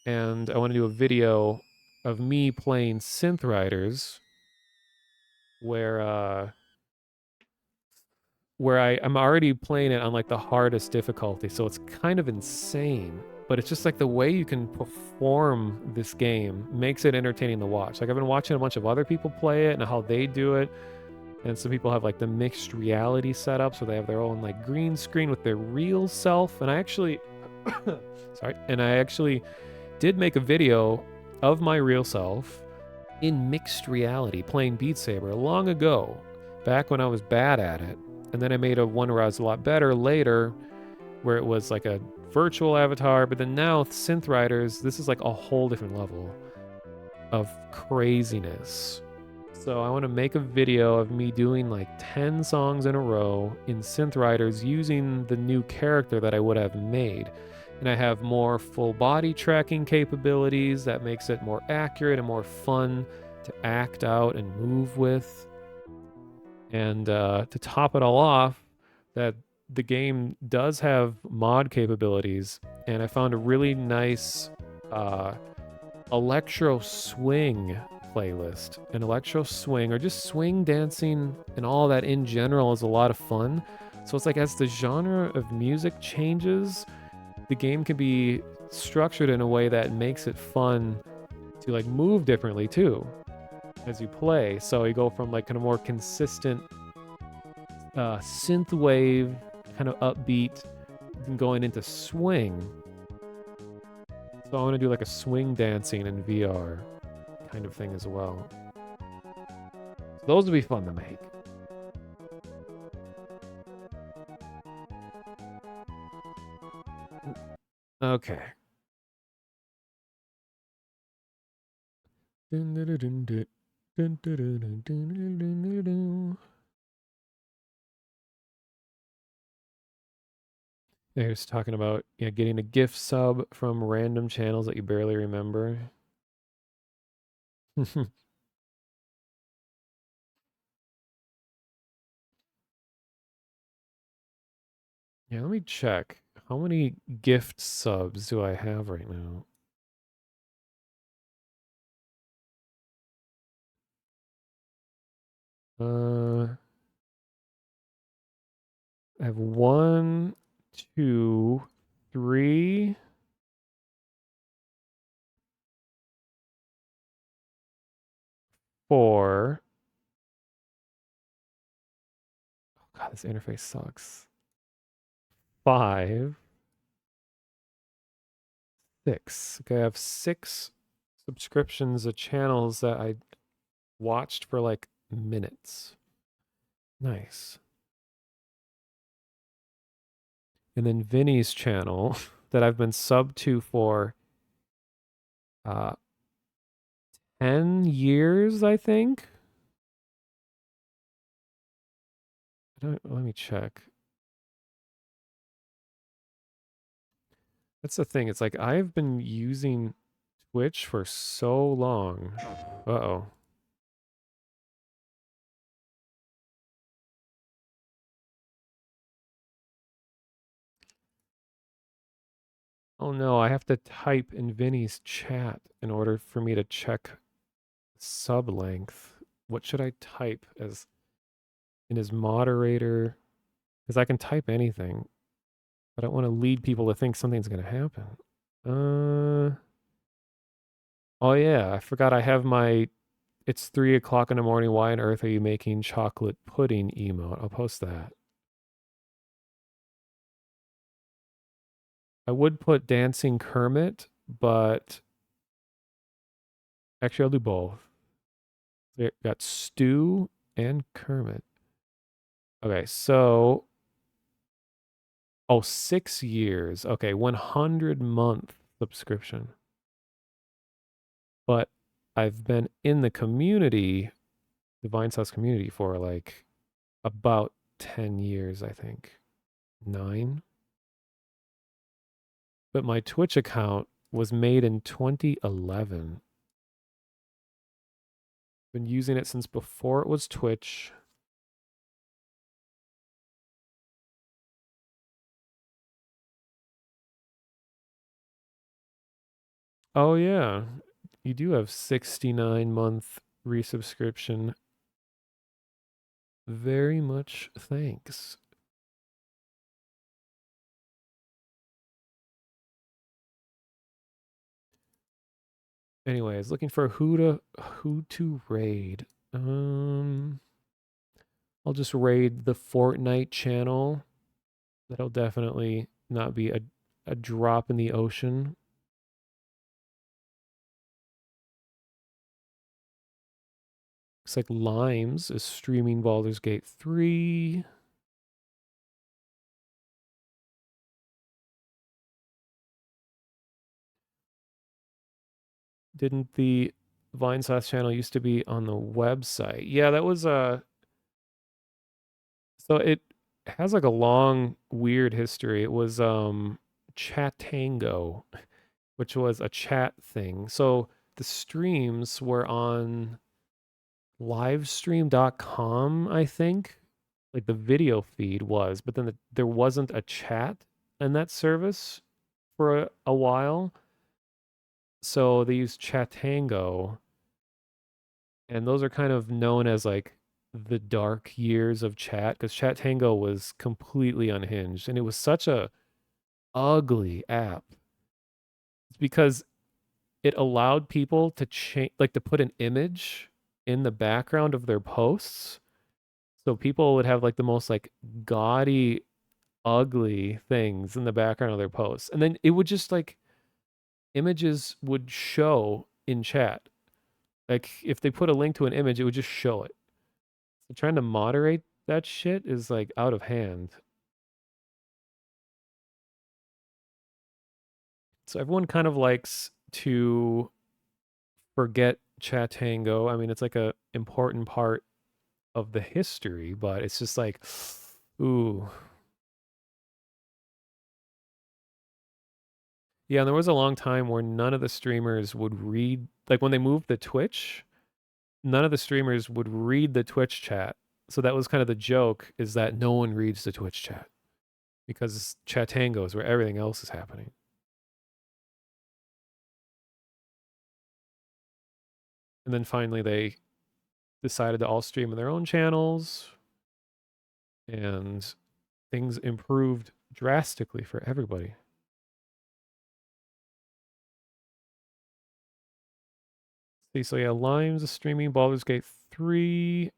and I want to do a video of me playing Synth Riders, where I'm already playing it on like the hardest difficulty, so it's kind of insane. But it's just like the way you can perform this game makes it entertaining to watch. Like I've been watching a bunch of other people play it and how they do it. And some people have like the mixed reality setup, so they have their own like green screen with their real self. And I actually, I actually did make a video of my real self in mixed reality playing Beat Saber long ago, back when I was bad at it. And then I made a one where I was a lot better later, where it was like a virtual avatar. But then now Synth Riders, this is like a whole different level of craziness. So I want to make a video of me doing like 10 songs in a row in Synth Riders using the new character that I would have made. And I have more full body tracking capabilities that makes it more accurate and more fun to act out and move with. And to top it all off, that the game does have mod capabilities, and I found a really nice electro swing playlist. And electro swing, or just swing dancing and all that in general, is a lot of fun. So it's like as the genre of music changes, the game can be structured in a way that makes it fun to like move differently too as you play. So you go from like kind of more consistent synth wave, kind of upbeat, going into swing. So I want to do like a swing dancing in VR kind of thing as well. So those would be fun to make. Okay. They're just talking about getting a gift sub from random channels that you barely remember. Yeah, let me check. How many gift subs do I have right now? I have 1, 2, 3, 4. Oh God, this interface sucks. 5, 6. Okay, I have 6 subscriptions of channels that I watched for like minutes. Nice. And then Vinny's channel that I've been subbed to for uh 10 years, I think. Let me check. That's the thing. It's like I've been using Twitch for so long. Uh-oh. Oh no, I have to type in Vinny's chat in order for me to check sub length. What should I type as in his moderator? Because I can type anything, but I don't want to lead people to think something's going to happen. Oh yeah, I forgot I have my it's 3 o'clock in the morning. Why on earth are you making chocolate pudding emote? I'll post that. I would put Dancing Kermit, but actually I'll do both. We got Stu and Kermit. Okay, so oh, 6 years. Okay, 100-month subscription. But I've been in the community, the Vine Sauce community, for like about 10 years, I think. 9. But my Twitch account was made in 2011. Been using it since before it was Twitch. Oh yeah. You do have 69-month resubscription. Very much thanks. Anyways, looking for who to raid. I'll just raid the Fortnite channel. That'll definitely not be a drop in the ocean. Looks like Limes is streaming Baldur's Gate 3. Didn't the Vinesauce channel used to be on the website? Yeah, that was so it has like a long weird history. It was Chatango, which was a chat thing. So the streams were on livestream.com, I think. Like the video feed was, but then there wasn't a chat in that service for a while. So they used Chatango, and those are kind of known as like the dark years of chat because Chatango was completely unhinged and it was such a ugly app. It's because it allowed people to change, like to put an image in the background of their posts. So people would have like the most like gaudy, ugly things in the background of their posts. And then it would just like images would show in chat. Like if they put a link to an image, it would just show it. So trying to moderate that shit is like out of hand. So everyone kind of likes to forget Chatango. I mean, it's like a important part of the history, but it's just like, ooh. Yeah, and there was a long time where none of the streamers would read, like when they moved the Twitch, none of the streamers would read the Twitch chat. So that was kind of the joke is that no one reads the Twitch chat because Chatango is where everything else is happening. And then finally they decided to all stream in their own channels and things improved drastically for everybody. See, so yeah, Lime's is streaming Baldur's Gate 3. If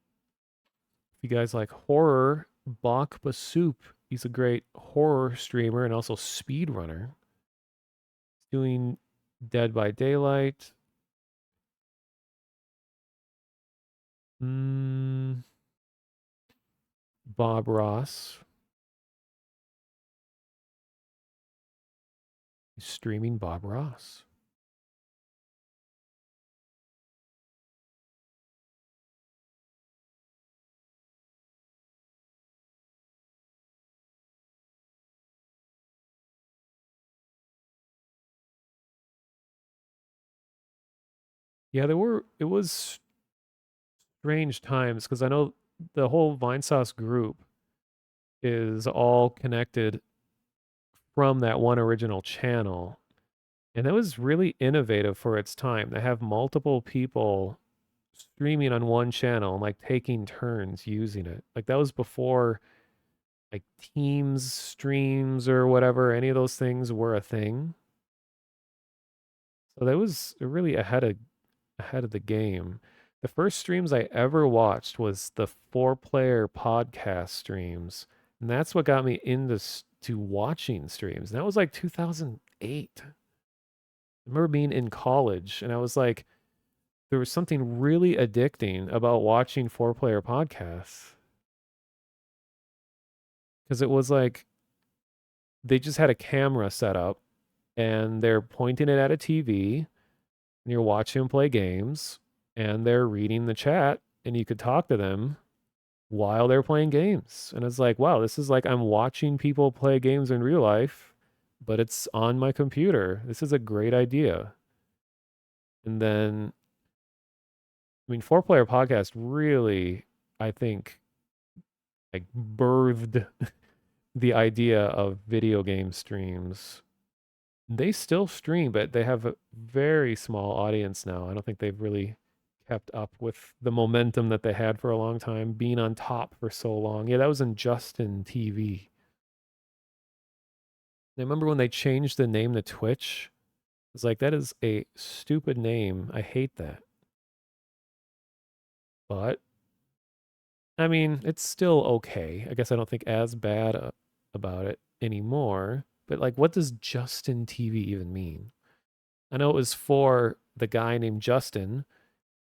you guys like horror, Bach Basoup, he's a great horror streamer and also speedrunner. He's doing Dead by Daylight. Bob Ross. He's streaming Bob Ross. Yeah, it was strange times because I know the whole Vinesauce group is all connected from that one original channel. And that was really innovative for its time to have multiple people streaming on one channel and like taking turns using it. Like that was before like Teams streams or whatever, any of those things were a thing. So that was really ahead of the game. The first streams I ever watched was the 4-player podcast streams, and that's what got me into to watching streams. And that was like 2008. I remember being in college, and I was like, there was something really addicting about watching 4-player podcasts. because it was like they just had a camera set up and they're pointing it at a TV and you're watching them play games and they're reading the chat and you could talk to them while they're playing games. And it's like, wow, this is like I'm watching people play games in real life, but it's on my computer. This is a great idea. And then, I mean, Four Player Podcast really, I think, like birthed the idea of video game streams. They still stream, but they have a very small audience now. I don't think they've really kept up with the momentum that they had for a long time, being on top for so long. Yeah, that was in Justin TV. I remember when they changed the name to Twitch. It's like, that is a stupid name. I hate that. But, I mean, it's still okay. I guess I don't think as bad about it anymore. But, like, what does Justin TV even mean? I know it was for the guy named Justin,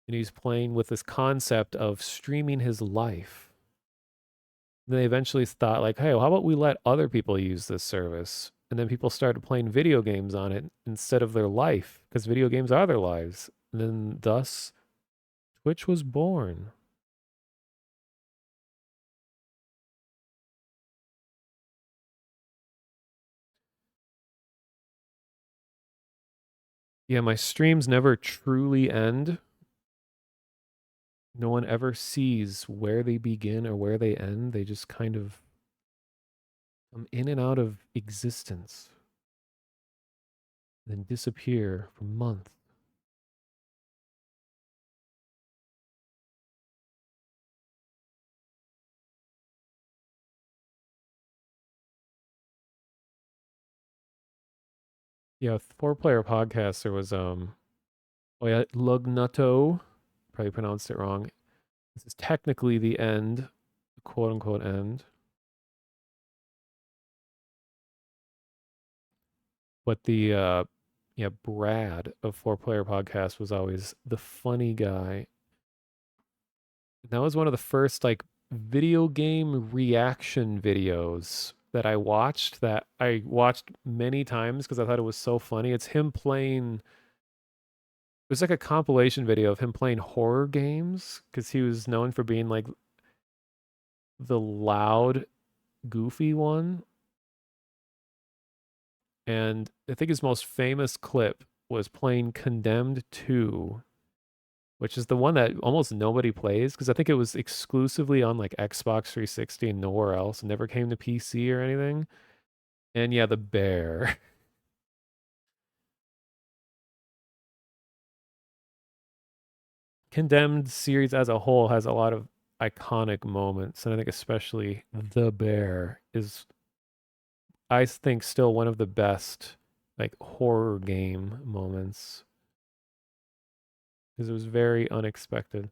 and he's playing with this concept of streaming his life. And they eventually thought, like, hey, well, how about we let other people use this service? And then people started playing video games on it instead of their life, because video games are their lives. And then thus, Twitch was born. Yeah, my streams never truly end. No one ever sees where they begin or where they end. They just kind of come in and out of existence, then disappear for months. Yeah, four player podcast. There was oh yeah, Lugnuto. Probably pronounced it wrong. This is technically the end, quote unquote end. But the yeah, Brad of Four Player Podcast was always the funny guy. That was one of the first like video game reaction videos that I watched many times because I thought it was so funny. It's him playing, it was like a compilation video of him playing horror games because he was known for being like the loud, goofy one. And I think his most famous clip was playing Condemned 2, which is the one that almost nobody plays because I think it was exclusively on like Xbox 360 and nowhere else. It never came to PC or anything. And yeah, the bear. Condemned series as a whole has a lot of iconic moments, and I think especially the bear is, I think, still one of the best like horror game moments because it was very unexpected.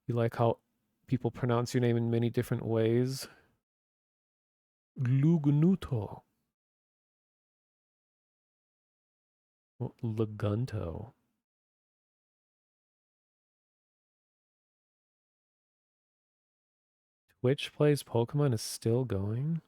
You like how people pronounce your name in many different ways? Lugnuto. Lagunto. Twitch plays Pokemon is still going?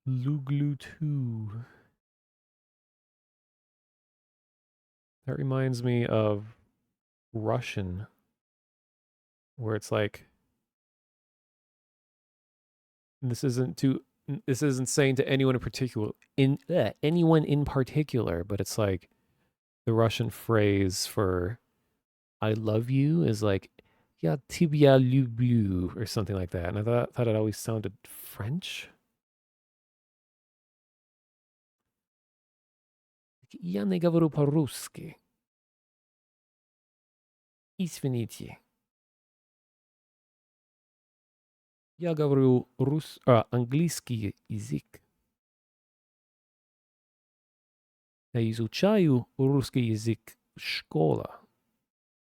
Luglu 2. That reminds me of Russian, where it's like, this isn't to this isn't saying to anyone in particular anyone in particular, but it's like the Russian phrase for I love you is like "Ya tibia lublю" or something like that. And I thought it always sounded French. Я не говорю по-русски. Извините. Я говорю английский язык. Я изучаю русский язык школа.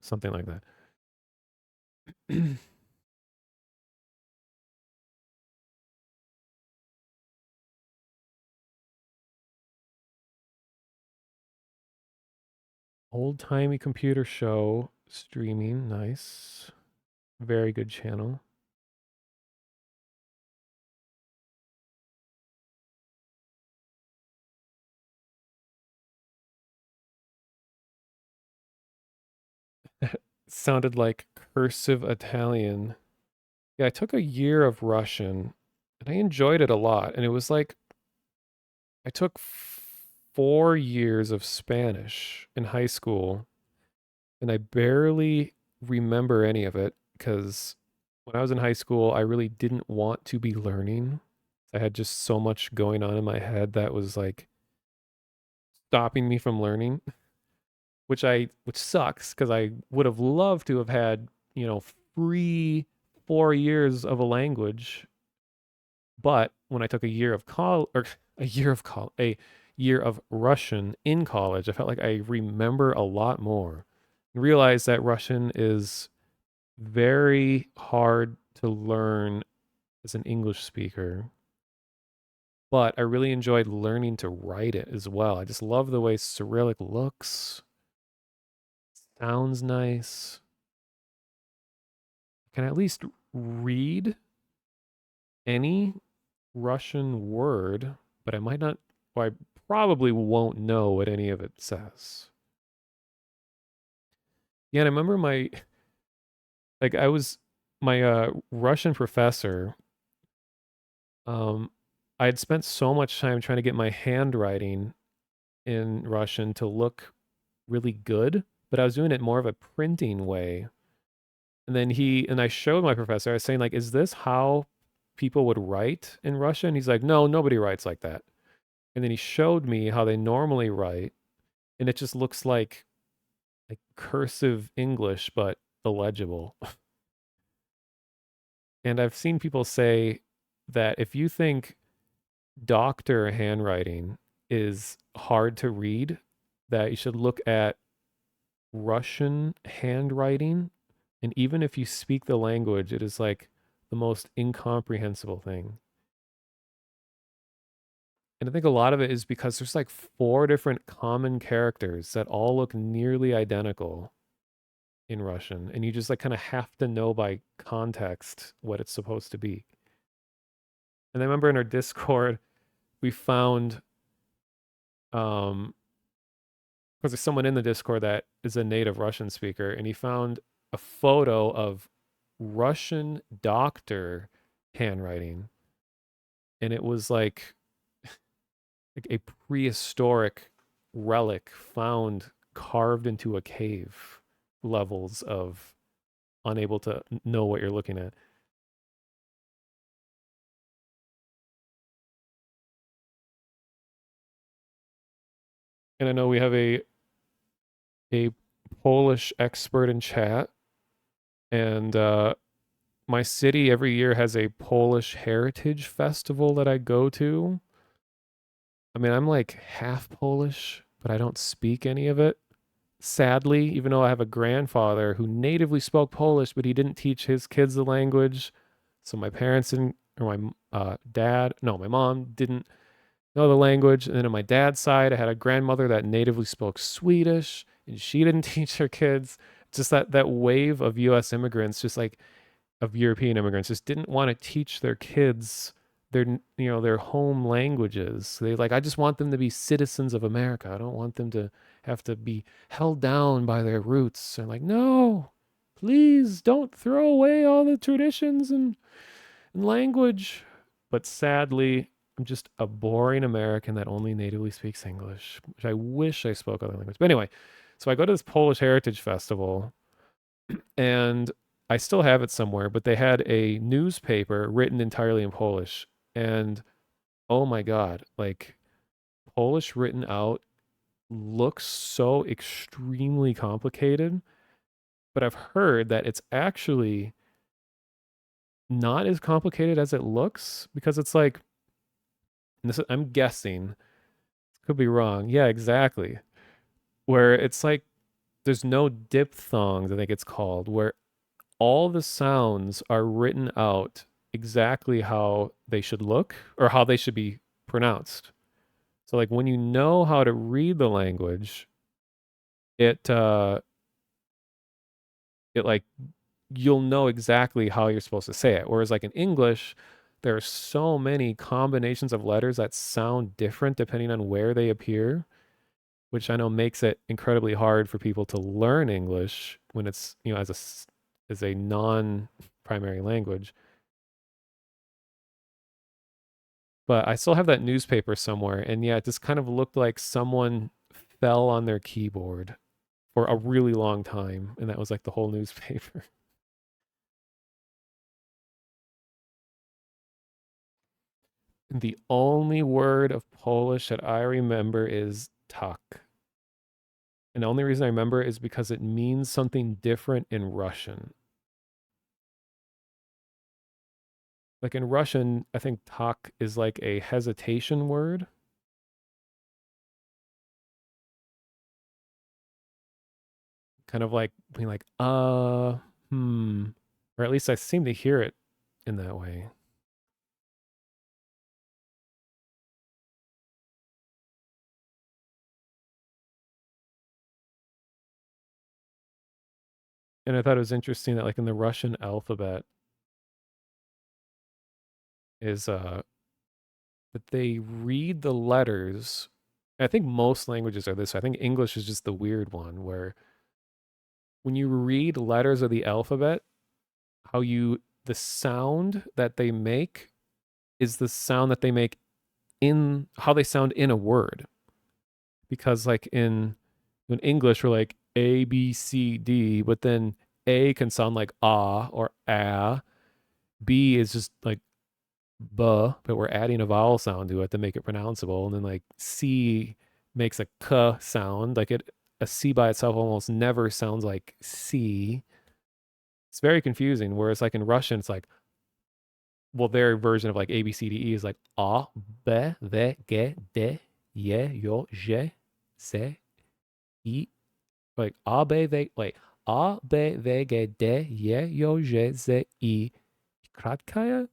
Something like that. Old-timey computer show streaming. Nice. Very good channel. Sounded like cursive Italian. Yeah, I took a year of Russian and I enjoyed it a lot. And it was like I took 4 years of Spanish in high school and I barely remember any of it because when I was in high school, I really didn't want to be learning. I had just so much going on in my head that was like stopping me from learning, which sucks because I would have loved to have had, free 4 years of a language. But when I took a year of a year of Russian in college, I felt like I remember a lot more and realized that Russian is very hard to learn as an English speaker. But I really enjoyed learning to write it as well. I just love the way Cyrillic looks, sounds nice. I can at least read any Russian word, but I might not, or I probably won't know what any of it says. Yeah, and I remember I was, my Russian professor, um, I had spent so much time trying to get my handwriting in Russian to look really good, but I was doing it more of a printing way. And then I showed my professor, I was saying, like, is this how people would write in Russian? He's like, no, nobody writes like that. And then he showed me how they normally write, and it just looks like cursive English, but illegible. And I've seen people say that if you think doctor handwriting is hard to read, that you should look at Russian handwriting. And even if you speak the language, it is like the most incomprehensible thing. And I think a lot of it is because there's like four different common characters that all look nearly identical in Russian. And you just like kind of have to know by context what it's supposed to be. And I remember in our Discord, we found because there's someone in the Discord that is a native Russian speaker, and he found a photo of Russian doctor handwriting, and it was like a prehistoric relic found carved into a cave. Levels of unable to know what you're looking at. And I know we have a Polish expert in chat, and my city every year has a Polish heritage festival that I go to. I mean, I'm like half Polish, but I don't speak any of it. Sadly, even though I have a grandfather who natively spoke Polish, but he didn't teach his kids the language. So my parents didn't, or my dad, no, my mom didn't know the language. And then on my dad's side, I had a grandmother that natively spoke Swedish, and she didn't teach her kids. Just that wave of U.S. immigrants, just like of European immigrants, just didn't want to teach their kids their home languages. They like, I just want them to be citizens of America. I don't want them to have to be held down by their roots. They're like, no, please don't throw away all the traditions and language. But sadly, I'm just a boring American that only natively speaks English, which I wish I spoke other language. But anyway, so I go to this Polish Heritage Festival, and I still have it somewhere, but they had a newspaper written entirely in Polish. And oh my God, like Polish written out looks so extremely complicated. But I've heard that it's actually not as complicated as it looks because it's like, I'm guessing, could be wrong. Yeah, exactly. Where it's like there's no diphthongs, I think it's called, where all the sounds are written out exactly how they should look or how they should be pronounced. So like when you know how to read the language, it like you'll know exactly how you're supposed to say it. Whereas like in English, there are so many combinations of letters that sound different depending on where they appear, which I know makes it incredibly hard for people to learn English when it's, as a non-primary language. But I still have that newspaper somewhere, and yeah, it just kind of looked like someone fell on their keyboard for a really long time, and that was like the whole newspaper. The only word of Polish that I remember is tak. And the only reason I remember is because it means something different in Russian. Like in Russian, I think tak is like a hesitation word. Kind of like being like, hmm. Or at least I seem to hear it in that way. And I thought it was interesting that like in the Russian alphabet is that they read the letters. I think most languages are this. I think English is just the weird one where when you read letters of the alphabet, the sound that they make is the sound that they make in how they sound in a word. Because like in English we're like A B C D, but then A can sound like ah or ah. B is just like buh, but we're adding a vowel sound to it to make it pronounceable. And then like C makes a k sound. A C by itself almost never sounds like C. It's very confusing. Whereas like in Russian, it's like, well, their version of like A, B, C, D, E is like A, B, V, G, D, Ye, Yo, Je, Se, I. Like A, B, V, wait. A, B, V, G, D, Ye, Yo, Je, Se, I. Kratkaya?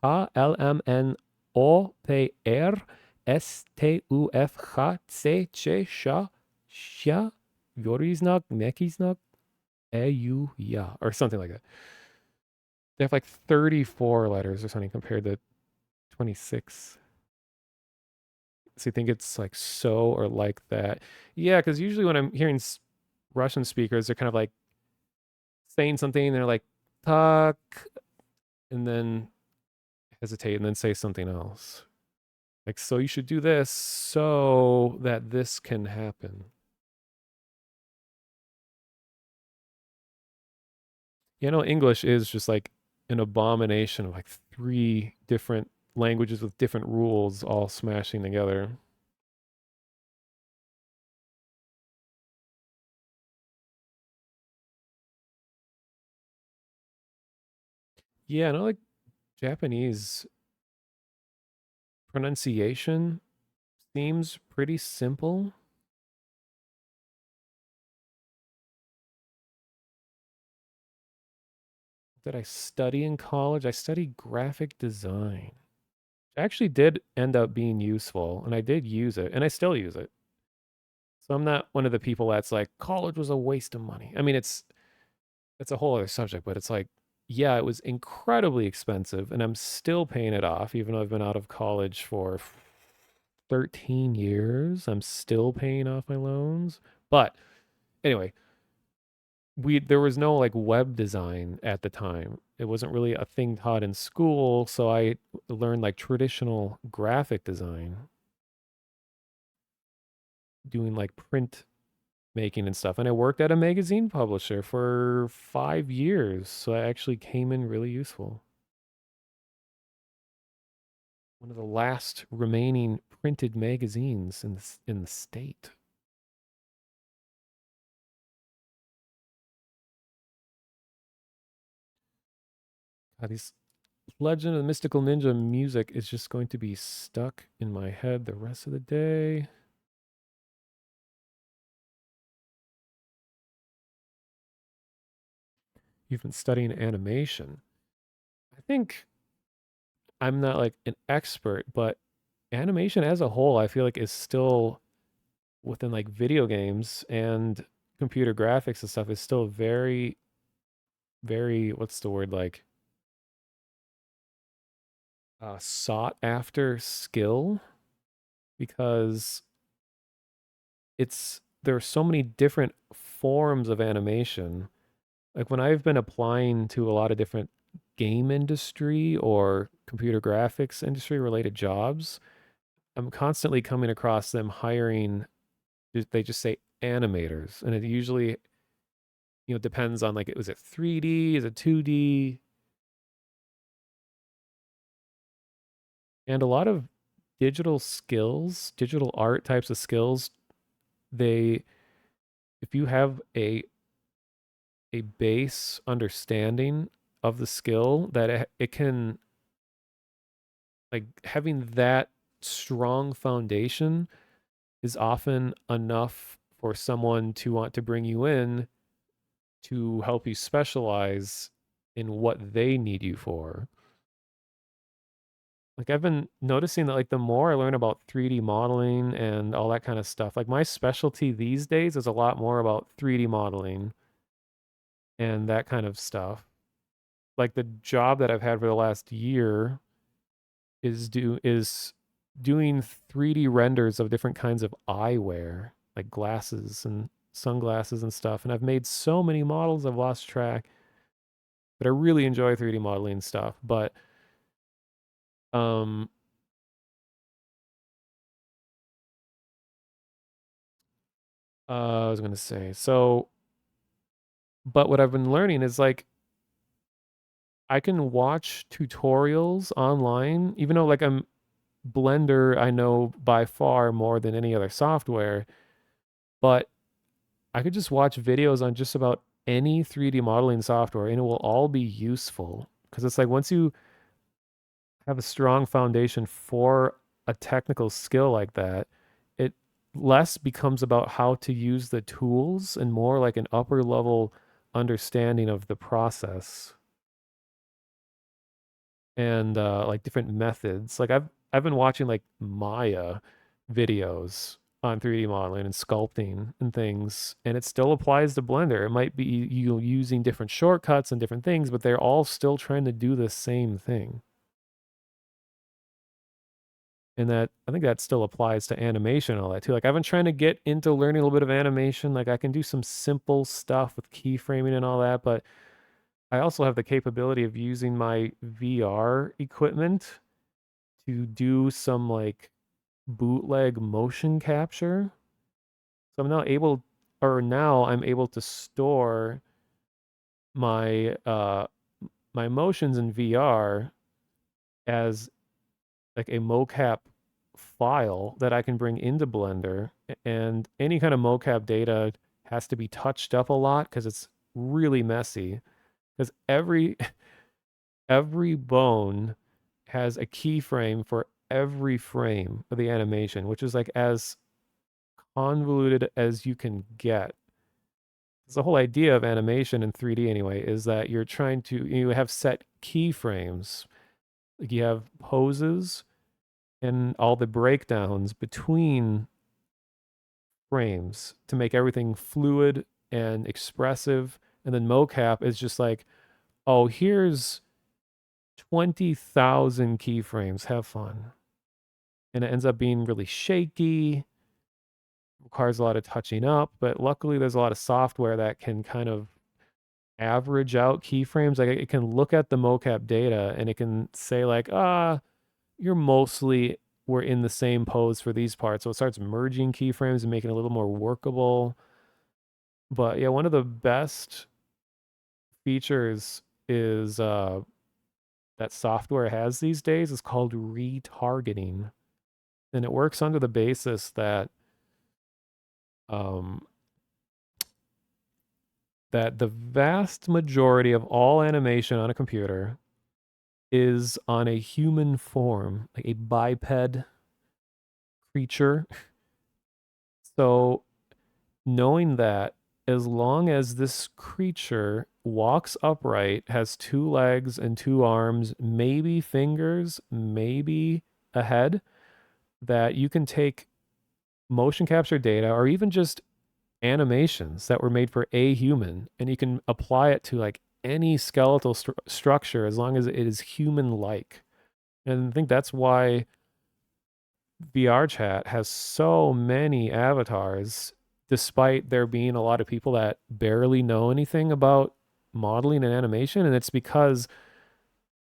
K, L, M, N, O, P, R, S, T, U, F, H, C, Č, Š, Ša, Vjoriznak, Mekiznak, E, U, Ya, or something like that. They have like 34 letters or something compared to 26. So you think it's like so or like that? Yeah, because usually when I'm hearing Russian speakers, they're kind of like saying something, and they're like, tak, and then hesitate and then say something else. Like, so you should do this so that this can happen. English is just like an abomination of like three different languages with different rules all smashing together. Yeah, like Japanese pronunciation seems pretty simple. Did I study in college? I studied graphic design. It actually did end up being useful, and I did use it, and I still use it. So I'm not one of the people that's like college was a waste of money. I mean, it's a whole other subject, but it's like, yeah, it was incredibly expensive, and I'm still paying it off, even though I've been out of college for 13 years. I'm still paying off my loans. But anyway, there was no like web design at the time. It wasn't really a thing taught in school, so I learned like traditional graphic design, doing like print making and stuff. And I worked at a magazine publisher for 5 years, so it actually came in really useful. One of the last remaining printed magazines in the state. God, these Legend of the Mystical Ninja music is just going to be stuck in my head the rest of the day. You've been studying animation. I think I'm not like an expert, but animation as a whole, I feel like is still within like video games and computer graphics and stuff is still very, very, what's the word like, sought after skill because there are so many different forms of animation. Like when I've been applying to a lot of different game industry or computer graphics industry related jobs, I'm constantly coming across them hiring, they just say animators. And it usually, depends on like, was it 3D? Is it 2D? And a lot of digital skills, digital art types of skills, they, if you have a base understanding of the skill that it can like having that strong foundation is often enough for someone to want to bring you in to help you specialize in what they need you for. Like I've been noticing that like the more I learn about 3D modeling and all that kind of stuff, like my specialty these days is a lot more about 3D modeling and that kind of stuff. Like the job that I've had for the last year is doing 3D renders of different kinds of eyewear, like glasses and sunglasses and stuff. And I've made so many models I've lost track. But I really enjoy 3D modeling stuff. But um I was gonna say, so but what I've been learning is like I can watch tutorials online, even though like I'm Blender, I know by far more than any other software, but I could just watch videos on just about any 3D modeling software and it will all be useful. Because it's like once you have a strong foundation for a technical skill like that, it less becomes about how to use the tools and more like an upper level understanding of the process and like different methods. Like I've been watching like Maya videos on 3D modeling and sculpting and things, and it still applies to Blender. It might be you using different shortcuts and different things, but they're all still trying to do the same thing. And that I think that still applies to animation and all that too. Like I've been trying to get into learning a little bit of animation. Like I can do some simple stuff with keyframing and all that, but I also have the capability of using my VR equipment to do some like bootleg motion capture. So now I'm able to store my motions in VR as like a mocap file that I can bring into Blender. And any kind of mocap data has to be touched up a lot because it's really messy. Because every bone has a keyframe for every frame of the animation, which is like as convoluted as you can get. The whole idea of animation in 3D anyway is that you have set keyframes. Like you have poses and all the breakdowns between frames to make everything fluid and expressive. And then mocap is just like, oh, here's 20,000 keyframes. Have fun. And it ends up being really shaky, requires a lot of touching up. But luckily, there's a lot of software that can kind of average out keyframes. Like it can look at the mocap data and it can say, like, you're mostly we're in the same pose for these parts. So it starts merging keyframes and making it a little more workable. But yeah, one of the best features is that software has these days is called retargeting. And it works under the basis that um, that the vast majority of all animation on a computer is on a human form, like a biped creature. So knowing that as long as this creature walks upright, has two legs and two arms, maybe fingers, maybe a head, that you can take motion capture data or even just animations that were made for a human and you can apply it to like any skeletal structure as long as it is human like. And I think that's why VR chat has so many avatars, despite there being a lot of people that barely know anything about modeling and animation. And it's because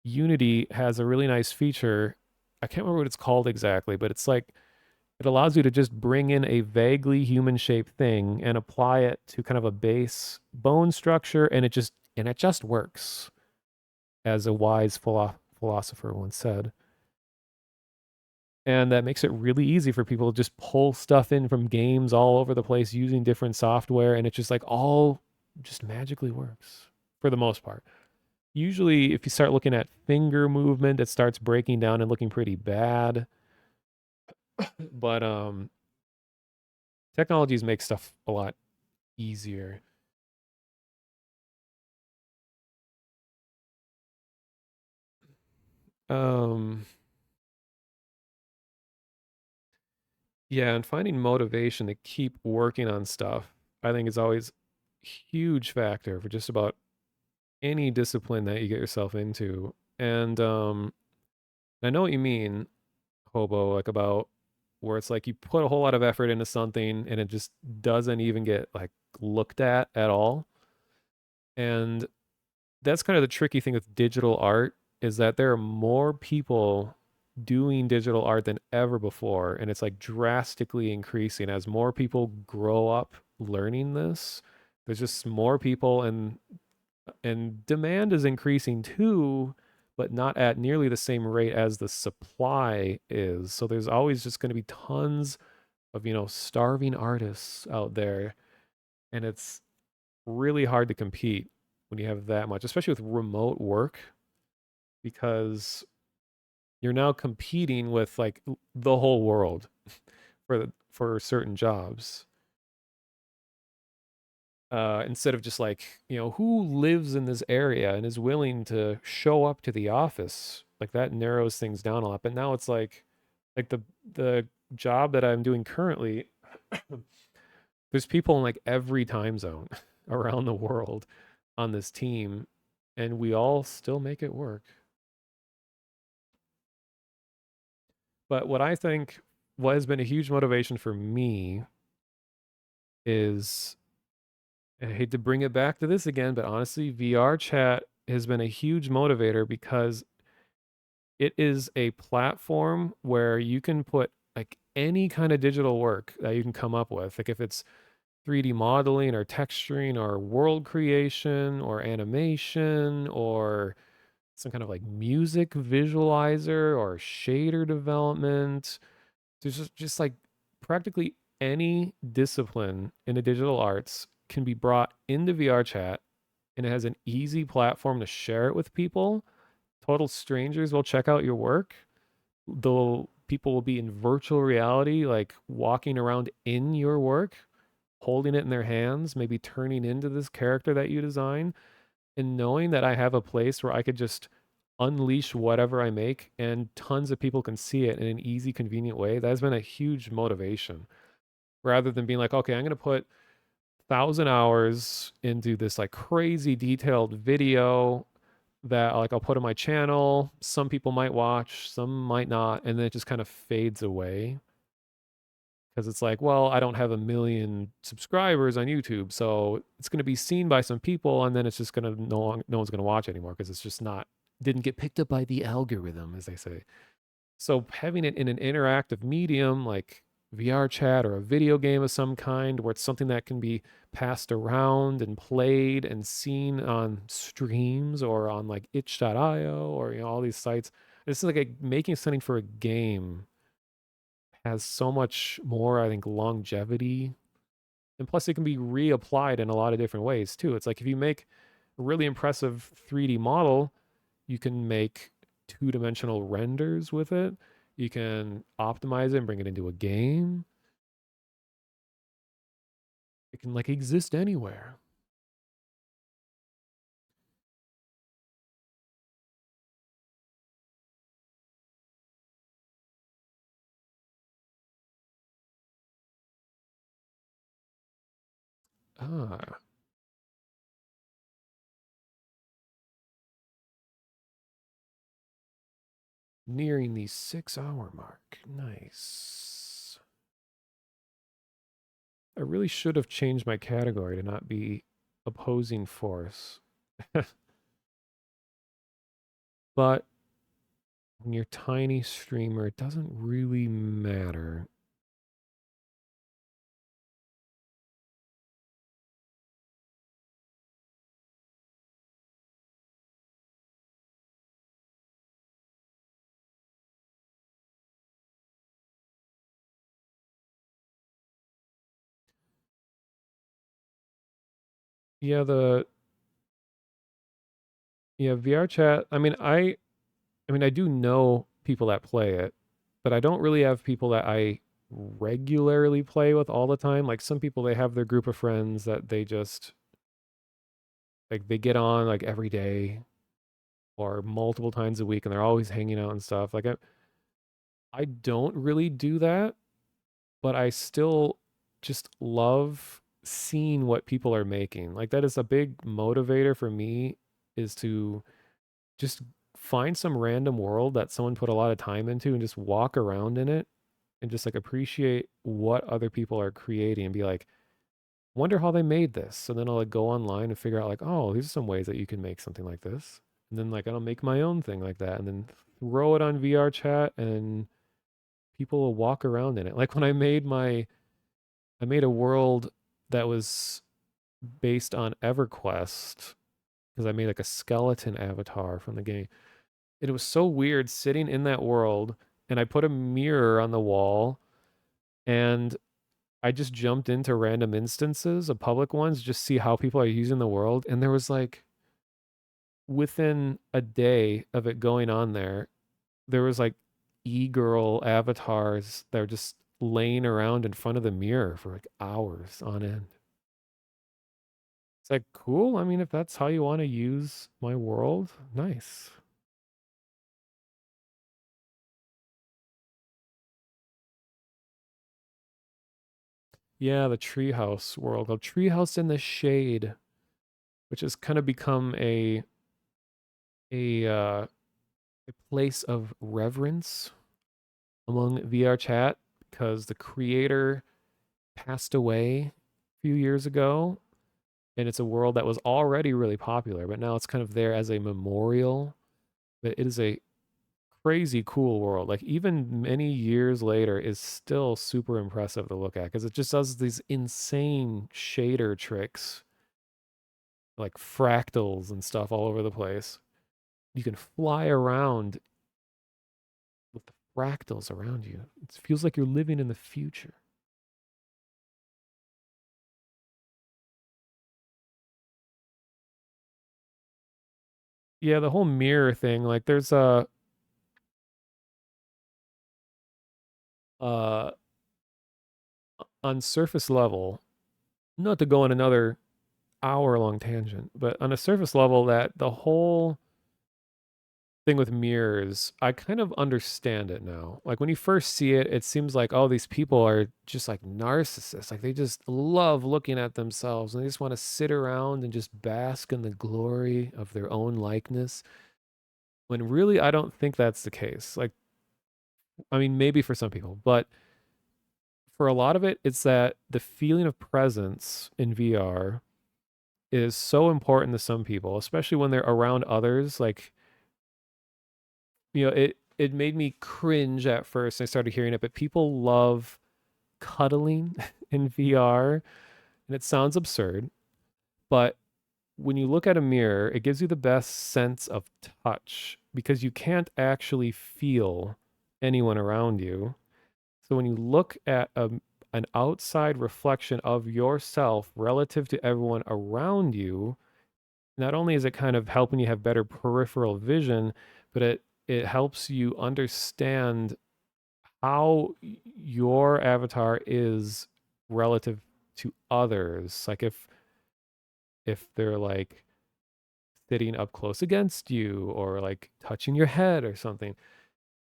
Unity has a really nice feature. I can't remember what it's called exactly, but it's like it allows you to just bring in a vaguely human shaped thing and apply it to kind of a base bone structure, and it just works, as a wise philosopher once said. And that makes it really easy for people to just pull stuff in from games all over the place using different software, and it just like all just magically works for the most part. Usually if you start looking at finger movement, it starts breaking down and looking pretty bad. But technologies make stuff a lot easier. Um yeah, and finding motivation to keep working on stuff, I think is always a huge factor for just about any discipline that you get yourself into. And I know what you mean, Hobo, like about where it's like you put a whole lot of effort into something and it just doesn't even get like looked at all. And that's kind of the tricky thing with digital art, is that there are more people doing digital art than ever before, and it's like drastically increasing as more people grow up learning this. There's just more people, and demand is increasing too, but not at nearly the same rate as the supply is. So there's always just going to be tons of, starving artists out there, and it's really hard to compete when you have that much, especially with remote work, because you're now competing with like the whole world for certain jobs. Instead of just like, who lives in this area and is willing to show up to the office, like that narrows things down a lot. But now it's like the job that I'm doing currently, there's people in like every time zone around the world on this team, and we all still make it work. But what has been a huge motivation for me is, I hate to bring it back to this again, but honestly, VR chat has been a huge motivator because it is a platform where you can put like any kind of digital work that you can come up with. Like if it's 3D modeling or texturing or world creation or animation or some kind of like music visualizer or shader development. There's just like practically any discipline in the digital arts can be brought into VR chat, and it has an easy platform to share it with people. Total strangers will check out your work. Though people will be in virtual reality, like walking around in your work, holding it in their hands, maybe turning into this character that you design, and knowing that I have a place where I could just unleash whatever I make and tons of people can see it in an easy, convenient way. That has been a huge motivation, rather than being like, okay, I'm going to put 1,000 hours into this like crazy detailed video that like I'll put on my channel. Some people might watch, some might not, and then it just kind of fades away because it's like, well, I don't have a million subscribers on YouTube, so it's going to be seen by some people, and then it's just going to no one's going to watch anymore because it's just not didn't get picked up by the algorithm, as they say. So having it in an interactive medium like VR chat or a video game of some kind, where it's something that can be passed around and played and seen on streams or on like itch.io or all these sites. This is like making something for a game has so much more, I think, longevity. And plus, it can be reapplied in a lot of different ways too. It's like if you make a really impressive 3D model, you can make two-dimensional renders with it. You can optimize it and bring it into a game. It can like exist anywhere. Ah, nearing the 6 hour mark. Nice. I really should have changed my category to not be opposing force. But when you're tiny streamer, it doesn't really matter. Yeah, VR chat. I mean I do know people that play it, but I don't really have people that I regularly play with all the time. Like some people they have their group of friends that they just like they get on like every day or multiple times a week and they're always hanging out and stuff. Like I don't really do that, but I still just love seeing what people are making. Like that is a big motivator for me is to just find some random world that someone put a lot of time into and just walk around in it and just like appreciate what other people are creating and be like, wonder how they made this. So then I'll like go online and figure out like, oh, these are some ways that you can make something like this. And then like I'll make my own thing like that and then throw it on VR chat and people will walk around in it. Like when I made a world that was based on EverQuest because I made like a skeleton avatar from the game. And it was so weird sitting in that world and I put a mirror on the wall and I just jumped into random instances of public ones, just see how people are using the world. And there was like within a day of it going on there was like e-girl avatars that were just laying around in front of the mirror for like hours on end. It's like cool. I mean, if that's how you want to use my world, nice. Yeah, the treehouse world called Treehouse in the Shade, which has kind of become a a place of reverence among VR chat because the creator passed away a few years ago, and it's a world that was already really popular, but now it's kind of there as a memorial. But it is a crazy cool world. Like even many years later is still super impressive to look at because it just does these insane shader tricks like fractals and stuff all over the place. You can fly around with the fractals around you. It feels like you're living in the future. Yeah, the whole mirror thing, like there's a uh on surface level, not to go on another hour long tangent, but on a surface level that the whole thing with mirrors, I kind of understand it now. Like when you first see it, it seems like, oh, these people are just like narcissists. Like they just love looking at themselves and they just want to sit around and just bask in the glory of their own likeness. When really, I don't think that's the case. Like, I mean, maybe for some people, but for a lot of it, it's that the feeling of presence in VR is so important to some people, especially when they're around others. Like, it made me cringe at first. I started hearing it, but people love cuddling in VR, and it sounds absurd, but when you look at a mirror, it gives you the best sense of touch because you can't actually feel anyone around you. So when you look at an outside reflection of yourself relative to everyone around you, not only is it kind of helping you have better peripheral vision, but it helps you understand how your avatar is relative to others. Like if they're like sitting up close against you or like touching your head or something.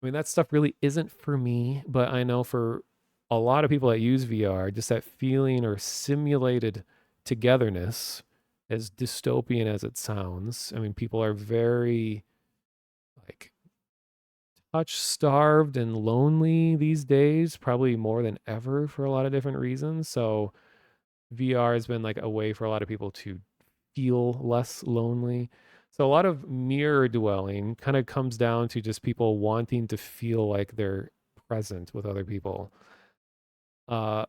I mean, that stuff really isn't for me, but I know for a lot of people that use VR, just that feeling or simulated togetherness, as dystopian as it sounds. I mean, people are very like touch starved and lonely these days, probably more than ever for a lot of different reasons. So VR has been like a way for a lot of people to feel less lonely. So a lot of mirror dwelling kind of comes down to just people wanting to feel like they're present with other people. Uh,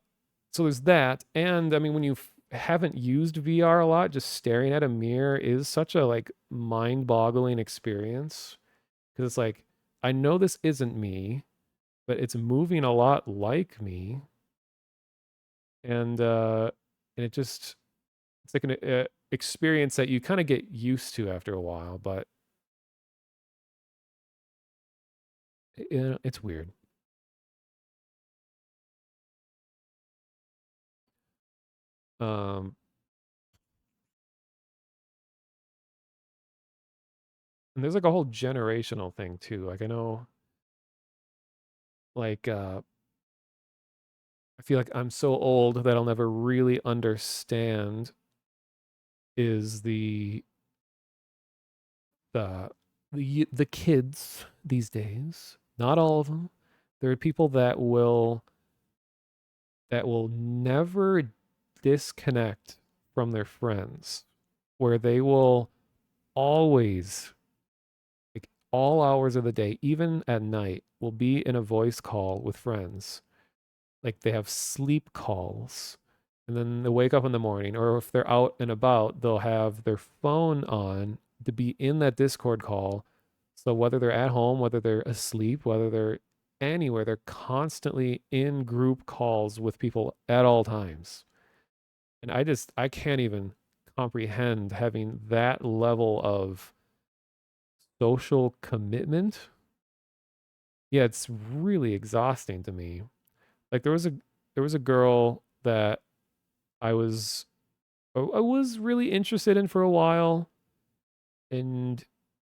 so there's that, and I mean, when you haven't used VR a lot, just staring at a mirror is such a like mind-boggling experience because it's like I know this isn't me, but it's moving a lot like me, and it just it's like an experience that you kind of get used to after a while, but it's weird. Um, and there's like a whole generational thing too. Like I know, like I feel like I'm so old that I'll never really understand is the the kids these days. Not all of them. There are people that will never disconnect from their friends, where they will always, like all hours of the day, even at night, will be in a voice call with friends. Like they have sleep calls and then they wake up in the morning, or if they're out and about, they'll have their phone on to be in that Discord call. So whether they're at home, whether they're asleep, whether they're anywhere, they're constantly in group calls with people at all times. And I can't even comprehend having that level of social commitment. Yeah, it's really exhausting to me. Like there was a girl that I was I was really interested in for a while, and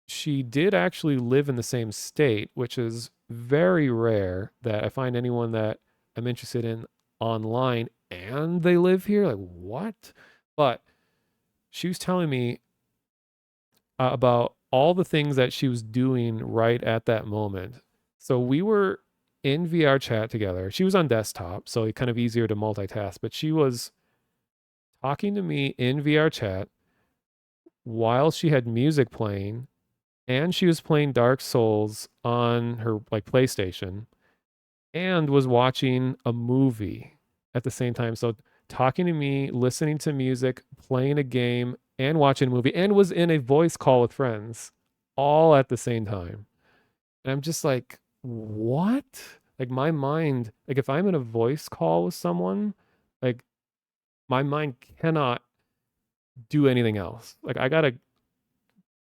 she did actually live in the same state, which is very rare that I find anyone that I'm interested in online and they live here. Like what? But she was telling me about all the things that she was doing right at that moment. So we were in VR chat together. She was on desktop, so it kind of easier to multitask, but she was talking to me in VR chat while she had music playing and she was playing Dark Souls on her like PlayStation and was watching a movie at the same time. So talking to me, listening to music, playing a game, and watching a movie, and was in a voice call with friends all at the same time. And I'm just like, what? Like my mind, like if I'm in a voice call with someone, like my mind cannot do anything else. Like I gotta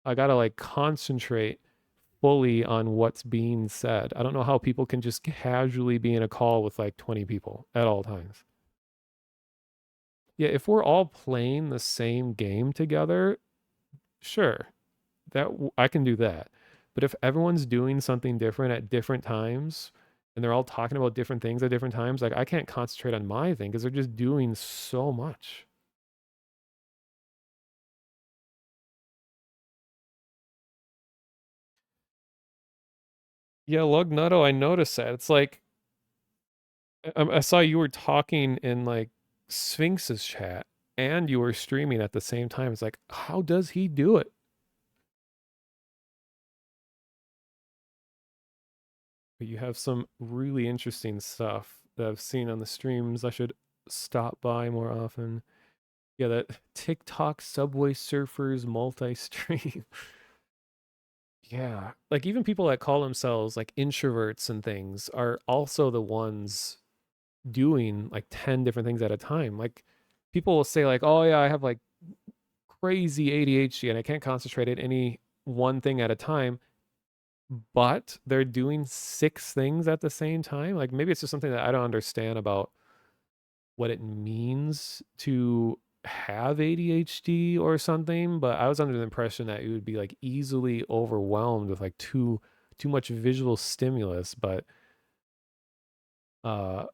like concentrate fully on what's being said. I don't know how people can just casually be in a call with like 20 people at all times. Yeah, if we're all playing the same game together, sure, I can do that. But if everyone's doing something different at different times and they're all talking about different things at different times, like I can't concentrate on my thing because they're just doing so much. Yeah, Lugnutto, I noticed that. It's like I saw you were talking in like Sphinx's chat and you were streaming at the same time. It's like, how does he do it? But you have some really interesting stuff that I've seen on the streams. I should stop by more often. Yeah, that TikTok Subway Surfers multi-stream. Yeah. Like even people that call themselves like introverts and things are also the ones doing like 10 different things at a time. Like people will say like, "Oh yeah, I have like crazy ADHD and I can't concentrate at any one thing at a time." but they're doing 6 things at the same time. Like maybe it's just something that I don't understand about what it means to have ADHD or something, but I was under the impression that it would be like easily overwhelmed with like too much visual stimulus, uh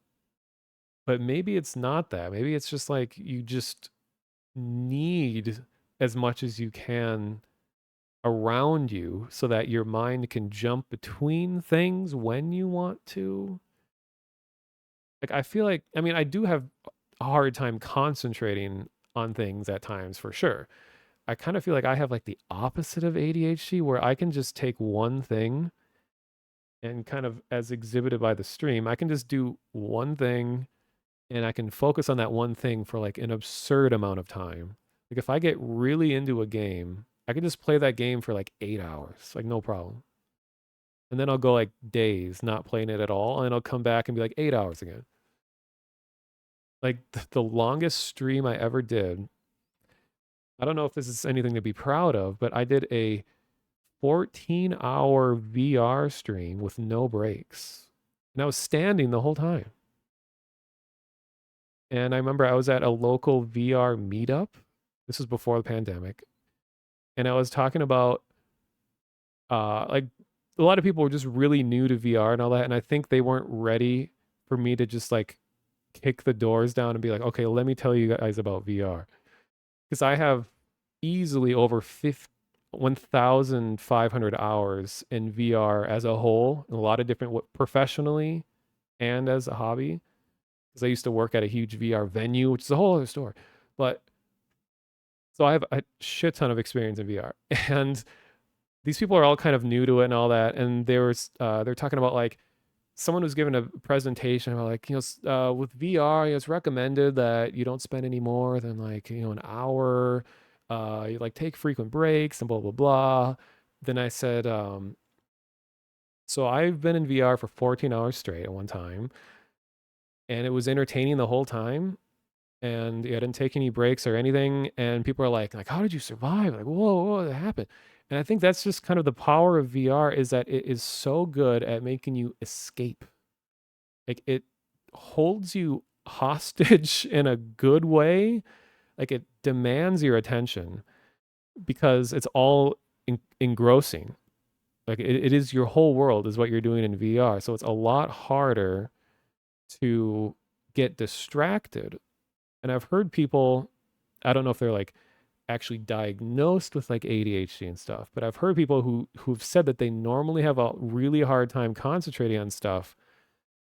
but maybe it's not that. Maybe it's just like you just need as much as you can around you so that your mind can jump between things when you want to. Like I feel like I mean I do have a hard time concentrating on things at times for sure. I kind of feel like I have like the opposite of ADHD where I can just take one thing and kind of as exhibited by the stream, I can just do one thing and I can focus on that one thing for like an absurd amount of time. Like if I get really into a game, I can just play that game for like 8 hours, like no problem. And then I'll go like days not playing it at all, and I'll come back and be like 8 hours again. Like the longest stream I ever did, I don't know if this is anything to be proud of, but I did a 14-hour VR stream with no breaks. And I was standing the whole time. And I remember I was at a local VR meetup. This was before the pandemic. And I was talking about like a lot of people were just really new to VR and all that. And I think they weren't ready for me to just like kick the doors down and be like, okay, let me tell you guys about VR. Because I have easily over 1,500 hours in VR as a whole, in a lot of different professionally and as a hobby. Because I used to work at a huge VR venue, which is a whole other story. But so I have a shit ton of experience in VR, and these people are all kind of new to it and all that. And they're talking about like someone was giving a presentation about like with VR, it's recommended that you don't spend any more than like an hour. You like take frequent breaks and blah blah blah. Then I said, so I've been in VR for 14 hours straight at one time, and it was entertaining the whole time. And yeah, I didn't take any breaks or anything. And people are like, how did you survive? Like, whoa, what happened? And I think that's just kind of the power of VR is that it is so good at making you escape. Like it holds you hostage in a good way. Like it demands your attention because it's all engrossing. Like it is your whole world is what you're doing in VR. So it's a lot harder to get distracted. And I've heard people, I don't know if they're like actually diagnosed with like ADHD and stuff, but I've heard people who've said that they normally have a really hard time concentrating on stuff.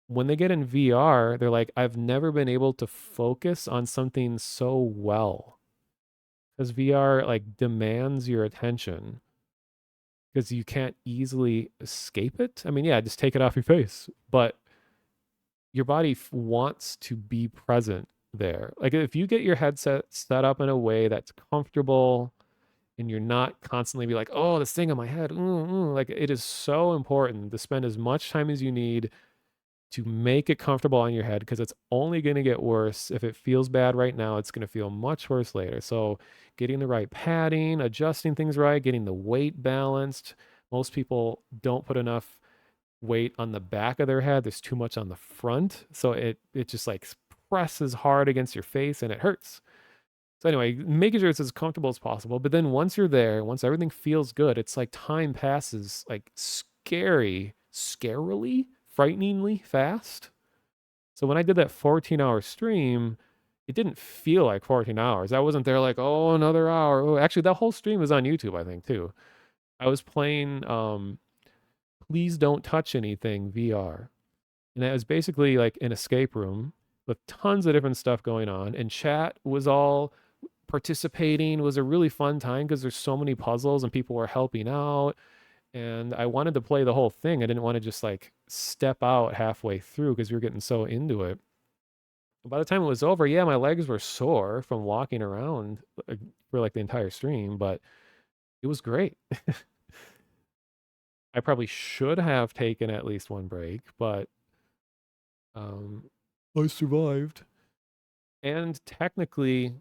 When they get in VR, they're like, I've never been able to focus on something so well. Because VR like demands your attention because you can't easily escape it. I mean, yeah, just take it off your face, but your body wants to be present there. Like if you get your headset set up in a way that's comfortable and you're not constantly be like, oh, this thing on my head, like it is so important to spend as much time as you need to make it comfortable on your head because it's only going to get worse. If it feels bad right now, it's going to feel much worse later. So, getting the right padding, adjusting things right, getting the weight balanced. Most people don't put enough weight on the back of their head. There's too much on the front. So it just like presses hard against your face and it hurts. So anyway, making sure it's as comfortable as possible. But then once you're there, once everything feels good, it's like time passes like scarily, frighteningly fast. So when I did that 14-hour stream, it didn't feel like 14 hours. I wasn't there like, oh, another hour. Oh, actually, that whole stream is on YouTube, I think, too. I was playing Please Don't Touch Anything VR. And it was basically like an escape room with tons of different stuff going on. And chat was all participating. It was a really fun time because there's so many puzzles and people were helping out. And I wanted to play the whole thing. I didn't want to just like step out halfway through because we were getting so into it. By the time it was over, yeah, my legs were sore from walking around for like the entire stream, but it was great. I probably should have taken at least one break, but um, I survived. And technically,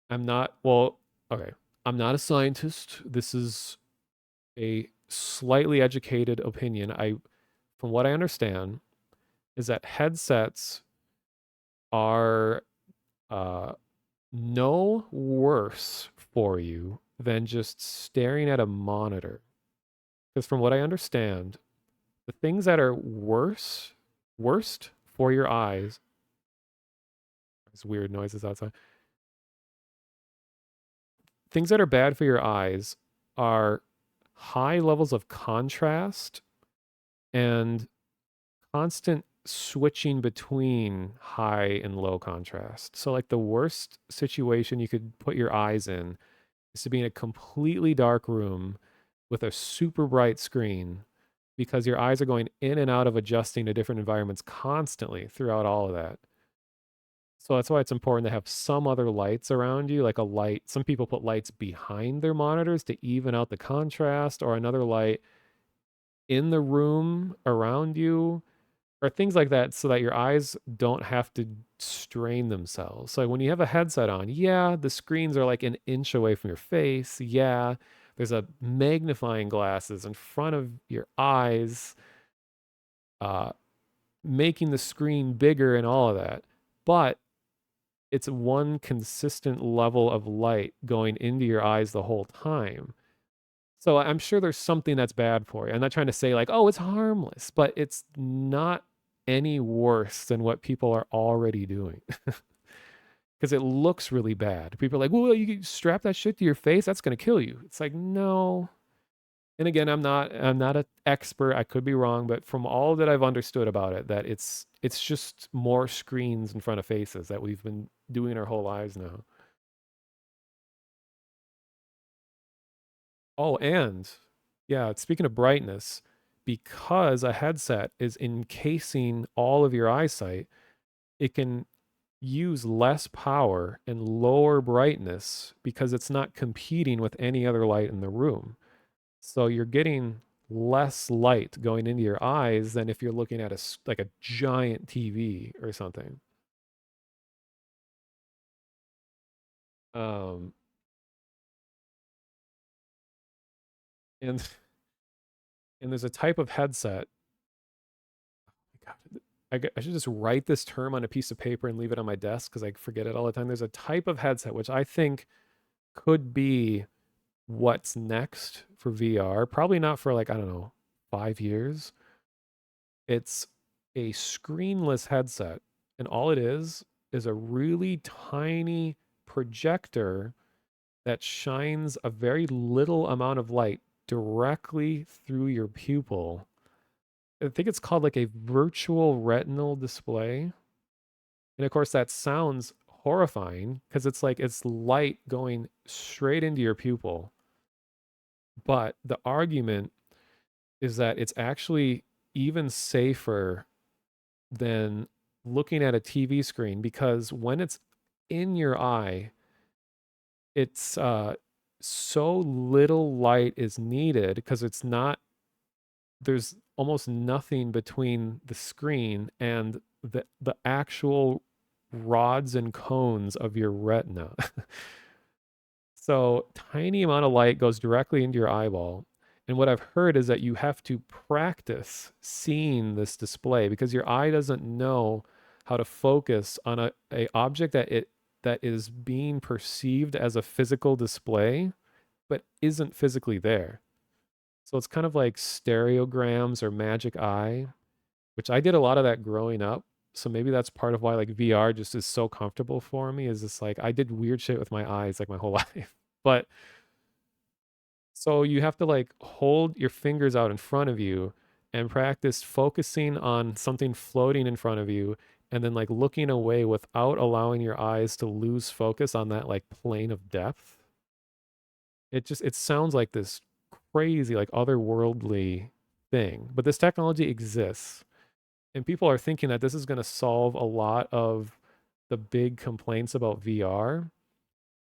I'm not, well, okay, I'm not a scientist. This is a slightly educated opinion, from what I understand, is that headsets are uh, no worse for you than just staring at a monitor. Because from what I understand, the things that are worst for your eyes, there's weird noises outside. Things that are bad for your eyes are high levels of contrast and constant switching between high and low contrast. So, like, the worst situation you could put your eyes in is to be in a completely dark room with a super bright screen because your eyes are going in and out of adjusting to different environments constantly throughout all of that. So that's why it's important to have some other lights around you, like a light. Some people put lights behind their monitors to even out the contrast, or another light in the room around you, or things like that, so that your eyes don't have to strain themselves. So when you have a headset on, yeah, the screens are like an inch away from your face. Yeah, there's a magnifying glasses in front of your eyes, uh, making the screen bigger and all of that. But it's one consistent level of light going into your eyes the whole time. So I'm sure there's something that's bad for you. I'm not trying to say like, oh, it's harmless, but it's not any worse than what people are already doing because it looks really bad. People are like, well, you can strap that shit to your face. That's going to kill you. It's like, no. And again, I'm not an expert. I could be wrong, but from all that I've understood about it, that it's just more screens in front of faces that we've been doing our whole lives now. Oh, and yeah, speaking of brightness, because a headset is encasing all of your eyesight, it can use less power and lower brightness because it's not competing with any other light in the room. So you're getting less light going into your eyes than if you're looking at like a giant TV or something. Um, and and there's a type of headset. God, I should just write this term on a piece of paper and leave it on my desk because I forget it all the time. There's a type of headset which I think could be what's next for VR. Probably not for like, I don't know, 5 years. It's a screenless headset, and all it is a really tiny projector that shines a very little amount of light directly through your pupil. I think it's called like a virtual retinal display. And of course, that sounds horrifying because it's like it's light going straight into your pupil. But the argument is that it's actually even safer than looking at a TV screen because when it's in your eye, it's so little light is needed because it's not, there's almost nothing between the screen and the actual rods and cones of your retina. So tiny amount of light goes directly into your eyeball. And what I've heard is that you have to practice seeing this display because your eye doesn't know how to focus on a object that is being perceived as a physical display, but isn't physically there. So it's kind of like stereograms or magic eye, which I did a lot of that growing up. So maybe that's part of why like VR just is so comfortable for me, is this like I did weird shit with my eyes like my whole life. But so you have to like hold your fingers out in front of you and practice focusing on something floating in front of you and then like looking away without allowing your eyes to lose focus on that like plane of depth. It sounds like this crazy like otherworldly thing, but this technology exists. And people are thinking that this is going to solve a lot of the big complaints about VR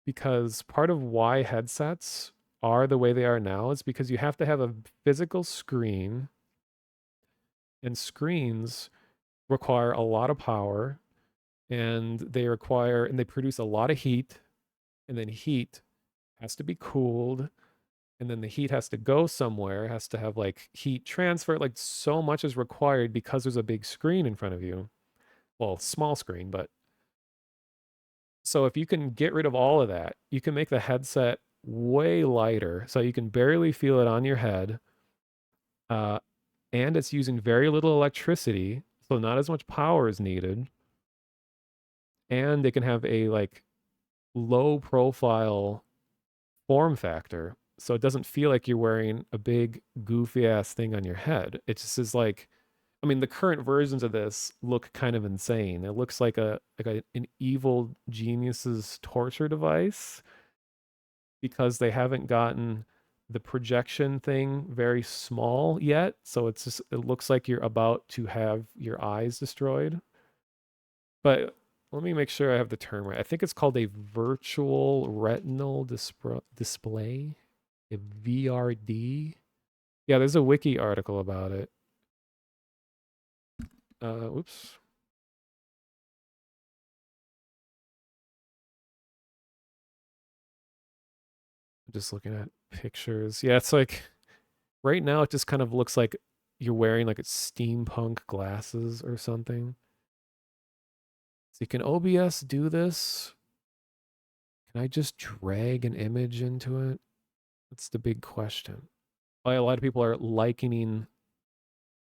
because part of why headsets are the way they are now is because you have to have a physical screen, and screens require a lot of power, and they produce a lot of heat, and then heat has to be cooled, and then the heat has to go somewhere, has to have like heat transfer, like so much is required because there's a big screen in front of you. Well, small screen, but so if you can get rid of all of that, you can make the headset way lighter so you can barely feel it on your head. Uh, and it's using very little electricity, so not as much power is needed. And it can have a like low profile form factor, so it doesn't feel like you're wearing a big goofy ass thing on your head. It just is like, I mean, the current versions of this look kind of insane. It looks like an evil genius's torture device because they haven't gotten the projection thing very small yet. So it's just, it looks like you're about to have your eyes destroyed. But let me make sure I have the term right. I think it's called a virtual retinal display, a VRD. Yeah, there's a wiki article about it. Oops. Just looking at pictures. Yeah, it's like right now it just kind of looks like you're wearing like a steampunk glasses or something. So can OBS do this? Can I just drag an image into it? That's the big question. Why a lot of people are likening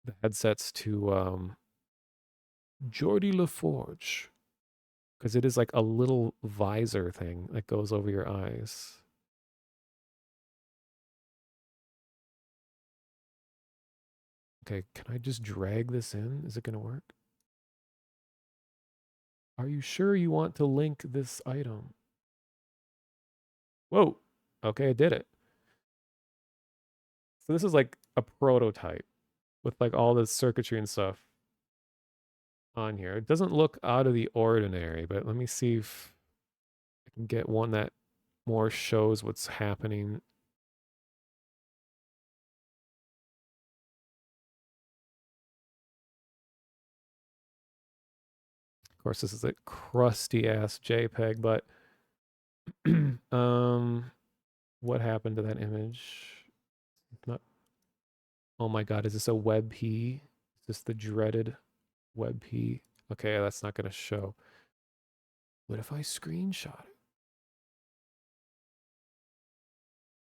the headsets to Geordie LaForge because it is like a little visor thing that goes over your eyes. Okay, can I just drag this in? Is it going to work? Are you sure you want to link this item? Whoa. Okay, I did it. So this is like a prototype with like all the circuitry and stuff on here. It doesn't look out of the ordinary, but let me see if I can get one that more shows what's happening. Of course, this is a crusty ass JPEG, but what happened to that image? It's not. Oh my God, is this a WebP? Is this the dreaded WebP? Okay, that's not going to show. What if I screenshot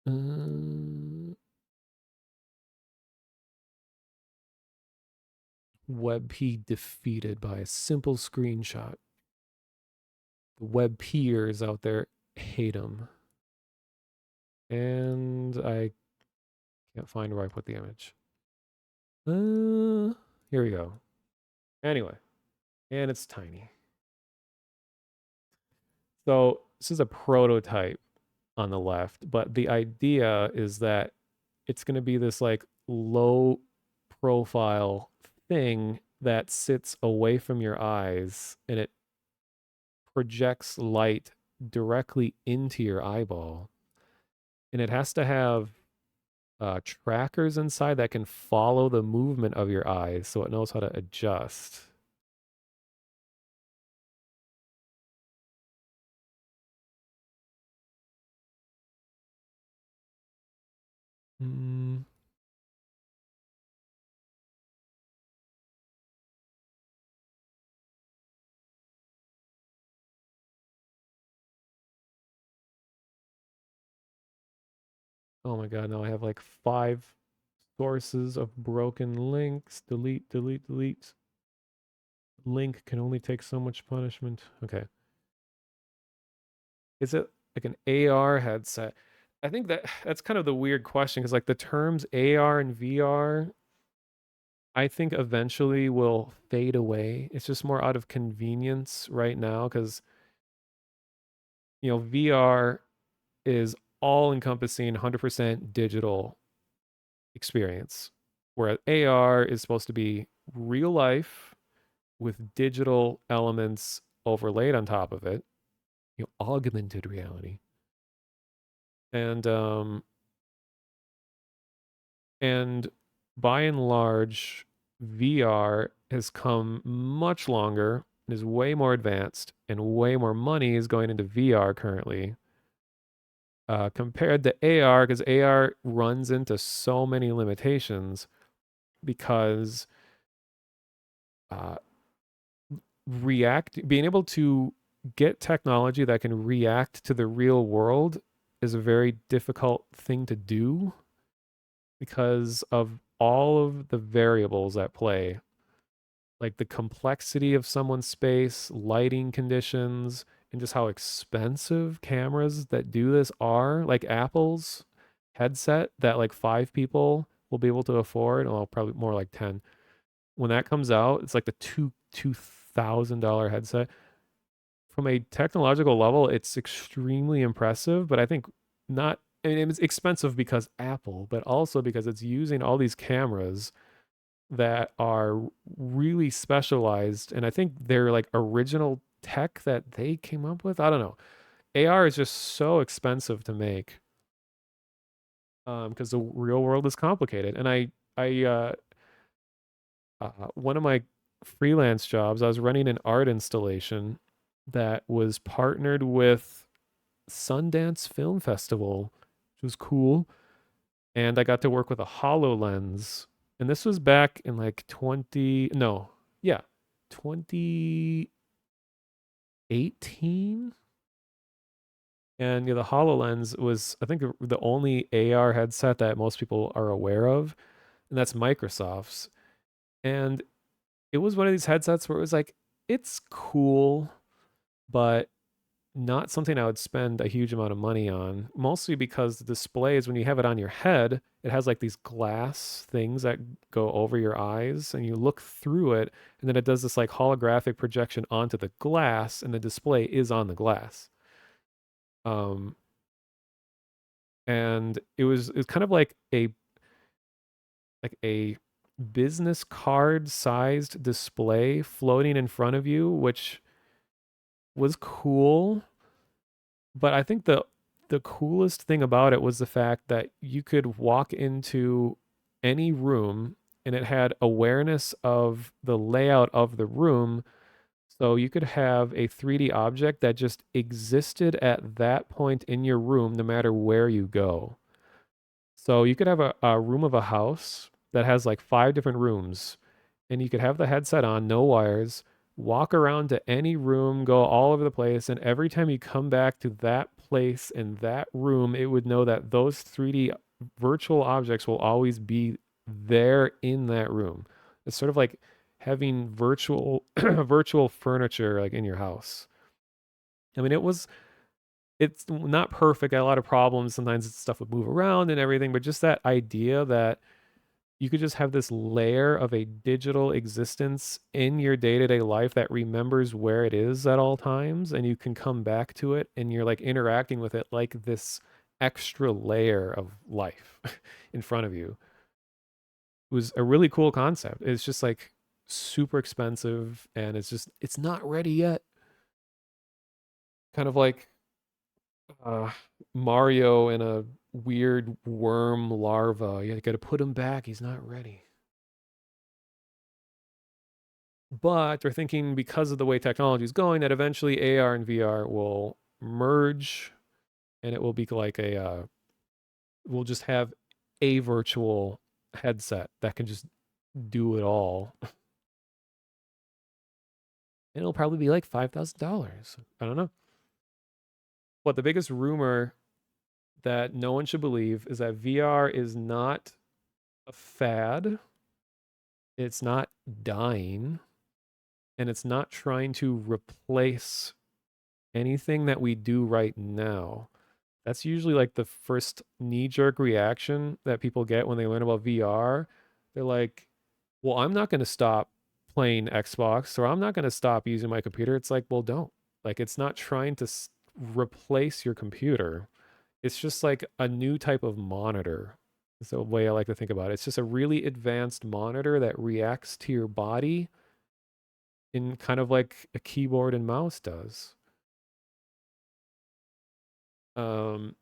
it? WebP defeated by a simple screenshot. The WebPers out there hate him. And I can't find where I put the image. Here we go. Anyway, and it's tiny. So this is a prototype on the left, but the idea is that it's going to be this like low profile thing that sits away from your eyes and it projects light directly into your eyeball. And it has to have trackers inside that can follow the movement of your eyes so it knows how to adjust. Mm. Oh my God, now I have like 5 sources of broken links. Delete, delete, delete. Link can only take so much punishment. Okay. Is it like an AR headset? I think that's kind of the weird question because like the terms AR and VR, I think eventually will fade away. It's just more out of convenience right now because VR is all encompassing 100% digital experience, whereas AR is supposed to be real life with digital elements overlaid on top of it, augmented reality. And by and large, VR has come much longer and is way more advanced, and way more money is going into VR currently compared to AR, because AR runs into so many limitations because uh, being able to get technology that can react to the real world is a very difficult thing to do because of all of the variables at play, like the complexity of someone's space, lighting conditions, and just how expensive cameras that do this are. Like Apple's headset that like 5 people will be able to afford, well, probably more like 10. When that comes out, it's like the $2,000 headset. From a technological level, it's extremely impressive, but I think not. I mean, it's expensive because Apple, but also because it's using all these cameras that are really specialized, and I think they're like original tech that they came up with. I don't know. AR is just so expensive to make because the real world is complicated. And one of my freelance jobs, I was running an art installation that was partnered with Sundance Film Festival, which was cool. And I got to work with a HoloLens. And this was back in like 20, no, yeah, 2018. And the HoloLens was, I think, the only AR headset that most people are aware of, and that's Microsoft's. And it was one of these headsets where it was like, it's cool, but not something I would spend a huge amount of money on, mostly because the displays, when you have it on your head, it has like these glass things that go over your eyes and you look through it, and then it does this like holographic projection onto the glass, and the display is on the glass. Um, and it was kind of like a business card sized display floating in front of you, which was cool. But I think the coolest thing about it was the fact that you could walk into any room and it had awareness of the layout of the room. So you could have a 3D object that just existed at that point in your room, no matter where you go. So you could have a room of a house that has like 5 different rooms, and you could have the headset on, no wires, walk around to any room, go all over the place, and every time you come back to that place in that room, it would know that those 3D virtual objects will always be there in that room. It's sort of like having virtual virtual furniture like in your house. I mean, it's not perfect, got a lot of problems. Sometimes stuff would move around and everything, but just that idea that you could just have this layer of a digital existence in your day-to-day life that remembers where it is at all times, and you can come back to it and you're like interacting with it like this extra layer of life in front of you. It was a really cool concept. It's just like super expensive, and it's not ready yet. Kind of like uh, Mario and a weird worm larva. You got to put him back. He's not ready. But they're thinking, because of the way technology is going, that eventually AR and VR will merge, and it will be like we'll just have a virtual headset that can just do it all. And it'll probably be like $5,000. I don't know. But the biggest rumor that no one should believe is that VR is not a fad. It's not dying, and it's not trying to replace anything that we do right now. That's usually like the first knee jerk reaction that people get when they learn about VR. They're like, well, I'm not going to stop playing Xbox, or I'm not going to stop using my computer. It's like, well, don't. Like, it's not trying to replace your computer. It's just like a new type of monitor. That's the way I like to think about it. It's just a really advanced monitor that reacts to your body in kind of like a keyboard and mouse does. Um,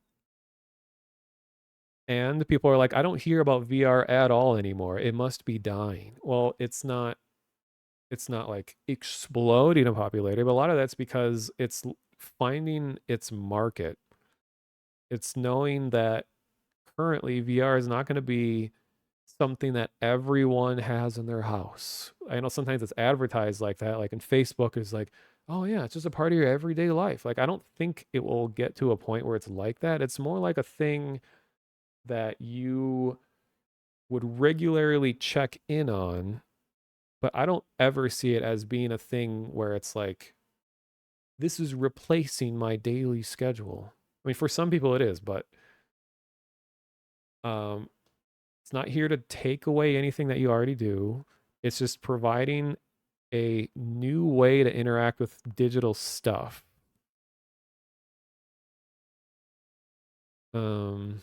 and people are like, I don't hear about VR at all anymore. It must be dying. Well, it's not like exploding in popularity, but a lot of that's because it's finding its market. It's knowing that currently VR is not going to be something that everyone has in their house. I know sometimes it's advertised like that, like in Facebook is like, oh yeah, it's just a part of your everyday life. Like I don't think it will get to a point where it's like that. It's more like a thing that you would regularly check in on, but I don't ever see it as being a thing where it's like this is replacing my daily schedule. I mean, for some people it is, but um it's not here to take away anything that you already do. It's just providing a new way to interact with digital stuff. Um,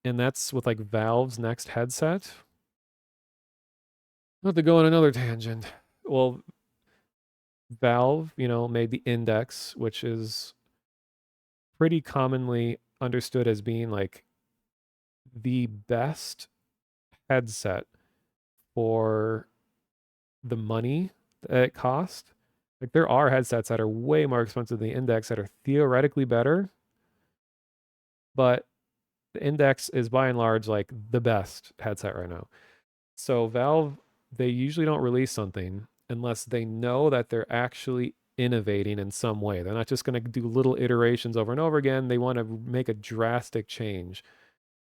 and that's with like Valve's next headset. Not to go on another tangent. Well, Valve, made the Index, which is pretty commonly understood as being like the best headset for the money that it cost. Like there are headsets that are way more expensive than the Index that are theoretically better, but the Index is by and large like the best headset right now. So Valve, they usually don't release something unless they know that they're actually innovating in some way. They're not just going to do little iterations over and over again. They want to make a drastic change.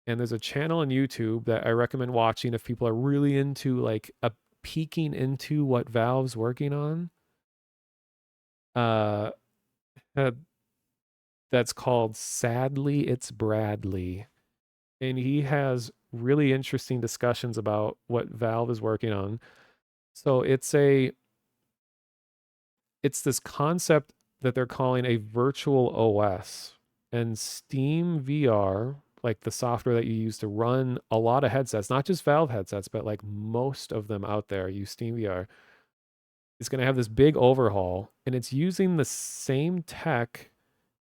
And there's a channel on YouTube that I recommend watching if people are really into like a peeking into what Valve's working on. Uh, uh, that's called Sadly It's Bradley. And he has really interesting discussions about what Valve is working on. So it's this concept that they're calling a virtual OS. And Steam VR, like the software that you use to run a lot of headsets, not just Valve headsets, but like most of them out there use Steam VR, is going to have this big overhaul. And it's using the same tech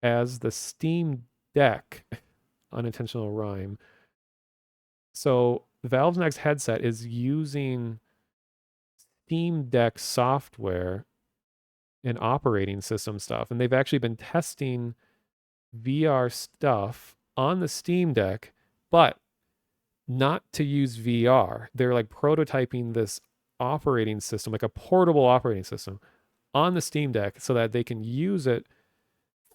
as the Steam Deck, unintentional rhyme. So Valve's next headset is using Steam Deck software and operating system stuff. And they've actually been testing VR stuff on the Steam Deck, but not to use VR. They're like prototyping this operating system, like a portable operating system on the Steam Deck so that they can use it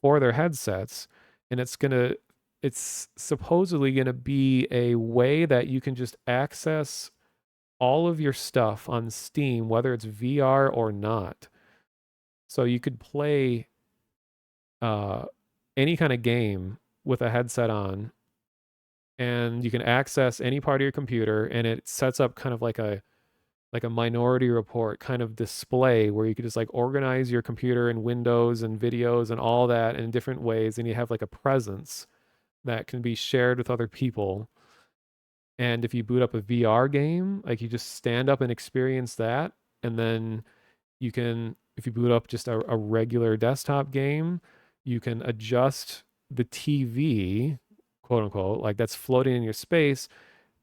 for their headsets. And it's supposedly going to be a way that you can just access all of your stuff on Steam, whether it's VR or not. So you could play uh, any kind of game with a headset on, and you can access any part of your computer, and it sets up kind of like a Minority Report kind of display where you could just like organize your computer and windows and videos and all that in different ways, and you have like a presence that can be shared with other people. And if you boot up a VR game, like you just stand up and experience that, and then you can, if you boot up just a regular desktop game, you can adjust the TV, quote unquote, like that's floating in your space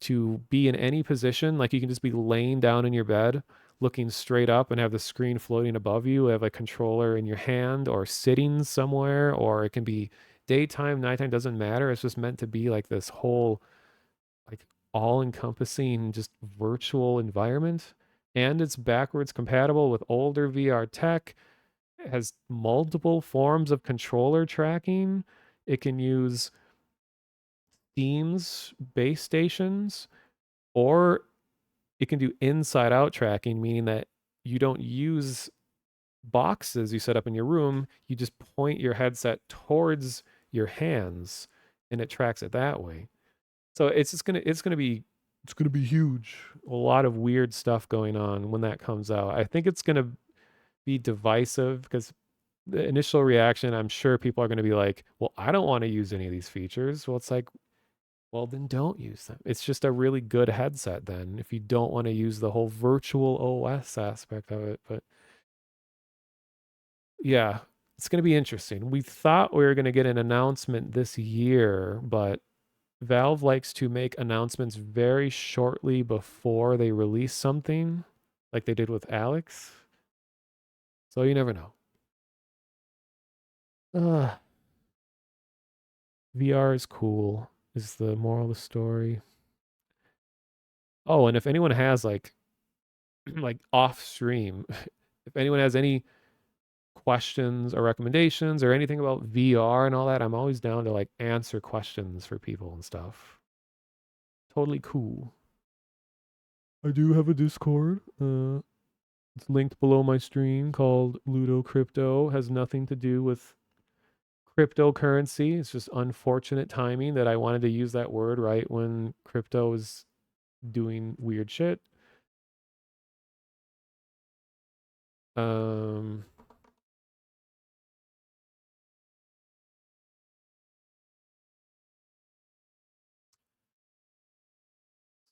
to be in any position. Like you can just be laying down in your bed, looking straight up and have the screen floating above you, have a controller in your hand or sitting somewhere, or it can be daytime, nighttime, doesn't matter. It's just meant to be like this whole, like all encompassing, just virtual environment. And it's backwards compatible with older VR tech. It has multiple forms of controller tracking. It can use Steam's base stations, or it can do inside out tracking, meaning that you don't use boxes you set up in your room. You just point your headset towards your hands and it tracks it that way. So it's gonna be huge. A lot of weird stuff going on when that comes out. I think it's gonna be divisive because the initial reaction, I'm sure people are gonna be like, well, I don't want to use any of these features. Well, it's like, well, then don't use them. It's just a really good headset then if you don't want to use the whole virtual OS aspect of it. But yeah, it's gonna be interesting. We thought we were gonna get an announcement this year, but Valve likes to make announcements very shortly before they release something, like they did with Alex. So you never know. Ugh. VR is cool, is the moral of the story. Oh, and if anyone has like like off stream, if anyone has any questions or recommendations or anything about VR and all that, I'm always down to like answer questions for people and stuff. Totally cool. I do have a Discord. It's linked below my stream called Ludo Crypto. Has nothing to do with cryptocurrency. It's just unfortunate timing that I wanted to use that word right when crypto was doing weird shit. Um,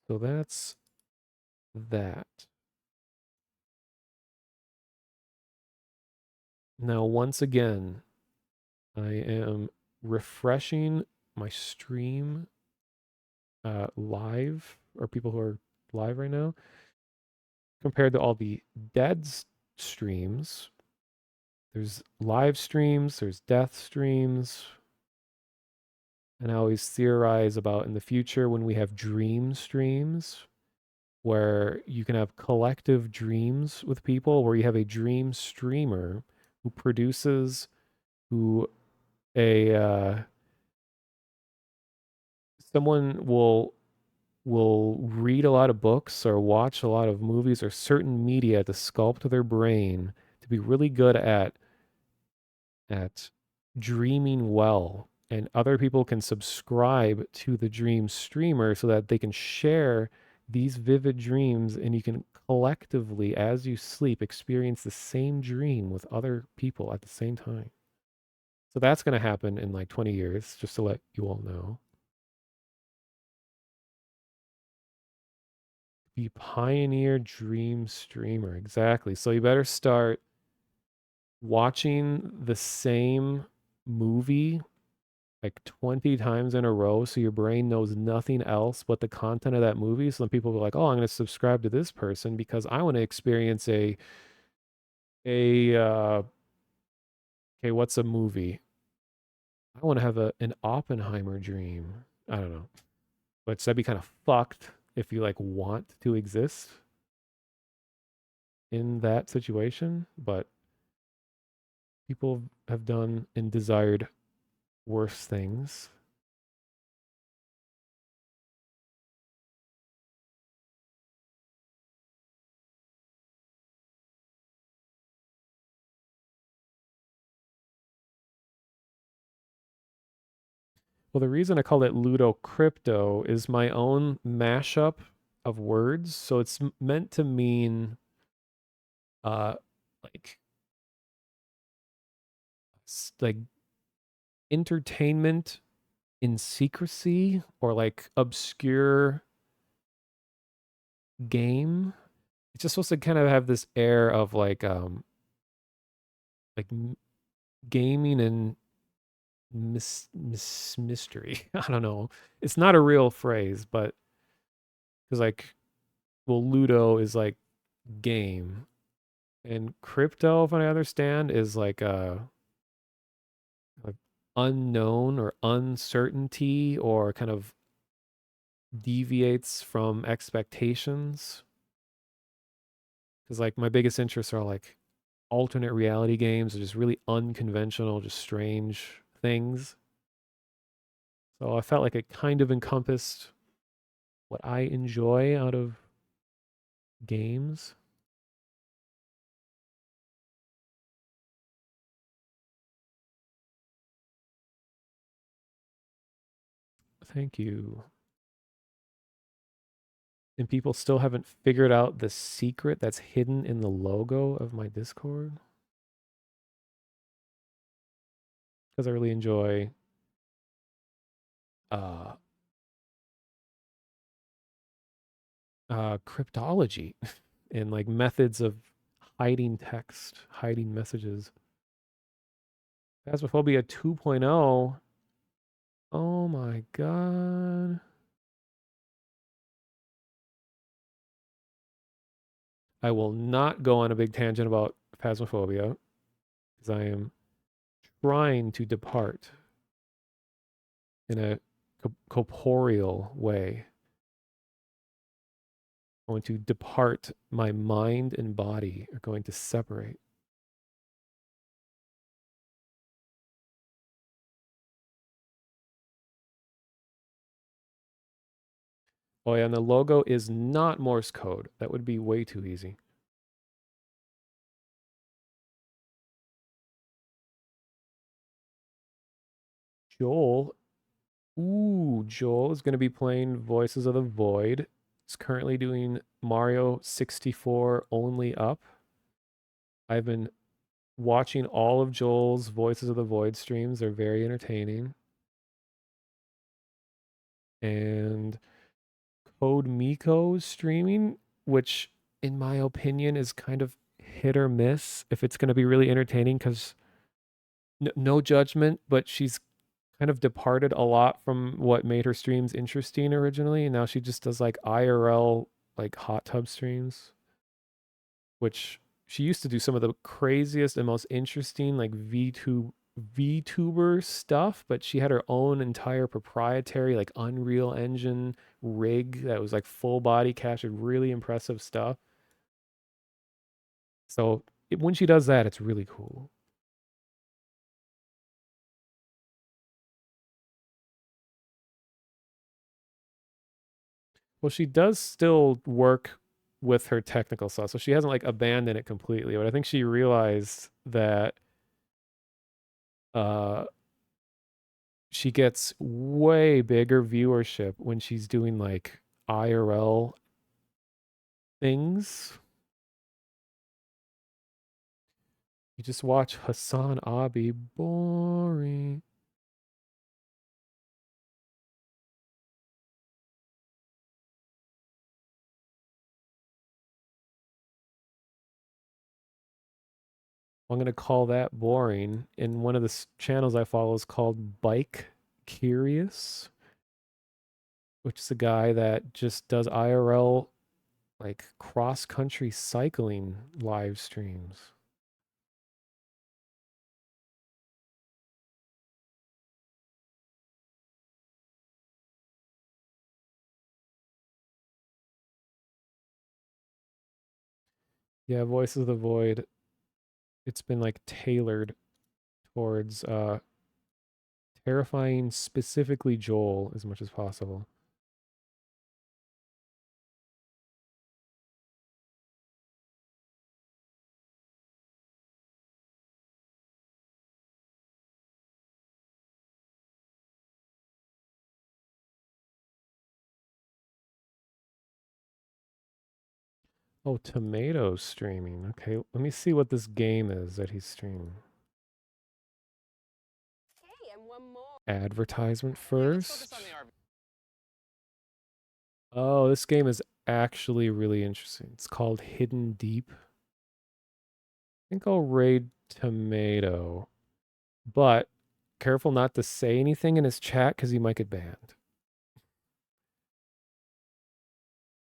so that's that. Now, once again, I am refreshing my stream live, or people who are live right now, compared to all the dead streams. There's live streams, there's death streams, and I always theorize about in the future when we have dream streams where you can have collective dreams with people, where you have a dream streamer who produces who a someone will read a lot of books or watch a lot of movies or certain media to sculpt their brain to be really good at dreaming well, and other people can subscribe to the dream streamer so that they can share these vivid dreams, and you can collectively as you sleep experience the same dream with other people at the same time. So that's going to happen in like 20 years, just to let you all know. Be pioneer dream streamer. Exactly. So you better start watching the same movie like 20 times in a row so your brain knows nothing else but the content of that movie. So then people will be like, "Oh, I'm going to subscribe to this person because I want to experience a okay, what's a movie? I want to have an Oppenheimer dream." I don't know. But that'd be kind of fucked if you like want to exist in that situation, but people have done and desired worse things. Well, the reason I call it Ludo Crypto is my own mashup of words. So it's meant to mean uh like like entertainment in secrecy or like obscure game. It's just supposed to kind of have this air of like gaming and mystery. I don't know. It's not a real phrase, but because like, well, Ludo is like game, and crypto, if I understand, is like unknown or uncertainty or kind of deviates from expectations. Because like my biggest interests are like alternate reality games, or just really unconventional, just strange things. So I felt like it kind of encompassed what I enjoy out of games. Thank you. And people still haven't figured out the secret that's hidden in the logo of my Discord. Because I really enjoy uh cryptology and like methods of hiding text, hiding messages. Phasmophobia 2.0. Oh my god. I will not go on a big tangent about Phasmophobia because I am trying to depart in a corporeal way. I'm going to depart. My mind and body are going to separate. Oh yeah, and the logo is not Morse code. That would be way too easy. Joel. Ooh, Joel is going to be playing Voices of the Void. He's currently doing Mario 64 only up. I've been watching all of Joel's Voices of the Void streams. They're very entertaining. And Code Miko's streaming, which in my opinion is kind of hit or miss if it's going to be really entertaining because no judgment, but she's kind of departed a lot from what made her streams interesting originally. And now she just does like IRL, like hot tub streams, which she used to do some of the craziest and most interesting like VTuber stuff, but she had her own entire proprietary like Unreal Engine rig that was like full body captured, really impressive stuff. So when she does that, it's really cool. Well, she does still work with her technical stuff, so she hasn't like abandoned it completely. But I think she realized that uh she gets way bigger viewership when she's doing like IRL things. You just watch Hassan Abi, boring. I'm gonna call that boring. And one of the channels I follow is called Bike Curious, which is a guy that just does IRL like cross country cycling live streams. Yeah, Voice of the Void. It's been like tailored towards terrifying specifically Joel as much as possible. Oh, Tomato streaming. Okay, let me see what this game is that he's streaming. Hey, and one more. Advertisement first. Oh, this game is actually really interesting. It's called Hidden Deep. I think I'll raid Tomato, but careful not to say anything in his chat because he might get banned.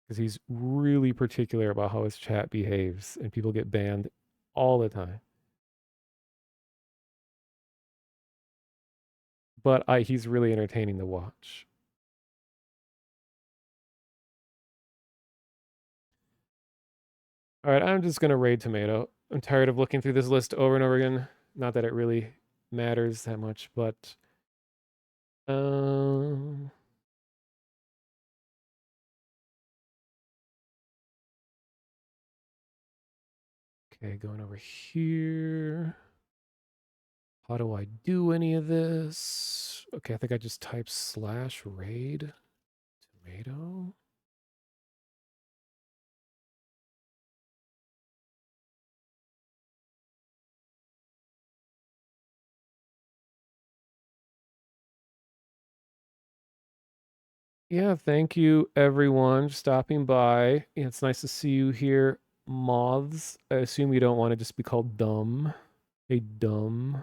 Because he's really particular about how his chat behaves, and people get banned all the time. But he's really entertaining to watch. All right, I'm just gonna raid Tomato. I'm tired of looking through this list over and over again. Not that it really matters that much, but um, okay, going over here. How do I do any of this? Okay, I think I just type /raid Tomato. Yeah, thank you everyone for stopping by. Yeah, it's nice to see you here, moths. I assume you don't want to just be called dumb. Hey, dumb.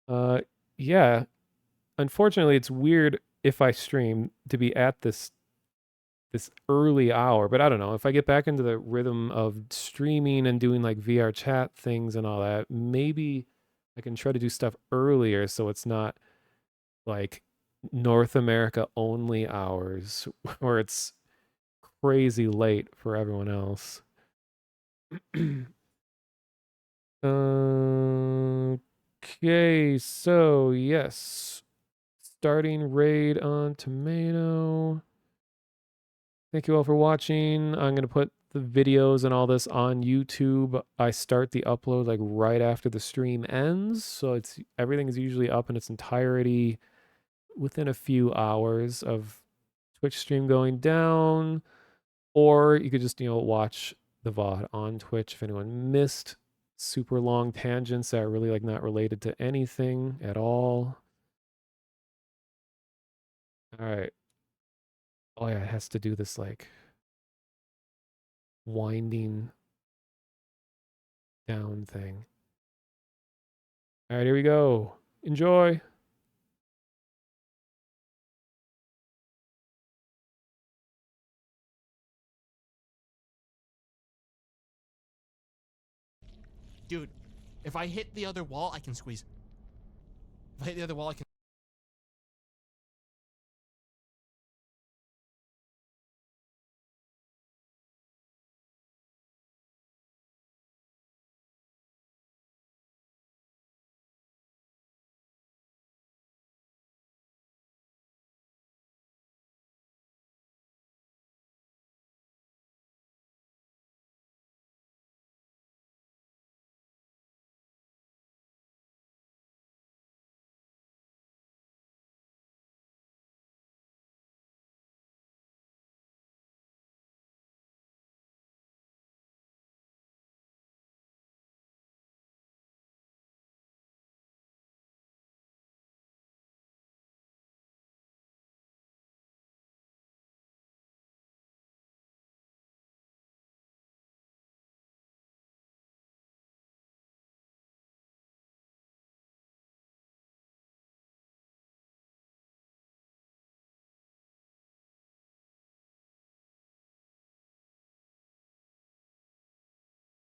Uh, yeah. Unfortunately, it's weird if I stream to be at this early hour, but I don't know. If I get back into the rhythm of streaming and doing like VR chat things and all that, maybe I can try to do stuff earlier so it's not like North America only hours where it's crazy late for everyone else. Okay, so yes, starting raid on Tomato. Thank you all for watching. I'm gonna put the videos and all this on YouTube. I start the upload like right after the stream ends, so it's everything is usually up in its entirety within a few hours of Twitch stream going down, or you could just watch the VOD on Twitch if anyone missed super long tangents that are really like not related to anything at all. All right. Oh yeah, it has to do this like winding down thing. All right, here we go. Enjoy. Dude, if I hit the other wall, I can squeeze. If I hit the other wall, I can